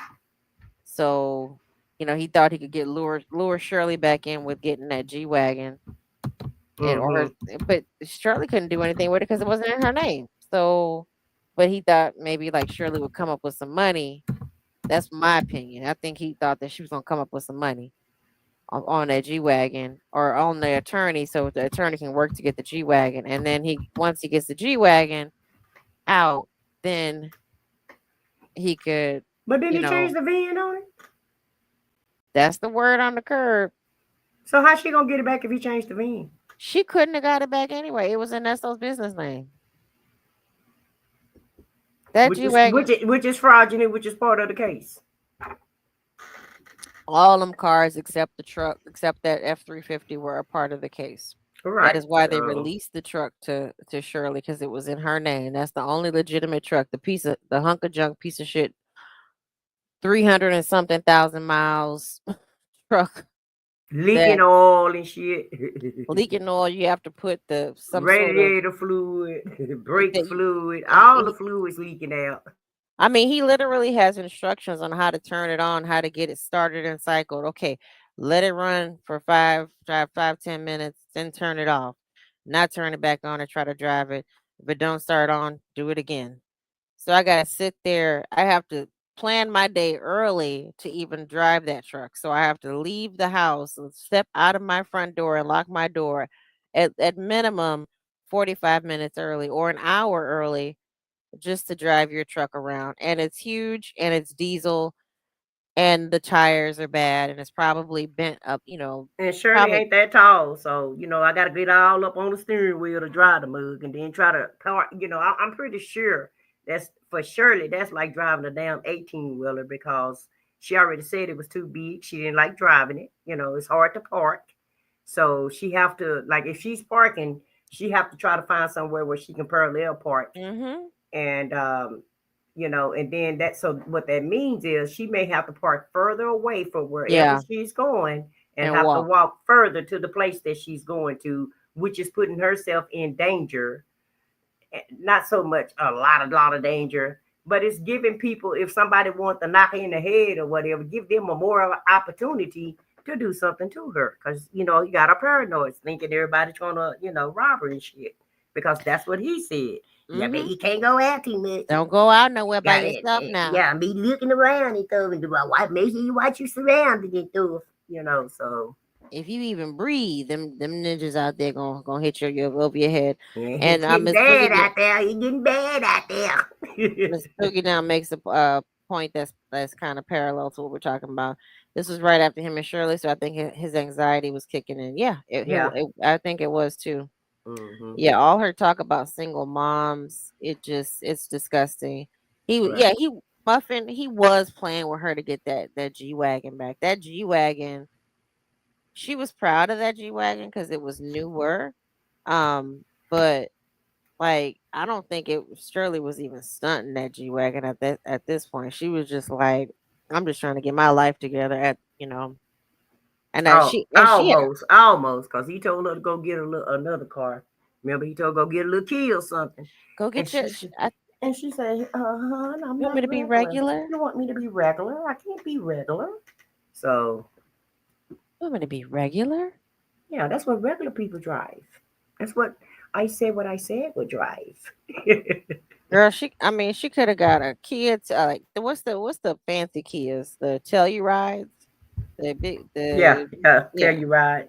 So, he thought he could lure Shirley back in with getting that G wagon, and or her, Mm-hmm. but Shirley couldn't do anything with it because it wasn't in her name. So, but he thought maybe like Shirley would come up with some money. That's my opinion. I think he thought that she was gonna come up with some money on that G wagon or on the attorney, so the attorney can work to get the G wagon, and then once he gets the G wagon out, then he could, But didn't you he change know, the VIN on it? that's the word on the curb. So how's she gonna get it back if he changed the VIN? She couldn't have got it back anyway. It was in Nesto's business name. That Which G is wagon, which is fraudulent, which is part of the case. all them cars except the truck, except that F-350 were a part of the case. That Right. is why they So released the truck to Shirley because it was in her name. That's the only legitimate truck. The hunk of junk piece of shit, 300 and something thousand miles truck leaking that oil and shit. leaking oil. You have to put some sort of Radiator fluid, brake that. fluid, all the He, fluids leaking out. I mean, he literally has instructions on how to turn it on, how to get it started and cycled. Okay, let it run for 10 minutes, then turn it off. Not turn it back on and try to drive it. If it don't start on, do it again. So I gotta sit there. I have to plan my day early to even drive that truck. So I have to leave the house and step out of my front door and lock my door at minimum 45 minutes early or an hour early just to drive your truck around. And it's huge and it's diesel and the tires are bad and it's probably bent up, And Shirley probably. ain't that tall, so I got to get all up on the steering wheel to drive the mug, and then try to park. I'm pretty sure that's for Shirley. That's like driving a damn 18-wheeler because she already said it was too big. She didn't like driving it. It's hard to park, so she have to like if she's parking, she have to try to find somewhere where she can parallel park, Mhm. and and then so what that means is she may have to park further away from wherever Yeah, she's going and and have to walk. walk further to the place that she's going to, which is putting herself in danger. Not so much a lot of danger, but it's giving people, if somebody wants to knock her in the head or whatever, give them a more of an opportunity to do something to her. Because you got a paranoid thinking everybody's gonna rob her and shit. Because that's what he said. Yeah, but Mhm. you can't go out too much. Don't go out nowhere by Got it. yourself now. Yeah, be looking around and stuff. And make sure you watch your surroundings and stuff. So If you even breathe, them ninjas out there gonna hit over your head. yeah, And it's getting Miss bad Boogie out there. It's getting bad out there. Miss Boogie Down makes a point that's kind of parallel to what we're talking about. This was right after him and Shirley, so I think his anxiety was kicking in. Yeah, Yeah. I think it was too. Hmm. Yeah, all her talk about single moms, it's disgusting. Right. He Muffin, he was playing with her to get that G wagon back. That G wagon, she was proud of that G wagon because it was newer. But like, I don't think Shirley was even stunting that G wagon at this point. She was just like, I'm just trying to get my life together and that Oh, she had almost, cause he told her to go get another car. Remember, he told her go get a little key or something, go and get your. she said, "Hon, I'm You want me not to be regular. regular? You want me to be regular? I can't be regular." So You want me to be regular? yeah, that's what regular people drive. That's what I said what I said would drive. Girl, she could have got a Kia. Like what's the fancy Kias? The Tellurides, the big Yeah, the yeah. Tell yeah. you right.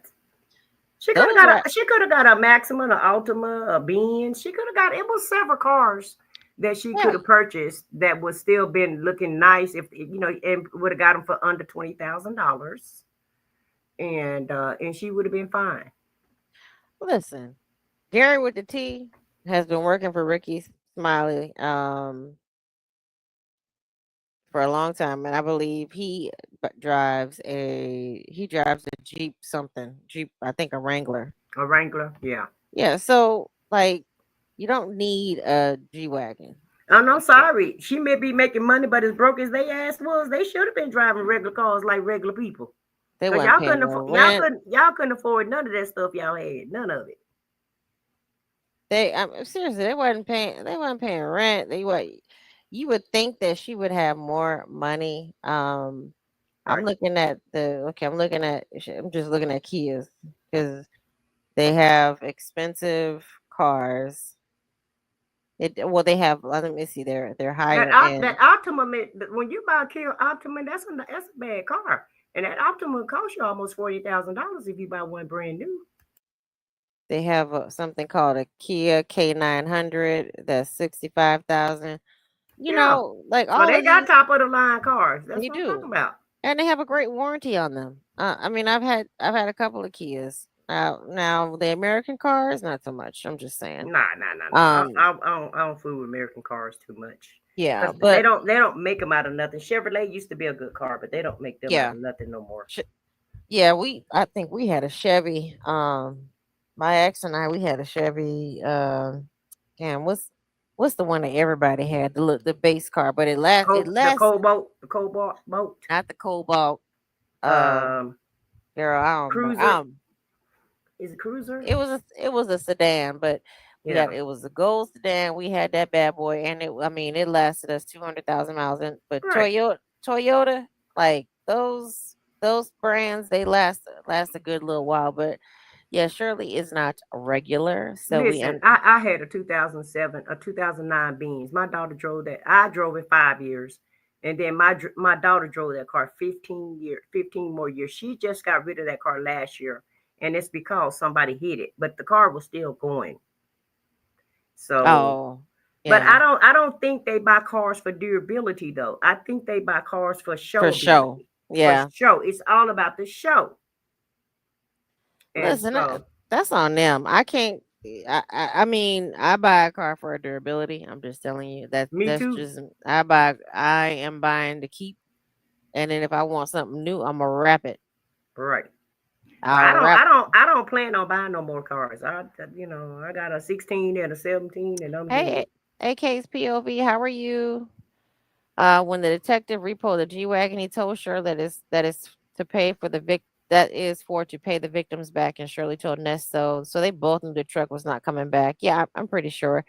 She could have Those got are a she could have got a Maxima, an Altima, a Benz. She could have got it was several cars that she could yeah. have purchased that would still been looking nice if and would have got them for under $20,000, and she would have been fine. Listen, Gary with the T has been working for Ricky Smiley for a long time, and I believe he drives a Jeep something Jeep, I think a Wrangler. A Wrangler, yeah. Yeah, so like you don't need a G wagon. And I'm sorry, she may be making money, but as broke as they ass was, they should have been driving regular cars like regular people. They Cause weren't paying no rent. y'all couldn't afford none of that stuff y'all had, none of it. Seriously, they wasn't paying rent. You would think that she would have more money. I'm Right. looking at I'm just looking at Kias because they have expensive cars. They have. Let me see. They're higher That end. Optima, when you buy a Kia Optima, that's a bad car, and that Optima costs you almost $40,000 if you buy one brand new. They have something called a Kia K900 that's 65,000. Yeah, Like so all they of got these, top of the line cars. That's they what I'm talking do, about. and they have a great warranty on them. I mean, I've had a couple of Kias. Now the American cars, not so much. I'm just saying. Nah, nah, nah, nah. Um, I don't fool with American cars too much yeah, because they but don't make them out of nothing. Chevrolet used to be a good car, but they don't make them out yeah, of nothing no more. yeah. I think we had a Chevy. My ex and I, we had a Chevy. Damn, what's the one that everybody had? The base car, but The lasts. Cobalt, the Cobalt boat, Not the Cobalt. Um, um, Girl, I don't remember. Cruiser. Is it Cruiser? It was a sedan, but Yeah, it was a gold sedan. We had that bad boy, and it lasted us 200,000 miles. But right. Toyota, like those brands, they last a good little while. But yeah, Shirley is not regular, so we Listen, end. I had a 2007, a 2009 Benz. My daughter drove that. I drove it 5 years, and then my daughter drove that car 15 more years. She just got rid of that car last year, and it's because somebody hit it, but the car was still going. So, Oh, but yeah, I don't think they buy cars for durability though. I think they buy cars for for show. showability. For Yeah, show, it's all about the show, and listen, so that's on them. I can't. I mean, I buy a car for durability. I'm just telling you that me that's too. just I am buying to keep, and then if I want something new, I'm gonna wrap it. Right. But I'll wrap. I don't plan on buying no more cars. I got a 16 and a 17, and I'm Hey, good. AK's POV, how are you? When the detective repoed the G wagon, he told Shirley that is to pay for the that is for to pay the victims back, and Shirley told Nesto. So they both knew the truck was not coming back. Yeah, I'm pretty sure.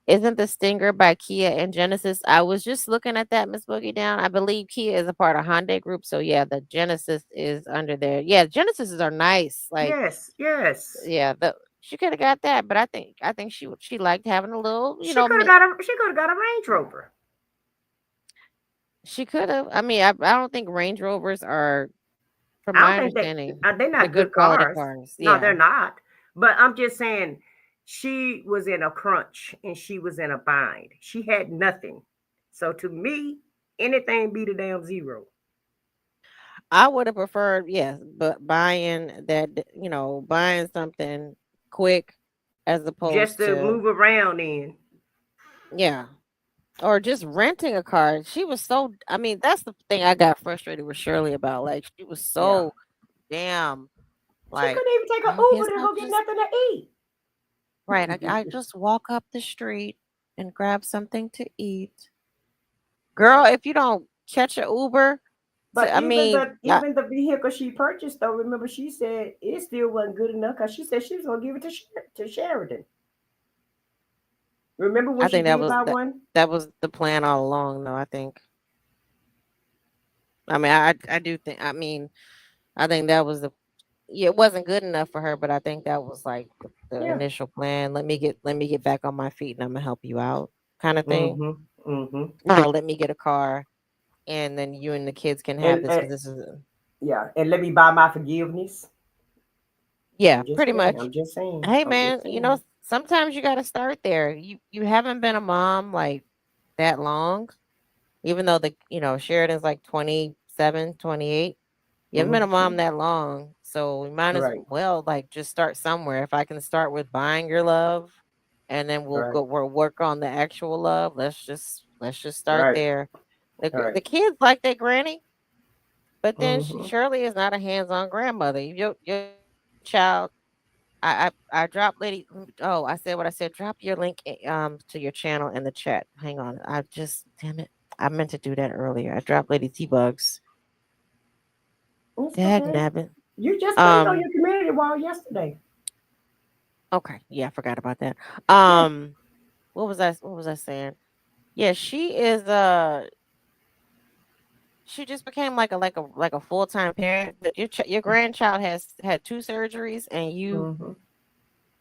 Isn't the Stinger by Kia and Genesis? I was just looking at that, Miss Boogie Down. I believe Kia is a part of Hyundai Group, so yeah, the Genesis is under there. Yeah, Genesises are nice. Like, Yes, yes. yeah, she could have got that, but I think she liked having a little, She could have got a Range Rover. she could have. I mean, I don't think Range Rovers are, from I don't my think understanding, they're they're not good good quality cars. cars. No, Yeah. they're not. But I'm just saying, she was in a crunch and she was in a bind. She had nothing. So to me, anything beat a damn zero. I would have preferred, yes, but buying something quick as Just opposed to to, move around in. yeah. Or just renting a car. She was so, I mean, that's the thing I got frustrated with Shirley about. Like, she was Yeah. so damn, She like, couldn't even take an I Uber guess to I'll go get just, nothing to eat. right, I just walk up the street and grab something to eat. Girl, if you don't catch a Uber But I mean, even the vehicle she purchased, though, remember she said it still wasn't good enough because she said she was gonna give it to Sheridan. Remember when I she think that did was buy that one? that was the plan all along, though, I think. I mean, I do think, I mean, I think that was yeah, it wasn't good enough for her, but I think that was like the Yeah. initial plan. Let me get back on my feet and I'm gonna help you out, kind of thing. Mm-hmm. Mm-hmm. Let me get a car and then you and the kids can have And, this because this is yeah, and let me buy my forgiveness. yeah, I'm just pretty saying. much. I'm just saying. Hey I'm just man, saying. sometimes you got to start there. You haven't been a mom like that long, even though Sheridan's like 27, 28. You haven't been a mom Mm-hmm. that long, so we might as Right. well like just start somewhere. If I can start with buying your love, and then Right. we'll work on the actual love. Let's just start Right. there. The Right. kids like their granny, but then Mm-hmm. Shirley is not a hands-on grandmother. Your child, I dropped lady. Oh, I said what I said. Drop your link to your channel in the chat. Hang on, I just damn it. I meant to do that earlier. I dropped Lady T Bugs. It's Dag okay. nabbit. You just put it on Um. your community wall yesterday. Okay. Yeah, I forgot about that. Yeah. What was I saying? Yeah, she just became like a full-time parent. But your grandchild has had two surgeries, and Mm-hmm.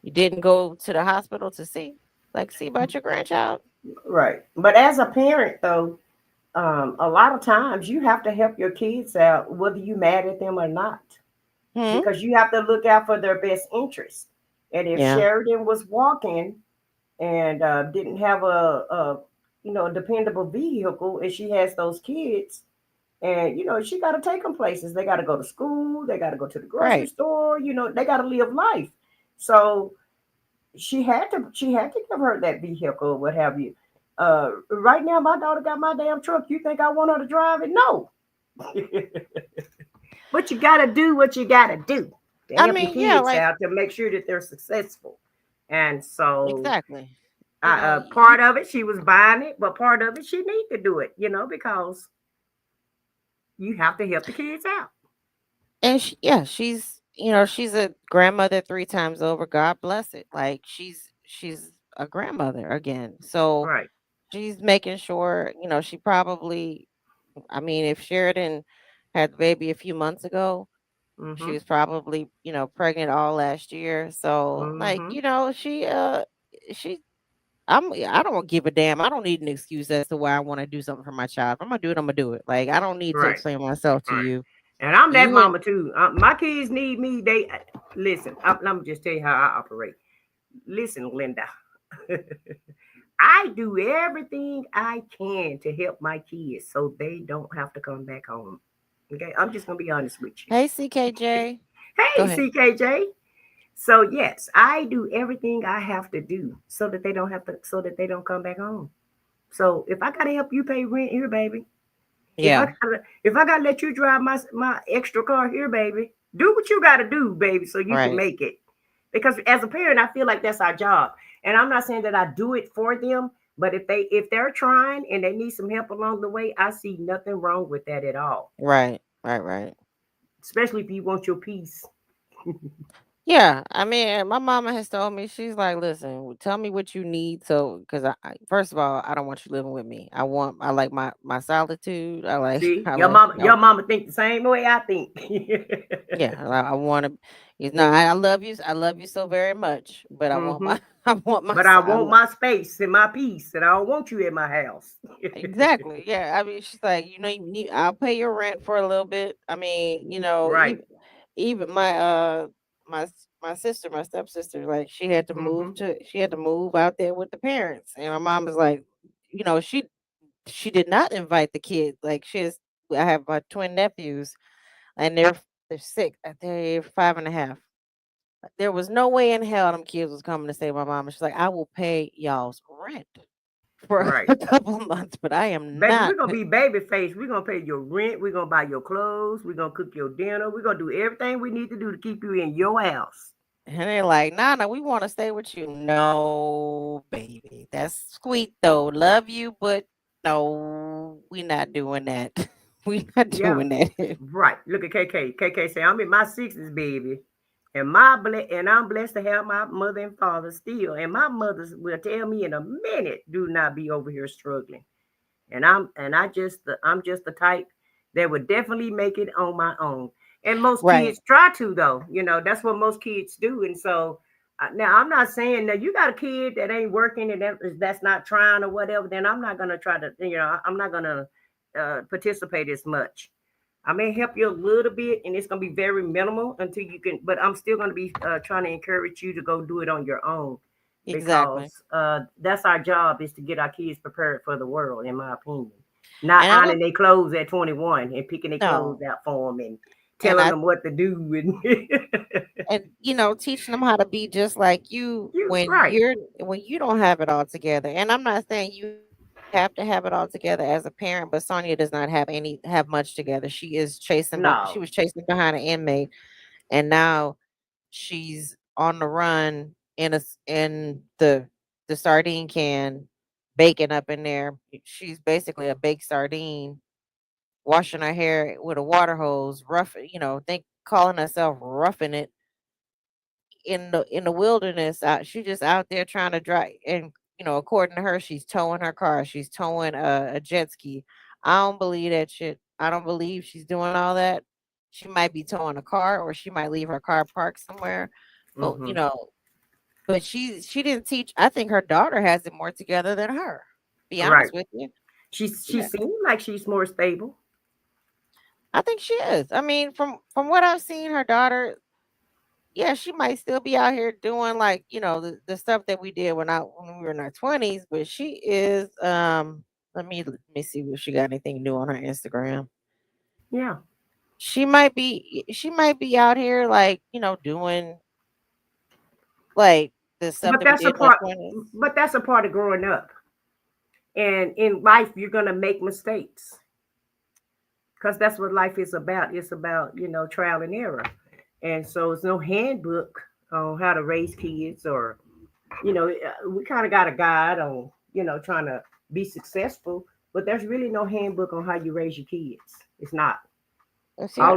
you didn't go to the hospital to see about your grandchild. Right. But as a parent, though, a lot of times you have to help your kids out, whether you mad at them or not, Hmm. because you have to look out for their best interest. And if Yeah. Sheridan was walking and didn't have a dependable vehicle, and she has those kids, and she got to take them places. They got to go to school. They got to go to the grocery Right. store. They got to live life. So she had to give her that vehicle, or what have you. Right now, my daughter got my damn truck. You think I want her to drive it? No. But you got to do what you got to do to I help your mean, yeah, kids like out, to make sure that they're successful. And so, exactly. You know, part of it she was buying it, but part of it she need to do it. Because you have to help the kids out. and yeah, she's a grandmother three times over. God bless it. Like she's a grandmother again. So Right. she's making sure, she probably, I mean, if Sheridan had the baby a few months ago, she Mhm. was probably, pregnant all last year. So like, Mhm. she I don't give a damn. I don't need an excuse as to why I want to do something for my child. If I'm gonna do it, I'm gonna do it. Like I don't need to Right. explain myself to Right. you. And I'm that You and mama too. My kids need me. They listen. Let me just tell you how I operate. Listen, Linda. I do everything I can to help my kids so they don't have to come back home. Okay, I'm just gonna be honest with you. hey CKJ. Go Hey, ahead. CKJ. So yes, I do everything I have to do so that they don't have to, so that they don't come back home. So if I gotta help you pay rent here, baby, Yeah, if I gotta let you drive my extra car here, baby, do what you gotta do, baby, so you can right. make it. Because as a parent, I feel like that's our job. And I'm not saying that I do it for them, but if they're trying and they need some help along the way, I see nothing wrong with that at all. Right. Right. Right. Especially if you want your peace. Yeah, I mean, my mama has told me, she's like, listen, tell me what you need. So, because first of all, I don't want you living with me. I like my solitude. I like, See, I your like, mama, your mama think the same way I think. yeah, I want to, I love you. I love you so very much, but I want Hmm. my, I want my, But I want my space and my peace, and I don't want you in my house. exactly. Yeah. I mean, she's like, I'll pay your rent for a little bit. I mean, Right. even my sister, my stepsister, like Hmm. she had to move out there with the parents, and my mom was like, she did not invite the kids. Like I have my twin nephews, and they're sick. They're 5.5. There was no way in hell them kids was coming to save my mom. And she's like, I will pay y'all's rent for Right. a couple months, but I am Baby, not. we're gonna be baby face. We're gonna pay your rent. We're gonna buy your clothes. We're gonna cook your dinner. We're gonna do everything we need to do to keep you in your house. And they're like, Nana, we want to stay with you. No, baby. That's sweet though. Love you, but no, we not doing that. We not Yeah. doing that. Right. Look at KK. KK say, I'm in my 60s, baby. And I'm blessed to have my mother and father still. And my mothers will tell me in a minute, do not be over here struggling. I'm just the type that would definitely make it on my own. And most Right. kids try to, though. That's what most kids do. And so now I'm not saying that you got a kid that ain't working and that's not trying or whatever. Then I'm not gonna try to, I'm not gonna participate as much. I may help you a little bit, and it's gonna be very minimal until you can. But I'm still gonna be trying to encourage you to go do it on your own, Exactly. because that's our job, is to get our kids prepared for the world, in my opinion. Not And I ironing don't their clothes at 21 and picking their clothes know. out for them and And telling I them what to do. and teaching them how to be just like you You when right? you don't have it all together. And I'm not saying you have to have it all together as a parent, but Sonia does not have much together. She No, was chasing behind an inmate, and now she's on the run in the sardine can, baking up in there. She's basically a baked sardine, washing her hair with a water hose, think calling herself roughing it in the wilderness. She's just out there trying to drive, and according to her, she's towing her car. She's towing a jet ski. I don't believe that shit. I don't believe she's doing all that. She might be towing a car, or she might leave her car parked somewhere. But hmm but she didn't teach. I think her daughter has it more together than her. Be right. honest with you. She Yeah, seems like she's more stable. I think she is. I mean, from what I've seen, her daughter, yeah, she might still be out here doing, like, the stuff that we did when we were in our 20s, but she is let me see if she got anything new on her Instagram. Yeah, She might be out here, like, doing, like, the stuff but that we that's a did in our part. 20s. But that's a part of growing up. And in life, you're gonna make mistakes, because that's what life is about. It's about, trial and error. And so it's no handbook on how to raise kids, or we kind of got a guide on, trying to be successful, but there's really no handbook on how you raise your kids. It's not. Let's see her.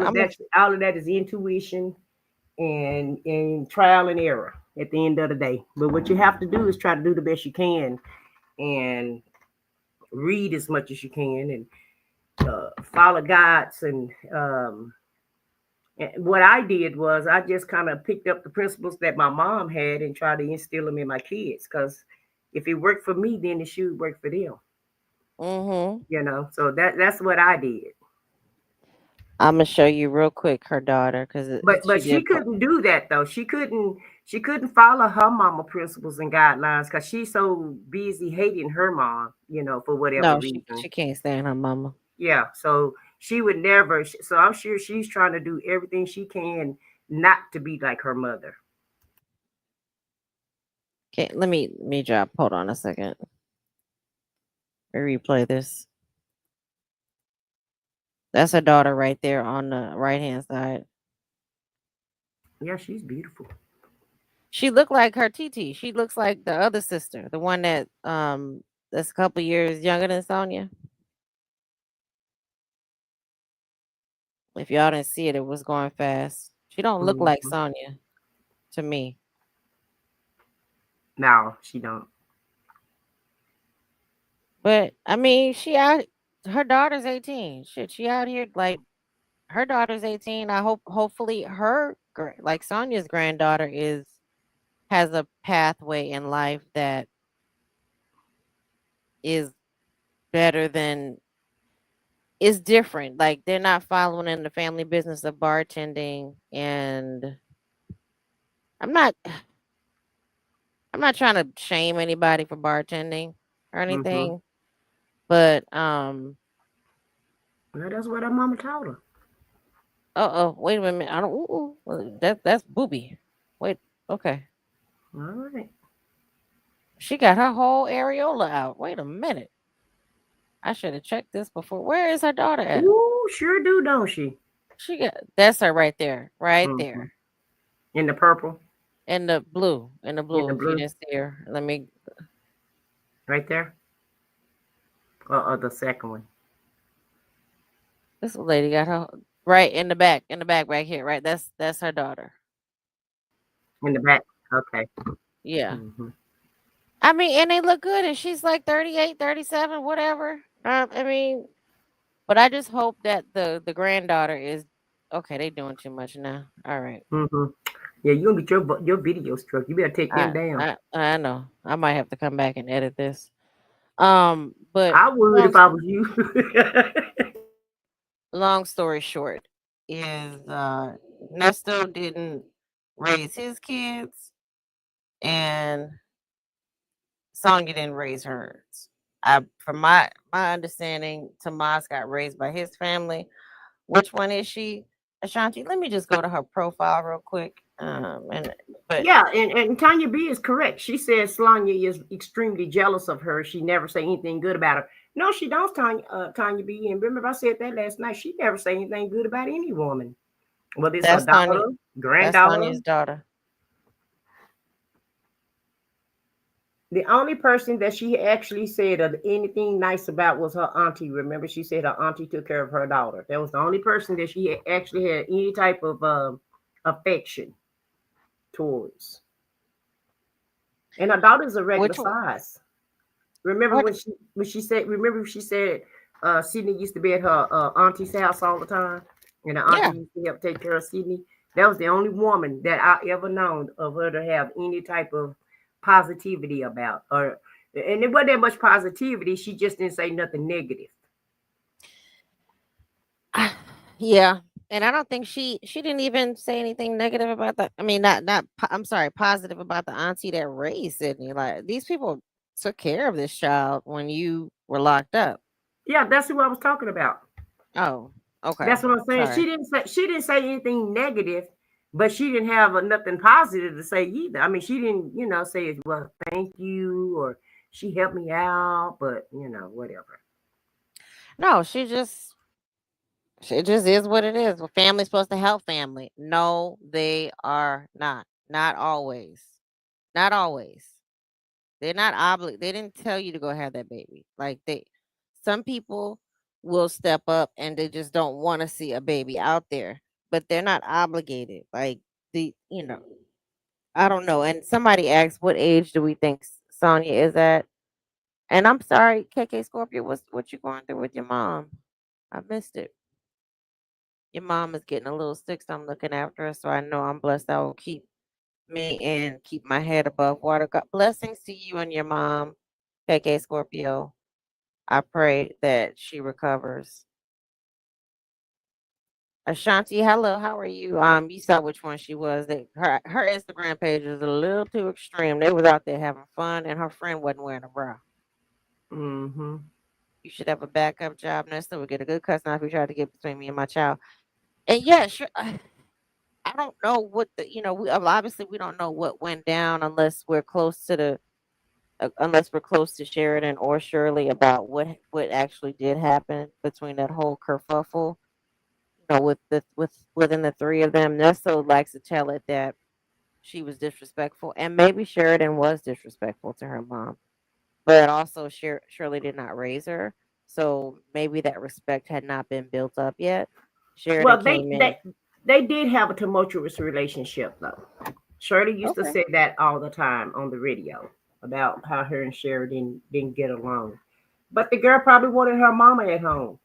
All of that is intuition and trial and error at the end of the day. But what you have to do is try to do the best you can, and read as much as you can, and follow guides. And what I did was I just kind of picked up the principles that my mom had and tried to instill them in my kids. Because if it worked for me, then it should work for them. Mm-hmm. So that's what I did. I'm gonna show you real quick her daughter, because But she she did put. couldn't do that though. She couldn't follow her mama principles and guidelines because she's so busy hating her mom, for whatever No, she reason. she can't stand her mama. Yeah, so she would never. So I'm sure she's trying to do everything she can not to be like her mother. Okay, let me drop. Hold on a second. Let me replay this. That's her daughter right there on the right hand side. Yeah, she's beautiful. She looked like her TT. She looks like the other sister, the one that's a couple years younger than Sonia. If y'all didn't see it, it was going fast. She don't look like hmm Sonia to me. No, she don't. But I mean, her daughter's 18. Shit, she out here, like, her daughter's 18. Hopefully like Sonia's granddaughter has a pathway in life that is better than is different. Like, they're not following in the family business of bartending, and I'm not I'm not trying to shame anybody for bartending or hmm anything, but Well, that's what her mama taught her. oh, wait a minute. I don't that's booby. Wait, okay. All right. She got her whole areola out. Wait a minute. I should have checked this before. Where is her daughter at? Ooh, sure do, don't she? That's her right there. Right hmm there. In the purple, In the blue. In the in the blue. If you blue, didn't see her. Let me right there. Or the second one, This lady got her right in the back. In the back right here, right? That's her daughter. in the back. Okay. Yeah. hmm I mean, and they look good, and she's like 38, 37, whatever. I mean, but I just hope that the granddaughter is Okay, they doing too much now. All right. Mm-hmm. Yeah, you gonna get your video struck. You better take them I down. I know. I might have to come back and edit this. But I would long if I was you. long story short is Nesto didn't raise his kids and Sonia didn't raise hers. From my understanding, Tomas got raised by his family. Which one is she? Ashanti, let me just go to her profile real quick. And but Yeah, and Tanya B is correct. She says Sonia is extremely jealous of her. She never say anything good about her. No, she don't, Tanya B. And remember, I said that last night. She never say anything good about any woman, whether it's her that's Sonia. daughter, That's granddaughter. Sonia's daughter. The only person that she actually said anything nice about was her auntie. Remember, she said her auntie took care of her daughter. That was the only person that she actually had any type of affection towards. And her daughter's a regular Which one? size. Remember What? when she said? Remember she said Sydney used to be at her auntie's house all the time, and the auntie Yeah. used to help take care of Sydney. That was the only woman that I ever known of her to have any type of positivity about, or and it wasn't that much positivity. She just didn't say nothing negative. Yeah. And I don't think she didn't even say anything negative about the. I mean, I'm sorry, positive about the auntie that raised Sydney. Like these people took care of this child when you were locked up. Yeah, that's who I was talking about. Oh, That's okay. what I'm saying. Sorry. She didn't say anything negative, but she didn't have nothing positive to say either. I mean, she didn't, say well, thank you, or she helped me out, but whatever. No, it just is what it is. Well, family's supposed to help family. No, they are not. Not always. Not always. They're not obligated. They didn't tell you to go have that baby. Some people will step up and they just don't want to see a baby out there, but they're not obligated. I don't know. And somebody asked, what age do we think Sonia is at? And I'm sorry, KK Scorpio, what you going through with your mom? I missed it. Your mom is getting a little sick, so I'm looking after her. So I know I'm blessed. I will keep me and keep my head above water. God, blessings to you and your mom, KK Scorpio. I pray that she recovers. Ashanti, hello, how are you? You saw which one she was. Her Instagram page is a little too extreme. They was out there having fun, and her friend wasn't wearing a bra. Mm-hmm. You should have a backup job, Nesto. We'll get a good cuss now if you try to get between me and my child. And yeah, sure. I don't know what obviously we don't know what went down unless we're close to Sheridan or Shirley about what actually did happen between that whole kerfuffle. Within the three of them, Nesto likes to tell it that she was disrespectful, and maybe Sheridan was disrespectful to her mom, but also Shirley did not raise her, so maybe that respect had not been built up yet. Sheridan Well, they came in. they they did have a tumultuous relationship though. Shirley used to Okay. say that all the time on the radio about how her and Sheridan didn't get along. But the girl probably wanted her mama at home.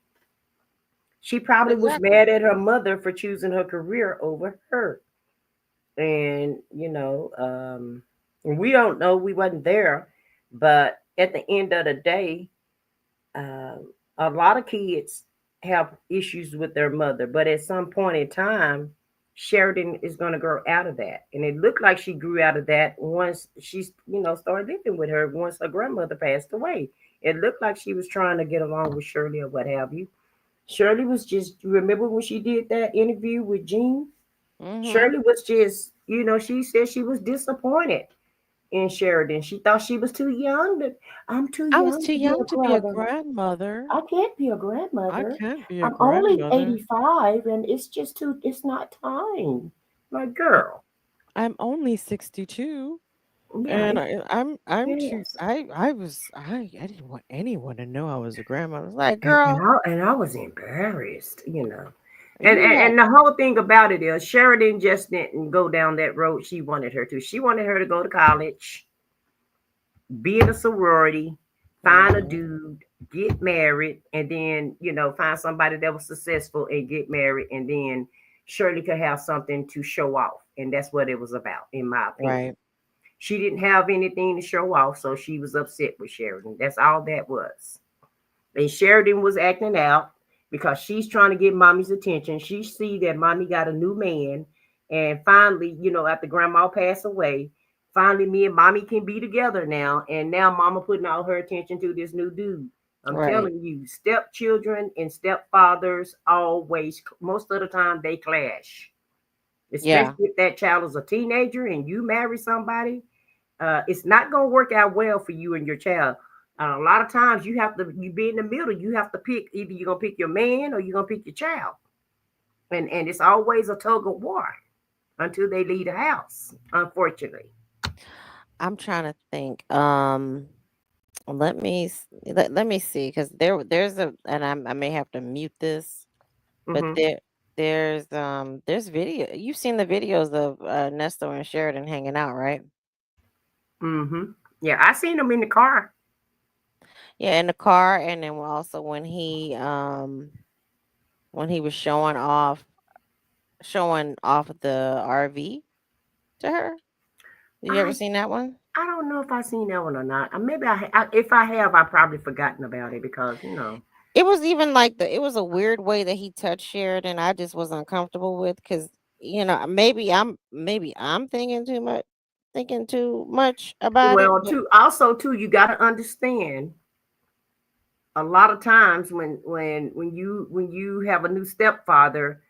She probably was Exactly. mad at her mother for choosing her career over her. And we don't know, we wasn't there, but at the end of the day, a lot of kids have issues with their mother, but at some point in time, Sheridan is going to grow out of that, and it looked like she grew out of that once she started living with her once her grandmother passed away. It looked like she was trying to get along with Shirley or what have you. Shirley was just, remember when she did that interview with Jean? Hmm. Shirley was just, she said she was disappointed in Sheridan. She thought she was too young. I'm too I was young too to be young a to be a grandmother. grandmother. I can't be a I grandmother. can't be a I'm only grandmother. 85 and it's not time. My I- girl. I'm only 62. Yeah, And it's I'm too yes. I didn't want anyone to know I was a grandma. I was like, And, girl, I was embarrassed. you had And the whole thing about it is Sheridan just didn't go down that road she wanted her to. She wanted her to go to college, be in a sorority, find a Hmm. dude, get married, and then, find somebody that was successful and get married and then Shirley could have something to show off. And that's what it was about, in my opinion. Right. She didn't have anything to show off, so she was upset with Sheridan. That's all that was. And Sheridan was acting out because she's trying to get mommy's attention. She see that mommy got a new man, and finally, after grandma passed away, finally me and mommy can be together now. And now mama putting all her attention to this new dude. I'm Right. telling you, stepchildren and stepfathers always, most of the time, they clash. Yeah. Especially if that child is a teenager and you marry somebody, it's not going to work out well for you and your child. A lot of times you be in the middle. You have to pick, either you're going to pick your man or you're going to pick your child. And it's always a tug of war until they leave the house, unfortunately. I'm trying to think. Let me see, because there's a, and I may have to mute this, but Mm-hmm. there's video. You've seen the videos of Nesto and Sheridan hanging out, right? Mm-hmm. Yeah, I seen them in the car. Yeah, in the car, and then also when he was showing off the RV to her. You ever I seen that one? I don't know if I seen that one or not. Maybe if I have, I probably forgotten about it because It was even like it was a weird way that he touched Sheridan. I just was uncomfortable with, because maybe I'm thinking too much about it. Well, But too, you got to understand. A lot of times when you have a new stepfather,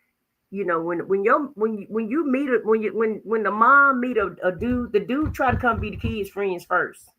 when you meet a, when the mom meet a dude, the dude try to come be the kid's friends first.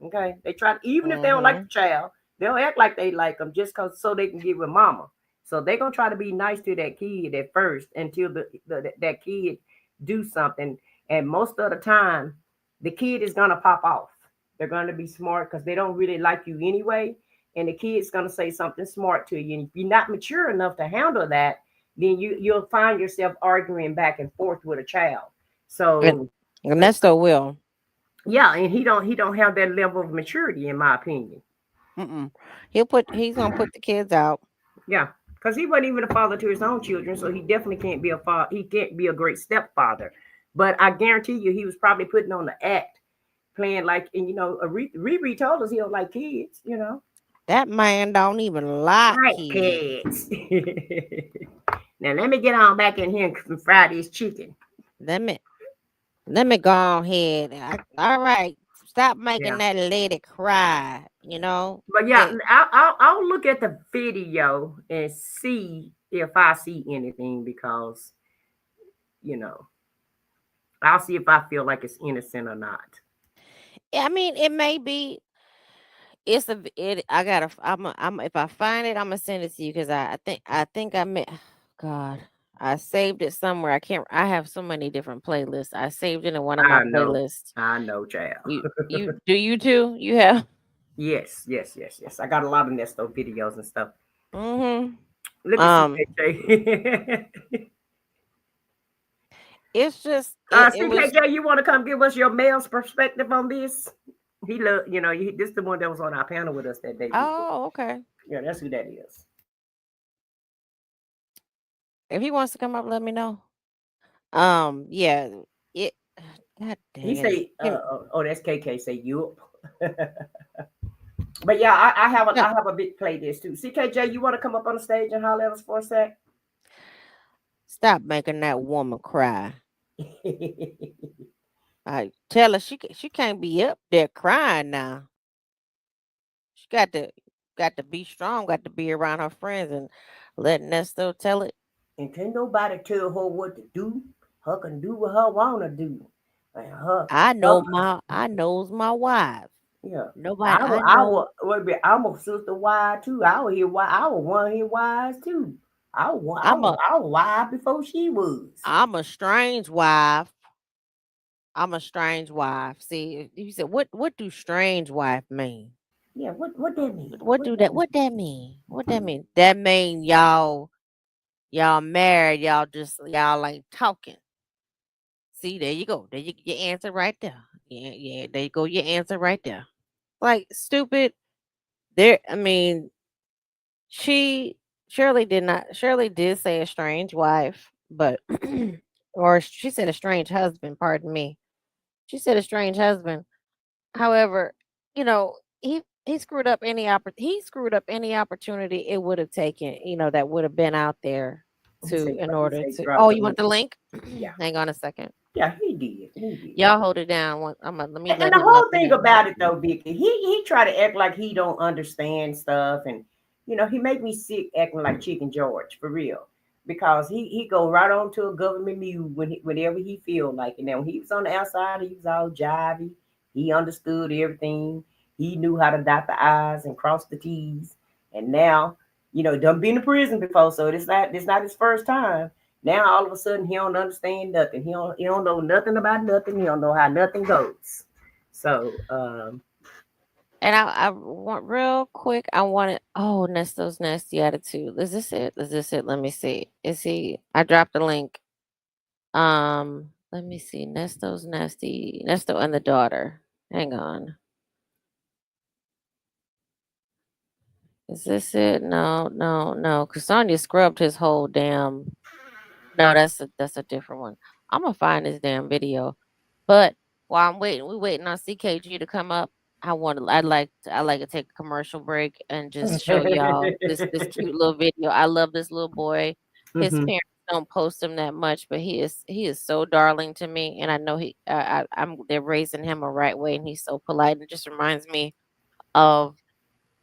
Okay, they try to, even if they don't like hmm the child, they'll act like they like them just cause so they can get with mama. So they're gonna try to be nice to that kid at first until that kid do something. And most of the time, the kid is gonna pop off. They're gonna be smart because they don't really like you anyway. And the kid's gonna say something smart to you. And if you're not mature enough to handle that, then you'll find yourself arguing back and forth with a child. and So Nesto will. yeah, and he don't have that level of maturity, in my opinion. Mm-mm. He's gonna put the kids out. Yeah, because he wasn't even a father to his own children, so he definitely can't be a father. He can't be a great stepfather. But I guarantee you, he was probably putting on the act, playing like, and Riri told us he don't like kids. That man don't even like Right, kids. kids. Now let me get on back in here and fry this chicken. Let me let me go ahead. All right, stop making Yeah. that lady cry. But yeah, Get I'll look at the video and see if I see anything because you know I'll see if I feel like it's innocent or not. I mean, it may be. It's a. It. I gotta. I'm. If I find it, I'm gonna send it to you, because I think I met. God, I saved it somewhere. I can't. I have so many different playlists. I saved it in one of my playlists. I know, child. You too. You have. Yes, yes, yes, yes. I got a lot of Nesto videos and stuff. Mm-hmm. Look at Um. CKJ. It's just it was. CKJ, you want to come give us your male's perspective on this? He love, this is the one that was on our panel with us that day before. Oh, okay. Yeah, that's who that is. If he wants to come up, let me know. Yeah. It. God He dang it. say, oh, that's KK. Say you. But yeah, I have a No, I have a big playlist too. CKJ, you want to come up on the stage and holler at us for a sec? stop making that woman cry. I tell her she can't be up there crying now. She got to be strong. Got to be around her friends and let Nesto tell it. And can't nobody tell her what to do. Her can do what her wanna do. And her, I knows my wife. yeah. Nobody I know. Wait a minute, I'm a sister wife too. I was here why I was one here wives too. I'm a I was wife before she was. I'm a strange wife. I'm a strange wife. See, you said what do strange wife mean? Yeah, what that mean? What that mean? What that mean? That mean y'all married, y'all ain't talking. See, there you go. There you your answer right there. Yeah, yeah, there you go, your answer right there. Like, stupid. I mean, she Shirley did not. Shirley did say a strange wife, but or she said a strange husband. Pardon me. She said a strange husband. However, you know, he screwed up he screwed up any opportunity it would have taken, that would have been out there in He order say to. drop Oh, the you want link. the link? Yeah. Hang on a second. Yeah, he did. He did. Y'all hold it down. Let me And let the him know. whole thing about it though, Vicky, he tried to act like he don't understand stuff, and he make me sick acting like Chicken George for real, because he go right on to a government mute whenever he feel like it. Now when he was on the outside, he was all jivey. He understood everything. He knew how to dot the I's and cross the T's. And now, done been in prison before, so it's not his first time. Now all of a sudden he don't understand nothing. He don't know nothing about nothing. He don't know how nothing goes. So And I want real quick. I wanted. Oh, Nesto's nasty attitude. Is this it? Is this it? Let me see. Is he? I dropped the link. Let me see. Nesto's nasty. Nesto and the daughter. Hang on. Is this it? No, no, no. Cause Sonia scrubbed his whole damn. No, that's a different one. I'm gonna find this damn video. But while we waiting on CKG to come up. I'd like to take a commercial break and just show y'all this cute little video. I love this little boy. His mhm, parents don't post him that much, but he is so darling to me, and I know they're raising him a right way, and he's so polite. And it just reminds me of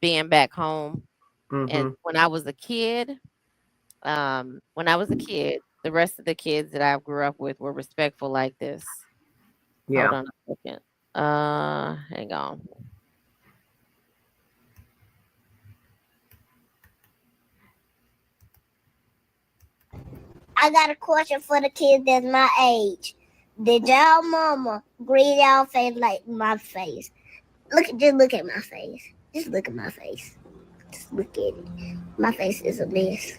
being back home and mhm, when I was a kid, the rest of the kids that I grew up with were respectful like this. Hold yeah. on a second. Hang on. I got a question for the kids that's my age. Did y'all mama greet y'all face like my face? Just look at my face. Just look at my face. Just look at it. My face is a mess.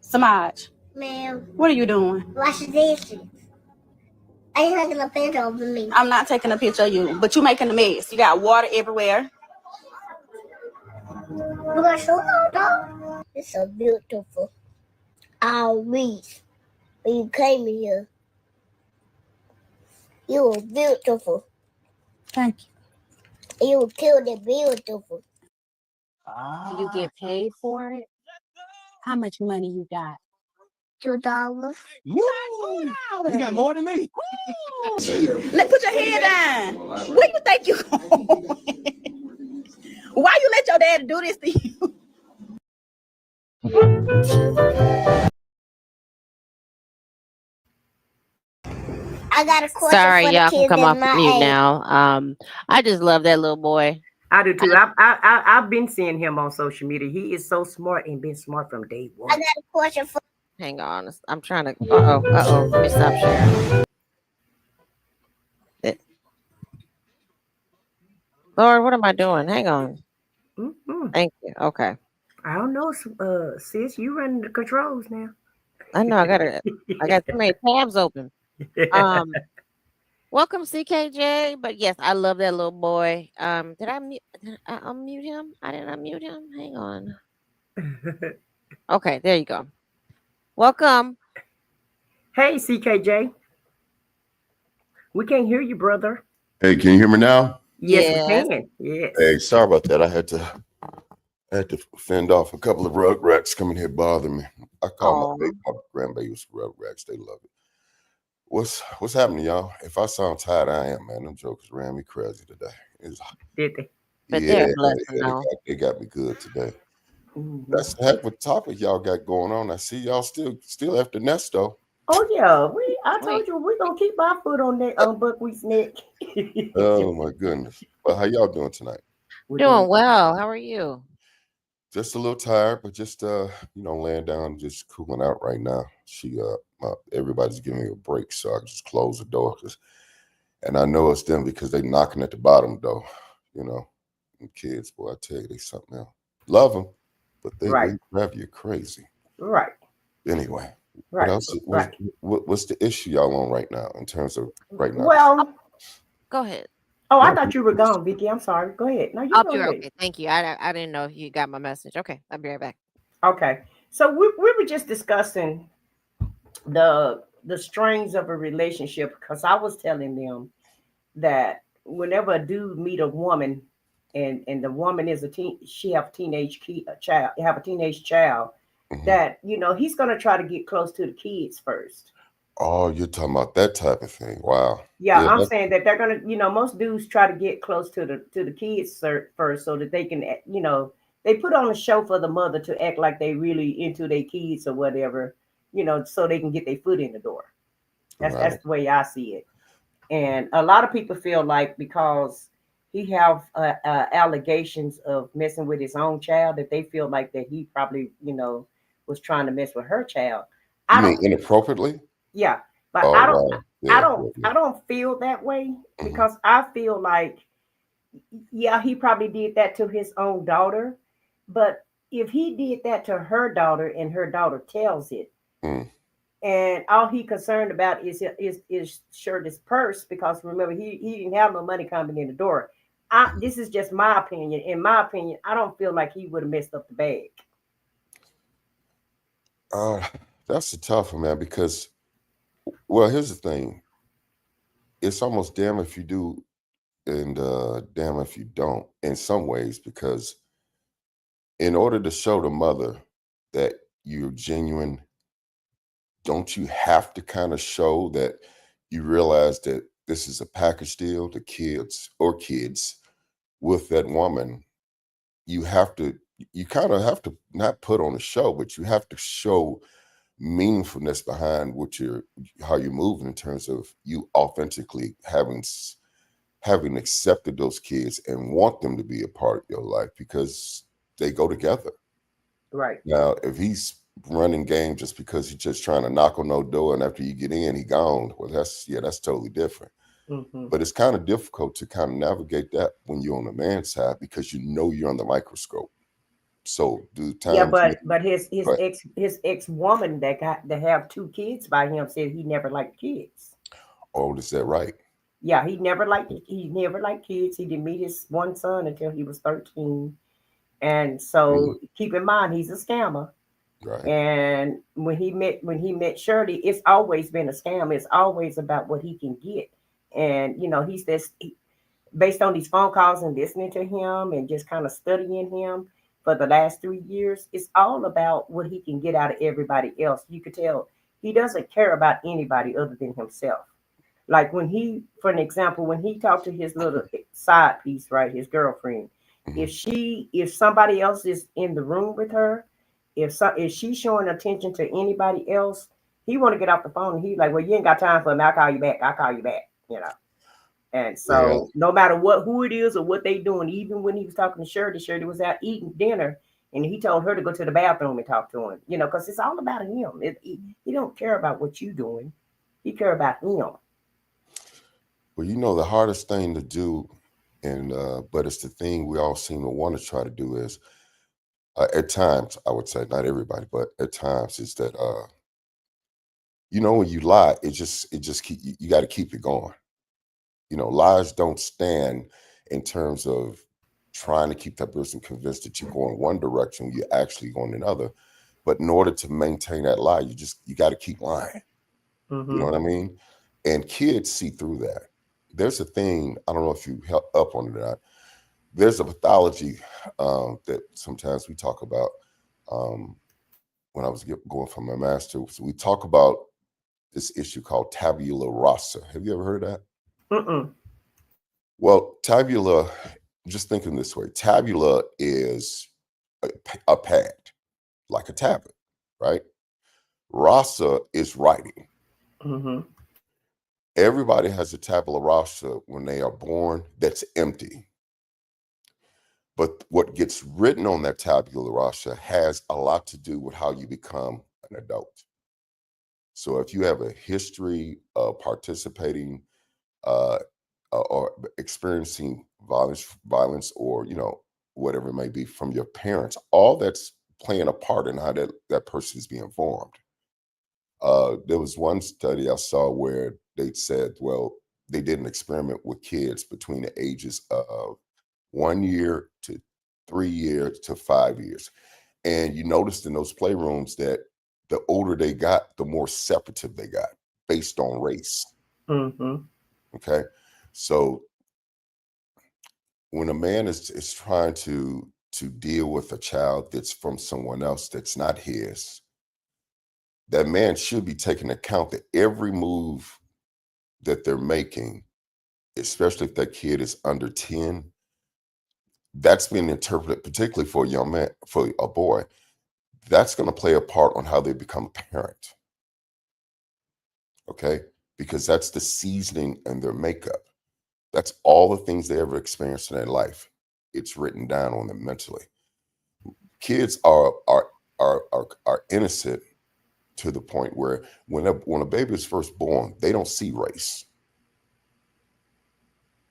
Samaj, Ma'am, what are you doing? wash the dishes. I ain't taking a picture of me. I'm not taking a picture of you, but you making a mess. You got water everywhere. You got so dog. It's so beautiful. Always. When you came here, you were beautiful. Thank you. You were cute and beautiful. You get paid for it? How much money you got? $2. You got more than me. Let put your head down. Where you think you going? Why you let your dad do this to you? I got a question Sorry, for the y'all can kids come that's off my mute age. now. I just love that little boy. I do too. I've been seeing him on social media. He is so smart and been smart from day I one. got a question for Hang on. I'm trying to. Uh oh. Let me stop sharing. It- Lord, what am I doing? Hang on. Mhm. Thank you. Okay. I don't know, sis. You running the controls now. I know. I got too many tabs open. Welcome CKJ. But yes, I love that little boy. Did I unmute him? I didn't unmute him. Hang on. Okay, there you go. Welcome. Hey, CKJ. We can't hear you, brother. Hey, can you hear me now? Yes, we Yes. can. Yes. Hey, sorry about that. I had to fend off a couple of rugrats coming here bothering me. I call Oh, my grandbabies rugrats. They love it. What's happening, y'all? If I sound tired, I am, man. Them jokers ran me crazy today. Did they? but Yeah, they're a blessing, though. they got me good today. Mhm. That's the heck of a topic y'all got going on. I see y'all still after Nesto. Oh yeah, I told Wait. you we're gonna keep our foot on that on Buckwheat's neck. Oh my goodness. But how y'all doing tonight? We're doing Doing well. How are you? Just a little tired, but just laying down, just cooling out right now. Everybody's giving me a break, so I just close the door and I know it's them because they knocking at the bottom door. And kids, boy, I tell you, they something else. Love them, but they right, drive you crazy. right, Anyway, what right, else? right. What's the issue y'all on right now in terms of right now? Well, Go ahead. I No, thought you were gone, Vicky. I'm sorry. Go ahead. No, you Oh, go you're ahead. okay. Thank you. I didn't know if you got my message. Okay, I'll be right back. Okay. So we were just discussing the strings of a relationship because I was telling them that whenever a dude meet a woman and the woman is she have a child, have a teenage child, Mhm. that he's gonna try to get close to the kids first. Oh, you're talking about that type of thing. Wow. Yeah, Yeah, I'm saying that they're gonna, most dudes try to get close to the kids first, so that they can, they put on a show for the mother to act like they really into their kids or whatever, so they can get their foot in the door. That's right. the way I see it. And a lot of people feel like because he have allegations of messing with his own child, that they feel like that he probably, was trying to mess with her child. You I mean don't. inappropriately? Yeah, but Oh, I don't. wow. I Yeah, don't. yeah, I yeah. don't feel that way Mhm. because I feel like, yeah, he probably did that to his own daughter, but if he did that to her daughter and her daughter tells it, Mm. and all he concerned about is sure his purse, because remember he didn't have no money coming in the door. This is just my opinion. In my opinion, I don't feel like he would have messed up the bag. Uh, that's a tough one, man, because, well, here's the thing. It's almost damn if you do and damn if you don't in some ways, because in order to show the mother that you're genuine, don't you have to kind of show that you realize that this is a package deal to kids with that woman? You have to, you kind of have to not put on a show, but you have to show meaningfulness behind how you're moving in terms of you authentically having accepted those kids and want them to be a part of your life because they go together. Right. Now, if he's running game just because he's just trying to knock on no door and after you get in, he gone, well, that's totally different. Hmm. But it's kind of difficult to kind of navigate that when you're on the man's side because you know you're on the microscope. So the Yeah, times, but but his ex woman that have two kids by him said he never liked kids. oh, is that right? Yeah, he never liked kids. He didn't meet his one son until he was 13. And Mm, so keep in mind he's a scammer. right. And when he met Shirley, it's always been a scam. It's always about what he can get. And he's this based on these phone calls and listening to him and just kind of studying him for the last 3 years. It's all about what he can get out of everybody else. You could tell he doesn't care about anybody other than himself. Like for an example, when he talked to his little side piece, right, his girlfriend, Mhm. if somebody else is in the room with her, if she's showing attention to anybody else, he want to get off the phone. And he's like, well, you ain't got time for me. I'll call you back. I'll call you back. And Yeah, so no matter who it is or what they doing, even when he was talking to Shirley was out eating dinner, and he told her to go to the bathroom and talk to him. Because it's all about him. He don't care about what you doing. He care about him. well, the hardest thing to do, and but it's the thing we all seem to want to try to do is, at times, I would say not everybody, but at times, is that when you lie, it just you got to keep it going. Lies don't stand in terms of trying to keep that person convinced that you're going one direction, you're actually going another. But in order to maintain that lie, you got to keep lying. You know Mm-hmm. what I mean? And kids see through that. There's a thing, I don't know if you help up on it or not. There's a pathology that sometimes we talk about um, when I was going for my master. So we talk about this issue called tabula rasa. Have you ever heard of that? Mm-mm. Well, tabula, just thinking this way, tabula is a pad, like a tablet, right? Rasa is writing. Mm-hmm. Everybody has a tabula rasa when they are born that's empty. But what gets written on that tabula rasa has a lot to do with how you become an adult. So if you have a history of participating uh, or experiencing violence, or whatever it may be from your parents, all that's playing a part in how that person is being formed. There was one study I saw where they said, well, they did an experiment with kids between the ages of 1 year to 3 years to 5 years. And you noticed in those playrooms that the older they got, the more separative they got based on race. Mm-hmm. Okay. So when a man is trying to deal with a child that's from someone else that's not his, that man should be taking account that every move that they're making, especially if that kid is under 10, that's being interpreted, particularly for a young man, for a boy, that's going to play a part on how they become a parent. Okay. Because that's the seasoning in their makeup. That's all the things they ever experienced in their life. It's written down on them mentally. Kids are innocent to the point where when a baby is first born, they don't see race.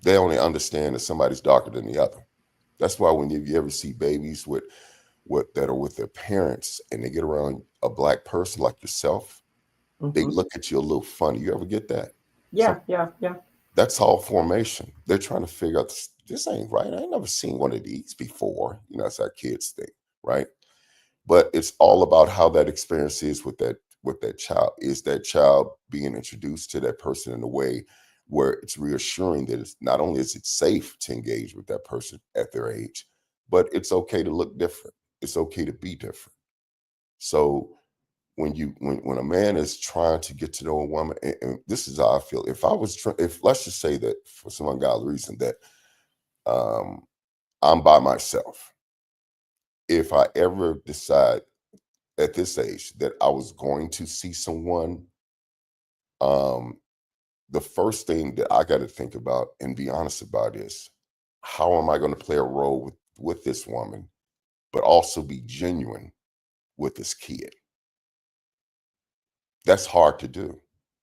They only understand that somebody's darker than the other. That's why when you ever see babies that are with their parents and they get around a black person like yourself, they Mm-hmm. look at you a little funny. You ever get that? Yeah, yeah. That's all formation. They're trying to figure out this ain't right. I ain't never seen one of these before. That's how kids think, right? But it's all about how that experience is with that child. Is that child being introduced to that person in a way where it's reassuring that it's not only is it safe to engage with that person at their age, but it's okay to look different. It's okay to be different. So when a man is trying to get to know a woman, and this is how I feel. If let's just say that for some ungodly reason that I'm by myself, if I ever decide at this age that I was going to see someone, um, the first thing that I got to think about and be honest about is how am I going to play a role with this woman, but also be genuine with this kid. That's hard to do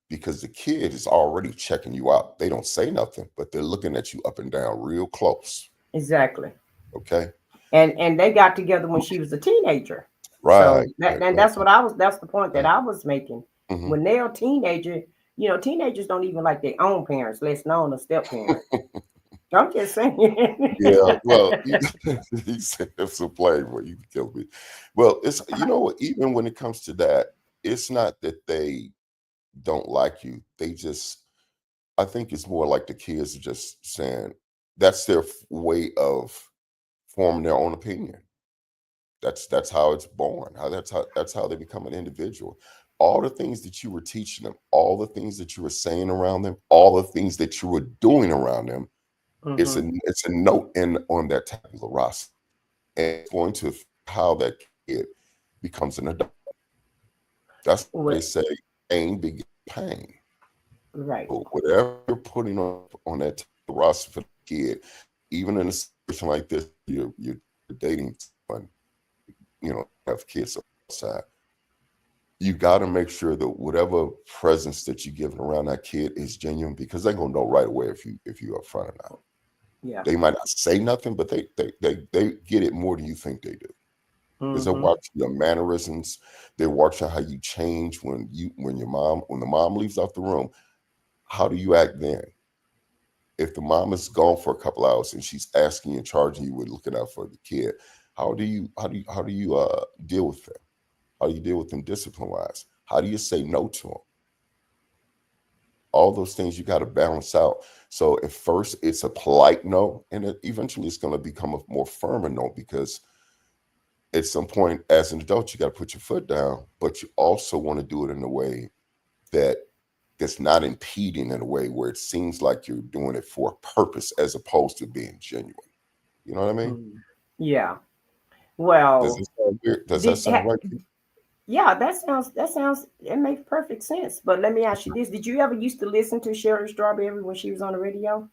because the kid is already checking you out. They don't say nothing, but they're looking at you up and down real close. Exactly. Okay. And they got together when she was a teenager. Right. So and that's the point that I was making. Mm-hmm. When they're a teenager, teenagers don't even like their own parents, less known a step parent. I'm just saying. Yeah, well, he said it's a play where you kill me. Well, it's even when it comes to that, it's not that they don't like you. I think it's more like the kids are just saying that's their way of forming their own opinion. That's how it's born. That's how they become an individual. All the things that you were teaching them, all the things that you were saying around them, all the things that you were doing around them, it's a note on that tabula rasa, and it's going to how that kid becomes an adult. That's what they say. Pain begets pain. Right. But whatever you're putting on that tabula rasa for the kid, even in a situation like this, you're dating someone, have kids outside. You got to make sure that whatever presence that you're giving around that kid is genuine, because they're gonna know right away if you upfront or not. Yeah. They might not say nothing, but they get it more than you think they do. Because they're watching your mannerisms, they're watching how you change when the mom leaves out the room. How do you act then? If the mom is gone for a couple hours and she's asking you and charging you with looking out for the kid, how do you deal with them? How do you deal with them discipline wise? How do you say no to them? All those things you got to balance out. So at first it's a polite no, and eventually it's going to become a more firmer no, because at some point as an adult, you got to put your foot down, but you also want to do it in a way that's not impeding, in a way where it seems like you're doing it for a purpose as opposed to being genuine. You know what I mean? Yeah. Well, does that sound weird? Does that sound right? Yeah, it makes perfect sense. But let me ask you this. Did you ever used to listen to Sherry Strawberry when she was on the radio?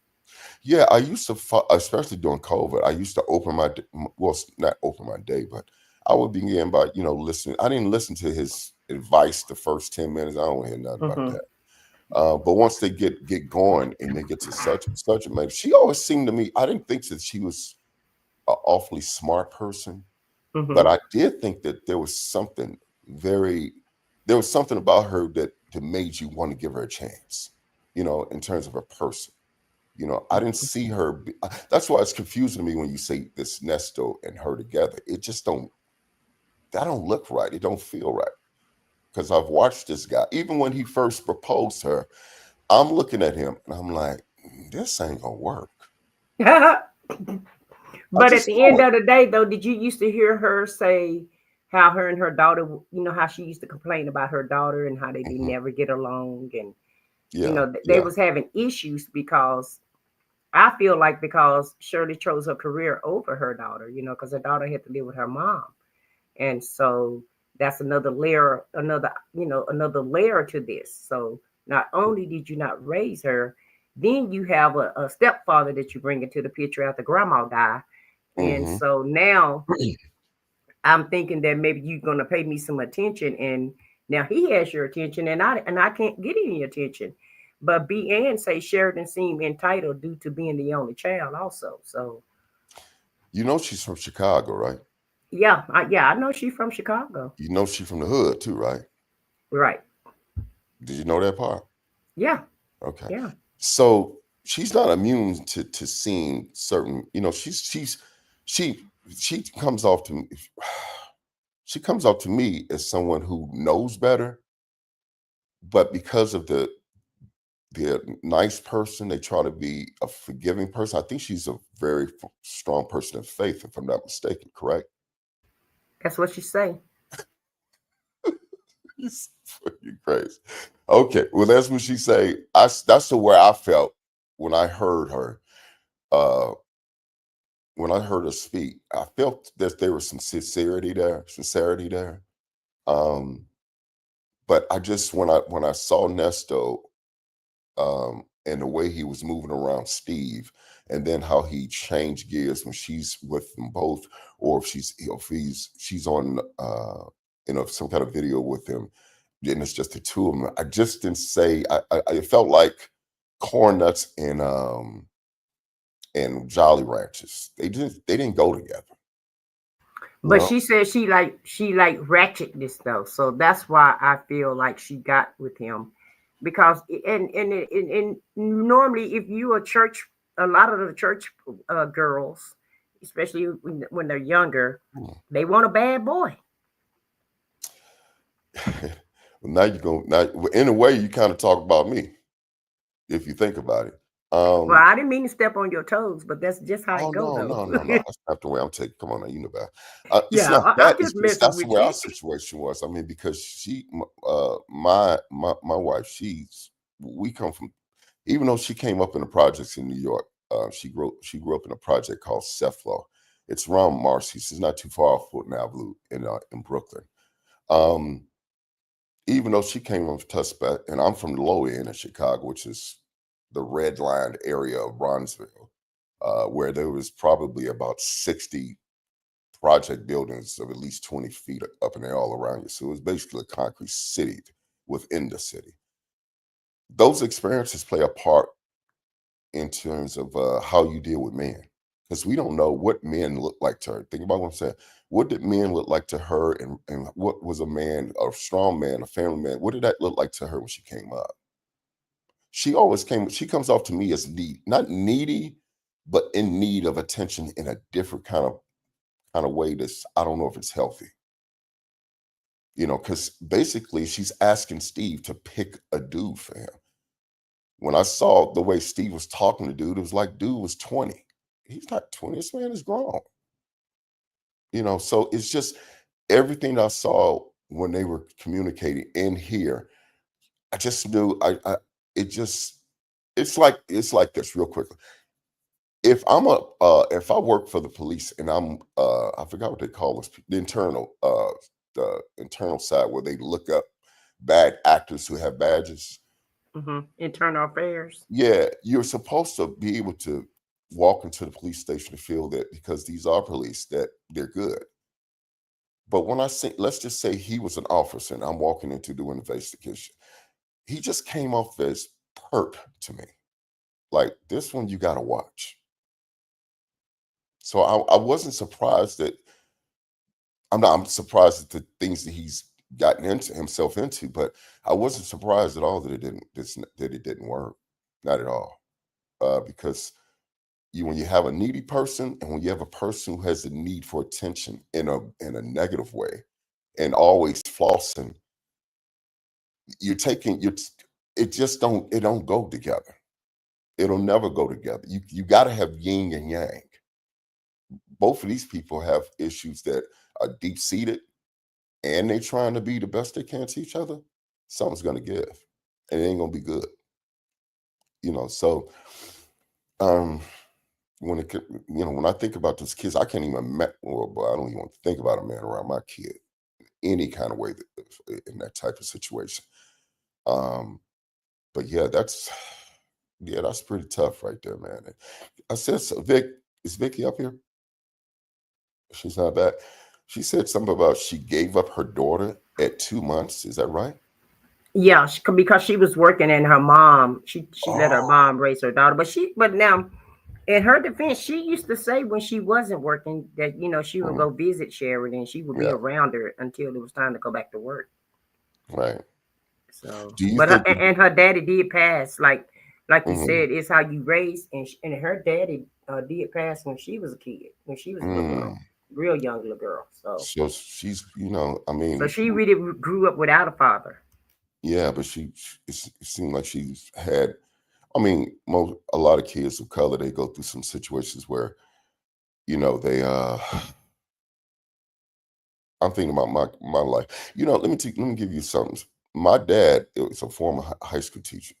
Yeah, I used to, especially during COVID, I used to open not open my day, but I would begin by, listening. I didn't listen to his advice the first 10 minutes. I don't want to hear nothing about that. But once they get going and they get to such a matter, she always seemed to me, I didn't think that she was an awfully smart person, but I did think that there was something about her that made you want to give her a chance, in terms of a person. I didn't see her. That's why it's confusing to me when you say this Nesto and her together. It just don't. that don't look right. It don't feel right. Because I've watched this guy. Even when he first proposed to her, I'm looking at him and I'm like, this ain't gonna work. I But at just the know end it. of the day, though, did you used to hear her say how her and her daughter, how she used to complain about her daughter and how they did Mhm. never get along, and Yeah, they yeah. was having issues because I feel like because Shirley chose her career over her daughter, because her daughter had to live with her mom, and so that's another layer, another layer to this. So not only did you not raise her, then you have a stepfather that you bring into the picture after grandma died. And Hmm. so now I'm thinking that maybe you're gonna pay me some attention, and now he has your attention, and I can't get any attention. But B and say Sheridan seemed entitled due to being the only child, also. So You know she's from Chicago, right? yeah, I know she's from Chicago. You know she's from the hood too, right? Right? Did you know that part? Yeah, Okay. yeah. So she's not immune to seeing certain, she she comes off to me, she comes off to me as someone who knows better, but because of the nice person, they try to be a forgiving person. I think she's a very strong person of faith, if I'm not mistaken, correct? That's what she say. It's fucking crazy. Okay, well, that's what she say. That's the way I felt when I heard her. Uh, when I heard her speak, I felt that there was some sincerity there. Um, but I just when I saw Nesto, and the way he was moving around Steve, and then how he changed gears when she's with them both, or if she's on some kind of video with him, and it's just the two of them. I just didn't say. I felt like corn nuts and Jolly Ranchers. They didn't go together. You But know. she said she like ratchetness though, so that's why I feel like she got with him, because and normally if you a church, a lot of the church girls, especially when they're younger, they want a bad boy. Well, now you go now. In a way, you kind of talk about me if you think about it. Well, Um, I didn't mean to step on your toes, but that's just how Oh it go no, though. no, no, no. That's not the way I'm taking. Come on now, you know that. It's Yeah, not I'm that. It's just just messing that's the with way our you. situation was. I mean, because my wife, we come from, even though she came up in the projects in New York, she grew up in a project called Ceflo. It's around Marcy's. It's not too far off Fulton Avenue in Brooklyn. Um, Even though she came from Tuskegee, and I'm from the low end of Chicago, which is the red line area of Bronzeville, where there was probably about 60 project buildings of at least 20 feet up in there all around you. So it was basically a concrete city within the city. Those experiences play a part in terms of how you deal with men. Because we don't know what men look like to her. Think about what I'm saying. What did men look like to her, and what was a strong man, a family man? What did that look like to her when she came up? She comes off to me as not needy, but in need of attention in a different kind of way that's, I don't know if it's healthy. Because basically she's asking Steve to pick a dude for him. When I saw the way Steve was talking to dude, it was like dude was 20. He's not 20. This man is grown. So it's just everything I saw when they were communicating in here. I just knew it just it's like this real quickly. If I work for the police and I forgot what they call this, the internal side where they look up bad actors who have badges. Internal affairs. Yeah, you're supposed to be able to walk into the police station and feel that because these are police that they're good. But when I say, let's just say he was an officer and I'm walking into doing an investigation, he just came off as perp to me. Like this one, you got to watch. So I wasn't surprised that I'm surprised at the things that he's gotten into himself into, but I wasn't surprised at all that it didn't work, not at all, because when you have a needy person and when you have a person who has a need for attention in a negative way, and always flossing, it don't go together. It'll never go together. You got to have yin and yang. Both of these people have issues that are deep seated, and they're trying to be the best they can to each other. Something's gonna give, and it ain't gonna be good. So when when I think about those kids, I can't even I don't even want to think about a man around my kid any kind of way in that type of situation. But yeah, that's pretty tough right there, man. I said, so Vic, is Vicky up here? She's not back. She said something about she gave up her daughter at 2 months. Is that right? Yeah, because she was working and her mom, she let her Oh, mom raise her daughter. But now, in her defense, she used to say when she wasn't working that she would go visit Sharon and she would be yeah, around her until it was time to go back to work. right. So, Do you but think? her daddy did pass, like you Mhm, said, it's how you raise, and her daddy did pass when she was a kid, when she was a little girl, mm. real young little girl. So she's, I So mean, she really grew up without a father. yeah, but it seemed like she's had. I mean, a lot of kids of color, they go through some situations where they I'm thinking about my life. Let me give you something. My dad was a former high school teacher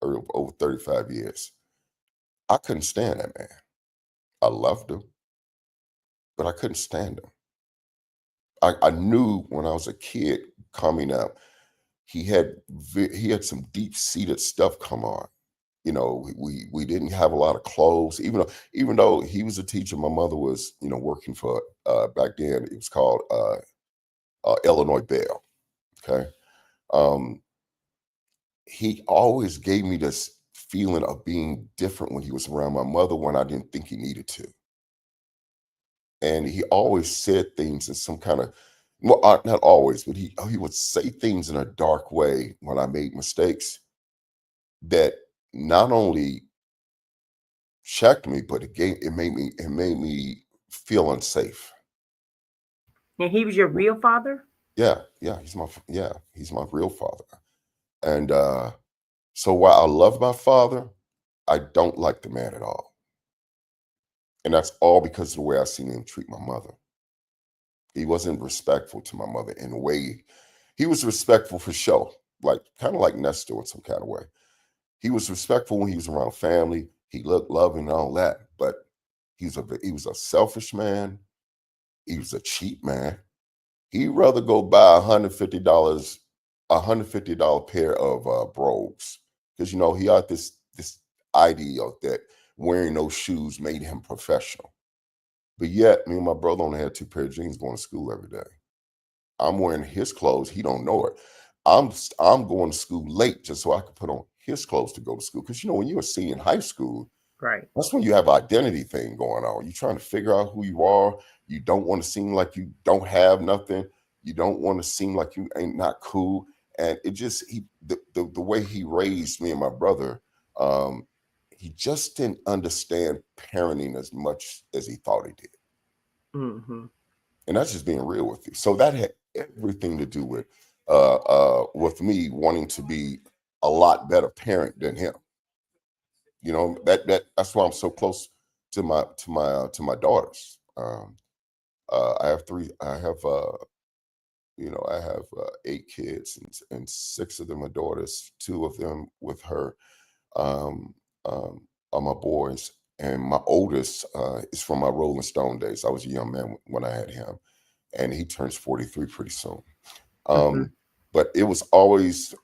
over 35 years. I couldn't stand that man. I loved him, but I couldn't stand him. I knew when I was a kid coming up, he had some deep seated stuff come on. We didn't have a lot of clothes, even though he was a teacher. My mother was working for back then it was called Illinois Bell. Okay. Um, he always gave me this feeling of being different when he was around my mother when I didn't think he needed to. And he always said things in some kind of, well, not always, but he would say things in a dark way when I made mistakes that not only checked me, but it made me feel unsafe. And he was your real father? Yeah, he's my real father. And so while I love my father, I don't like the man at all. And that's all because of the way I seen him treat my mother. He wasn't respectful to my mother in a way. He was respectful for show, like kind of like Nesto in some kind of way. He was respectful when he was around family. He looked loving and all that, but he was a selfish man. He was a cheap man. He'd rather go buy $150 pair of brogues because he had this idea that wearing those shoes made him professional. But yet, me and my brother only had 2 pair of jeans going to school every day. I'm wearing his clothes. He don't know it. I'm going to school late just so I could put on his clothes to go to school. Because when you're a senior in high school, Right. that's when you have identity thing going on. You're trying to figure out who you are. You don't want to seem like you don't have nothing. You don't want to seem like you ain't not cool. And it just the way he raised me and my brother, he just didn't understand parenting as much as he thought he did. Mm-hmm. And that's just being real with you. So that had everything to do with me wanting to be a lot better parent than him. That's why I'm so close to my daughters. I have three. I have 8 kids, and 6 of them are daughters. 2 of them with her um, are my boys, and my oldest is from my Rolling Stone days. I was a young man when I had him, and he turns 43 pretty soon. Mm-hmm. But it was always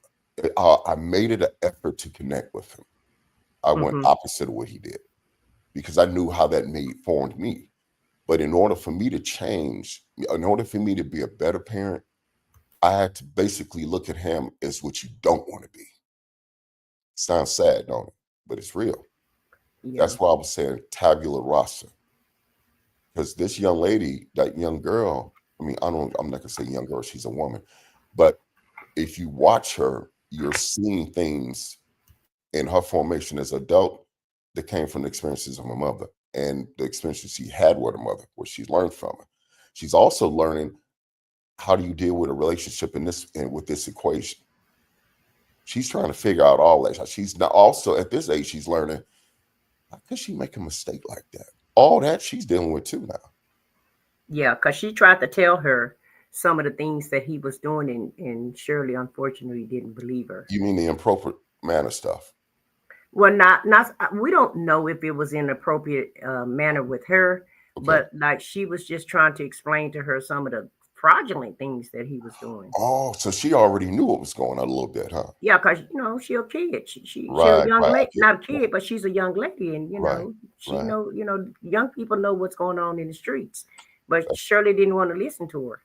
I made it an effort to connect with him. I went Mm-hmm. opposite of what he did because I knew how that formed me. But in order for me to change, in order for me to be a better parent, I had to basically look at him as what you don't want to be. Sounds sad, don't it? But it's real. Yeah. That's why I was saying tabula rasa. Because this young lady, that young girl, I'm not gonna say young girl, she's a woman. But if you watch her, you're seeing things in her formation as an adult that came from the experiences of her mother and the experiences she had with her mother, what she learned from her. She's also learning how do you deal with a relationship in this and with this equation? She's trying to figure out all that. She's not also at this age, she's learning, how could she make a mistake like that? All that she's dealing with too now. Yeah, because she tried to tell her some of the things that he was doing, and Shirley unfortunately didn't believe her. You mean the inappropriate manner stuff? Well, not we don't know if it was in an appropriate manner with her, Okay. but like she was just trying to explain to her some of the fraudulent things that he was doing. Oh, so she already knew what was going on a little bit, huh? Yeah, because she's a kid. She's a Right, young right. I lady, get not a it. kid, but she's a young lady, and Right, she right. young people know what's going on in the streets. But Shirley didn't want to listen to her.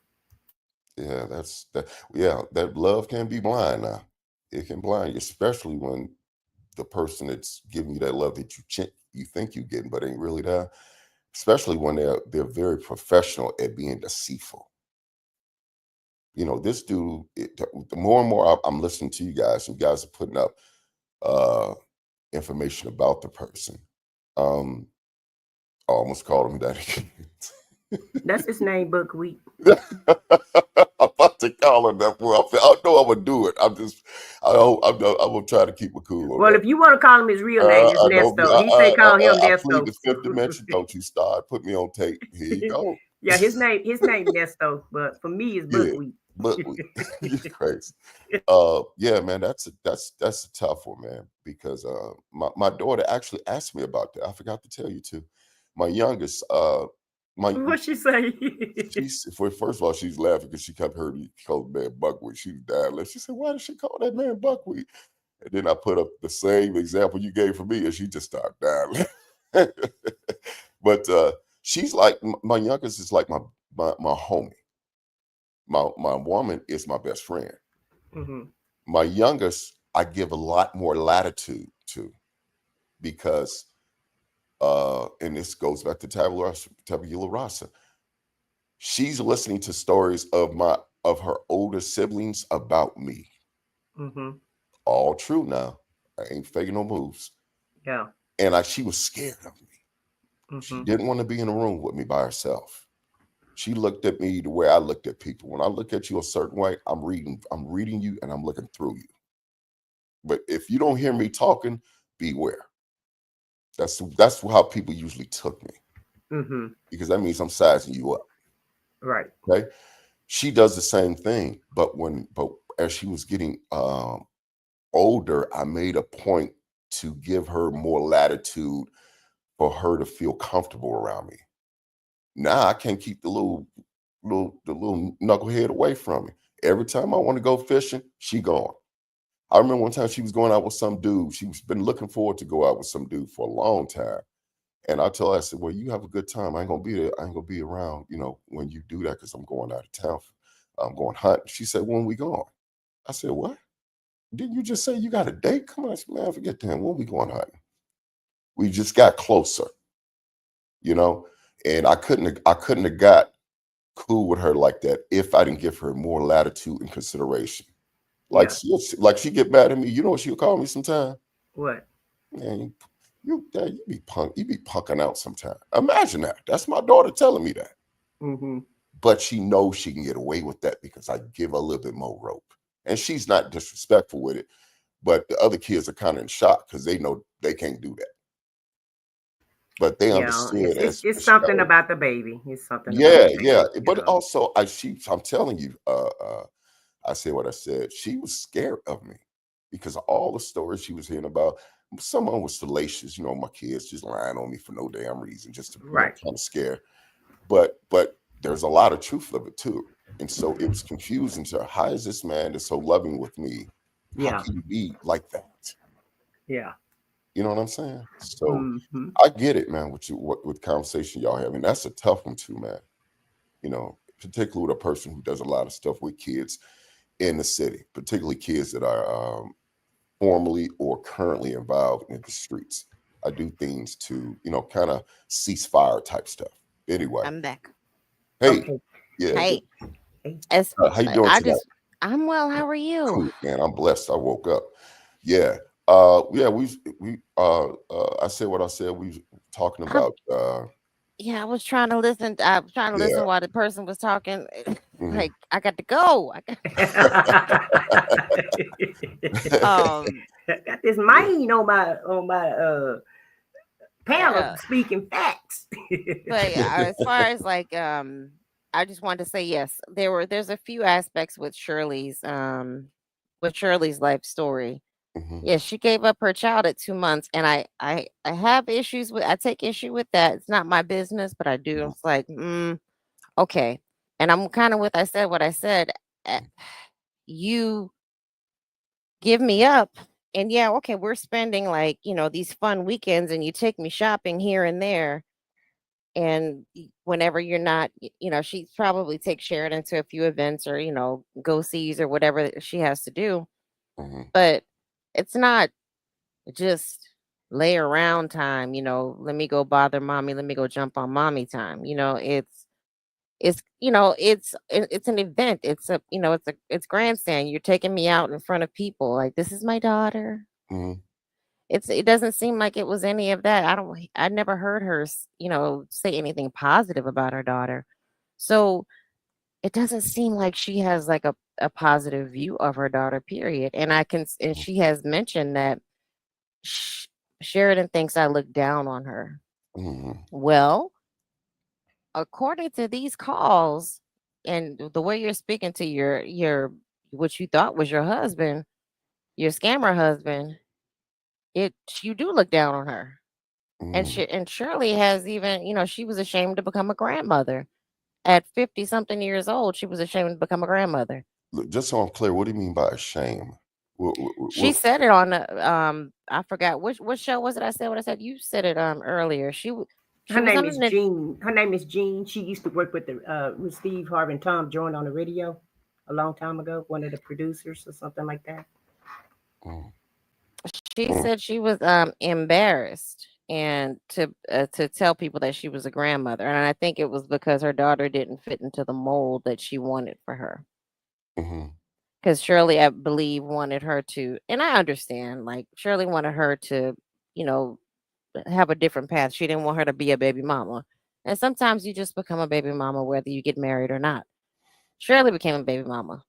Yeah, that's that. Yeah, that love can be blind now. It can blind you, especially when the person that's giving you that love that you think you're getting, but ain't really there. Especially when they're very professional at being deceitful. This dude. The more and more I'm listening to you guys are putting up information about the person. I almost called him that again. That's his name, Buckwheat. I'm about to call him that. I know I'm gonna do it. I'm gonna try to keep it cool on Well, that. if you want to call him his real name, it's I don't be. Nesto. He say call him I plead Nesto. the fifth dimension. Don't you start. Put me on tape. Here you go. Yeah, his name Nesto, but for me it's Yeah, Buckwheat. but you're crazy. Yeah, man, that's a tough one, man. Because my daughter actually asked me about that. I forgot to tell you too. My youngest, What she say? first of all, she's laughing because she kept hearing me call the man Buckwheat. She was dying. She said, "Why did she call that man Buckwheat?" And then I put up the same example you gave for me, and she just started dying. But she's like my youngest is like my homie. My woman is my best friend. Mm-hmm. My youngest, I give a lot more latitude to because, and this goes back to tabula rasa. She's listening to stories of her older siblings about me. Mm-hmm. All true now. I ain't faking no moves. Yeah. And she was scared of me. She Mm-hmm. didn't want to be in a room with me by herself. She looked at me the way I looked at people. When I look at you a certain way, I'm reading you and I'm looking through you. But if you don't hear me talking, beware. That's how people usually took me. Mm-hmm. Because that means I'm sizing you up. Right. Okay. She does the same thing, but as she was getting older, I made a point to give her more latitude for her to feel comfortable around me. Now I can't keep the little knucklehead away from me. Every time I want to go fishing, she gone. I remember one time she was going out with some dude. She's been looking forward to go out with some dude for a long time. And I told her, I said, "Well, you have a good time. I ain't gonna be there. I ain't gonna be around, when you do that because I'm going out of town. I'm going hunting." She said, "When we going?" I said, "What? Didn't you just say you got a date? Come on, man, forget that. When we going hunting?" We just got closer, and I couldn't have got cool with her like that if I didn't give her more latitude and consideration. Like she get mad at me. You know what she'll call me sometime? What? Man, you be punking out sometime. Imagine that. That's my daughter telling me that. Mm-hmm. But she knows she can get away with that because I give her a little bit more rope. And she's not disrespectful with it. But the other kids are kind of in shock because they know they can't do that. But they understood it's something about the baby. It's something about yeah, the baby. yeah. But also I'm telling you, I said what I said. She was scared of me because of all the stories she was hearing about. Some of them was salacious, my kids just lying on me for no damn reason, just to kind of scare. But there's a lot of truth of it too. And so it was confusing to her. How is this man that's so loving with me? How can you be like that? Yeah. You know what I'm saying? So Mm-hmm. I get it, man, with conversation y'all having. That's a tough one too, man. Particularly with a person who does a lot of stuff with kids in the city, particularly kids that are formally or currently involved in the streets. I do things to, kind of ceasefire type stuff. Anyway. I'm back. Hey. Okay. Yeah. Hey. How you doing tonight? I'm well. How are you? Cool, man. I'm blessed. I woke up. Yeah. We I said what I said. We was talking about Yeah, I was trying to listen. I was trying to listen while the person was talking. Mhm. Like, I got to go. Got this mind on my panel Yeah. speaking facts. But as far as like, I just wanted to say yes. There's a few aspects with Shirley's life story. Mhm. Yes, she gave up her child at 2 months, and I have issues with. I take issue with that. It's not my business, but I do. Mhm. It's like, okay, and I'm kind of with. I said what I said. eh, You give me up, and yeah, okay, we're spending like these fun weekends, and you take me shopping here and there, and whenever you're not, she probably takes Sharon to a few events or go sees or whatever that she has to do, Mhm. but it's not just lay around time, let me go bother mommy, let me go jump on mommy time. It's an event. It's grandstand. You're taking me out in front of people. Like, this is my daughter. Mhm. It doesn't seem like it was any of that. I never heard her, say anything positive about her daughter. So it doesn't seem like she has like a positive view of her daughter, period. And she has mentioned that Sh- Sheridan thinks I look down on her. Mhm. Well, according to these calls and the way you're speaking to your what you thought was your husband, your scammer husband, you do look down on her. And Mhm. Shirley has even, she was ashamed to become a grandmother. At 50 something years old, she was ashamed to become a grandmother. Look, just so I'm clear, what do you mean by shame? She said it on the I forgot which show was it. I said what I said. You said it earlier. Her She was name on is the Jean. Her name is Jean. She used to work with Steve Harvey and Tom Joyner on the radio a long time ago. One of the producers or something like that. Mhm. she Mhm. said she was embarrassed and to tell people that she was a grandmother, and I think it was because her daughter didn't fit into the mold that she wanted for her. Mhm. Because Shirley, I believe, wanted her to, and I understand, like Shirley wanted her to, you know, have a different path. She didn't want her to be a baby mama. And sometimes you just become a baby mama whether you get married or not. Shirley became a baby mama,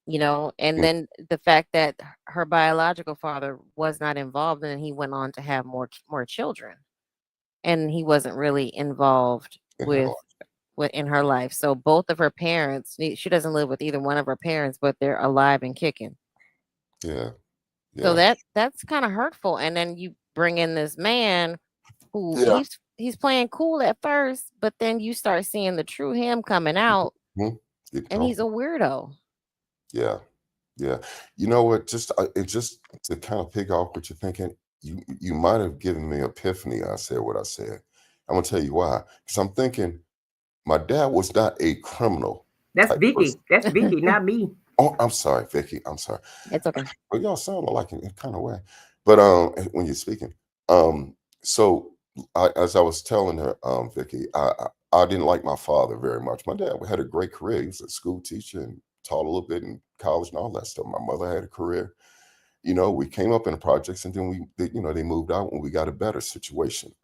and Mhm. then the fact that her biological father was not involved and he went on to have more children, and he wasn't really involved In her life. with in her life. So both of her parents, she doesn't live with either one of her parents, but they're alive and kicking. Yeah. So Yeah. that's kind of hurtful. And then you bring in this man who Yeah. he's playing cool at first, but then you start seeing the true him coming out, Mhm. Get and he's a comfortable. weirdo. Yeah. Yeah. You know what? Just to kind of pick off what you're thinking, you might have given me epiphany. I said what I said. I'm gonna tell you why. Because I'm thinking my dad was not a criminal That's type person. Vicky. That's Vicky, not me. Oh, I'm sorry, Vicky. I'm sorry. It's okay. Well, y'all sound alike in kind of way. But when you're speaking, so as I was telling her, Vicky, I didn't like my father very much. My dad had a great career. He was a school teacher and taught a little bit in college and all that stuff. My mother had a career. We came up in the projects, and then they moved out when we got a better situation.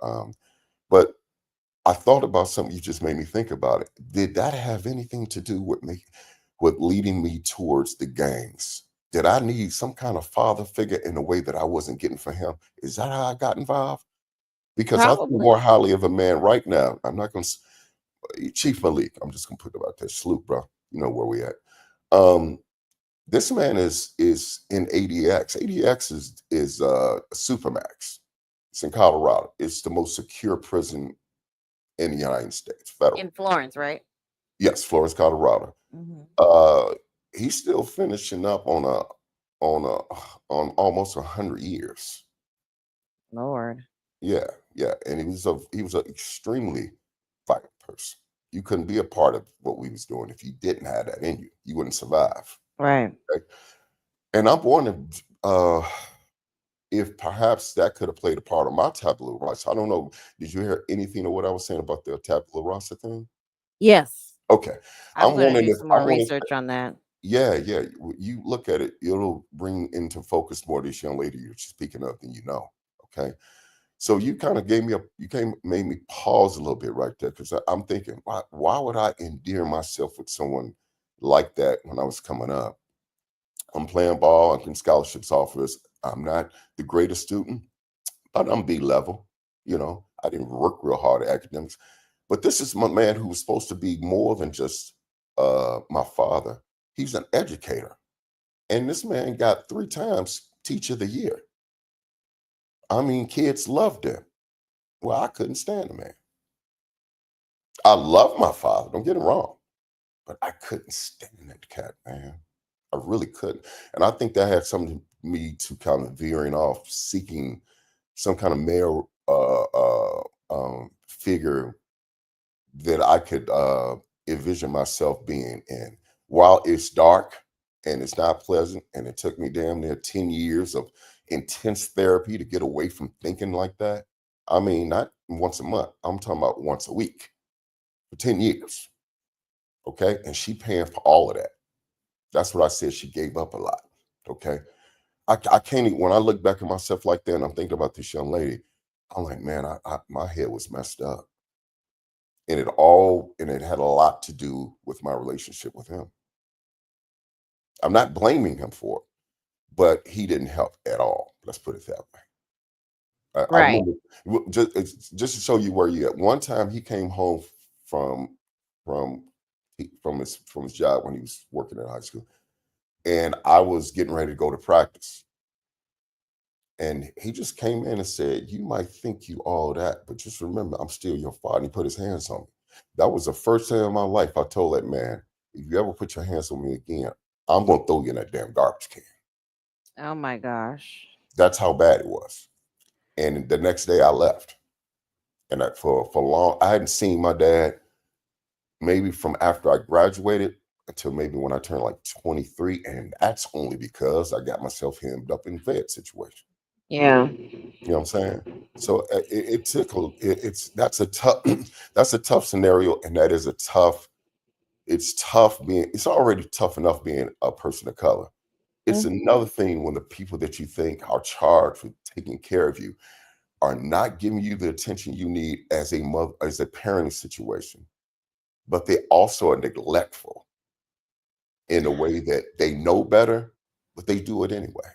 But I thought about something you just made me think about it. Did that have anything to do with leading me towards the gangs? Did I need some kind of father figure in a way that I wasn't getting for him? Is that how I got involved? Because I think more Probably. highly of a man right now. I'm not going to Chief Malik. I'm just going to put it about that salute, bro. You know where we at. Um, this man is in ADX. ADX is Supermax. It's in Colorado. It's the most secure prison in the United States, federal. In Florence, right? Yes, Florence, Colorado. Hmm. Uh, he's still finishing up on a on almost 100 years. Lord. Yeah, yeah, and he was an extremely violent person. You couldn't be a part of what we was doing if you didn't have that in you. You wouldn't survive. Right. Okay? And I'm wondering if perhaps that could have played a part of my tabula rasa. I don't know. Did you hear anything of what I was saying about the tabula rasa thing? Yes. Okay, I'm I'm gonna wondering do if some I'm more wondering. research on that. Yeah, yeah. You look at it, it'll bring into focus more this young lady you're speaking of than you know. Okay. So you kind of made me pause a little bit right there because I'm thinking, why would I endear myself with someone like that when I was coming up. I'm playing ball, I'm getting scholarships offers. I'm not the greatest student, but I'm B level. You know, I didn't work real hard at academics. But this is my man who was supposed to be more than just my father. He's an educator. And this man got 3 times Teacher of the Year. I mean, kids loved him. Well, I couldn't stand the man. I love my father, don't get it wrong, but I couldn't stand that cat, man. I really couldn't. And I think that had something to me to kind of veering off, seeking some kind of male figure that I could envision myself being in. While it's dark and it's not pleasant, and it took me damn near 10 years of intense therapy to get away from thinking like that. I mean, not once a month, I'm talking about once a week for 10 years. Okay. And she paying for all of that. That's what I said. She gave up a lot. Okay. I can't even, when I look back at myself like that and I'm thinking about this young lady, I'm like, man, my head was messed up. And it had a lot to do with my relationship with him. I'm not blaming him for it, but he didn't help at all. Let's put it that way. I Right. remember just to show you where you at. One time he came home from from from his job when he was working in high school, and I was getting ready to go to practice. And he just came in and said, "You might think you all that, but just remember, I'm still your father." And he put his hands on me. That was the first time in my life I told that man, "If you ever put your hands on me again, I'm gonna throw you in that damn garbage can." Oh my gosh. That's how bad it was. And the next day I left. And for long, I hadn't seen my dad maybe from after I graduated until maybe when I turned like 23. And that's only because I got myself hemmed up in vet situation. Yeah. You know what I'm saying? So it took it's that's a tough that's a tough scenario, and that is a tough. It's tough being. It's already tough enough being a person of color. It's Mm. another thing when the people that you think are charged with taking care of you are not giving you the attention you need as a mother, as a parenting situation, but they also are neglectful in a way that they know better, but they do it anyway.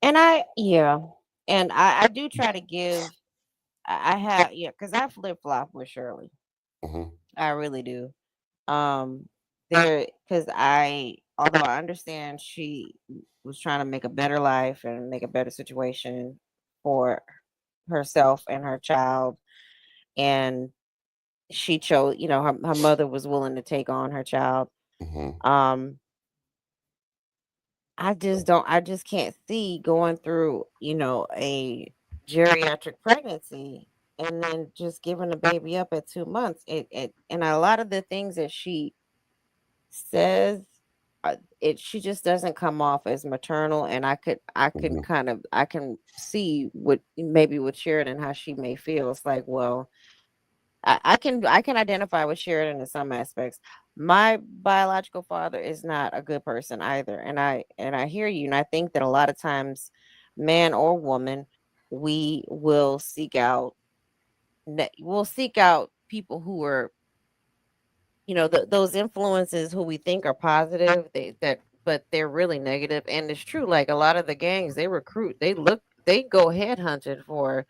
And yeah. And I do try to give, I have, yeah, because I flip flop with Shirley. Hmm. I really do. Um, because although I understand she was trying to make a better life and make a better situation for herself and her child, and she chose, her mother was willing to take on her child. Hmm. Um, I just can't see going through, a geriatric pregnancy and then just giving the baby up at 2 months. And a lot of the things that she says, she just doesn't come off as maternal. And Hmm. I can see what maybe with Sheridan how she may feel. It's like, well, I can identify with Sheridan in some aspects. My biological father is not a good person either, and I hear you, and I think that a lot of times, man or woman, we will seek out we'll seek out people who are, those influences who we think are positive, but they're really negative. And it's true, like a lot of the gangs, they recruit, they go headhunted for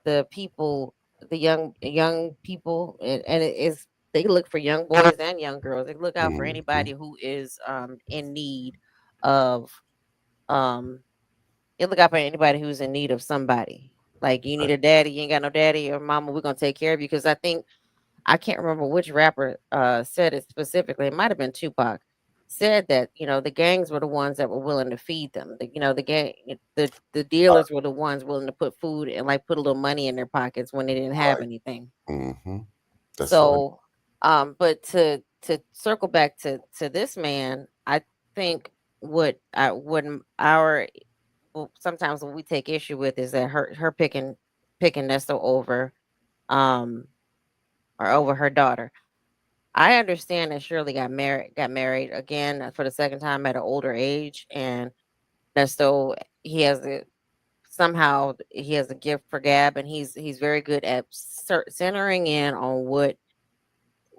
the people, the young people, and it is they look for young boys and young girls. They look out for Hmm. anybody who is in need of um they look out for anybody who's in need of somebody. Like you need a daddy, you ain't got no daddy or mama, we're gonna take care of you. Because I can't remember which rapper said it specifically. It might have been Tupac. Said that the gangs were the ones that were willing to feed them. The dealers were the ones willing to put food and like put a little money in their pockets when they didn't have Right. anything. Hmm. That's right. So, but to circle back to this man, I think what our well, sometimes what we take issue with is that her picking Nesto over um or over her daughter. I understand that Shirley got married again for the second time at an older age, and Nesto he has a somehow he has a gift for gab, and he's very good at centering in on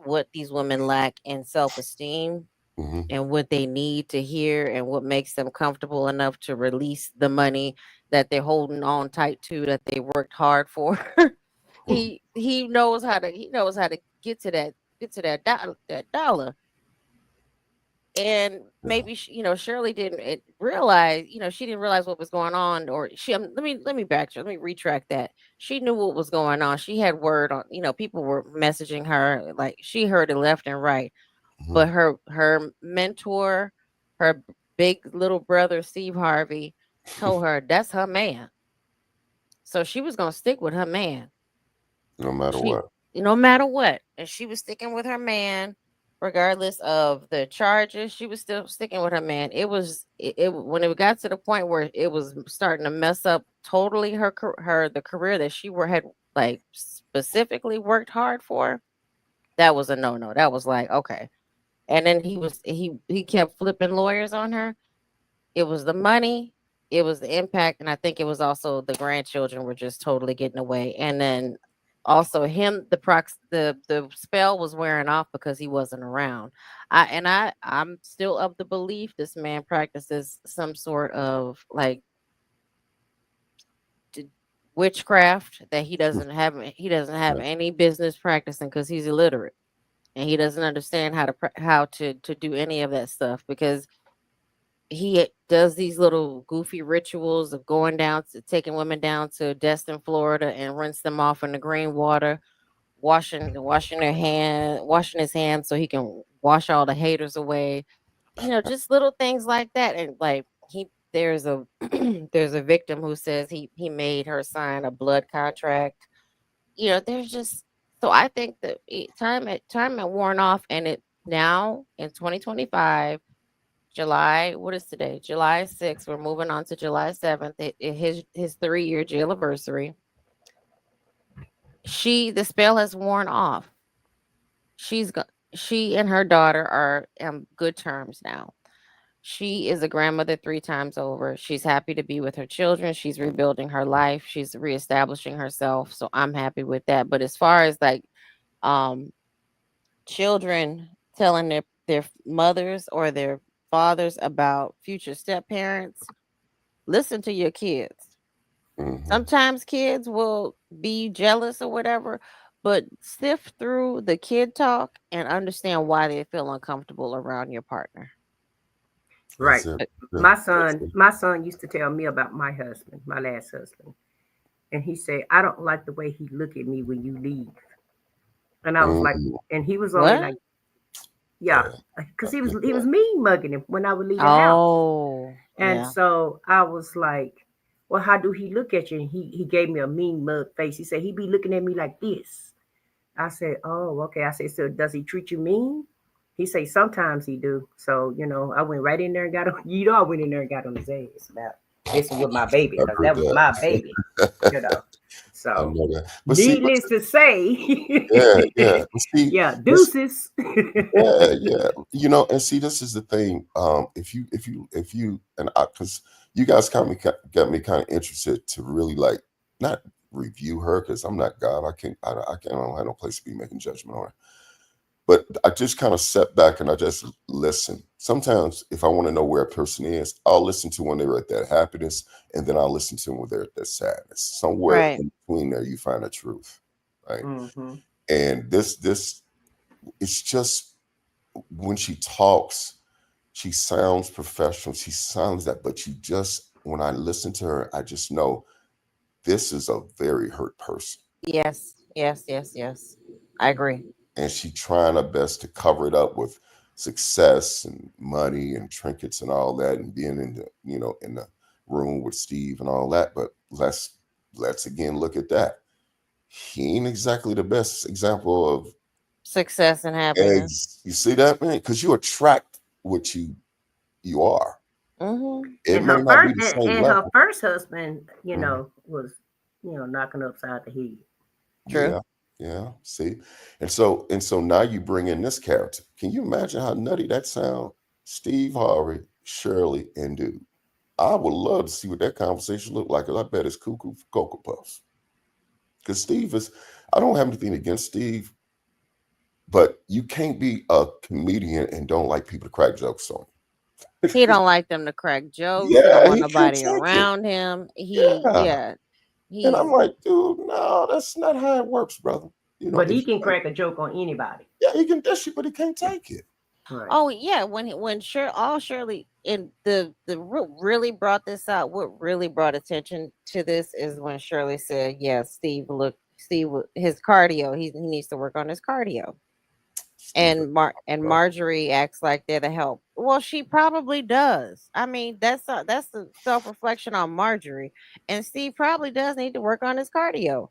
what these women lack in self-esteem Hmm. and what they need to hear and what makes them comfortable enough to release the money that they're holding on tight to that they worked hard for. He knows how to get to that dollar. And Yeah. maybe Shirley didn't realize, she didn't realize what was going on, or let me backtrack, let me retract that. She knew what was going on. She had word on, people were messaging her, like she heard it left and right. Hmm. But her mentor, her big little brother Steve Harvey, told her that's her man. So she was gonna stick with her man. No matter She what. No matter what, and she was sticking with her man regardless of the charges. She was still sticking with her man. It when it got to the point where it was starting to mess up totally the career that had like specifically worked hard for. That was a no-no. That was like, okay. And then he kept flipping lawyers on her. It was the money, it was the impact, and I think it was also the grandchildren were just totally getting away. And then also him, the spell was wearing off because he wasn't around. I'm still of the belief this man practices some sort of like d- witchcraft that he doesn't have Right. any business practicing because he's illiterate and he doesn't understand how to do any of that stuff because he does these little goofy rituals of going down to taking women down to Destin, Florida, and rinse them off in the green water, washing his hands so he can wash all the haters away. Just little things like that. And like there's a there's a victim who says he made her sign a blood contract. There's just so I think that time had worn off, and it now in 2025. July, what is today? July 6th. We're moving on to July 7th. His 3-year jail anniversary. The spell has worn off. She's got she and her daughter are on good terms now. She is a grandmother 3 times over. She's happy to be with her children. She's rebuilding her life. She's reestablishing herself. So I'm happy with that. But as far as like um children telling their mothers or their fathers about future step parents, listen to your kids. Hmm. Sometimes kids will be jealous or whatever, but sift through the kid talk and understand why they feel uncomfortable around your partner. Right. That's it. Yeah. My That's son, it. my son used to tell me about my husband, my last husband. And he said, I don't like the way he look at me when you leave. And I was like, Mhm. and he was only What? like, yeah, Yeah, I because get he that. was mean mugging him when I would leave the house. Oh, And yeah. so I was like, well, how do he look at you? And he gave me a mean mug face. He said, he be looking at me like this. I said, oh, okay. I said, so does he treat you mean? He said, sometimes he do. So, I went right in there and got on, I went in there and got on his ass about messing with my baby I because heard that was my that. baby, you know. I So, know that. But needless to say, yeah, yeah. But see, yeah, this, deuces. yeah, yeah. And see, this is the thing. If you, and because you guys got me kind of interested to really like not review her because I'm not God. I don't have no place to be making judgment on her. But I just kind of sat back and I just listen. Sometimes, if I want to know where a person is, I'll listen to when they're at that happiness, and then I'll listen to them when they're at that sadness. Somewhere Right. in between there, you find the truth, right? Hmm. And this, it's just when she talks, she sounds professional. She sounds that, but when I listen to her, I just know this is a very hurt person. Yes. Yes. Yes. Yes. I agree. And she trying her best to cover it up with success and money and trinkets and all that and being in the room with Steve and all that. But let's again look at that. He ain't exactly the best example of Success and happiness. eggs. You see that, man? Because you attract what you are. Mm-hmm. It And may her not be first the same her level. first husband, Mhm. was knocking upside the head. True. Yeah, yeah. See, and so now you bring in this character. Can you imagine how nutty that sound? Steve Harvey, Shirley, and dude. I would love to see what that conversation looked like. 'Cause I bet it's cuckoo for Cocoa Puffs. Because Steve is, I don't have anything against Steve, But you can't be a comedian and don't like people to crack jokes on. He don't like them to crack jokes. He don't Yeah, want he can't nobody take it. around him. Yeah. Yeah, And I'm he's like, dude, no, that's not how it works, brother. You know, But if he you can can't, crack a joke on anybody. yeah, he can dish it, but he can't take it. Right. Oh yeah, when Shirley and what really brought this out, what really brought attention to this is when Shirley said, "Yeah, his cardio. He needs to work on his cardio." Stupid. And Bro. Marjorie acts like they're the help. Well, she probably does. I mean, that's the self reflection on Marjorie, and Steve probably does need to work on his cardio.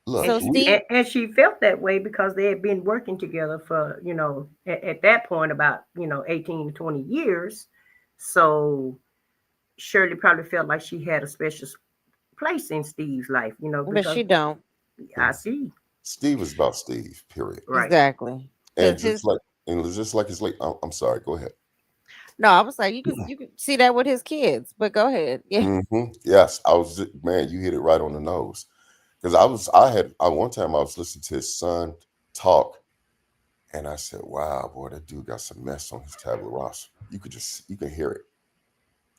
And Look, So she we Steve, and she felt that way because they had been working together for, at that point about, 18 to 20 years. So Shirley probably felt like she had a special place in Steve's life, but because she don't I see. Steve is about Steve, period. Right. exactly And because just his like his late, I'm sorry, go ahead. no, I was like you could see that with his kids, but go ahead, yeah. Yes, man, you hit it right on the nose. Because I one time I was listening to his son talk, and I said, wow, boy, that dude got some mess on his tabula rasa. You can hear it.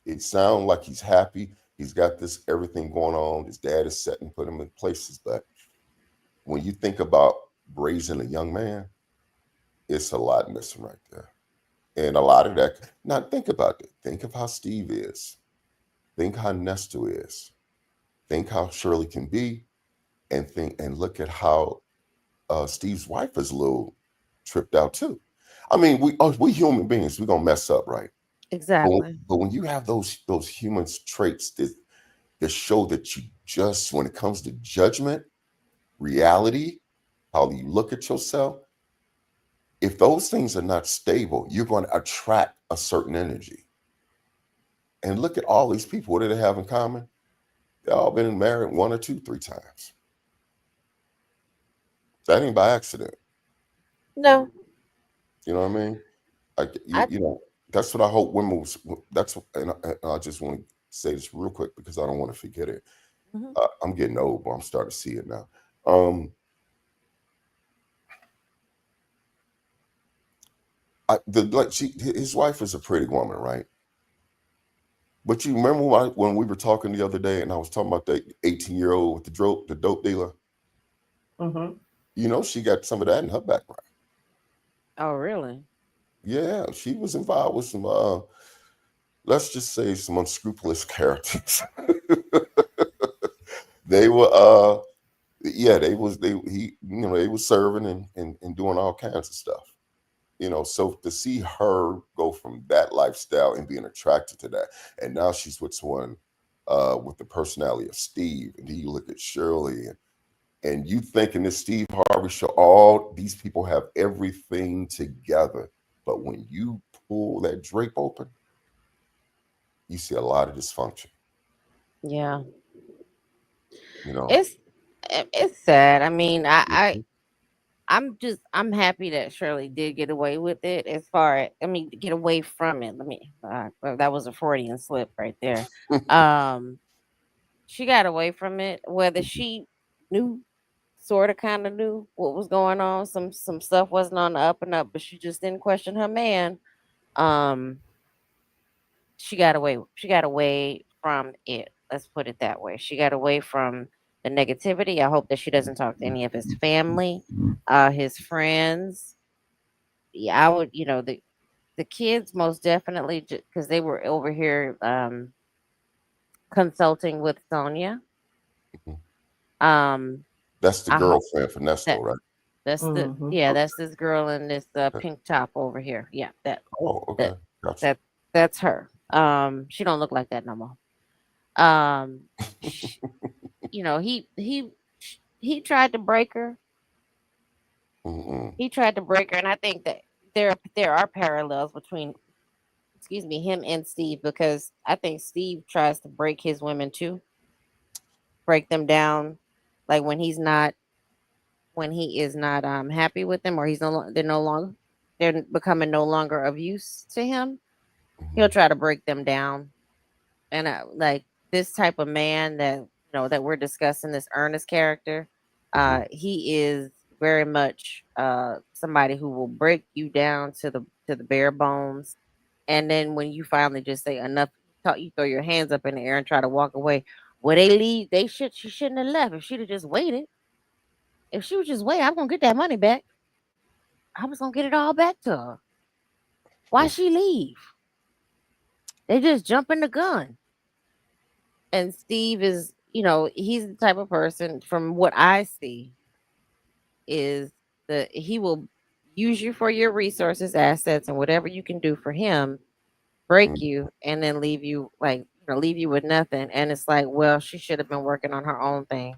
It sounds like he's happy. He's got this everything going on. His dad is setting, put him in places. But when you think about raising a young man, it's a lot missing right there. And a lot of that, now think about it. Think of how Steve is. Think how Nesto is. Think how Shirley can be. And look at how Steve's wife is a little tripped out too. I mean, we human beings, we're gonna mess up, right? Exactly. But when you have those human traits that show that you just, when it comes to judgment, reality, how you look at yourself, if those things are not stable, you're going to attract a certain energy. And look at all these people. What do they have in common? They all been married one or two, three times. That ain't by accident. No, You know what I mean? Like I that's what I hope women. That's what, and I just want to say this real quick because I don't want to forget it. mhm. I'm getting old, but I'm starting to see it now. Um, his wife is a pretty woman, right? But you remember when we were talking the other day, and I was talking about the 18-year-old with the dope dealer. Mm-hmm. She got some of that in her background. Oh really? Yeah, she was involved with some, let's just say, some unscrupulous characters. They were, yeah, they was serving and doing all kinds of stuff. So to see her go from that lifestyle and being attracted to that, and now she's with someone with the personality of Steve, and then you look at Shirley, and you think in this Steve Harvey show, all these people have everything together, but when you pull that drape open, you see a lot of dysfunction. Yeah. You know, It's it's sad. I mean, Mhm. I'm happy that Shirley did get away with it. As far as I mean, get away from it. Well, that was a Freudian slip right there. Um, she got away from it. Whether she knew, sort of, kind of knew what was going on. Some stuff wasn't on the up and up, but she just didn't question her man. Um, she got away. She got away from it. Let's put it that way. She got away from the negativity. I hope that she doesn't talk to any of his family, his friends. Yeah, I would. The kids most definitely, because they were over here consulting with Sonia. Mhm. Um, That's the I hope girlfriend for Nesto, that right? Mm-hmm. that's this girl in this Okay. pink top over here. Yeah, Oh, that okay, gotcha. that that's her. She don't look like that no more. Sh he tried to break her. Mm-mm. He tried to break her, and I think that there are parallels between, excuse me, him and Steve, because I think Steve tries to break his women too, break them down, like when he is not happy with them, or they're becoming no longer of use to him. He'll Mhm. try to break them down, and like this type of man that that we're discussing, this Ernest character, Mhm. he is very much somebody who will break you down to the bare bones. And then when you finally just say enough, you throw your hands up in the air and try to walk away. Well, they leave. She shouldn't have left. If she'd have just waited, if she would just wait, I'm gonna get that money back. I was gonna get it all back to her. Why Well, she leave? They just jumping the gun. And Steve is, he's the type of person, from what I see, is that he will use you for your resources, assets, and whatever you can do for him, break mm, you, and then leave you leave you with nothing. And it's like, well, she should have been working on her own thing.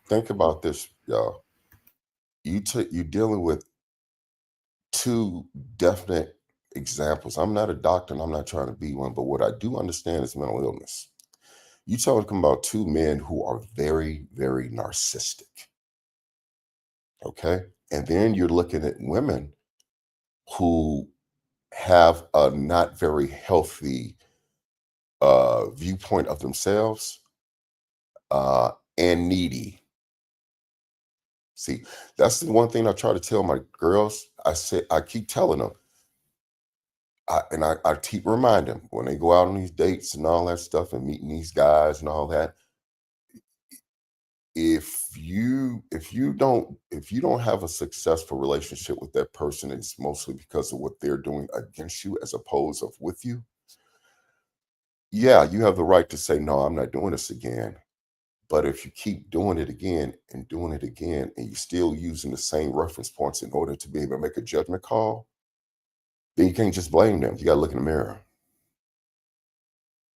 think about this, y'all. You're dealing with two definite examples. I'm not a doctor and I'm not trying to be one, but what I do understand is mental illness. You talking about two men who are very, very narcissistic. Okay. And then you're looking at women who have a not very healthy viewpoint of themselves and needy. See, that's the one thing I try to tell my girls. I keep telling them, I keep reminding them when they go out on these dates and all that stuff and meeting these guys and all that. If you don't have a successful relationship with that person, it's mostly because of what they're doing against you as opposed of with you. Yeah, you have the right to say, no, I'm not doing this again. But if you keep doing it again and doing it again, and you're still using the same reference points in order to be able to make a judgment call, then you can't just blame them. You got to look in the mirror.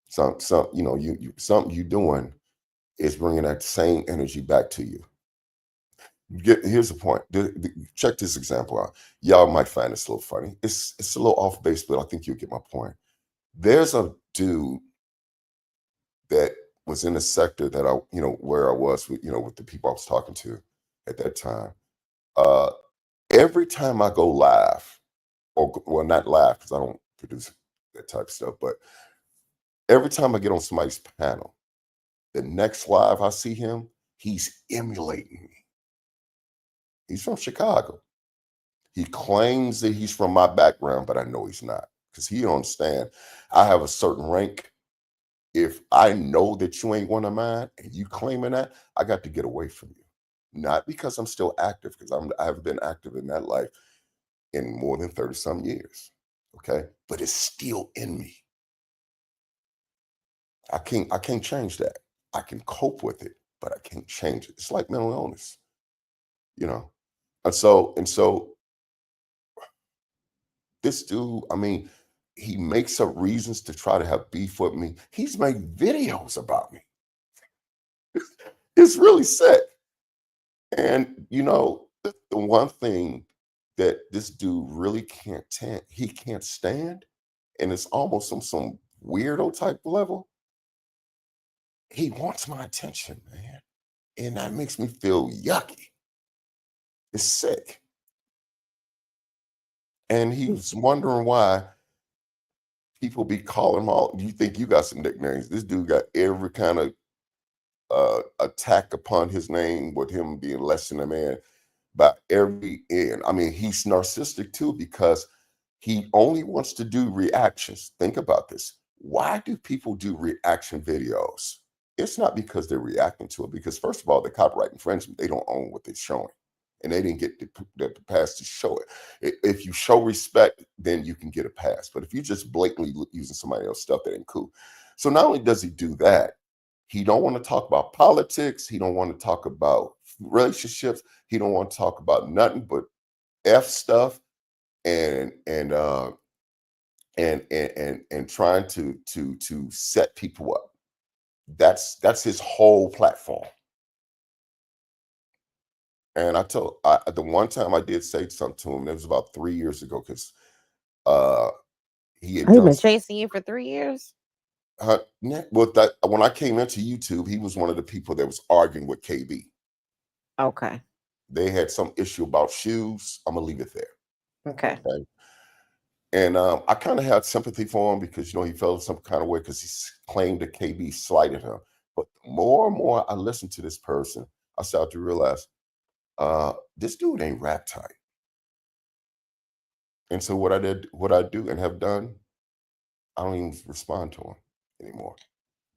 Something you doing is bringing that same energy back to you. Here's the point. Check this example out. Y'all might find this a little funny. It's a little off base, but I think you'll get my point. There's a dude that was in a sector that where I was with the people I was talking to at that time. Uh, every time I go live, well, not live because I don't produce that type of stuff, but every time I get on somebody's panel, the next live I see him, he's emulating me. He's from Chicago. He claims that he's from my background, but I know he's not because he don't understand. I have a certain rank. If I know that you ain't one of mine and you claiming that, I got to get away from you. Not because I'm still active, because I haven't been active in that life in more than 30 some years. Okay. But it's still in me. I can't change that. I can cope with it, but I can't change it. It's like mental illness, you know. And so this dude, I mean, he makes up reasons to try to have beef with me. He's made videos about me. It's really sick. And the one thing that this dude really he can't stand, and it's almost some weirdo type level. He wants my attention, man. And that makes me feel yucky. It's sick. And he was wondering why people be calling him all. You think you got some nicknames? This dude got every kind of attack upon his name with him being less than a man by every end. I mean, he's narcissistic too because he only wants to do reactions. Think about this. Why do people do reaction videos? It's not because they're reacting to it, because first of all, the copyright infringement, they don't own what they're showing. And they didn't get the pass to show it. If you show respect, then you can get a pass. But if you just blatantly using somebody else's stuff, that ain't cool. So not only does he do that, he don't want to talk about politics. He don't want to talk about relationships. He don't want to talk about nothing but F stuff and trying to set people up. That's his whole platform. And the one time I did say something to him, it was about 3 years ago, because uh he had He done been chasing you for 3 years. well, that when I came into YouTube, he was one of the people that was arguing with KB. Okay. They had some issue about shoes. I'm gonna leave it there. Okay. Okay. And I kind of had sympathy for him because he felt some kind of way because he claimed that KB slighted him. But the more and more I listened to this person, I started to realize This dude ain't rap tight. And so what I do and have done, I don't even respond to him anymore.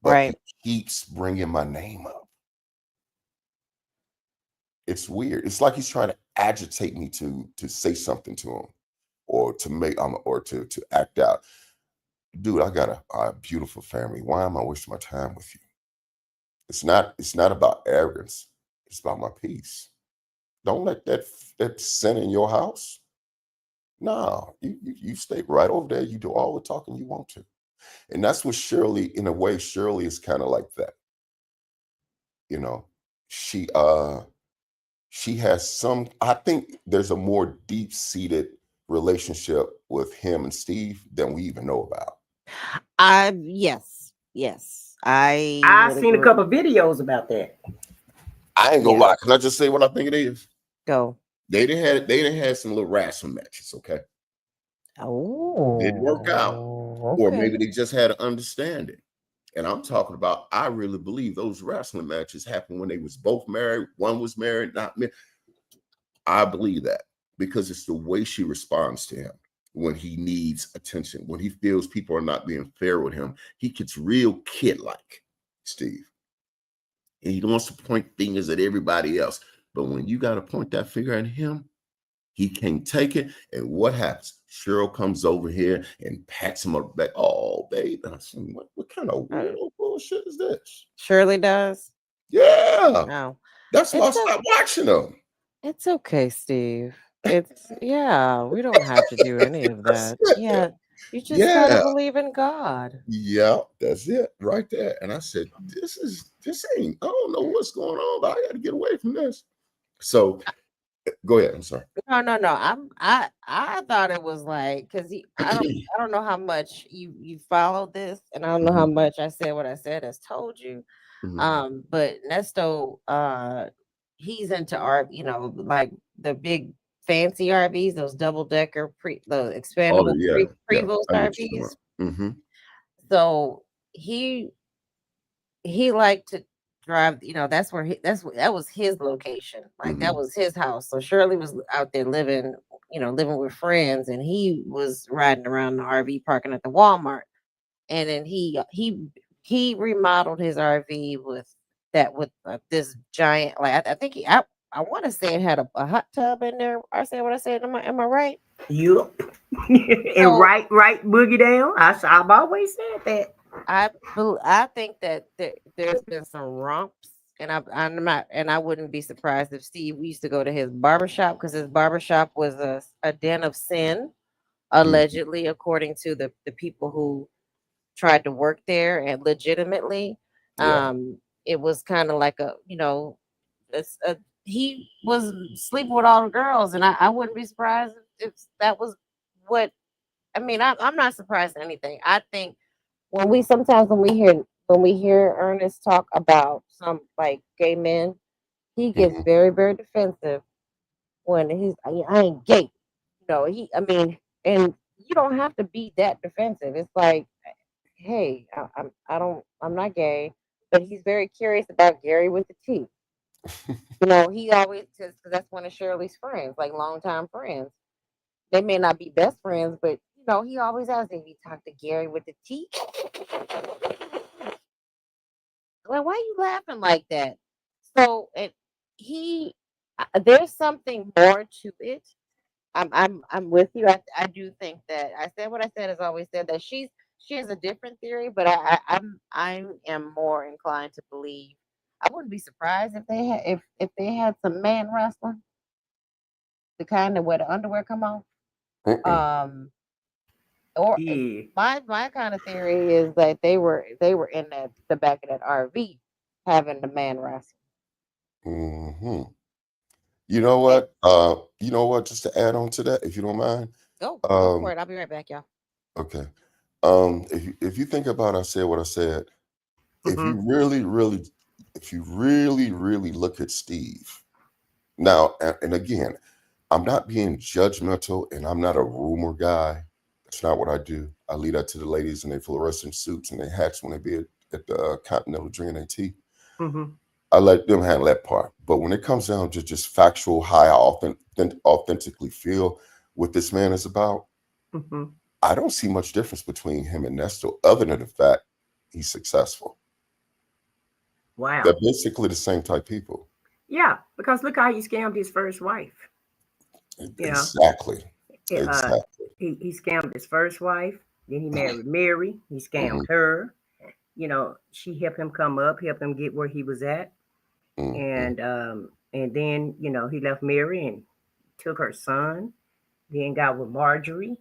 But Right. he keeps bringing my name up. It's weird. It's like he's trying to agitate me to say something to him, or to make or to act out. Dude, I got a beautiful family. Why am I wasting my time with you? It's not about arrogance. It's about my peace. Don't let that sin in your house. No, you stay right over there. You do all the talking you want to. And that's what Shirley, in a way, Shirley is kind of like that. You know, she has some, I think there's a more deep-seated relationship with him and Steve than we even know about. Yes. I I've would seen a agree. couple videos about that. I ain't gonna Yeah. lie. Can I just say what I think it is? Go. They done had some little wrestling matches, okay? Didn't work out. Oh, Or okay. maybe they just had an understanding. And I'm talking about, I really believe those wrestling matches happened when they was both married. One was married, not married. I believe that because it's the way she responds to him when he needs attention, when he feels people are not being fair with him. He gets real kid-like, Steve. And he wants to point fingers at everybody else. But when you got to point that finger at him, he can't take it. And what happens? Cheryl comes over here and pats him on the back. Oh, babe. And I said, what kind of weirdo bullshit is this? Shirley does. Yeah. No. That's why I It's stopped watching them. It's okay, Steve. Yeah, we don't have to do any of that. Yeah, you just gotta Yeah. believe in God. Yeah, that's it right there. And I said, this ain't, I don't know what's going on, but I got to get away from this. So go ahead. I'm sorry. No. I thought it was like because I don't know how much you followed this, and I don't know how Mhm, much I said what I said has told you. mhm. But Nesto, he's into art, like the big fancy RVs, those double decker the Oh, expandable yeah. Yeah. Prevost I know what you're RVs. talking about. So he liked to drive, that's where that was his location. Like that Mhm. was his house. So Shirley was out there living, living with friends, and he was riding around the RV parking at the Walmart. And then he remodeled his RV with this giant, like I think I want to say it had a hot tub in there. I said what I said. Am I right? Yup. And So right, boogie down. I've always said that. I think that there's been some romps, and I'm not, and I wouldn't be surprised if Steve we used to go to his barbershop because his barbershop was a den of sin, Mhm. allegedly, according to the people who tried to work there and legitimately. Yeah. It was kind of like he was sleeping with all the girls, and I wouldn't be surprised if that was what. I mean, I'm not surprised at anything. I think sometimes when we hear Ernest talk about some like gay men, he gets Mhm. very, very defensive when I ain't gay. I mean, and you don't have to be that defensive. It's like, hey, I'm not gay, but he's very curious about Gary with the T. He always says because that's one of Shirley's friends, like longtime friends. They may not be best friends, but he always asks if you talk to Gary with the T. Like, why are you laughing like that? So he, there's something more to it. I'm with you. I do think that I said what I said. Has always said that she has a different theory, but I am more inclined to believe. I wouldn't be surprised if they had some man wrestling, the kind of where the underwear come off. Mm-mm. Um, or Yeah. my kind of theory is that they were in the back of that RV having the man wrestle. Mhm. You know And what? You know what? Just to add on to that, if you don't mind. go for Um, it. I'll be right back, y'all. okay. If you think about I said what I said, if Mm-hmm. you really, really, if you really, really look at Steve now, and again, I'm not being judgmental and I'm not a rumor guy. That's not what I do. I leave that to the ladies in their fluorescent suits and their hats when they be at the Continental drinking their tea. Mm-hmm. I let them handle that part. But when it comes down to just factual, how I authentically feel what this man is about, Mm-hmm. I don't see much difference between him and Nesto, other than the fact he's successful. Wow. They're basically the same type people. Yeah, because look how he scammed his first wife. You know, Exactly. uh, Exactly. he scammed his first wife. Then he married Mary. He scammed her. You know, she helped him come up, helped him get where he was at, Mm-hmm. and then you know he left Mary and took her son. Then got with Marjorie,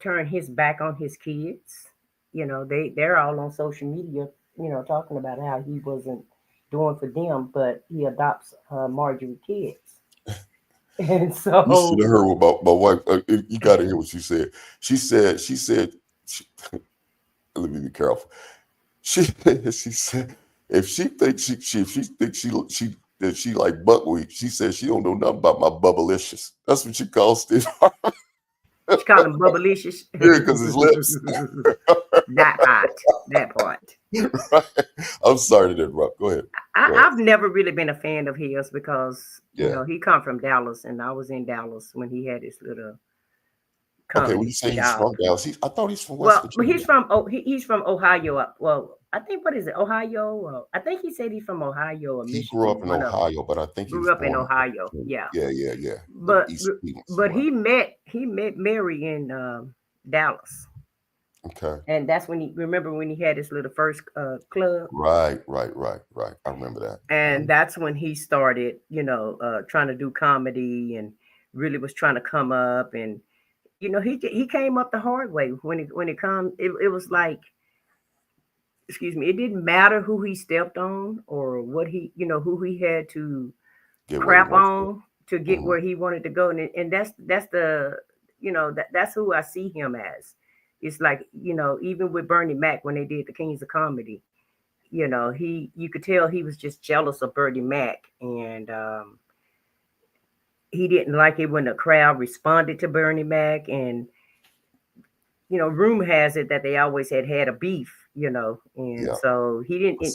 turned his back on his kids. You know, they're all on social media. You know, talking about how he wasn't doing for them, but he adopts Marjorie kids. And You should so have heard about my wife. You got to hear what she said. She said, let me be careful. She said, if she thinks that she like buckwheat, she said she don't know nothing about my bubblicious. That's what she calls Steve Harvey. she called him Bubblicious. Yeah, because his lips. That part. That part. Right. I'm sorry to interrupt. Go ahead. I've never really been a fan of his because you Yeah. know he come from Dallas and I was in Dallas when he had his little Okay, when comedy you say he's job. from Dallas, I thought he's from West Well, but Virginia. he's from Ohio. Well, I think what is it, Ohio? I think he said he's from Ohio or He grew Michigan. up in One of them. Ohio, but I think he was Grew up in born Ohio. in Yeah, yeah. The but East Stevens but somewhere. he met Mary in Dallas, Okay. and that's when he remember when he had his little first club. Right. I remember that. And that's when he started, you know, trying to do comedy and really was trying to come up. And you know, he came up the hard way when it come. It was like, excuse me, it didn't matter who he stepped on or what he, you know, who he had to Get where he crap wants to. on to get where he wanted to go. And that's the, you know, that's who I see him as. It's like, you know, even with Bernie Mac when they did the Kings of Comedy, you know, you could tell he was just jealous of Bernie Mac, and he didn't like it when the crowd responded to Bernie Mac. And you know, rumor has it that they always had a beef, you know, and Yeah. so he didn't.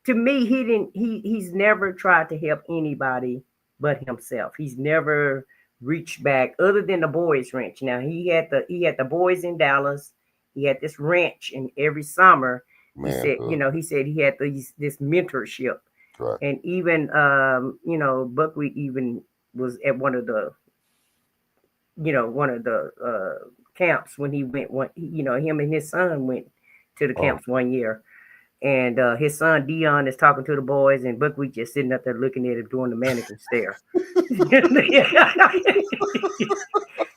To me, he didn't. He's never tried to help anybody but himself. He's never reached back other than the boys' ranch. Now he had the boys in Dallas. He had this ranch, and every summer he said, you Manhood. know, he said he had this mentorship. Correct. And even you know, Buckwheat even was at one of the, you know, one of the camps when he went one, you know, him and his son went to the Oh, camps one year. And his son Dion is talking to the boys, and Buckwheat just sitting up there looking at him doing the mannequin stare.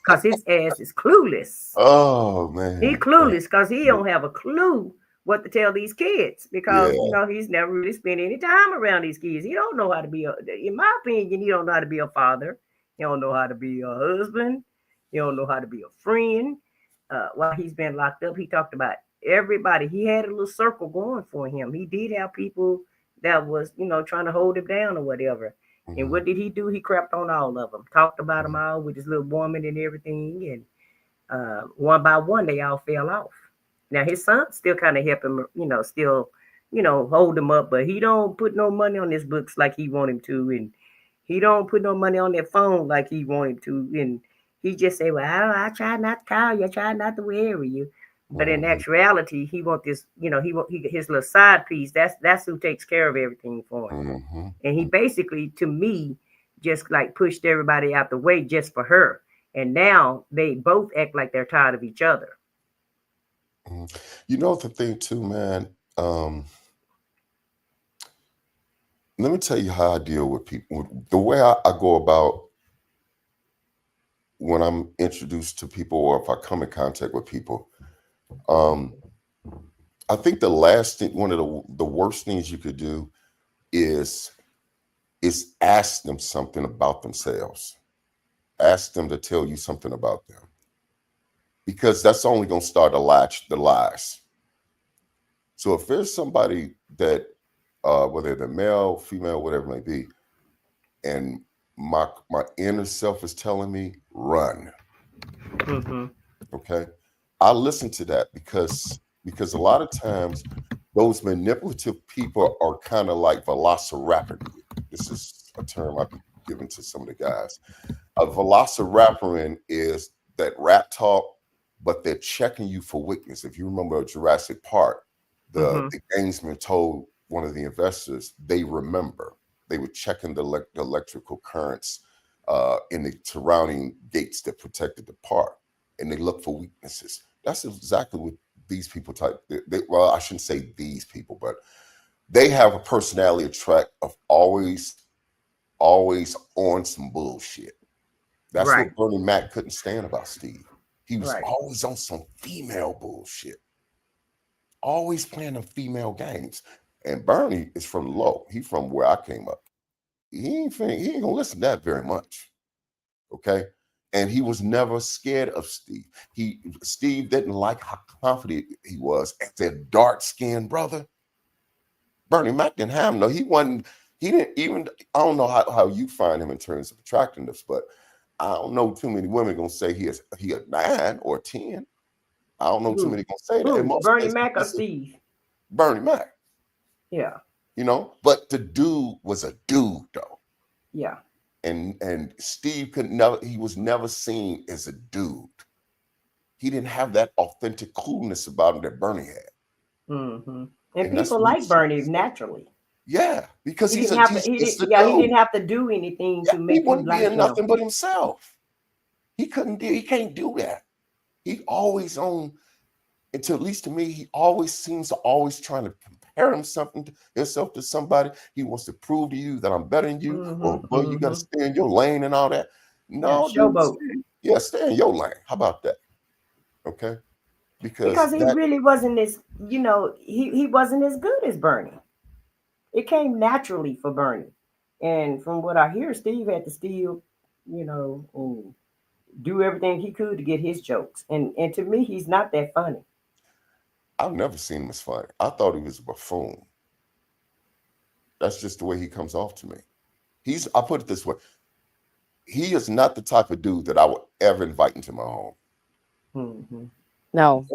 Because his ass is clueless. oh He man. clueless because he don't have a clue what to tell these kids because Yeah. you know he's never really spent any time around these kids. He don't know how to be in my opinion, he don't know how to be a father. He don't know how to be a husband. He don't know how to be a friend. While he's been locked up, he talked about everybody. He had a little circle going for him. He did have people that was, you know, trying to hold him down or whatever. And what did he do? He crapped on all of them, talked about them all with his little woman and everything. And one by one, they all fell off. Now his son still kind of help him, you know, still, you know, hold him up, but he don't put no money on his books like he want him to, and he don't put no money on that phone like he want him to, and he just say, "Well, I try not to call you, I try not to worry you," but in actuality, he want this, you know, his little side piece. That's who takes care of everything for him, and he basically, to me, just like pushed everybody out the way just for her. And now they both act like they're tired of each other. You know the thing too, man. Let me tell you how I deal with people. The way I go about when I'm introduced to people or if I come in contact with people. I think the last thing, one of the worst things you could do is ask them something about themselves. Ask them to tell you something about them, because that's only going to start to latch the lies. So if there's somebody that, whether they're male, female, whatever it may be, and my inner self is telling me run, okay, I listen to that because a lot of times those manipulative people are kind of like velociraptor. This is a term I've been giving to some of the guys. A velociraptor is that rap talk, but they're checking you for weakness. If you remember Jurassic Park, the gamesman told one of the investors they remember. They were checking the electrical currents in the surrounding gates that protected the park, and they look for weaknesses. That's exactly what these people type. Well, I shouldn't say these people, but they have a personality track of always on some bullshit. That's Right. what Bernie Mac couldn't stand about Steve. He was Right. always on some female bullshit, always playing them female games. And Bernie is from low. He from where I came up. He ain't gonna listen to that very much. Okay. And he was never scared of Steve. Steve didn't like how confident he was as that dark-skinned brother. Bernie Mac didn't have him. No, he didn't even, I don't know how you find him in terms of attractiveness, but I don't know too many women gonna say he a 9 or a 10. I don't know too many gonna say that. In most Bernie cases, Mac or Steve? Bernie Mac. Yeah. You know, but the dude was a dude though. Yeah. And Steve he was never seen as a dude. He didn't have that authentic coolness about him that Bernie had. Mm-hmm. And And that's people what like Bernie naturally. Yeah, because He he's didn't have to. just a He dude. didn't have to do anything Yeah, to he make you wouldn't be like in him. nothing but himself. He can't do that. He always until at least to me, he always seems to always trying to compare himself to somebody. He wants to prove to you that I'm better than you, or well, you got to stay in your lane and all that. No, Yeah, dude, showboat. stay in your lane. How about that? Okay, Because he really wasn't as, he wasn't as good as Bernie. It came naturally for Bernie. And from what I hear, Steve had to still, and do everything he could to get his jokes. And to me, he's not that funny. I've never seen him as funny. I thought he was a buffoon. That's just the way he comes off to me. I put it this way. He is not the type of dude that I would ever invite into my home. Mm-hmm. No.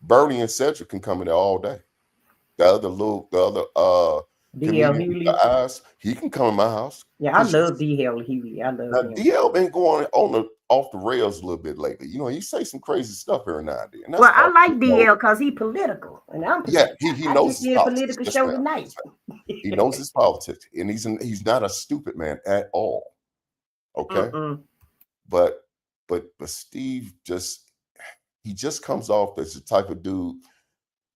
Bernie and Cedric can come in there all day. The other D.L. comedian with Hughley. the eyes, he can come in my house. Yeah, I love D.L. Hughley. I love him. DL been going off the rails a little bit lately. You know, he say some crazy stuff every now and then. Well, I like DL because he's political, and I'm he I knows just his did a politics. political Yes, show ma'am. tonight. He knows his politics, and he's not a stupid man at all. Okay, but Steve he just comes off as the type of dude.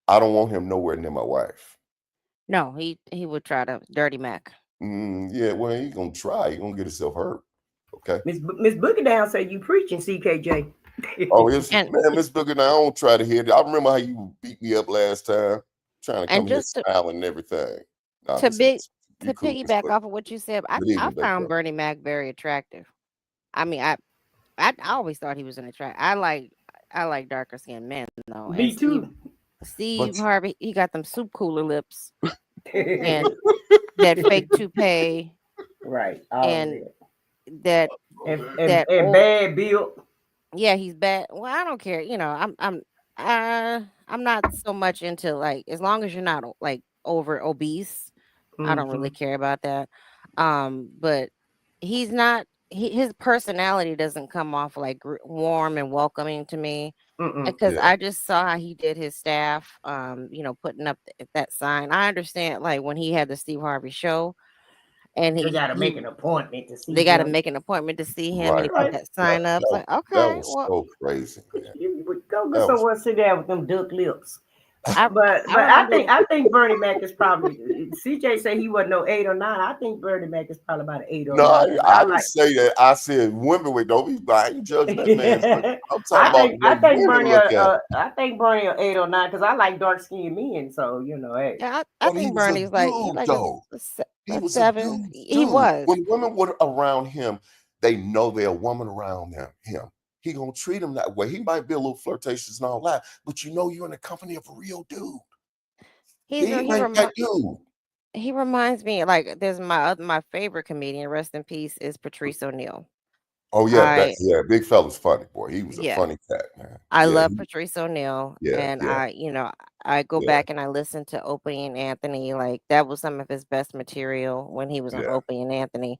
I don't want him nowhere near my wife. No, he would try to dirty Mac. Yeah, well, he gonna try. He gonna get himself hurt. Okay. Miss Boogie Down said you preaching, CKJ. Oh, yes, man, Miss Boogie. Now I don't try to hit it. I remember how you beat me up last time, trying to come here smiling and everything. Nah, to cool, piggyback off of what you said, I found Bernie Mac very attractive. I mean, I always thought he was an attract. I like darker skinned men though. Me And too. Steve Harvey, he got them soup cooler lips and that fake toupee, right? And that and bad build. Yeah, he's bad. Well, I don't care. You know, I'm not so much into like as long as you're not like over obese. I don't really care about that. But he's not. His personality doesn't come off like warm and welcoming to me. Because I just saw how he did his staff, putting up that sign. I understand, like when he had the Steve Harvey show, and they got to make an appointment to see. They got to make an appointment to see him, and he put that sign up. Like, okay, that was so crazy, man. You go get somewhere, sit down with them duck lips. I think Bernie Mac is probably. CJ said he wasn't no 8 or 9. I think Bernie Mac is probably about an 8 or 9. No, I didn't say that. I said women with don't be I ain't judging that man. I'm talking I about think women I think Bernie are 8 or 9 because I like dark skinned men. So hey. Yeah, I think Bernie's like he was 7. He dude. was. When women were around him, they know they're a woman around him. He gonna treat him that way. He might be a little flirtatious and all that, but you're in the company of a real dude. He reminds me like there's my favorite comedian, rest in peace, is Patrice O'Neal. Oh yeah, Big Fella's funny, boy. He was a Yeah, funny cat, man. I Yeah, love Patrice O'Neal, yeah, and yeah, I go yeah, back and I listen to Opie and Anthony. Like that was some of his best material when he was on yeah. Opie and Anthony,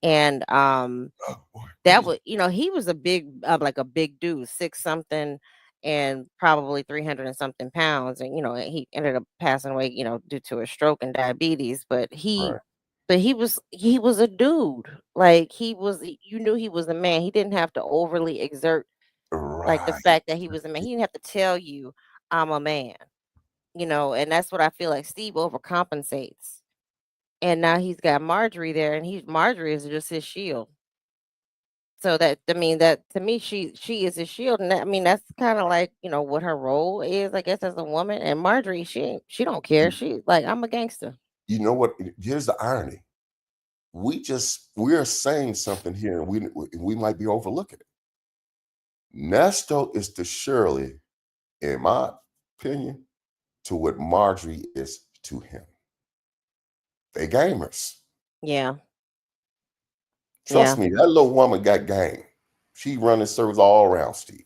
and Oh boy, that was he was a big like a big dude, 6 something, and probably 300 and something pounds, and he ended up passing away, due to a stroke and diabetes. But right, he was a dude. Like you knew he was a man. He didn't have to overly exert like the right. fact that he was a man. He didn't have to tell you I'm a man, and that's what I feel like Steve overcompensates. And now he's got Marjorie there, and Marjorie is just his shield. So that I mean that to me she is a shield, and that's kind of like what her role is, I guess, as a woman. And Marjorie, she don't care. She like I'm a gangster. You know what? Here's the irony. We are saying something here, and we might be overlooking it. Nesto is to Shirley, in my opinion, to what Marjorie is to him. They gamers. Yeah, Trust yeah. me, that little woman got game. She running circles all around Steve.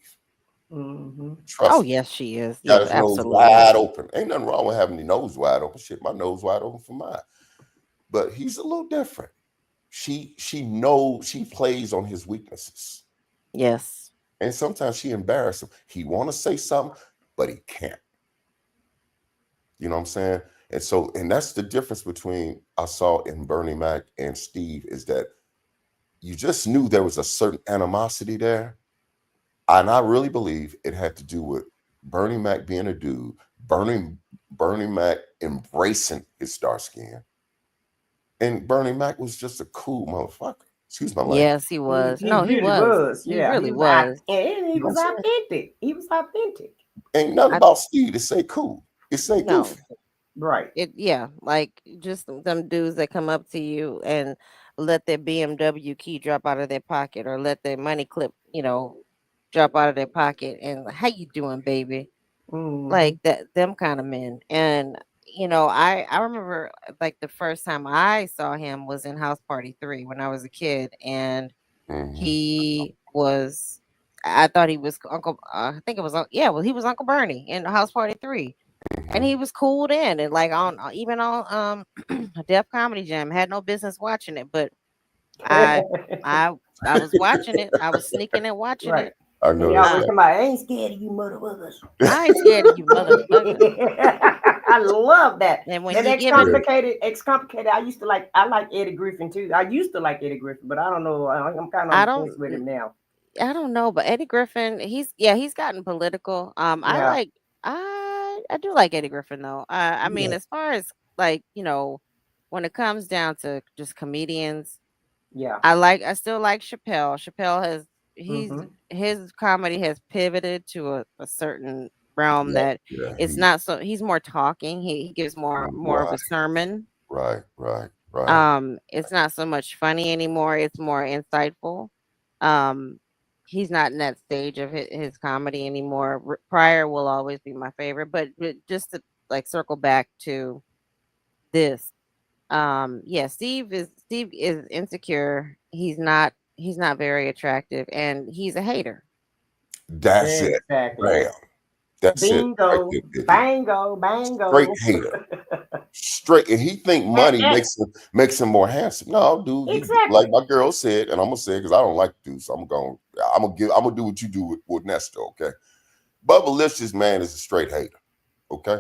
Mm-hmm. Oh Trust me. yes, she is. Got Yes, his nose absolutely. wide open. Ain't nothing wrong with having your nose wide open. Shit, my nose wide open for mine. But he's a little different. She knows, she plays on his weaknesses. Yes. And sometimes she embarrasses him. He want to say something, but he can't. You know what I'm saying? And that's the difference between I saw in Bernie Mac and Steve, is that you just knew there was a certain animosity there. And I really believe it had to do with Bernie Mac being a dude, Bernie Mac embracing his dark skin. And Bernie Mac was just a cool motherfucker. Excuse my language. Yes, he was. He No, he really was. was. He Yeah, really was. and he You know was what I'm saying? authentic. He was authentic. Ain't nothing I about Steve to say cool. It say no. goofy. Right. Yeah, like just them dudes that come up to you and let their BMW key drop out of their pocket, or let their money clip, drop out of their pocket, and how you doing, baby? Mm-hmm. Like them kind of men. And I remember like the first time I saw him was in House Party 3 when I was a kid, and Hmm. he was I thought he was Uncle I think it was yeah, well, he was Uncle Bernie in House Party 3. And Hmm. he was cool then, and like on even on Def Comedy Jam, had no business watching it, but I I I was watching it. I was sneaking and watching Right. it. I And know he that's always Uh, come out, I ain't scared of you motherfuckers. I ain't scared of you, motherfucker. I love that. And when That he give it, X-Complicated. I like Eddie Griffin too. I used to like Eddie Griffin, but I don't know. I'm kind of on I the don't fence with him now. I don't know, but Eddie Griffin, he's gotten political. Yeah. I do like Eddie Griffin though. I mean, yeah, as far as like when it comes down to just comedians, Yeah. I still like Chappelle. Chappelle has he's Mm-hmm. his comedy has pivoted to a certain realm yeah, that yeah. it's not so he's more talking. He gives more of Right, a sermon. right. It's not so much funny anymore. It's more insightful. Um, he's not in that stage of his comedy anymore. Pryor will always be my favorite, but just to like circle back to this, yeah, Steve is insecure. He's not very attractive, and he's a hater. That's it. Exactly. Bam. That's it. Right Bingo. there, Vicky. Bango. Straight Bango. hater. Straight, and he think And- money and- makes him more handsome. No, dude, like exactly. my girl said, and I'm gonna say it because I don't like to do so. I'm gonna do what you do with Nesto, okay? Bubba Licious man is a straight hater, okay?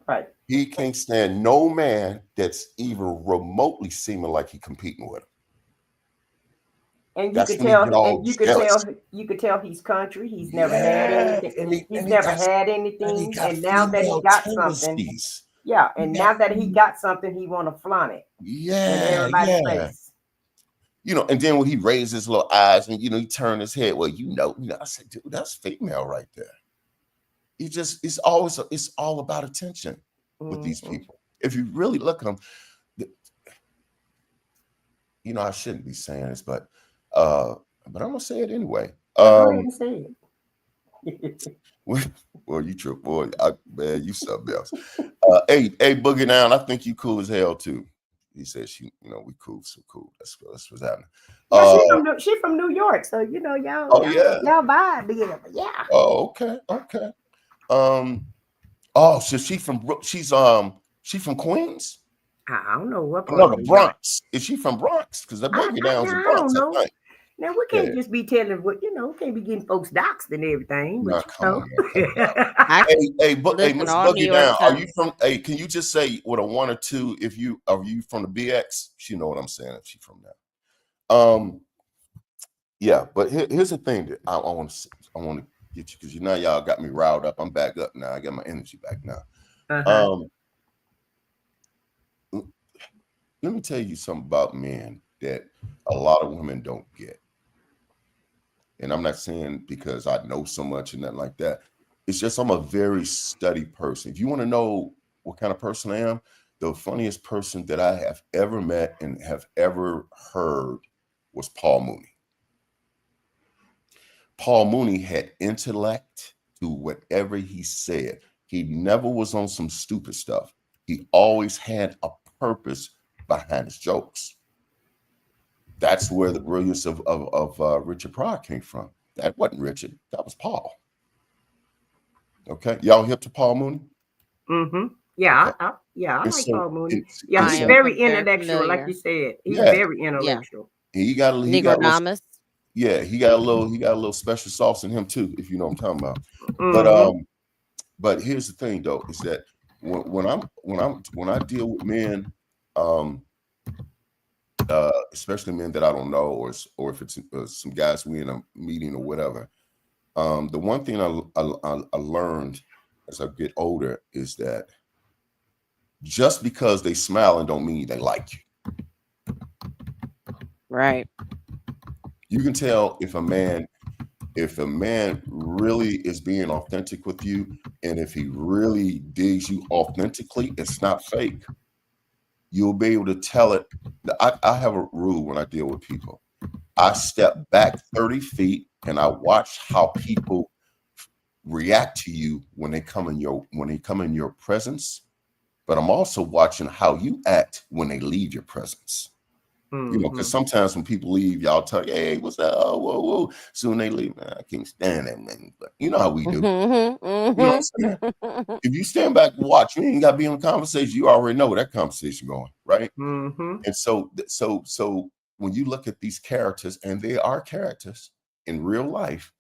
Right. He can't stand no man that's even remotely seeming like he competing with him. And you That's could when he tell, get all jealous. he's country. He's never had Yeah, anything. and He's never had he anything. got And now that he female got something, tendencies. yeah. He And got now that he got something, he want to flaunt it in yeah, everybody's yeah. face. And then when he raised his little eyes and he turned his head, well, I said, dude, that's female right there. It's all about attention with these Mm-hmm. people. If you really look at them, I shouldn't be saying this, but I'm gonna say it anyway. Yeah, go ahead and say it. Well, you trip, boy. Man, you something else. Hey, Boogie Down, I think you cool as hell too. He said she, we cool, so cool. That's what's happening. Yeah, she from New York, so y'all. Oh yeah, y'all vibe together. Yeah. Oh, okay. Oh, so she's from Queens? I don't know what part No, of the New York. Bronx. Is she from Bronx? Because the boogie down's in I Bronx, don't know. I think. Now we can't just be telling what we can't be getting folks doxxed and everything. Nah, But come on, man. I Hey, listen, Miss all New Boogie York Down, are sounds. you from? Hey, can you just say with a 1 or 2 if you are you from the BX? She know what I'm saying if she from there. Yeah, but here's the thing that I want to get you because y'all got me riled up. I'm back up now. I got my energy back now. Let me tell you something about men that a lot of women don't get. And I'm not saying because I know so much and nothing like that. It's just I'm a very study person. If you want to know what kind of person I am, the funniest person that I have ever met and have ever heard was Paul Mooney. Paul Mooney had intellect to whatever he said. He never was on some stupid stuff. He always had a purpose behind his jokes. That's where the brilliance of Richard Pryor came from. That wasn't Richard. That was Paul. Okay, y'all hip to Paul Mooney? Mm-hmm. Yeah, okay. I like Paul Mooney. I He's am very very intellectual, like familiar. you said. He's Yeah. very intellectual. He got Negrodamus. Yeah, he got a little special sauce in him too, if you know what I'm talking about. But here's the thing though, is that when I deal with men, especially men that I don't know, or if it's some guys we in a meeting or whatever, the one thing I learned as I get older is that just because they smiling don't mean they like you. Right. You can tell if a man really is being authentic with you, and if he really digs you authentically, it's not fake. You'll be able to tell it. I have a rule when I deal with people. I step back 30 feet and I watch how people react to you when they come in your presence. But I'm also watching how you act when they leave your presence. Because sometimes when people leave, y'all tell, hey, what's up? Oh, whoa. Soon they leave, man, I can't stand that man. But you know how we do. You know what I'm saying? If you stand back and watch, you ain't got to be in a conversation. You already know where that conversation going, right? And so when you look at these characters, and they are characters in real life,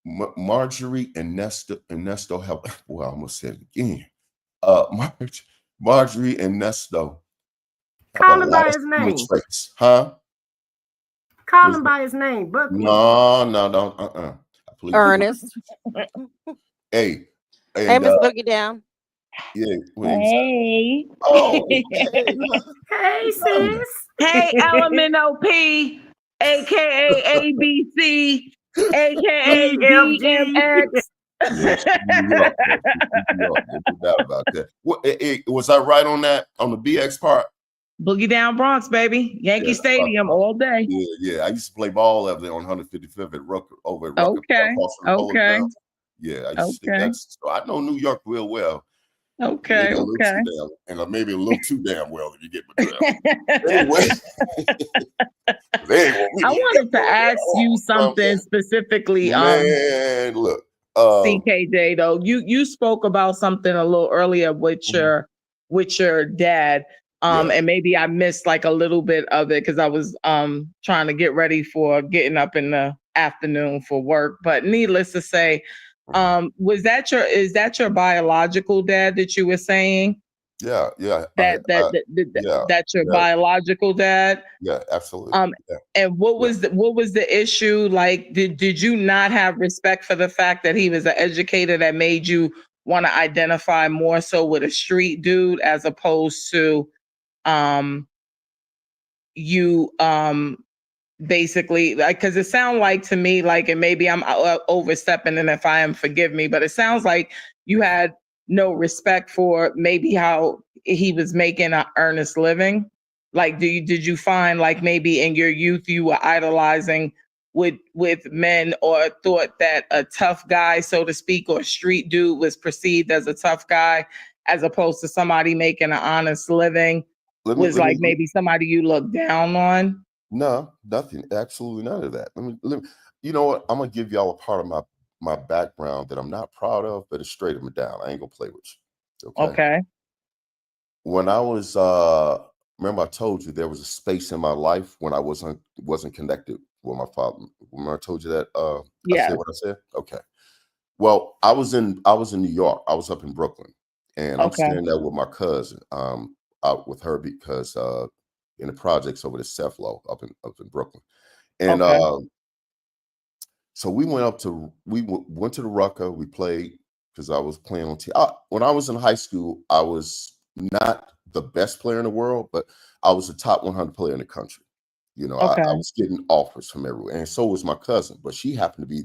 Marjorie and Nesto have, well, I almost said it again. Marjorie and Nesto call him by his name. Traits, huh? Call him by his name, but no, please. Ernest. Hey, Hey, Miss Boogie Down. Yeah. Hey. Oh, hey, sis. Hey, LMNOP, aka ABC, aka DMX. Yes, New York, no doubt about that. Was I right on that on the BX part? Boogie Down Bronx, baby. Yankee Stadium all day. Yeah. I used to play ball over there on 155th at Rucker, over at Rucker. Okay. Yeah, I used to that's so I know New York real well. Okay. And maybe a little too damn well if you get my drill. Anyway, I wanted to ask you something specifically. Man, look. CKJ though, you spoke about something a little earlier with your dad. And maybe I missed like a little bit of it because I was trying to get ready for getting up in the afternoon for work. But needless to say, is that your biological dad that you were saying? Yeah. That's your biological dad? Yeah, absolutely. And what was the issue? Like, did you not have respect for the fact that he was an educator that made you want to identify more so with a street dude as opposed to you basically, like, because it sounds like to me, like, and maybe I'm overstepping, and if I am, forgive me, but it sounds like you had no respect for maybe how he was making an earnest living. Like, did you find like maybe in your youth you were idolizing with men, or thought that a tough guy, so to speak, or street dude was perceived as a tough guy as opposed to somebody making an honest living? Was let like me maybe somebody you look down on? no, nothing, absolutely none of that. You know what? I'm gonna give y'all a part of my background that I'm not proud of, but it's straight up and down. I ain't gonna play with you. Okay. Okay. When I was remember I told you there was a space in my life when I wasn't connected with my father. Remember I told you that I Yeah. said what I said? Okay. Well, I was in New York. I was up in Brooklyn, and I'm Okay. staying there with my cousin, out with her because in the projects over the Cephalon up in Brooklyn. And Okay. so we went to the Rucker. We played because I was playing on team. When I was in high school, I was not the best player in the world, but I was a top 100 player in the country. I Okay. was getting offers from everywhere, and so was my cousin. But she happened to be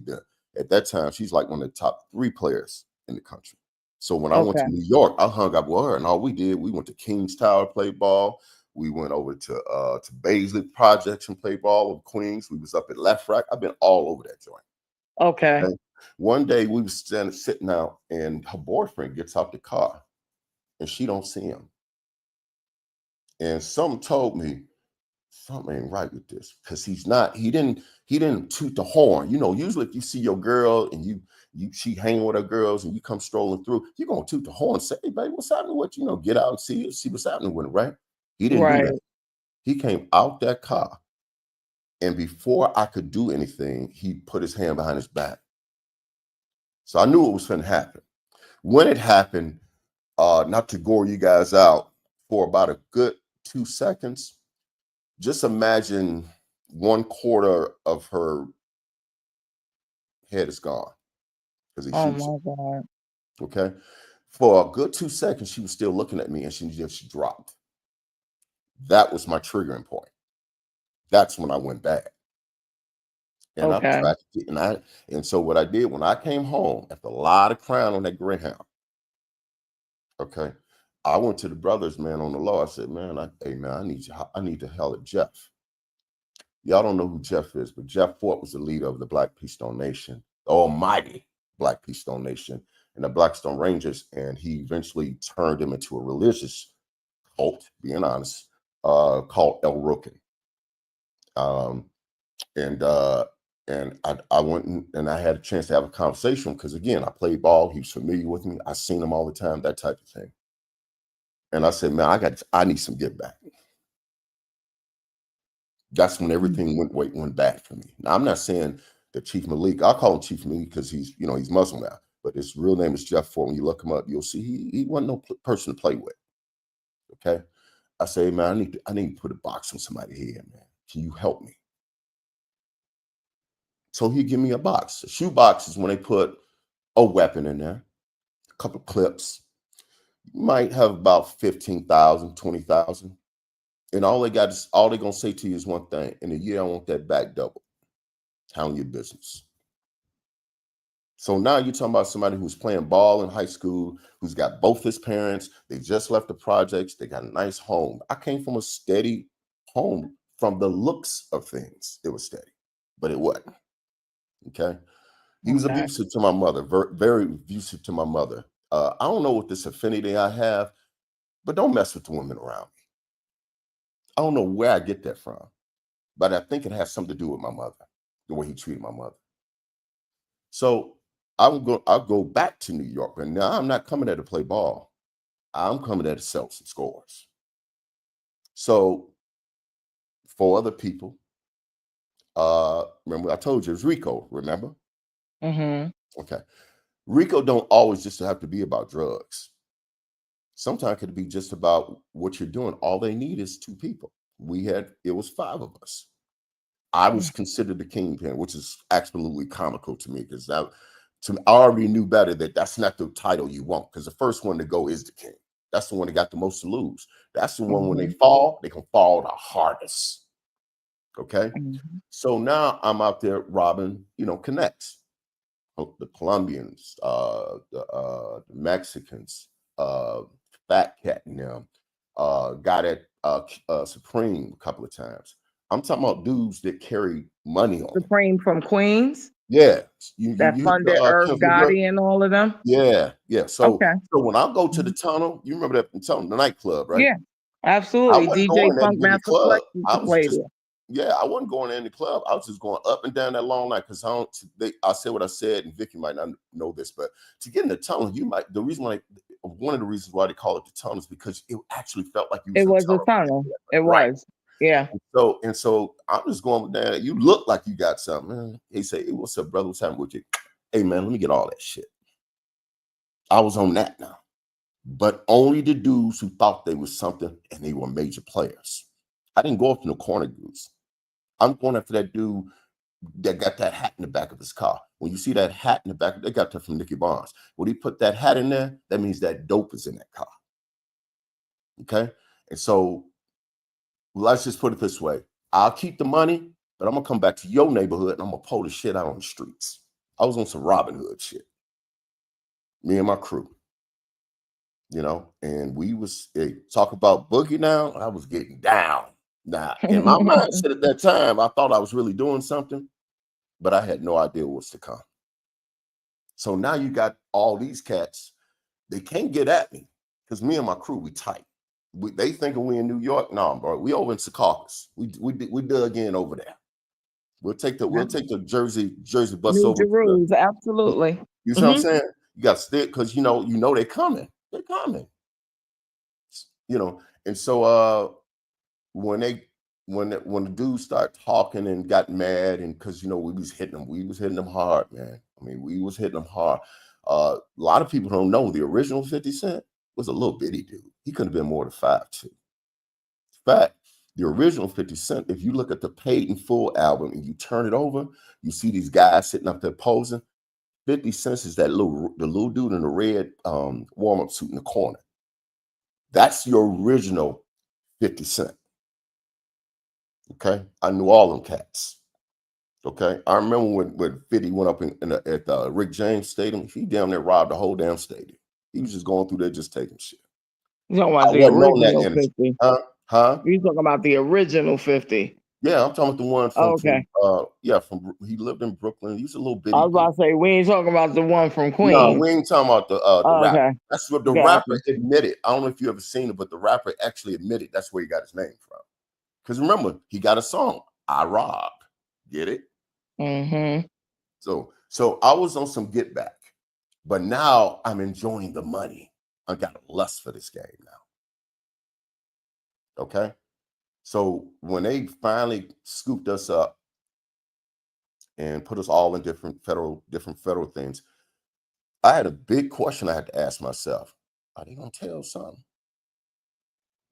at that time. She's like one of the top 3 players in the country. So when I went Okay. to New York, I hung out with her, and all we went to Kings Tower, played ball. We went over to Baisley Projects and played ball with Queens. We was up at Left Rack. I've been all over that joint. Okay. Okay. One day we was sitting out, and her boyfriend gets out the car, and she don't see him. And something told me something ain't right with this because he didn't toot the horn. Usually if you see your girl and she hanging with her girls and you come strolling through, you're gonna toot the horn, say, hey baby, what's happening with you? Get out and see what's happening with it, right? He didn't do that. Right. He came out that car, and before I could do anything, he put his hand behind his back. So I knew it was gonna happen. When it happened, not to gore you guys out, for about a good 2 seconds, just imagine 1/4 of her head is gone because he Oh shoots my God. it. Okay. For a good 2 seconds, she was still looking at me and she just dropped. That was my triggering point. That's when I went back. And I Okay. tracked it. And so what I did when I came home after a lot of crying on that Greyhound, okay, I went to the brothers, man, on the law. I said, man, hey man, I need to holler at Jeff. Y'all don't know who Jeff is, but Jeff Fort was the leader of the Black Peace Stone Nation, the almighty Black Peace Stone Nation, and the Blackstone Rangers. And he eventually turned him into a religious cult, being honest, called El Rookin. Um, and I went and I had a chance to have a conversation because again, I played ball. He was familiar with me. I seen him all the time, that type of thing. And I said, man, I need some get back. That's when everything went bad for me. Now, I'm not saying that Chief Malik, I call him Chief Malik because he's Muslim now, but his real name is Jeff Ford. When you look him up, you'll see he wasn't no person to play with. Okay. I say, man, I need to put a box on somebody's head, man. Can you help me? So he give me a box. A shoe box is when they put a weapon in there, a couple of clips. You might have about 15,000, 20,000. And all they're gonna say to you is one thing. In a year, I want that back double. Handle your business. So now you're talking about somebody who's playing ball in high school, who's got both his parents, they just left the projects, they got a nice home. I came from a steady home. From the looks of things, it was steady, but it wasn't. Okay. He was Okay. abusive to my mother, very abusive to my mother. I don't know what this affinity I have, but don't mess with the women around me. I don't know where I get that from, but I think it has something to do with my mother, the way he treated my mother. So I'll go back to New York, and now I'm not coming there to play ball. I'm coming there to sell some scores. So for other people, remember I told you it was Rico, remember? Mm-hmm. Okay. Rico don't always just have to be about drugs. Sometimes it could be just about what you're doing. All they need is 2 people. It was 5 of us. I was considered the kingpin, which is absolutely comical to me because I already knew better that that's not the title you want because the first one to go is the king. That's the one that got the most to lose. That's the one when they fall, they can fall the hardest. Okay. Mm-hmm. So now I'm out there robbing, connects. The Colombians, the Mexicans, Fat Cat and them, got at Supreme a couple of times. I'm talking about dudes that carry money on them. Supreme from Queens Yeah, you that hear funded Irv Kevin McGregor? Gotti and all of them. Yeah. So Okay. when I go to the tunnel, you remember that tunnel, the nightclub, right? Yeah. I Absolutely. wasn't DJ going there to Funk get in the Master club. Flex used I to was play just, there. yeah, I wasn't going in the club. I was just going up and down that long night because I said what I said, and Vicky might not know this, but to get in the tunnel, one of the reasons why they call it the tunnel is because it actually felt like you was It in a was a tunnel. tunnel. It Right. was. Yeah. So I'm just going down. You look like you got something. Man. He say, hey, what's up, brother? What's happening with you? Hey man, let me get all that shit. I was on that now. But only the dudes who thought they was something and they were major players. I didn't go after no corner dudes. I'm going after that dude that got that hat in the back of his car. When you see that hat in the back, they got that from Nicky Barnes. When he put that hat in there, that means that dope is in that car. Okay? And so let's just put it this way. I'll keep the money, but I'm going to come back to your neighborhood and I'm going to pull the shit out on the streets. I was on some Robin Hood shit. Me and my crew. And we was talk about boogie now. I was getting down. Now, in my mindset at that time, I thought I was really doing something, but I had no idea what's to come. So now you got all these cats. They can't get at me because me and my crew, we tight. They thinking we in New York. No, bro, we over in Secaucus. We dug in over there. We'll take the Jersey bus New over. Jerusalem, absolutely. You see what I'm saying? You got to stick because you know they're coming. They're coming. And so when the dudes start talking and got mad, and because we was hitting them hard, man. I mean, we was hitting them hard. A lot of people don't know the original 50 Cent was a little bitty dude. He couldn't have been more than 5'2". In fact, the original 50 Cent, if you look at the Paid in Full album and you turn it over, you see these guys sitting up there posing. 50 Cent is the little dude in the red warm-up suit in the corner. That's your original 50 Cent. Okay, I knew all them cats. Okay, I remember when 50 went up at Rick James Stadium. He damn near robbed the whole damn stadium. He was just going through there, just taking shit. You talking about I the wasn't on that original energy. 50? Huh? You talking about the original 50? Yeah, I'm talking about the one from Okay. he lived in Brooklyn. He was a little bitty. I was about to say we ain't talking about the one from Queens. No, we ain't talking about the rapper. Okay. That's what the Gotcha. rapper admitted. I don't know if you ever seen it, but the rapper actually admitted that's where he got his name from. Because remember, he got a song, I Robbed. Get it? Mm-hmm. So I was on some get back, but now I'm enjoying the money. I got a lust for this game now. Okay. So when they finally scooped us up and put us all in different federal things, I had a big question I had to ask myself. Are they gonna tell something?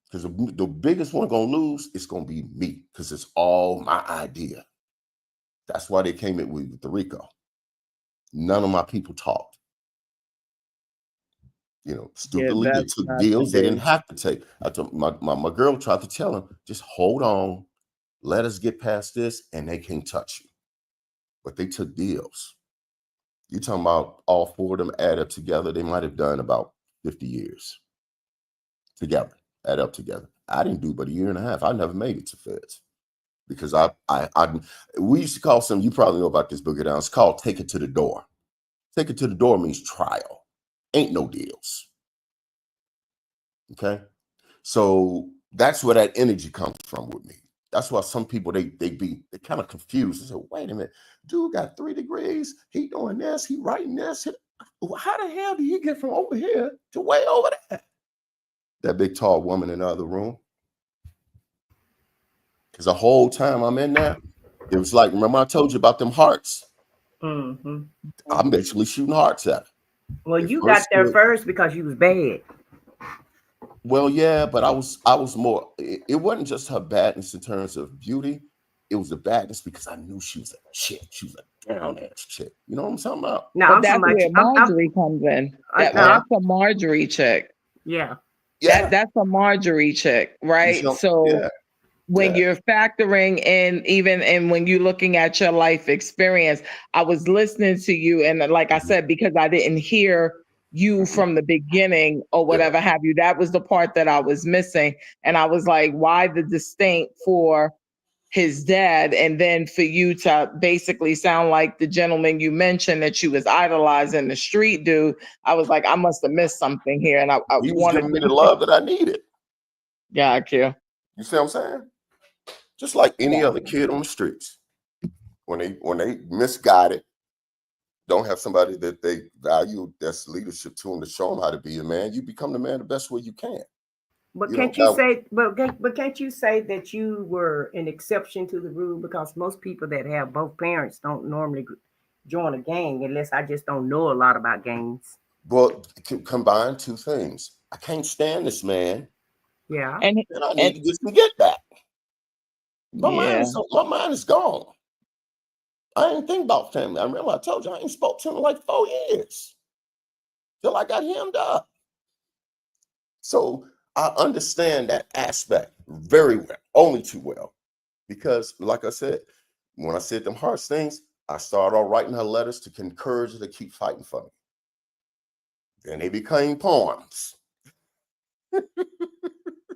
Because the biggest one gonna lose is gonna be me, because it's all my idea. That's why they came in with the RICO. None of my people talked. Stupidly, they that's took not deals the they didn't big. have to take. I told my girl tried to tell him, just hold on, let us get past this, and they can't touch you. But they took deals. You're talking about all four of them add up together, they might have done about 50 years together, add up together. I didn't do but a year and a half. I never made it to feds because we used to call something, you probably know about this, Boogie Down. It's called take it to the door. Take it to the door means trial. Ain't no deals. Okay. So that's where that energy comes from with me. That's why some people they kind of confused. They say, wait a minute, dude got 3 degrees. He doing this, he writing this. How the hell did he get from over here to way over there? That big tall woman in the other room. Because the whole time I'm in there, it was like, remember I told you about them hearts? Mm-hmm. I'm basically shooting hearts at her. Well, you got there first because you was bad. Well, yeah, but I was more. It wasn't just her badness in terms of beauty. It was the badness because I knew she was a chick. She was a down ass chick. You know what I'm talking about? Now, But that's where Marjorie comes in. That's a Marjorie chick. Yeah. That's a Marjorie chick, right? So when you're factoring in, even when you're looking at your life experience, I was listening to you, and like I said, because I didn't hear you from the beginning or whatever have you, that was the part that I was missing. And I was like, why the distinct for his dad, and then for you to basically sound like the gentleman you mentioned that you was idolizing, the street dude. I was like, I must have missed something here, and I he was wanted giving me the love that I needed. Gotcha. You see what I'm saying? Just like any Yeah. other kid on the streets, when they misguided, don't have somebody that they value that's leadership to them to show them how to be a man, you become the man the best way you can. But You know, can't you say, but can't you say that you were an exception to the rule? Because most people that have both parents don't normally join a gang, unless I just don't know a lot about gangs. well, combine two things. I can't stand this man, Yeah. And and I need to get some get back. My yeah. mind is gone. I ain't think about family. I remember I told you I ain't spoke to him in like 4 years till I got hemmed up. So I understand that aspect very well, only too well, because like I said, when I said them harsh things, I started off writing her letters to encourage her to keep fighting for me. Then they became poems.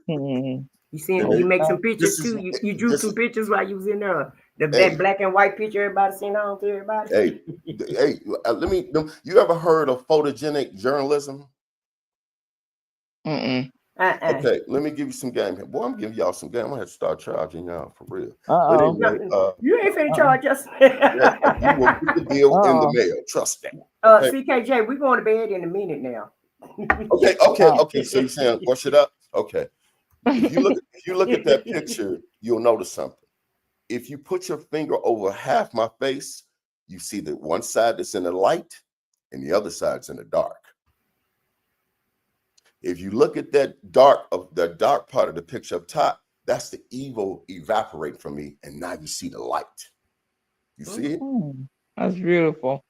Mhm. You seen Then they, you make some this pictures is too. You drew this some is pictures while you was in there. That hey black and white picture everybody seen on to everybody. hey let me. You ever heard of photogenic journalism? Mm-mm. Okay, let me give you some game here. Boy, I'm giving y'all some game. I'm gonna have to start charging y'all for real. But Uh-oh. anyway, You ain't finna charge us. yeah, you will get the deal in the Uh-oh. mail. Trust me. Okay. CKJ, we going to bed in a minute now. Okay. So you're saying wash it up? Okay. If you look at that picture, you'll notice something. If you put your finger over half my face, you see that one side that's in the light and the other side's in the dark. If you look at the dark part of the picture up top, that's the evil evaporating from me, and now you see the light. You see it? That's beautiful.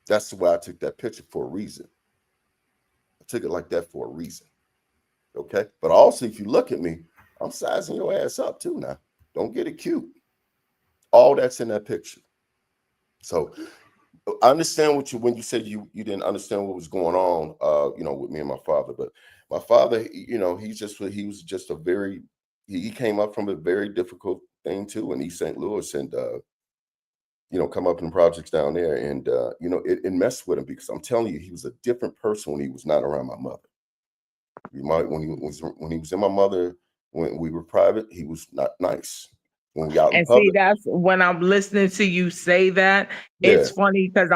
That's why I took that picture for a reason. I took it like that for a reason. Okay. But also, if you look at me, I'm sizing your ass up too now. Don't get it cute. All that's in that picture. So I understand when you said you didn't understand what was going on, with me and my father. But my father, he was just he came up from a very difficult thing too in East St. Louis, and come up in projects down there, and it messed with him, because I'm telling you, he was a different person when he was not around my mother. When he was in my mother, when we were private, he was not nice. When we out in And see, public, that's when I'm listening to you say that. yeah. It's funny because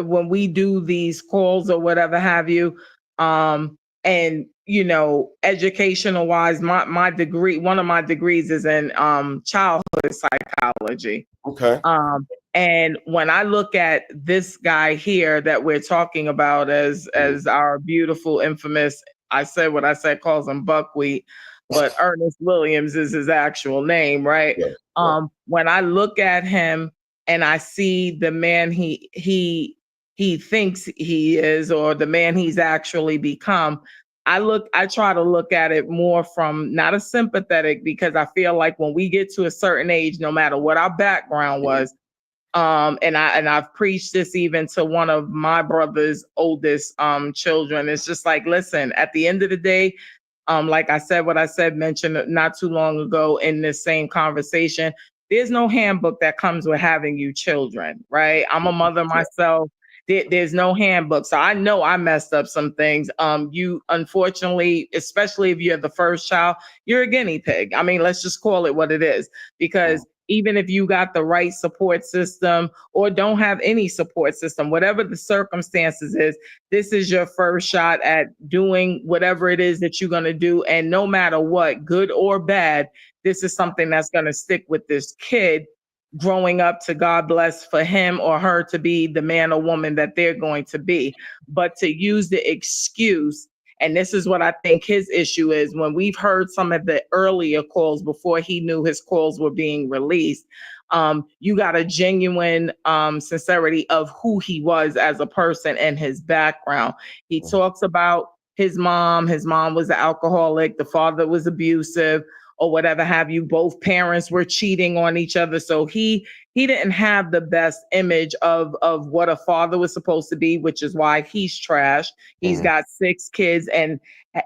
when we do these calls or whatever have you, and educational wise, my degree, one of my degrees is in childhood psychology. Okay. And when I look at this guy here that we're talking about as our beautiful, infamous, I said what I said, calls him Buckwheat, but Ernest Williams is his actual name, right? Yeah. When I look at him and I see the man he thinks he is, or the man he's actually become, I try to look at it more from not a sympathetic, because I feel like when we get to a certain age, no matter what our background was, and I've preached this even to one of my brother's oldest children. It's just like, listen, at the end of the day, like I said, what I said, mentioned not too long ago in this same conversation, there's no handbook that comes with having you children, right? I'm a mother myself. There's no handbook. So I know I messed up some things. You, unfortunately, especially if you're the first child, you're a guinea pig. I mean, let's just call it what it is, because even if you got the right support system or don't have any support system, whatever the circumstances is, this is your first shot at doing whatever it is that you're going to do. And no matter what, good or bad, this is something that's going to stick with this kid growing up to, God bless, for him or her to be the man or woman that they're going to be. But to use the excuse, and this is what I think his issue is, when we've heard some of the earlier calls before he knew his calls were being released, you got a genuine sincerity of who he was as a person and his background. He talks about his mom. His mom was an alcoholic. The father was abusive, or whatever have you. Both parents were cheating on each other. So he didn't have the best image of what a father was supposed to be, which is why he's trash. He's got 6 kids and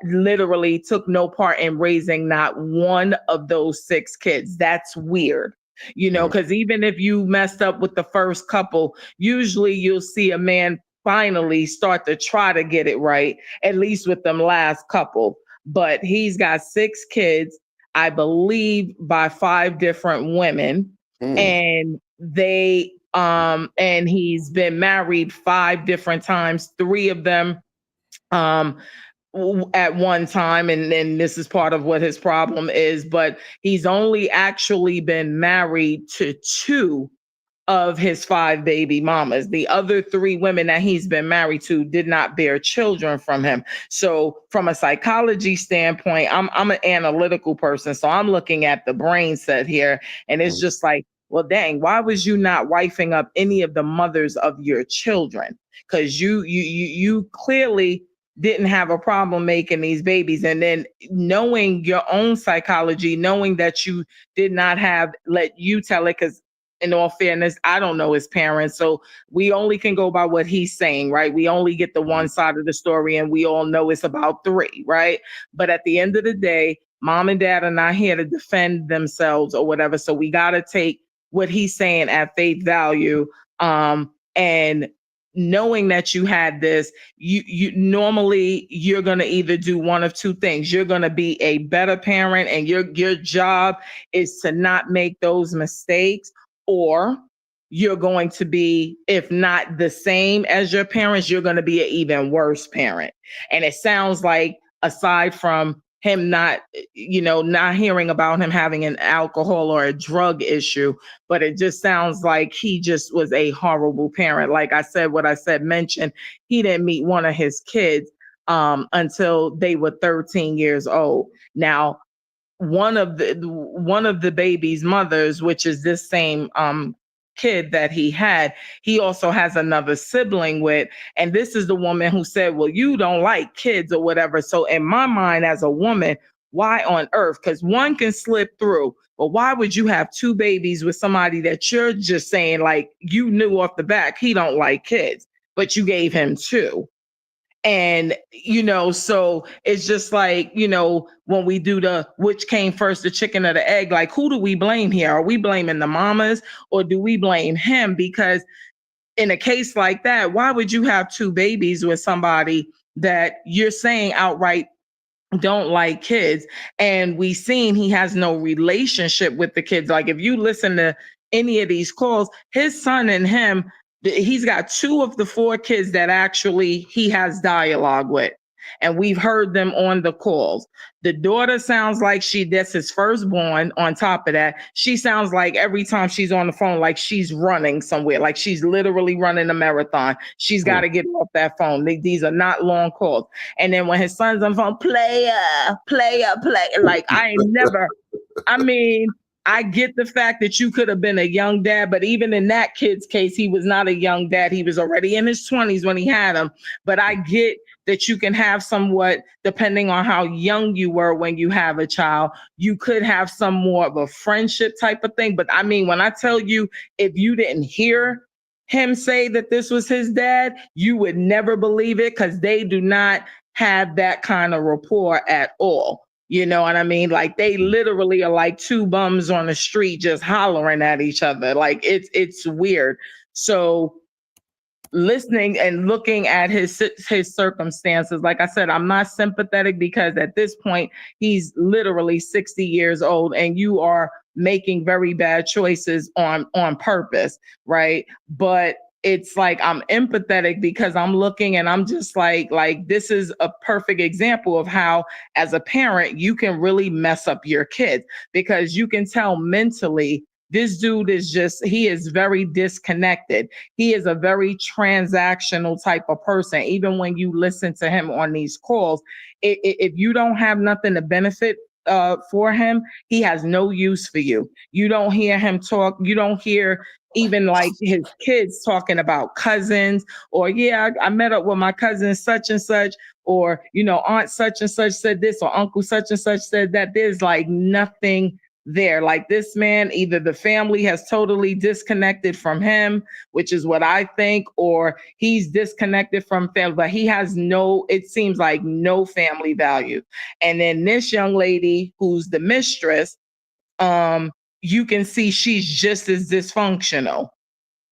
literally took no part in raising not one of those 6 kids. That's weird. Because even if you messed up with the first couple, usually you'll see a man finally start to try to get it right, at least with them last couple. But he's got 6 kids. I believe, by 5 different women. And they and he's been married 5 different times, 3 of them at one time, and then this is part of what his problem is, but he's only actually been married to 2 of his 5 baby mamas. The other 3 women that he's been married to did not bear children from him. So from a psychology standpoint, I'm an analytical person, so I'm looking at the brain set here, and it's just like, well, dang, why was you not wifing up any of the mothers of your children? Because you clearly didn't have a problem making these babies. And then knowing your own psychology, knowing that you did not have, let you tell it, because in all fairness, I don't know his parents. So we only can go by what he's saying, right? We only get the one side of the story, and we all know it's about 3, right? But at the end of the day, mom and dad are not here to defend themselves or whatever. So we got to take what he's saying at face value. And knowing that you had this, you normally you're going to either do one of 2 things. You're going to be a better parent, and your job is to not make those mistakes, or you're going to be, if not the same as your parents, you're going to be an even worse parent. And it sounds like, aside from him not hearing about him having an alcohol or a drug issue, but it just sounds like he just was a horrible parent. Like I said, mentioned, he didn't meet one of his kids until they were 13 years old. Now, one of the baby's mothers, which is this same kid that he had, he also has another sibling with, and this is the woman who said, well, you don't like kids or whatever. So in my mind, as a woman, why on earth? Because one can slip through, but why would you have 2 babies with somebody that you're just saying, like, you knew off the back he don't like kids, but you gave him 2? And, so it's just like, when we do the which came first, the chicken or the egg, like, who do we blame here? Are we blaming the mamas, or do we blame him? Because in a case like that, why would you have 2 babies with somebody that you're saying outright don't like kids? And we seen he has no relationship with the kids. Like, if you listen to any of these calls, his son and him, he's got 2 of the 4 kids that actually he has dialogue with, and we've heard them on the calls. The daughter sounds like that's his firstborn. On top of that, she sounds like every time she's on the phone, like she's running somewhere, like she's literally running a marathon. She's got to get off that phone. These are not long calls. And then when his son's on the phone, player, like, I get the fact that you could have been a young dad, but even in that kid's case, he was not a young dad. He was already in his 20s when he had him. But I get that you can have somewhat, depending on how young you were when you have a child, you could have some more of a friendship type of thing. But I mean, when I tell you, if you didn't hear him say that this was his dad, you would never believe it, because they do not have that kind of rapport at all. You know what I mean? Like, they literally are like 2 bums on the street just hollering at each other. Like, it's weird. So listening and looking at his circumstances, like I said, I'm not sympathetic, because at this point, he's literally 60 years old, and you are making very bad choices on purpose, right? But it's like, I'm empathetic, because I'm looking and I'm just like this is a perfect example of how, as a parent, you can really mess up your kids, because you can tell mentally this dude he is very disconnected. He is a very transactional type of person. Even when you listen to him on these calls, if you don't have nothing to benefit for him, he has no use for you. You don't hear him talk. You don't hear even like his kids talking about cousins, or, yeah, I met up with my cousin such and such, or, aunt such and such said this, or uncle such and such said that. There's like nothing there. Like, this man, either the family has totally disconnected from him, which is what I think, or he's disconnected from family, but he has it seems like no family value. And then this young lady, who's the mistress, you can see she's just as dysfunctional.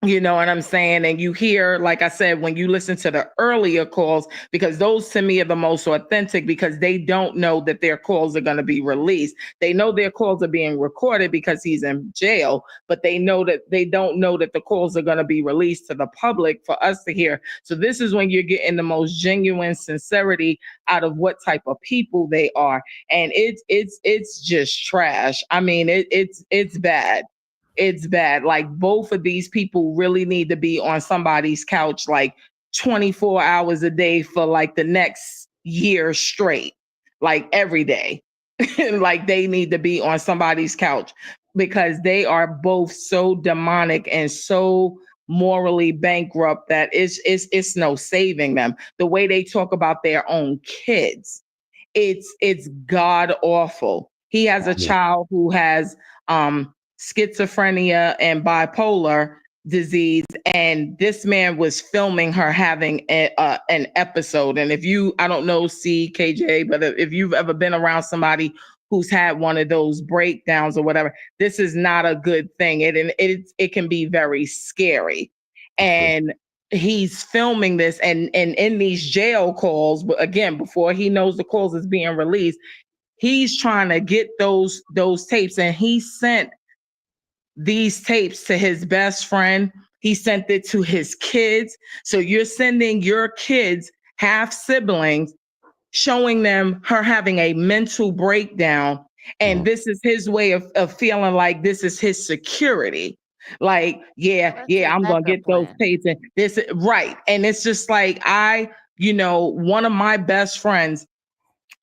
You know what I'm saying? And you hear, like I said, when you listen to the earlier calls, because those to me are the most authentic because they don't know that their calls are going to be released. They know their calls are being recorded because he's in jail, but they don't know that the calls are going to be released to the public for us to hear. So this is when you're getting the most genuine sincerity out of what type of people they are. And it's just trash. I mean, it's bad. It's bad. Like both of these people really need to be on somebody's couch like 24 hours a day for like the next year straight, like every day. Like they need to be on somebody's couch because they are both so demonic and so morally bankrupt that it's no saving them. The way they talk about their own kids, it's god awful. He has a Yeah. child who has schizophrenia and bipolar disease, and this man was filming her having an episode. And if you, I don't know, CKJ, but if you've ever been around somebody who's had one of those breakdowns or whatever, this is not a good thing. It can be very scary. Okay. And he's filming this, and in these jail calls, but again, before he knows the calls is being released, he's trying to get those tapes, and he sent these tapes to his best friend. He sent it to his kids. So you're sending your kids, half siblings, showing them her having a mental breakdown. And this is his way of feeling like this is his security. Like, That's his I'm gonna backup get those plan. tapes and this right. And it's just like one of my best friends,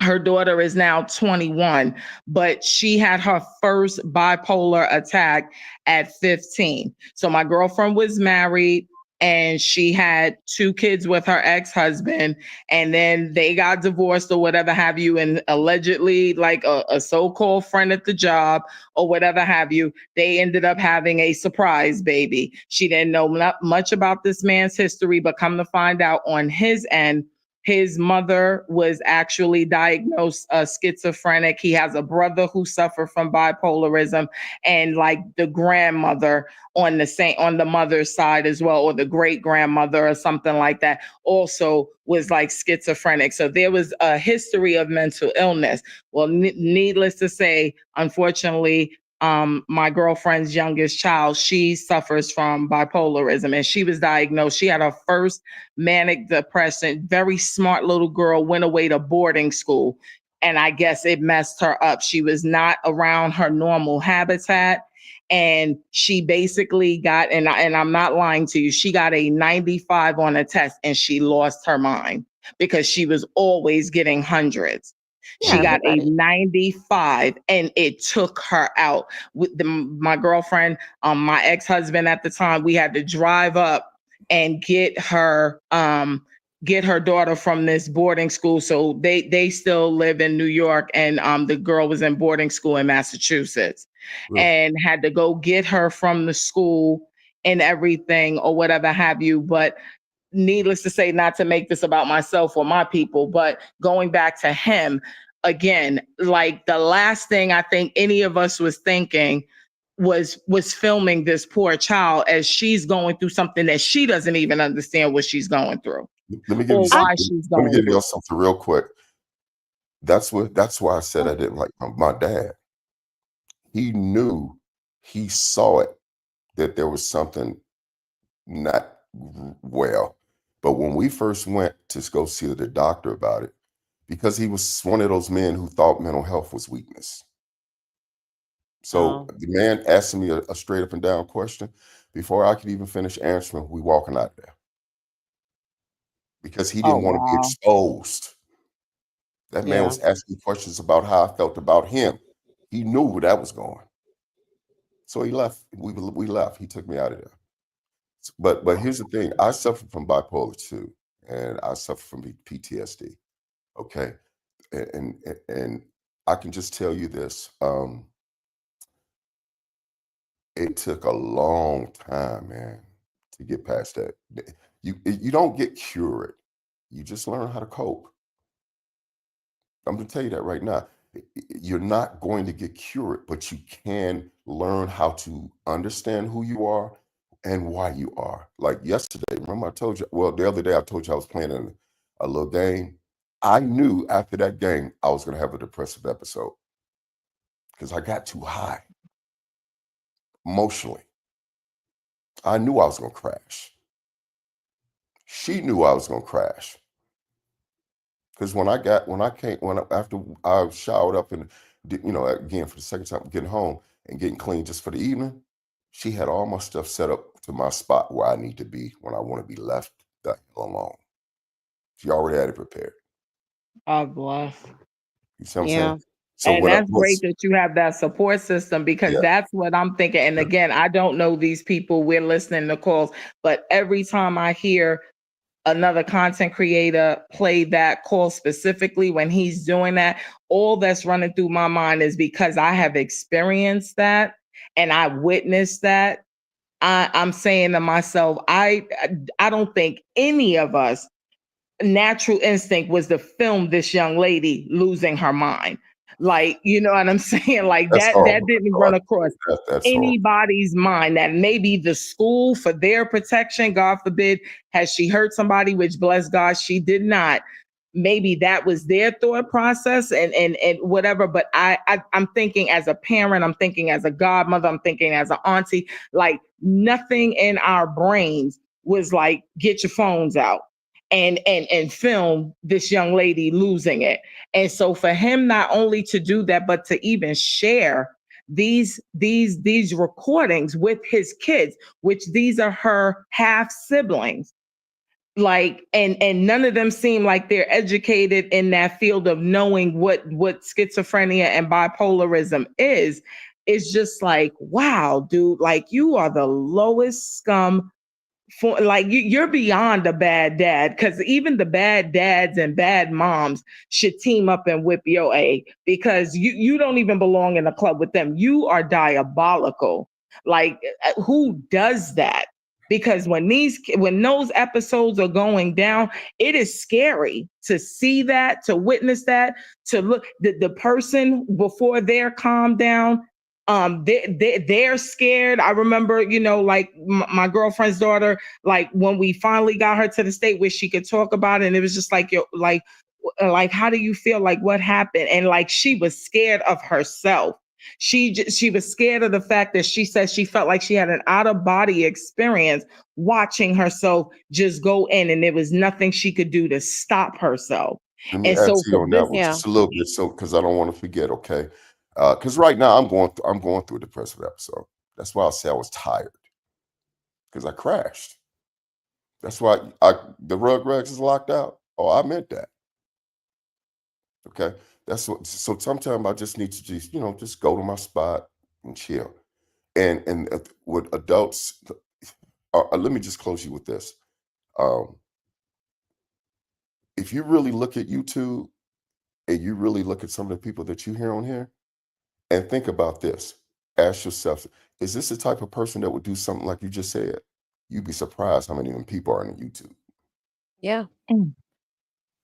her daughter is now 21, but she had her first bipolar attack at 15. So my girlfriend was married and she had 2 kids with her ex-husband, and then they got divorced or whatever have you, and allegedly like a so-called friend at the job or whatever have you, they ended up having a surprise baby. She didn't know not much about this man's history, but come to find out on his end, his mother was actually diagnosed schizophrenic. He has a brother who suffered from bipolarism, and like the grandmother on the mother's side as well, or the great grandmother or something like that, also was like schizophrenic. So there was a history of mental illness. Well, needless to say, unfortunately, my girlfriend's youngest child, she suffers from bipolarism, and she was diagnosed. She had her first manic depression, very smart little girl, went away to boarding school. And I guess it messed her up. She was not around her normal habitat. And she basically got, and I'm not lying to you, she got a 95 on a test and she lost her mind because she was always getting hundreds. Yeah, She got a everybody. 95 and it took her out. With my girlfriend, my ex-husband at the time, we had to drive up and get her daughter from this boarding school. So they still live in New York, and the girl was in boarding school in Massachusetts, Really? and had to go get her from the school and everything or whatever have you. But needless to say, not to make this about myself or my people, but going back to him again, like the last thing I think any of us was thinking was filming this poor child as she's going through something that she doesn't even understand what she's going through Let me give you or I why something. she's Let me going give through. y'all something real quick. That's why I said I didn't like my dad. He knew, he saw it, that there was something not well. But when we first went to go see the doctor about it, because he was one of those men who thought mental health was weakness. So oh the man asked me a straight up and down question. Before I could even finish answering, we walking out there because he Oh didn't want to be wow. exposed. That man yeah. was asking questions about how I felt about him. He knew where that was going. So he left. We left. He took me out of there. But here's the thing. I suffer from bipolar too, and I suffer from PTSD. Okay, and I can just tell you this. It took a long time, man, to get past that. You don't get cured. You just learn how to cope. I'm going to tell you that right now. You're not going to get cured, but you can learn how to understand who you are and why you are. Like yesterday, remember I told you, well, the other day I told you I was playing in a little game. I knew after that game I was going to have a depressive episode because I got too high emotionally. I knew I was going to crash. She knew I was going to crash because after I showered up and again for the second time getting home and getting clean just for the evening, she had all my stuff set up to my spot where I need to be when I want to be left the hell alone. She already had it prepared. God bless. You see what I'm Yeah. saying? So And that's great that you have that support system, because yeah, that's what I'm thinking. And again, I don't know these people. We're listening to calls, but every time I hear another content creator play that call specifically when he's doing that, all that's running through my mind is because I have experienced that and I witnessed that. I'm saying to myself, I don't think any of us natural instinct was to film this young lady losing her mind. Like, you know what I'm saying? Like that's that horrible. didn't run across That's horrible. anybody's mind. That maybe the school for their protection, God forbid, has she hurt somebody, which bless God, she did not. Maybe that was their thought process and whatever. But I'm thinking as a parent, I'm thinking as a godmother, I'm thinking as an auntie, like nothing in our brains was like, get your phones out and film this young lady losing it. And so for him not only to do that, but to even share these recordings with his kids, which these are her half siblings, like and none of them seem like they're educated in that field of knowing what schizophrenia and bipolarism is. It's just like, wow, dude, like you are the lowest scum. For like you're beyond a bad dad, because even the bad dads and bad moms should team up and whip your a, because you don't even belong in a club with them. You are diabolical. Like who does that? Because when those episodes are going down, it is scary to see that, to witness that, to look the person before they're calmed down. They're scared. I remember, like my girlfriend's daughter, like when we finally got her to the state where she could talk about it, and it was just like, like how do you feel, like what happened? And like she was scared of herself. She was scared of the fact that she said she felt like she had an out of body experience watching herself just go in, and there was nothing she could do to stop herself. Let me And add so to you for on that this, one Yeah. just a little bit, so because I don't want to forget, okay? Because right now I'm going through a depressive episode. That's why I say I was tired because I crashed. That's why the Rugrats is locked out. Oh, I meant that. Okay, that's what. So sometimes I just need to just go to my spot and chill. And with adults, let me just close you with this. Um, if you really look at YouTube and you really look at some of the people that you hear on here, and think about this. Ask yourself, is this the type of person that would do something like you just said? You'd be surprised how many of them people are on YouTube. Yeah.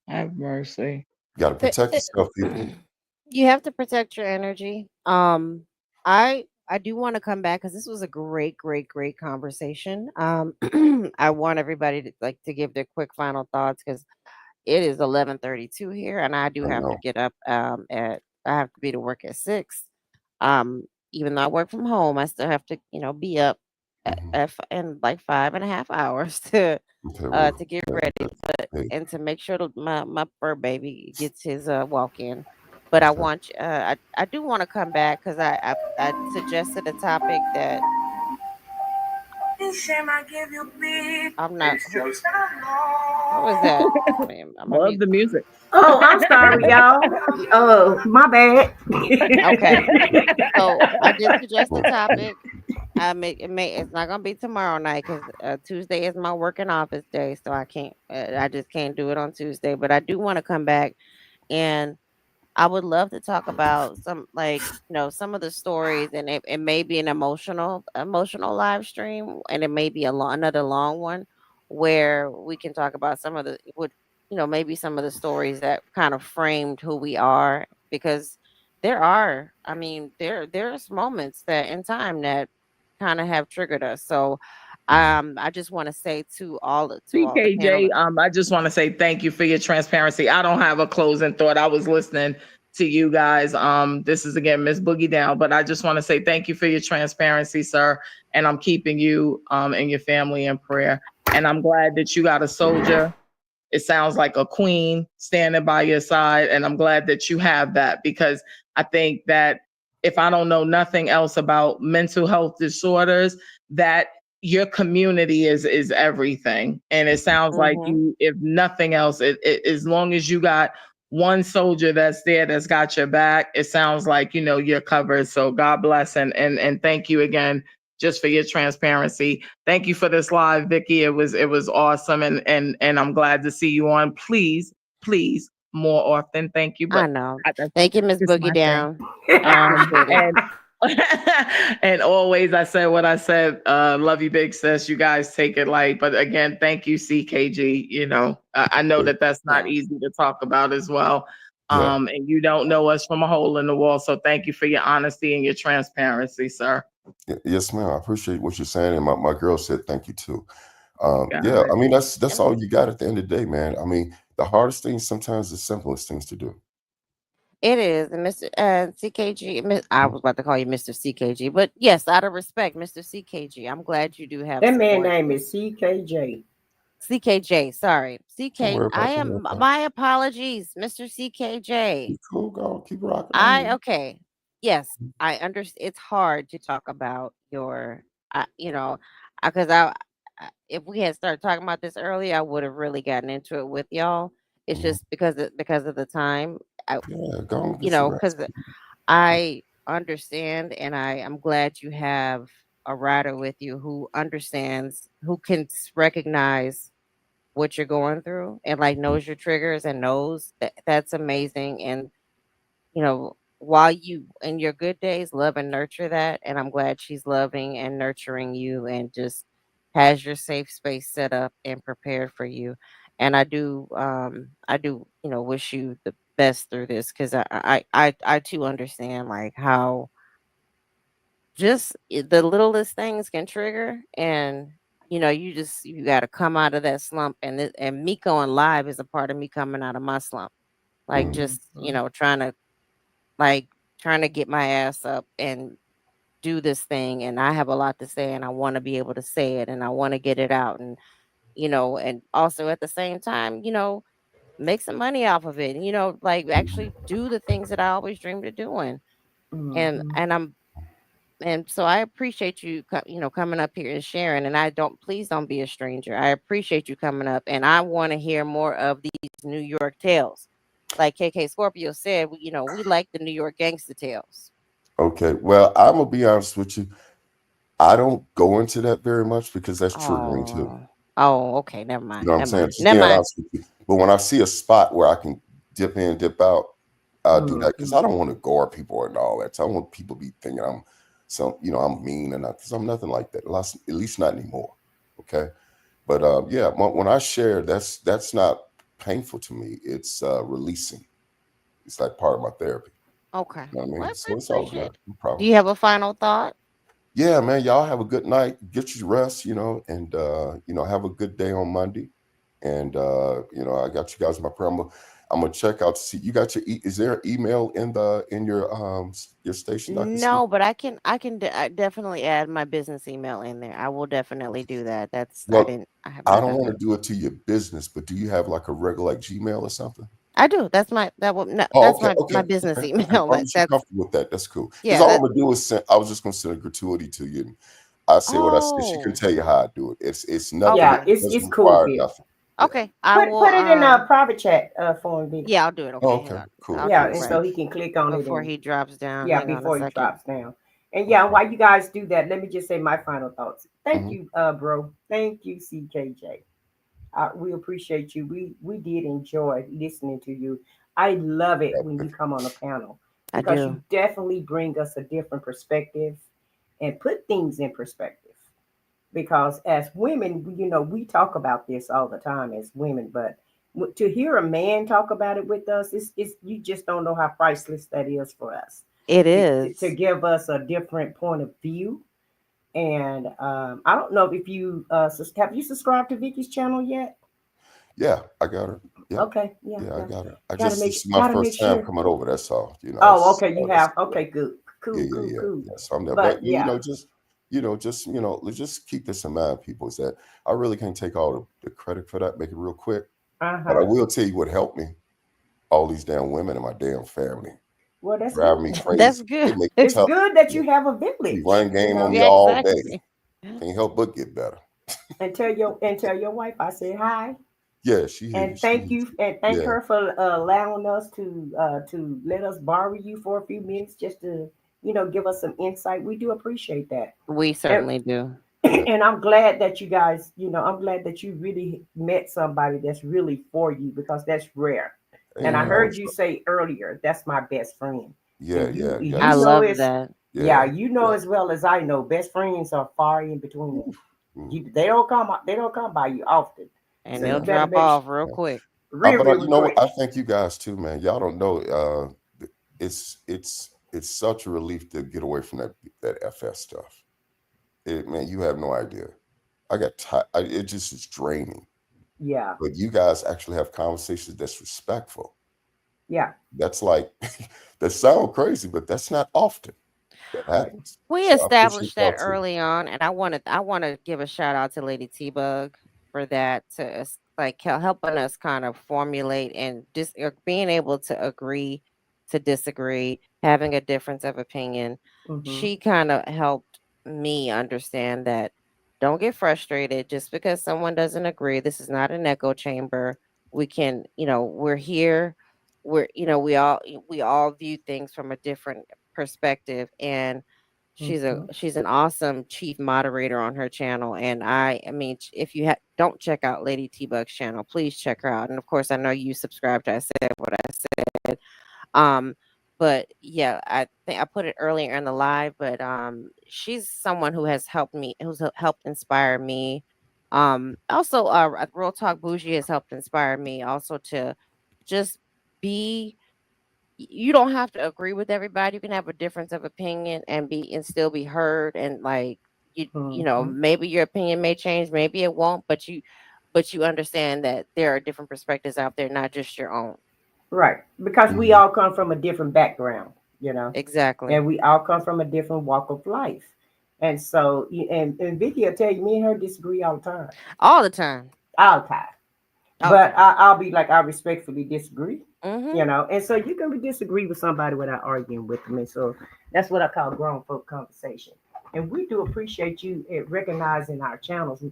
have mercy. You got to But protect yourself, people. you have to protect your energy. I do want to come back because this was a great conversation. I want everybody to to give their quick final thoughts because it is 11:32 here, and I do I have to know. get up I have to be to work at 6. Even though I work from home, I still have to, be up Hmm. in like 5.5 hours to Okay, well, to get ready, but hey, and to make sure that my fur baby gets his walk in. But okay. I do want to come back because I suggested a topic that I'm not. Who is that? I'm gonna Love mute. the music. Oh, I'm sorry, y'all. Oh, my bad. Okay, so I did suggest a Well, topic. It's not gonna be tomorrow night because Tuesday is my working office day, so I can't. I just can't do it on Tuesday. But I do want to come back and I would love to talk about some some of the stories, and it may be an emotional live stream, and it may be another long one where we can talk about some of the would maybe some of the stories that kind of framed who we are, because there's moments that in time that kind of have triggered us. So I just want to say to all the CKJ, panelists. I just want to say thank you for your transparency. I don't have a closing thought. I was listening to you guys. This is again Miss Boogie Down, but I just want to say thank you for your transparency, sir. And I'm keeping you and your family in prayer. And I'm glad that you got a soldier. It sounds like a queen standing by your side. And I'm glad that you have that, because I think that if I don't know nothing else about mental health disorders, that your community is everything. And it sounds like you, if nothing else, as long as you got one soldier that's there that's got your back, it sounds like, you're covered. So God bless, and thank you again just for your transparency. Thank you for this live, Vicky. It was awesome, and I'm glad to see you on. Please, more often. Thank you. I But know. that's Thank you, Miss just Boogie my thing. Down. I appreciate it. And and always I said what I said. Love you, big sis. You guys take it light. But again, thank you, CKG. I know that that's not easy to talk about as well. Yeah. And you don't know us from a hole in the wall. So thank you for your honesty and your transparency, sir. Yes, ma'am. I appreciate what you're saying. And my girl said thank you too. Got Yeah, it. I mean that's all you got at the end of the day, man. I mean, the hardest things sometimes the simplest things to do. It is, and Mr. CKG. I was about to call you Mr. CKG, but yes, out of respect, Mr. CKG. I'm glad you do have That man support. name is CKJ. CKJ, sorry, Don't CK. worry I about that. am. My apologies, Mr. CKJ. You cool, go keep rocking on. Okay. Yes, I understand. It's hard to talk about your, because if we had started talking about this earlier, I would have really gotten into it with y'all. It's Mhm. just because of the time. Yeah, go and get your rest. Because I understand, and I'm glad you have a rider with you who understands, who can recognize what you're going through, and like knows your triggers and knows that's amazing. And while you in your good days love and nurture that, and I'm glad she's loving and nurturing you and just has your safe space set up and prepared for you. And I do wish you the best through this, because I too understand like how just the littlest things can trigger. And you got to come out of that slump, and me going live is a part of me coming out of my slump, like Mhm. just trying to get my ass up and do this thing. And I have a lot to say, and I want to be able to say it, and I want to get it out. And and also at the same time, make some money off of it, and like actually do the things that I always dreamed of doing. and Mhm. and I'm and so I appreciate you coming up here and sharing. And I don't please don't be a stranger. I appreciate you coming up, and I want to hear more of these New York tales. Like KK Scorpio said, we like the New York gangster tales. Okay. Well, I'm gonna be honest with you. I don't go into that very much because that's triggering too. Oh. Oh, okay. Never You mind. know what I'm Never saying? mind. Just Never being mind. honest with you. But when I see a spot where I can dip in, dip out, I'll do that because Mhm. I don't want to guard people and all that. So I don't want people to be thinking I'm mean and because I'm nothing like that. At least not anymore. Okay. But yeah, when I share, that's not painful to me. It's releasing. It's like part of my therapy. Okay. You know what I Well, mean? I So it's all appreciate good. it. No Do problem. you have a final thought? Yeah, man, y'all have a good night. Get your rest, and have a good day on Monday. And I got you guys in my prayer. I'm gonna check out to see you got is there an email in your station I can see? No, but I definitely add my business email in there. I will definitely do that. Well, I have I not don't done want that. to do it to your business, but do you have like a regular like Gmail or something? I do. Oh, That's okay, my okay, business okay, okay. As email. long as you're comfortable with that, that's cool. Because Yeah, all I'm that gonna do is I was just gonna send a gratuity to you. And I say what I say. She can oh, tell you how I do it. It's nothing. Yeah, okay. It it's doesn't cool, require Vic. nothing. Yeah. Okay. I will Put it in a private chat form, Vic. yeah, I'll do it. Oh, Okay, hang okay. on. Cool. I'll do Yeah, Cool. it and right so See. he can click on it before and he drops down. yeah, Hang on a before he second. drops down. And yeah, while you guys do that, let me just say my final thoughts. Thank Mhm. you, bro. Thank you, CKJ. We appreciate you. We did enjoy listening to you. I love it when you come on a panel I because do. you definitely bring us a different perspective and put things in perspective. Because as women, we talk about this all the time as women, but to hear a man talk about it with us, it's you just don't know how priceless that is for us It to is. give us a different point of view And I don't know if you have you subscribed to Vicky's channel yet? Yeah, I got her. Yeah, Okay, yeah, yeah, I yeah. got her. I Gotta just make this is my gotta make first time sure. coming over. That's all. Oh, It's okay, you that's have. Okay, good, yeah, cool, yeah, cool, yeah, cool. yeah. So I'm there, But but yeah, let's just keep this in mind, people. Is that I really can't take all the credit for that. Make it real quick, but I uh-huh. will tell you what helped me. All these damn women in my damn family Well, that's drive me good. That's crazy. They good. make me It's tough. good that Yeah. you have a She village, run game on me Yeah, all day. exactly. Can't help but get better. and tell your wife I said hi. Yeah, she hear you. And She thank hears you you. and thank Yeah, her for allowing us to let us borrow you for a few minutes just to give us some insight. We do appreciate that. We And certainly do. yeah. and I'm glad that you guys, I'm glad that you really met somebody that's really for you because that's rare. And Hey, I I Mm, heard was. you say earlier, that's my best friend. Yeah, And yeah, I you yes, know love it's that. yeah, yeah, you know yeah. as well as I know, best friends are far in between. Mm. They don't come by you often. And So they'll you Yeah. better drop make off real Yeah. quick. real, But real you know what? quick. I thank you guys too, man. Y'all don't know. It's such a relief to get away from that FS stuff. Man, you have no idea. I got tired. It just is draining. Yeah, But you guys actually have conversations that's respectful. yeah. That's like that sound crazy, but that's not often that happens. We So I appreciate established that y'all too. early on, and I want to give a shout out to Lady T Bug for that, to like helping us kind of formulate and just being able to agree to disagree, having a difference of opinion. Mm-hmm. She kind of helped me understand that don't get frustrated just because someone doesn't agree. This is not an echo chamber. We can, we're here. We all view things from a different perspective, and Mm-hmm. she's an awesome chief moderator on her channel. And I mean, if you don't check out Lady T Bug's channel, please check her out. And of course, I know you subscribed. I said what I said. Um, but yeah, I think I put it earlier in the live. But she's someone who has helped me, who's helped inspire me. Also, Real Talk Bougie has helped inspire me also to just be you don't have to agree with everybody. You can have a difference of opinion and still be heard, and like Mm-hmm. maybe your opinion may change, maybe it won't, but you understand that there are different perspectives out there, not just your own. Right, because we Mhm. all come from a different background, you know, Exactly. and we all come from a different walk of life. And so, and Vicky will tell you, me and her disagree All the time. all the time. All the But time. I'll be like, I respectfully disagree, Mhm. and so you can disagree with somebody without arguing with them. And so that's what I call grown folk conversation. And we do appreciate you recognizing our channels,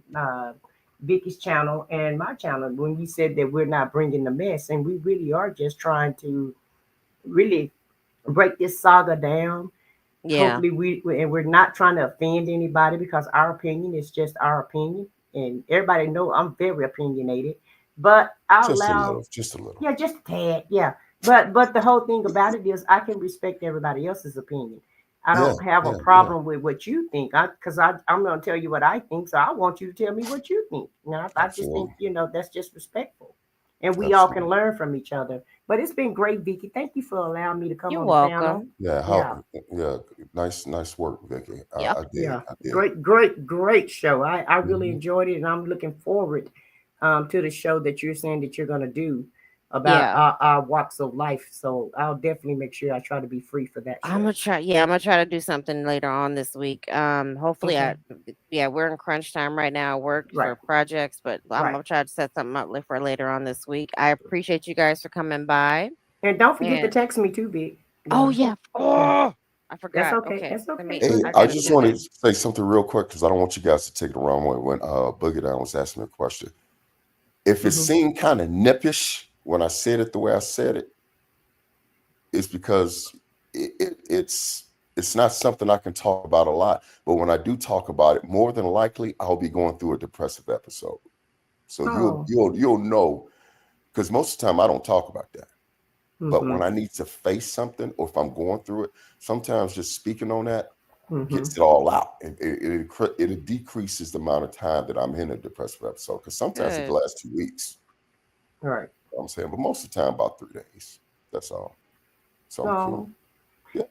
Vicky's channel and my channel, when you said that we're not bringing the mess, and we really are just trying to really break this saga down. Yeah. Hopefully, we're not trying to offend anybody because our opinion is just our opinion, and everybody know I'm very opinionated. But I'll Just a allow, little, just a little. yeah, just a tad, yeah. But the whole thing about it is, I can respect everybody else's opinion. I Yeah, don't have a yeah, yeah. problem with what you think, because I'm going to tell you what I think. So I want you to tell me what you think. I just think Absolutely, that's just respectful, and we all can absolutely. learn from each other. But it's been great, Vicky. Thank you for allowing me to come You're on the panel. welcome. Yeah, Yeah. yeah, nice work, Vicky. Yep. I did, Yeah, I did. great show. I really Hmm. enjoyed it, and I'm looking forward to the show that you're saying that you're going to do about Yeah. our walks of life. So I'll definitely make sure I try to be free for that I'm show. gonna try. Yeah, I'm gonna try to do something later on this week. Hopefully, Okay, yeah, we're in crunch time right now. Work right, for projects, but I'm right. gonna try to set something up for later on this week. I appreciate you guys for coming by. And don't forget to And text me too, Vic. oh yeah, Yeah, oh, I that's forgot. okay. Okay, That's okay. Hey, I I gotta just do wanted that. to say something real quick because I don't want you guys to take it the wrong way. When Boogie Down was asking me a question, if it Hmm. seemed kind of nippish when I said it the way I said it, it's because it's not something I can talk about a lot. But when I do talk about it, more than likely I'll be going through a depressive episode. So Oh. you'll know because most of the time I don't talk about that. But Hmm. when I need to face something or if I'm going through it, sometimes just speaking on that Hmm. gets it all out. It decreases the amount of time that I'm in a depressive episode because sometimes it Good. lasts 2 weeks. Right. You know what I'm saying, but most of the time about 3 days. That's all. So I'm Oh. cool.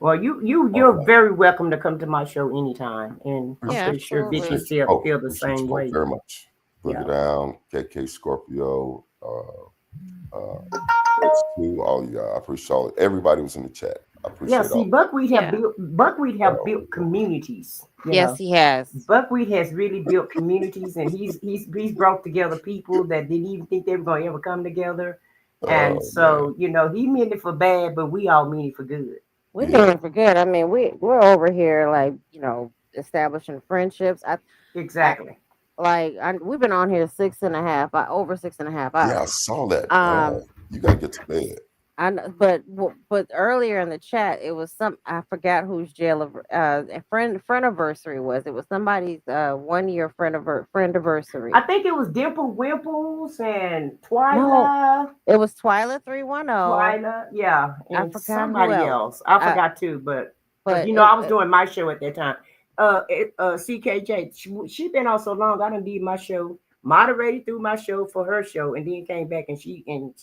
Well, you're very welcome to come to my show anytime, and I'm Yeah, pretty sure Vicky absolutely. Appreciate you feel both. the Appreciate same you both way. very much. Yeah. Boogie Down, KK Scorpio, X2, all you guys. I appreciate everybody was in the chat. I Yeah, appreciate see, all. Yeah. Buckwheat have built communities. You Yes, know, he has. Buckwheat has really built communities, and he's brought together people that didn't even think they were going to ever come together. And Oh man. so, he meant it for bad, but we all mean it for good. We're Yeah. doing for good. I mean, we're over here like establishing friendships. Exactly. We've been on here 6.5, over 6.5 Yeah, I hours. saw that. Um, You gotta get to bed. but earlier in the chat, it was I forgot whose a friend anniversary was. It was somebody's 1 year friend anniversary. I think it was Dimple Wimples and No, Twyla. it was Twyla 310. Twyla, yeah, I and forgot who somebody else. else. I forgot too, but because But I was doing my show at that time. CKJ, she been on so long. I done did my show, moderated through my show for her show, and then came back and she and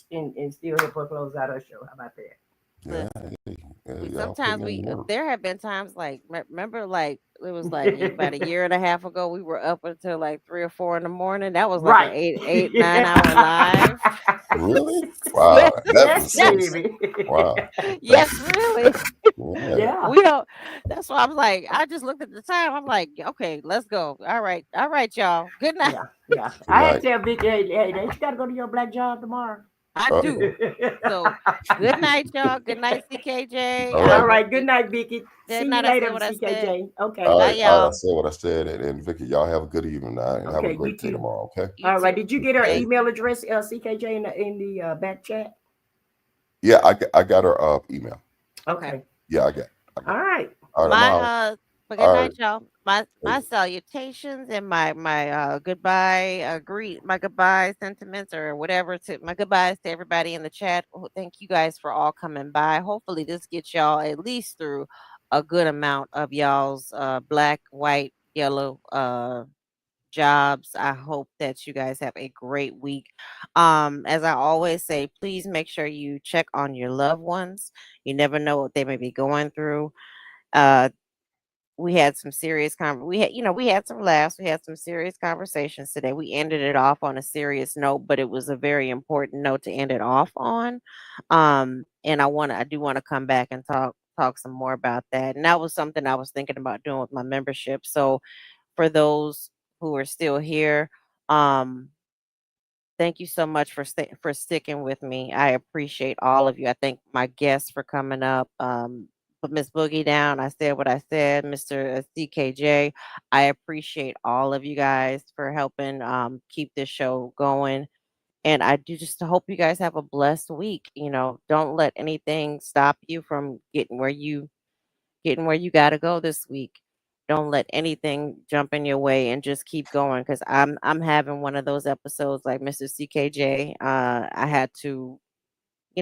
still helped her close out her show. How about that? Yeah, listen, y'all sometimes putting in work. there have been times like remember like it was like about a year and a half ago we were up until like 3 or 4 in the morning. That was like an Right. 8, 9 hour live. Really? Wow, that Yes, was serious. baby. Wow. Yes, really. Yeah. Yeah. We don't. That's why I was like, I just looked at the time. I'm like, okay, let's go. All right, y'all. Good night. Yeah, yeah. Good I had night. to tell Vicky, hey, don't you got to go to your black job tomorrow? I do. So, good night, y'all. Good night, CKJ. All I right. All hope right. Good you. night, Vicky. Good See you night. I said later, what I said. CKJ. Okay. All Bye, right. All right. I y'all. said what I said. And Vicky, y'all have a good evening now and have a Okay. You great day too. tomorrow. Okay. You All right. too. Did you get her Thank email address, CKJ, in the back chat? Yeah, I got her email. Okay. Yeah, I got. All right. All right. I'm my out. but good All right. night, y'all. My salutations and my goodbye my goodbye sentiments or whatever to my goodbyes to everybody in the chat. Thank you guys for all coming by. Hopefully this gets y'all at least through a good amount of y'all's black, white, yellow jobs. I hope that you guys have a great week. As I always say, please make sure you check on your loved ones. You never know what they may be going through. Uh, we had some serious we had some laughs, we had some serious conversations today. We ended it off on a serious note, but it was a very important note to end it off on. And I do want to come back and talk some more about that. And that was something I was thinking about doing with my membership. So for those who are still here, um thank you so much for sticking with me. I appreciate all of you. I thank my guests for coming up. Put Miss Boogie down. I said what I said. Mr. CKJ, I appreciate all of you guys for helping keep this show going. And I do just hope you guys have a blessed week. Don't let anything stop you from getting where you got to go this week. Don't let anything jump in your way and just keep going because I'm having one of those episodes like Mr. CKJ. I had to,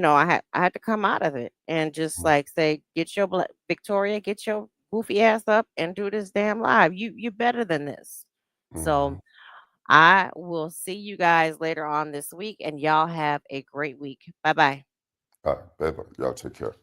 I had to come out of it and just like say, get your Victoria, get your goofy ass up and do this damn live. You're better than this. So I will see you guys later on this week, and y'all have a great week. Bye bye. All right. Bye-bye. Y'all take care.